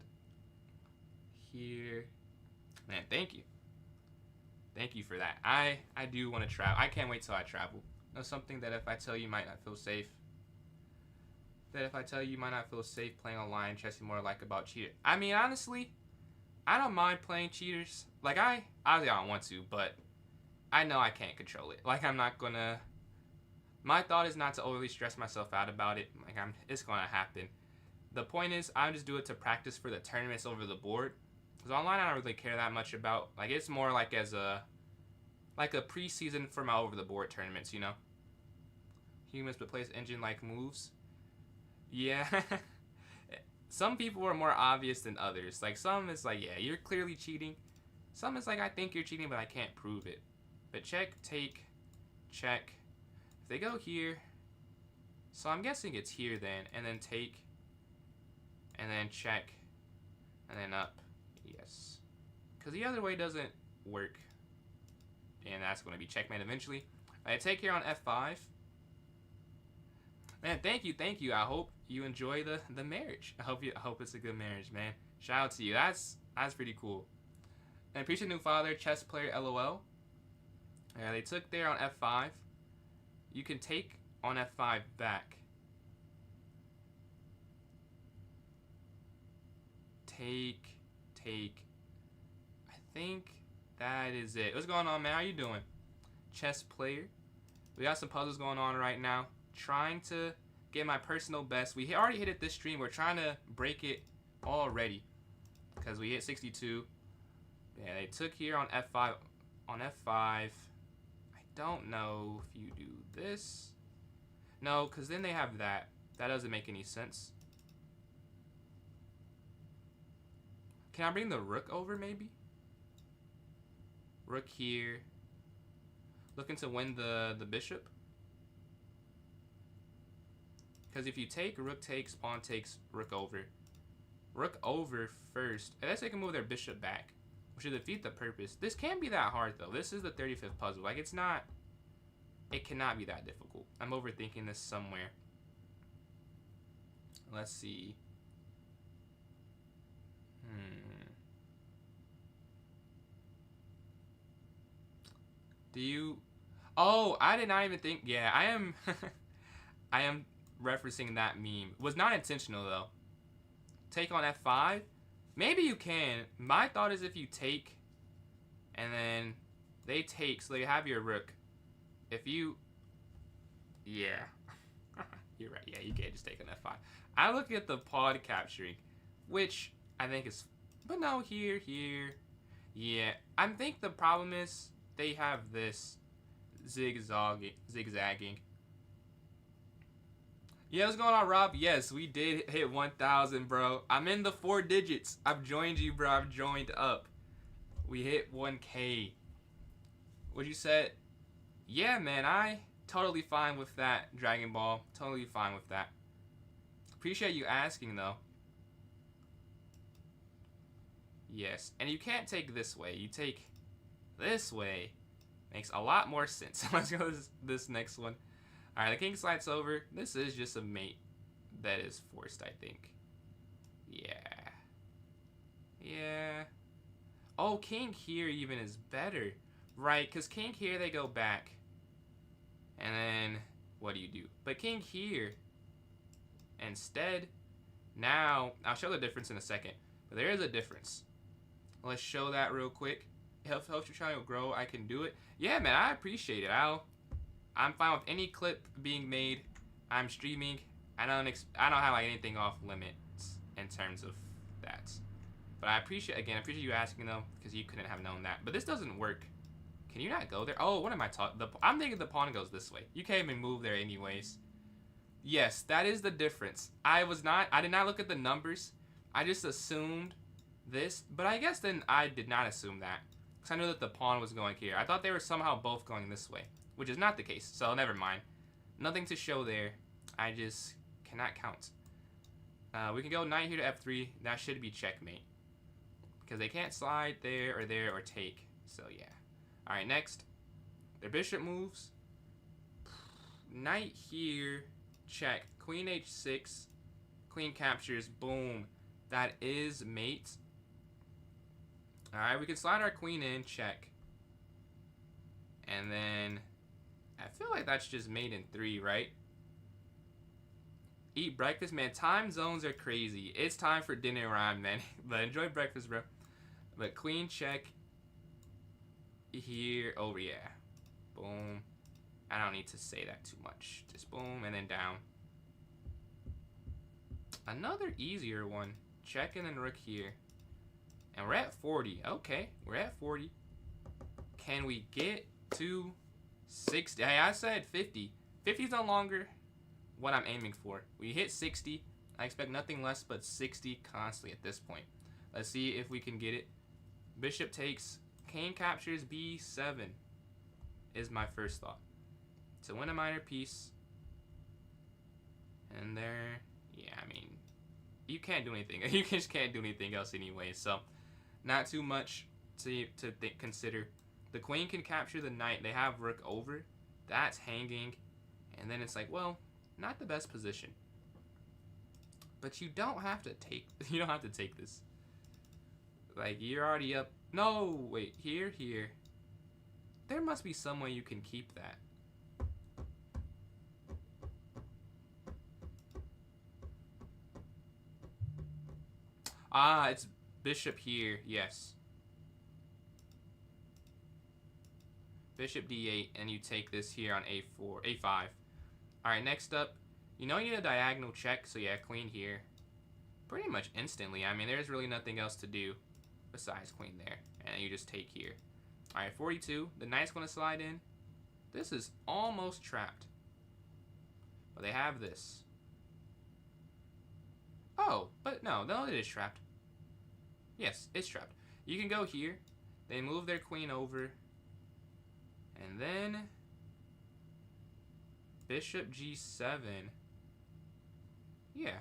here. Man, thank you. Thank you for that. I do want to travel. I can't wait till I travel. That's something that if I tell you might not feel safe. That if I tell you might not feel safe playing online chess, you more like about cheater. I mean, honestly, I don't mind playing cheaters. Like, obviously I don't want to, but I know I can't control it. Like, I'm not gonna... My thought is not to overly stress myself out about it. Like, it's gonna happen. The point is, I just do it to practice for the tournaments over the board. Because online, I don't really care that much about... Like, it's more like as a... Like a preseason for my over-the-board tournaments, you know? Humans but plays engine-like moves. Yeah. Some people are more obvious than others. Like, some is like, yeah, you're clearly cheating. Some is like, I think you're cheating, but I can't prove it. But check, take, check. If they go here, so I'm guessing it's here then, and then take, and then check, and then up. Yes. Because the other way doesn't work. And that's going to be checkmate eventually. I take here on f5. Man, thank you. I hope you enjoy the marriage. I hope it's a good marriage, man. Shout out to you. That's pretty cool. And appreciate new father, chess player, LOL. Yeah, they took there on f5. You can take on f5 back. Take. I think that is it. What's going on, man? How you doing? Chess player. We got some puzzles going on right now. Trying to get my personal best. We already hit it this stream. We're trying to break it already. Because we hit 62. Yeah, they took here on f5. On f5. I don't know if you do this. No, because then they have that. That doesn't make any sense. Can I bring the rook over, maybe? Rook here. Looking to win the bishop. Because if you take, rook takes, pawn takes, rook over. Rook over first. Unless they can move their bishop back, which should defeat the purpose. This can't be that hard, though. This is the 35th puzzle. Like, it's not... It cannot be that difficult. I'm overthinking this somewhere. Let's see. Do you... Oh, I did not even think... Yeah, I am... I am referencing that meme. Was not intentional, though. Take on f5? Maybe you can. My thought is if you take, and then they take, so they have your rook. If you... Yeah. You're right. Yeah, you can't just take on f5. I look at the pawn capturing, which I think is... But no, here. Yeah. I think the problem is they have this zigzagging. Yeah, what's going on, Rob? Yes, we did hit 1,000, bro. I'm in the 4 digits. I've joined you, bro. I've joined up. We hit 1K. What you said? Yeah, man, I totally fine with that, Dragon Ball. Totally fine with that. Appreciate you asking, though. Yes, and you can't take this way. You take this way. Makes a lot more sense. Let's go this next one. Alright, the king slides over. This is just a mate that is forced, I think. Yeah. Oh, king here even is better. Right, because king here, they go back. And then, what do you do? But king here, instead, now, I'll show the difference in a second. But there is a difference. Let's show that real quick. Helps your channel grow. I can do it. Yeah, man, I appreciate it. I'm fine with any clip being made. I'm streaming. I don't have like anything off limits in terms of that. But I appreciate you asking though, because you couldn't have known that. But this doesn't work. Can you not go there? Oh, what am I talking? I'm thinking the pawn goes this way. You can't even move there anyways. Yes, that is the difference. I did not look at the numbers. I just assumed this, but I guess then I did not assume that. Because I knew that the pawn was going here. I thought they were somehow both going this way, which is not the case, so never mind. Nothing to show there. I just cannot count. We can go knight here to f3. That should be checkmate. Because they can't slide there, or take. So, yeah. Alright, next. Their bishop moves. Knight here. Check. Queen h6. Queen captures. Boom. That is mate. Alright, we can slide our queen in. Check. And then... I feel like that's just mate in 3, right? Eat breakfast, man. Time zones are crazy. It's time for dinner rhyme, man. But enjoy breakfast, bro. But queen check here. Oh, yeah. Boom. I don't need to say that too much. Just boom and then down. Another easier one. Check and then rook here. And we're at 40. Okay, we're at 40. Can we get to 60? Hey, I said 50. 50 is no longer what I'm aiming for. We hit 60. I expect nothing less but 60 constantly at this point. Let's see if we can get it. Bishop takes. King captures b7 is my first thought. to win a minor piece. And there, yeah, I mean, you can't do anything. You just can't do anything else anyway. So, not too much to consider. The queen can capture the knight. They have rook over. That's hanging. And then it's like, well, not the best position. But you don't have to take. You don't have to take this. Like, you're already up. No, wait, here. There must be some way you can keep that. Ah, it's bishop here. Yes. Bishop d8, and you take this here on a4, a5. All right, next up, you know you need a diagonal check, so yeah, queen here. Pretty much instantly. I mean, there's really nothing else to do besides queen there, and you just take here. All right, 42. The knight's going to slide in. This is almost trapped, but they have this. Oh, but no, it is trapped. Yes, it's trapped. You can go here. They move their queen over. And then bishop g7. Yeah.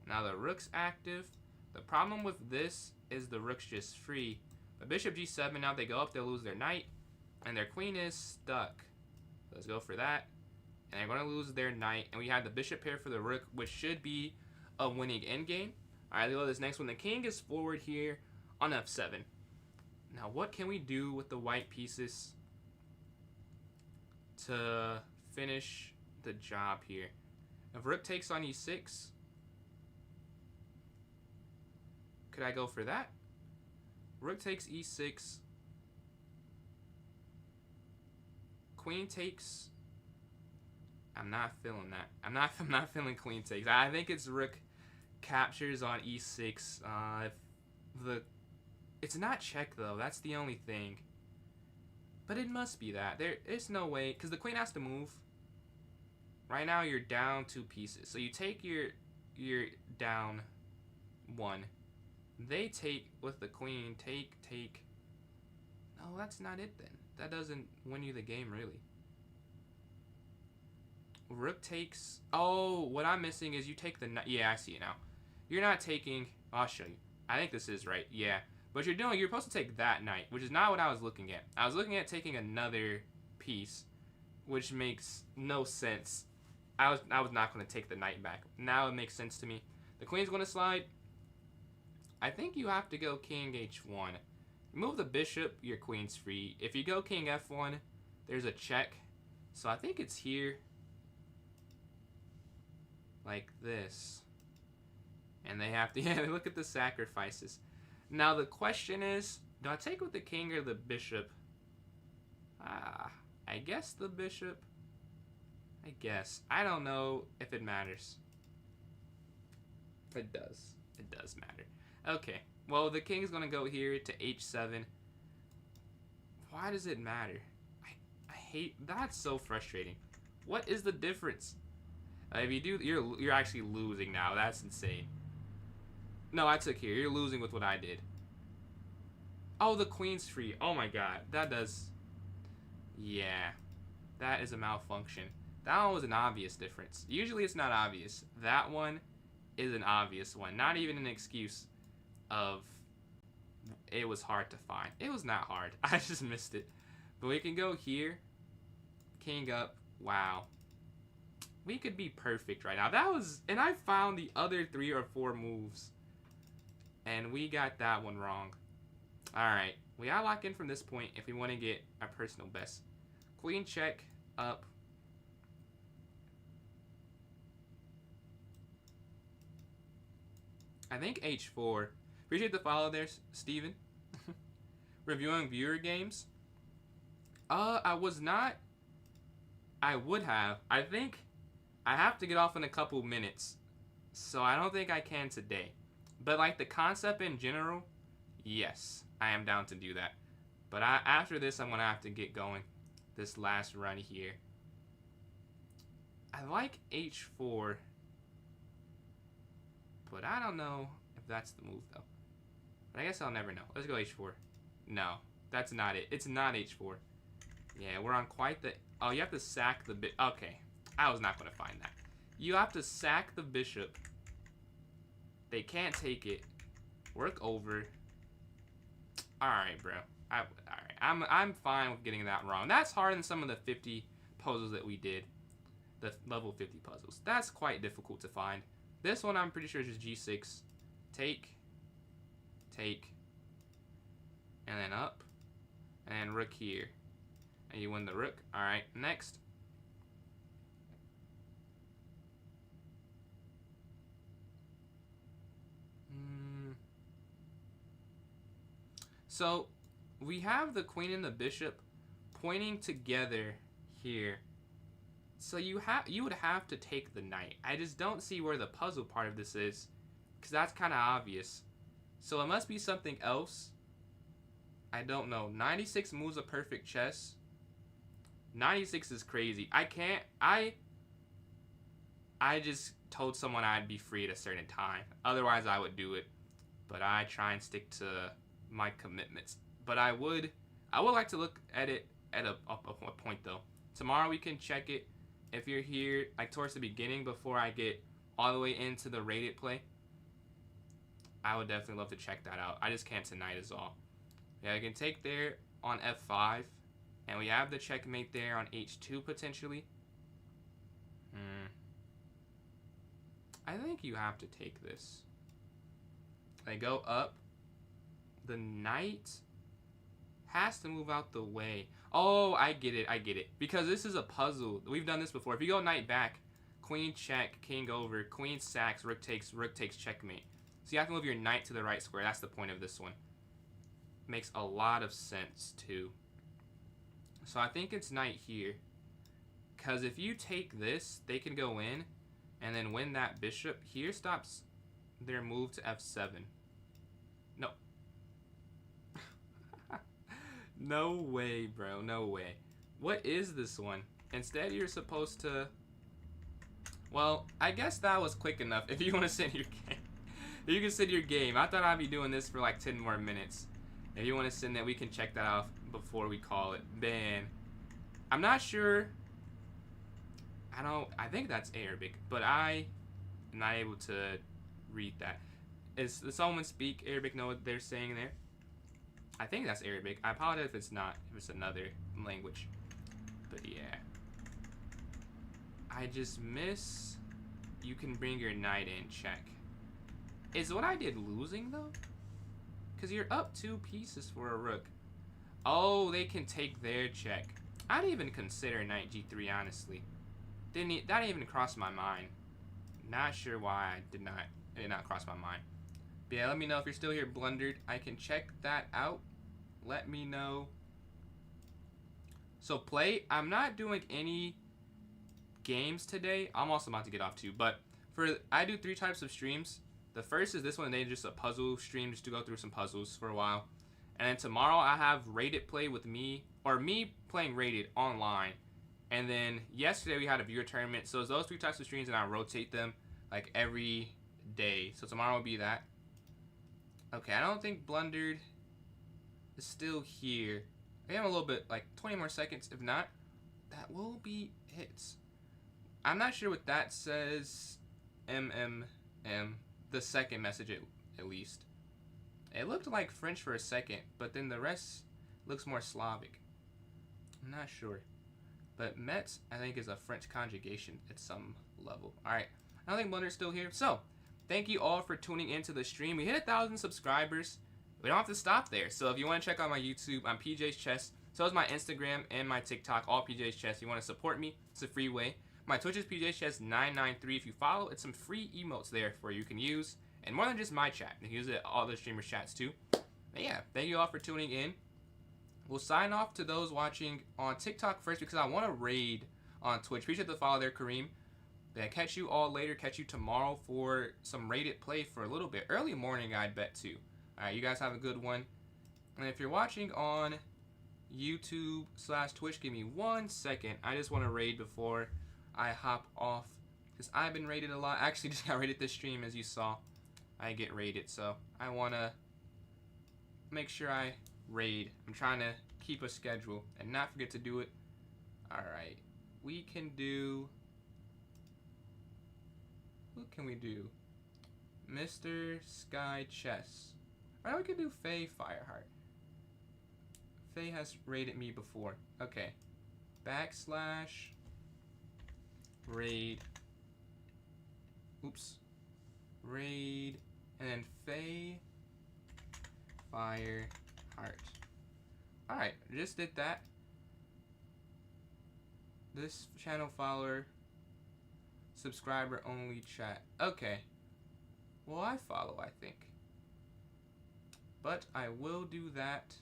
Now the rook's active. The problem with this is the rook's just free. But bishop g7, now they go up, they'll lose their knight. And their queen is stuck. Let's go for that. And they're going to lose their knight. And we have the bishop pair for the rook, which should be a winning endgame. Alright, let's go to this next one. The king is forward here on f7. Now, what can we do with the white pieces to finish the job here? If rook takes on e6, could I go for that? Rook takes e6. Queen takes. I'm not feeling that. I'm not feeling queen takes. I think it's rook captures on e6. It's not check though. That's the only thing. But it must be that. There's no way, because the queen has to move. Right now you're down 2 pieces. So you take your down 1. They take with the queen. Take. No, that's not it then. That doesn't win you the game really. Rook takes. Oh, what I'm missing is you take the knight. Yeah, I see it now. You're not taking. I'll show you. I think this is right. Yeah. But you're supposed to take that knight, which is not what I was looking at. I was looking at taking another piece, which makes no sense. I was not going to take the knight back. Now it makes sense to me. The queen's going to slide. I think you have to go king h1. Move the bishop, your queen's free. If you go king f1, there's a check. So I think it's here. Like this. And they have to, yeah, look at the sacrifices. Now the question is, do I take with the king or the bishop? I guess the bishop. I guess. I don't know if it matters. It does. It does matter. Okay. Well, the king's going to go here to h7. Why does it matter? I hate... That's so frustrating. What is the difference? If you do... You're actually losing now. That's insane. No, I took here. You're losing with what I did. Oh, the queen's free. Oh my god. That does... Yeah. That is a malfunction. That one was an obvious difference. Usually it's not obvious. That one is an obvious one. Not even an excuse of it was hard to find. It was not hard. I just missed it. But we can go here. King up. Wow. We could be perfect right now. That was... And I found the other 3 or 4 moves. And we got that one wrong. Alright. We gotta lock in from this point if we want to get our personal best. Queen check. Up. I think h4. Appreciate the follow there, Steven. Reviewing viewer games. I was not. I would have. I think I have to get off in a couple minutes. So I don't think I can today. But like the concept in general, yes, I am down to do that. But after this, I'm going to have to get going. This last run here. I like h4. But I don't know if that's the move, though. But I guess I'll never know. Let's go h4. No, that's not it. It's not h4. Yeah, we're on quite the... Oh, you have to sack the bit. Okay, I was not going to find that. You have to sack the bishop. They can't take it. Work over. Alright, bro. Alright, I'm fine with getting that wrong. That's harder than some of the 50 puzzles that we did. The level 50 puzzles. That's quite difficult to find. This one I'm pretty sure is just G6. Take. And then up. And then rook here. And you win the rook. Alright, next. So, we have the queen and the bishop pointing together here. So you would have to take the knight. I just don't see where the puzzle part of this is, because that's kind of obvious. So it must be something else. I don't know. 96 moves of perfect chess. 96 is crazy. I just told someone I'd be free at a certain time. Otherwise, I would do it. But I try and stick to my commitments. But I would like to look at it at a point though. Tomorrow we can check it. If you're here like towards the beginning before I get all the way into the rated play, I would definitely love to check that out. I just can't tonight is all. Yeah, I can take there on F5, and we have the checkmate there on H2 potentially. I think you have to take this. They go up. The knight has to move out the way. Oh, I get it. Because this is a puzzle. We've done this before. If you go knight back, queen check, king over, queen sacks, rook takes checkmate. So you have to move your knight to the right square. That's the point of this one. Makes a lot of sense, too. So I think it's knight here. Because if you take this, they can go in and then win that bishop. Here stops their move to F7. No. No way, bro. No way. What is this one? Instead, you're supposed to... Well, I guess that was quick enough. If you want to send your game. You can send your game. I thought I'd be doing this for like 10 more minutes. If you want to send that, we can check that off before we call it. Man. I'm not sure. I think that's Arabic. But I'm not able to read that. Does someone speak Arabic, know what they're saying there? I think that's Arabic. I apologize if it's not, if it's another language. But yeah. I just miss... You can bring your knight in, check. Is what I did losing, though? Because you're up 2 pieces for a rook. Oh, they can take their check. I didn't even consider knight G3, honestly. That didn't even cross my mind. Not sure why it did not cross my mind. But yeah, let me know if you're still here, Blundered. I can check that out. Let me know. So play. I'm not doing any games today. I'm also about to get off too. But I do 3 types of streams. The first is this one, and then just a puzzle stream just to go through some puzzles for a while. And then tomorrow I have rated play with me, or me playing rated online. And then yesterday we had a viewer tournament. So it's those 3 types of streams, and I rotate them like every day. So tomorrow will be that. Okay, I don't think Blundered is still here. I have a little bit, like 20 more seconds. If not, that will be it. I'm not sure what that says. MMM. The second message, at least. It looked like French for a second, but then the rest looks more Slavic. I'm not sure. But Metz, I think, is a French conjugation at some level. Alright, I don't think Blunder's still here. So, thank you all for tuning into the stream. We hit 1,000 subscribers. We don't have to stop there. So if you want to check out my YouTube, I'm PJ's Chess. So is my Instagram and my TikTok, all PJ's Chess. If you want to support me, it's a free way. My Twitch is PJ's Chess 993. If you follow, it's some free emotes there for you can use. And more than just my chat. You can use it all the streamers' chats too. But yeah, thank you all for tuning in. We'll sign off to those watching on TikTok first because I want to raid on Twitch. Appreciate the follow there, Kareem. But catch you all later. Catch you tomorrow for some rated play for a little bit. Early morning, I'd bet too. Alright, you guys have a good one. And if you're watching on YouTube/Twitch, give me 1 second. I just want to raid before I hop off. Because I've been raided a lot. I actually just got raided this stream, as you saw. I get raided, so I want to make sure I raid. I'm trying to keep a schedule and not forget to do it. Alright. We can do... What can we do? Mr. Sky Chess. Alright, we can do Faye Fireheart. Faye has raided me before. Okay. Backslash raid. Oops. Raid. And then Faye Fireheart. Alright, just did that. This channel follower. Subscriber only chat. Okay. Well, I follow, I think. But I will do that.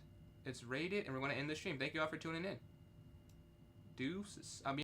It's rated, and we're going to end the stream. Thank you all for tuning in. Deuces. I'll be